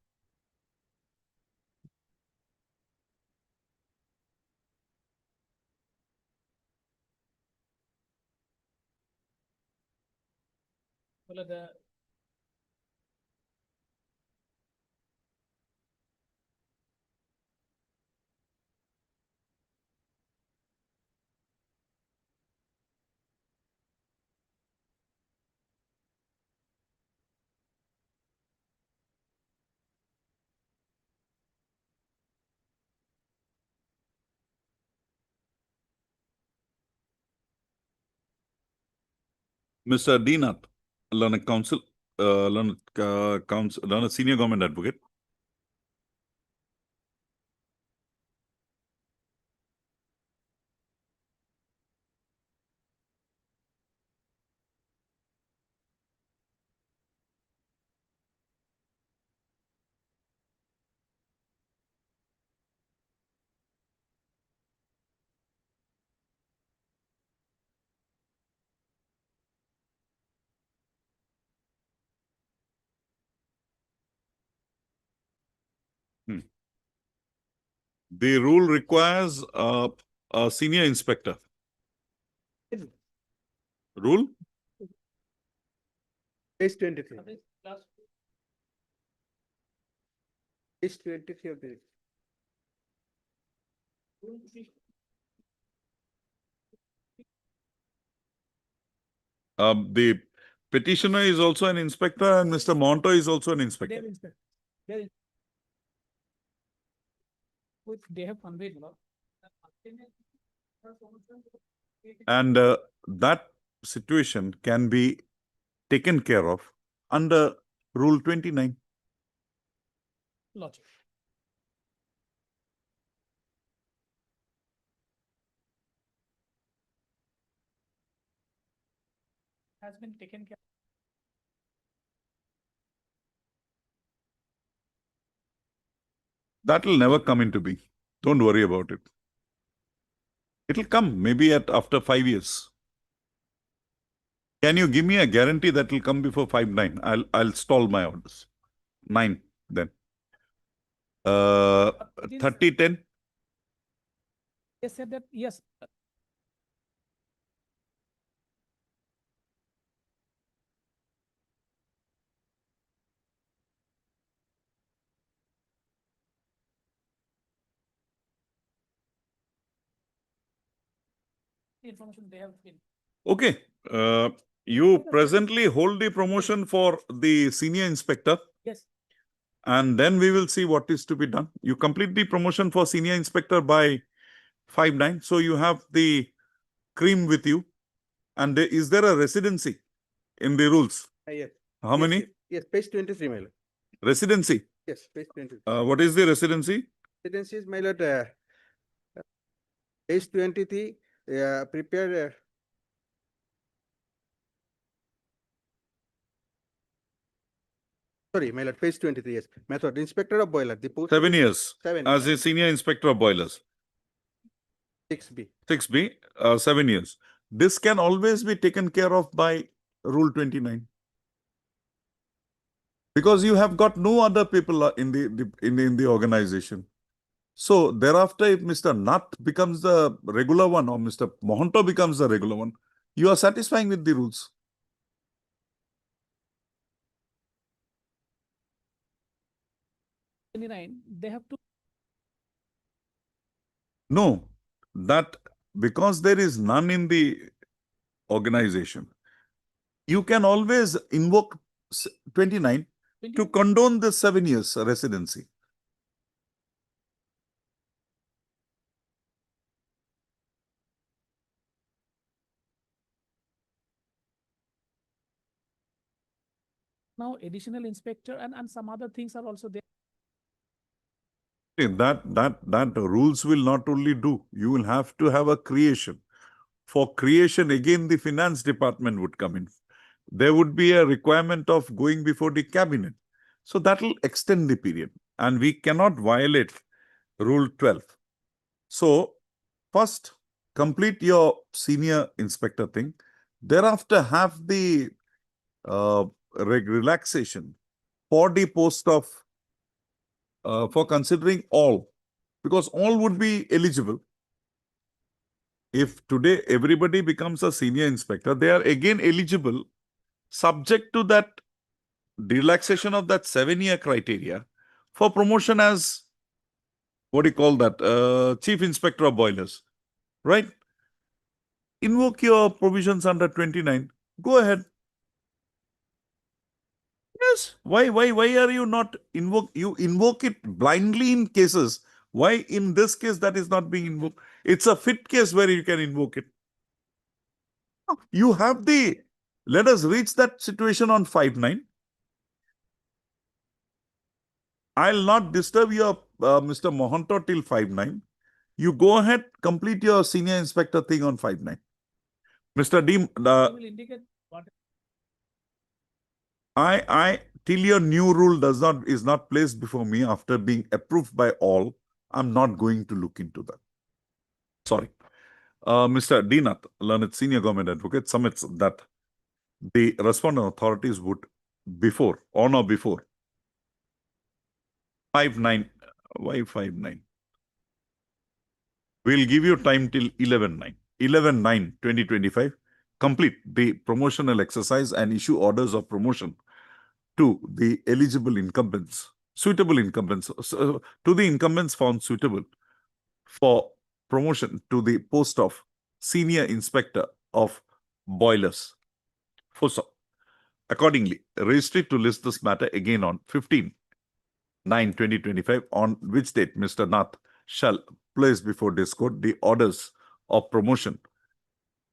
Mr. Dinath, learned counsel, learned senior government advocate. The rule requires a senior inspector. Rule?
Page 23. Page 23 of the.
The petitioner is also an inspector and Mr. Monto is also an inspector.
They have conveyed, no?
And that situation can be taken care of under Rule 29.
Logic. Has been taken care.
That will never come into being. Don't worry about it. It'll come maybe after 5 years. Can you give me a guarantee that will come before 5/9? I'll stall my orders. 9 then. 30/10.
They said that, yes. Information they have been.
Okay. You presently hold the promotion for the senior inspector.
Yes.
And then we will see what is to be done. You complete the promotion for senior inspector by 5/9. So you have the cream with you. And is there a residency in the rules?
Yes.
How many?
Yes, page 23, my lord.
Residency.
Yes, page 23.
What is the residency?
Residency is, my lord, page 23, prepare. Sorry, my lord, page 23, yes. Method, inspector of boiler, the post.
7 years.
7.
As a senior inspector of boilers.
6B.
6B, 7 years. This can always be taken care of by Rule 29. Because you have got no other people in the organization. So thereafter, if Mr. Nat becomes the regular one or Mr. Mohanto becomes the regular one, you are satisfying with the rules.
They have to.
No, that because there is none in the organization, you can always invoke 29 to condone the 7 years residency.
Now additional inspector and some other things are also there.
That rules will not only do, you will have to have a creation. For creation, again, the finance department would come in. There would be a requirement of going before the cabinet. So that will extend the period and we cannot violate Rule 12. So first, complete your senior inspector thing. Thereafter, have the relaxation for the post of for considering all, because all would be eligible. If today everybody becomes a senior inspector, they are again eligible subject to that relaxation of that 7-year criteria for promotion as, what do you call that, chief inspector of boilers, right? Invoke your provisions under 29. Go ahead. Yes. Why are you not you invoke it blindly in cases? Why in this case that is not being invoked? It's a fit case where you can invoke it. You have the Let us reach that situation on 5-9. I'll not disturb your Mr. Mohanto till 5-9. You go ahead, complete your senior inspector thing on 5-9. Mr. D,
will indicate what
till your new rule is not placed before me after being approved by all, I'm not going to look into that. Sorry. Mr. D. Nath, learned senior government advocate, submits that the respondent authorities would on or before 5-9. Why 5-9? We'll give you time till 11-9. 11-9-2025. Complete the promotional exercise and issue orders of promotion to the eligible incumbents, suitable incumbents, to the incumbents found suitable for promotion to the post of Senior Inspector of Boilers. Full stop. Accordingly, registered to list this matter again on 15-9-2025, on which date Mr. Nath shall place before this court the orders of promotion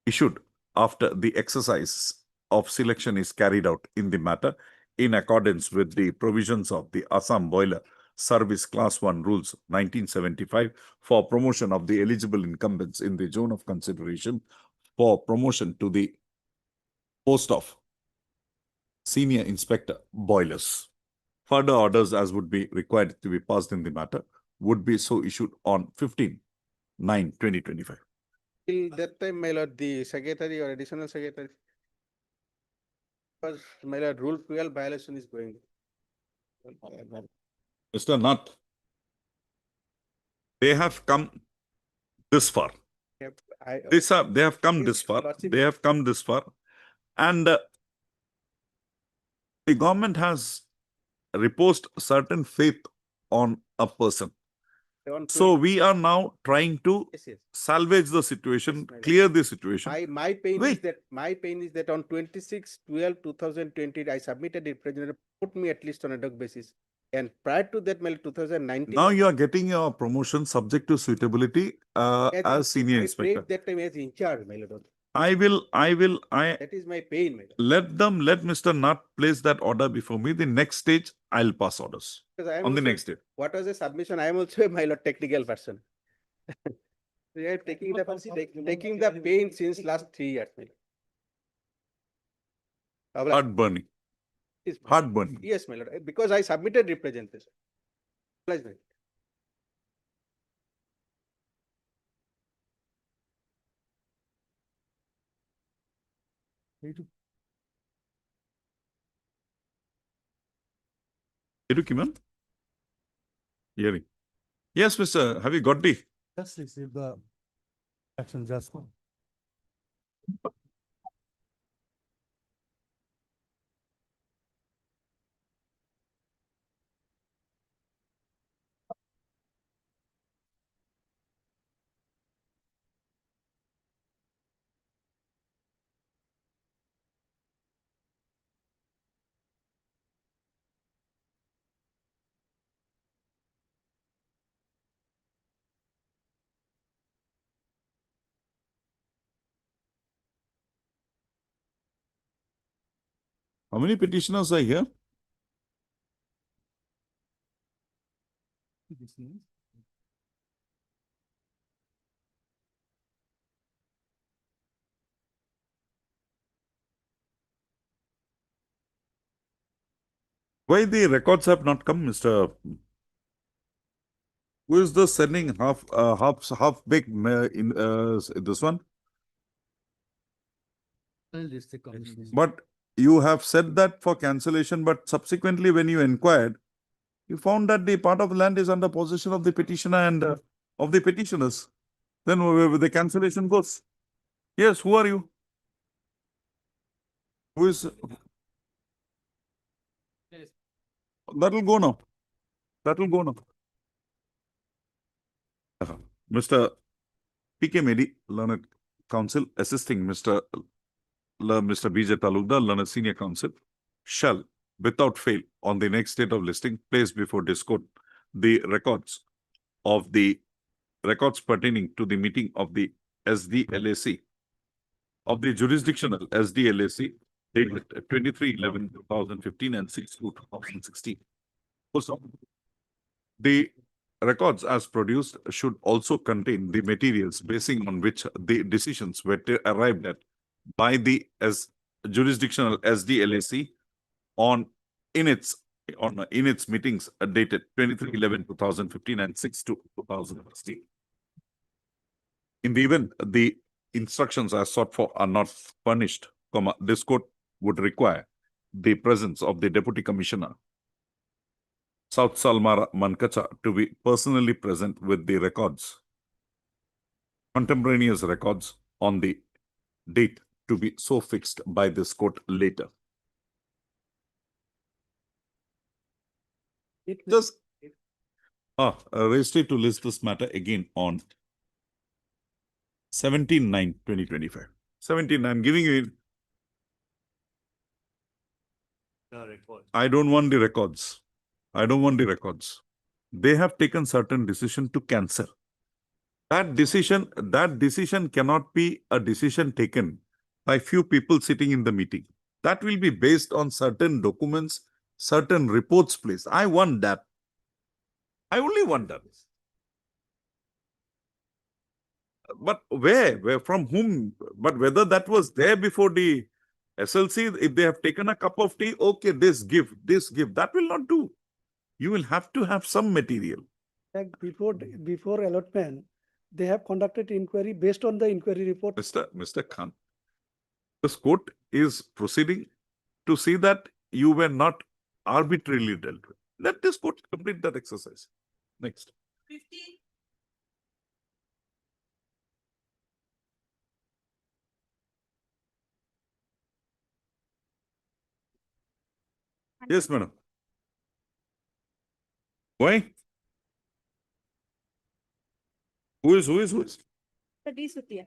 issued after the exercise of selection is carried out in the matter in accordance with the provisions of the Assam Boiler Service Class 1 Rules 1975 for promotion of the eligible incumbents in the zone of consideration for promotion to the post of Senior Inspector Boilers. Further orders as would be required to be passed in the matter would be so issued on 15-9-2025.
Till that time, my lord, the secretary or additional secretary. Because my lord, rule 12 violation is going.
Mr. Nath, they have come this far.
Yep,
They have come this far. They have come this far. And the government has reposed certain faith on a person. So we are now trying to salvage the situation, clear the situation.
My pain is
Wait.
that on 26/12/2020, I submitted a representative, put me at least on a ad hoc basis. And prior to that, my 2019.
Now you are getting your promotion subject to suitability as senior inspector.
That time as in charge, my lord.
That
is my pain, my lord.
let Mr. Nath place that order before me. The next stage, I'll pass orders
Because I am
on the
also-
next day.
What was the submission? I am also a my lord technical person. We are taking the pain since last 3 years, my lord.
Heartburning.
Yes, my lord.
Heartburning.
Yes, my lord, because I submitted representation. Please, my lord.
Edukiman? Hearing. Yes, Mr. Have you got the?
Just receive the action just now.
How many petitioners are here? Why the records have not come, Mr. Who is the sending half big in this one? But you have said that for cancellation, but subsequently when you inquired, you found that the part of the land is under possession of the petitioner and of the petitioners. Then where the cancellation goes. Yes, who are you? Who is? That will go now. That will go now. Mr. P.K. Medi, Learned Counsel, assisting Mr. B.J. Talukdar, Learned Senior Counsel, shall, without fail, on the next date of listing, place before this court the records pertaining to the meeting of the SDLAC, of the jurisdictional SDLAC dated 23/11/2015 and 6/2/2016. Also, the records as produced should also contain the materials basing on which the decisions were arrived at by the jurisdictional SDLAC in its meetings dated 23/11/2015 and 6/2/2016. In the event the instructions as sought for are not furnished, this court would require the presence of the Deputy Commissioner, South Salmara Mankacha, to be personally present with the records, contemporaneous records on the date to be so fixed by this court later. Just registered to list this matter again on 17/9/2025. 17, I'm giving you. I don't want the records. I don't want the records. They have taken certain decision to cancel. That decision cannot be a decision taken by few people sitting in the meeting. That will be based on certain documents, certain reports, please. I want that. I only want that. But where, from whom? But whether that was there before the SLC, if they have taken a cup of tea, okay, this give, that will not do. You will have to have some material.
Like before allotment, they have conducted inquiry based on the inquiry report.
Mr. Khan, this court is proceeding to see that you were not arbitrarily dealt with. Let this court complete that exercise. Next.
15.
Yes, madam. Why? Who is?
D. Sutia.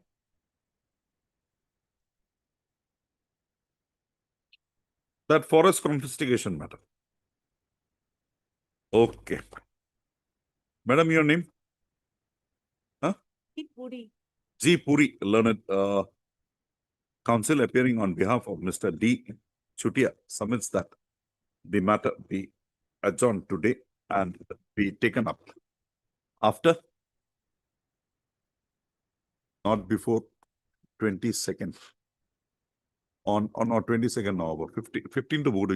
That forest confiscation matter. Okay. Madam, your name? Huh?
Puri.
G. Puri, learned counsel appearing on behalf of Mr. D. Chutia, submits that the matter be adjourned today and be taken up after, not before 22nd, on 22nd November, 15 to vote,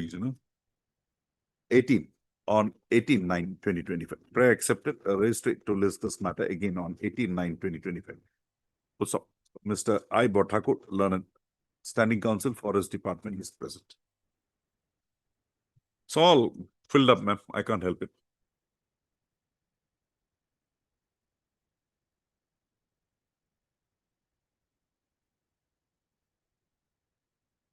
18, on 18/9/2025. Prayer accepted, registered to list this matter again on 18/9/2025. Also, Mr. I. Bothakur, learned standing counsel, Forest Department, is present. It's all filled up, ma'am. I can't help it.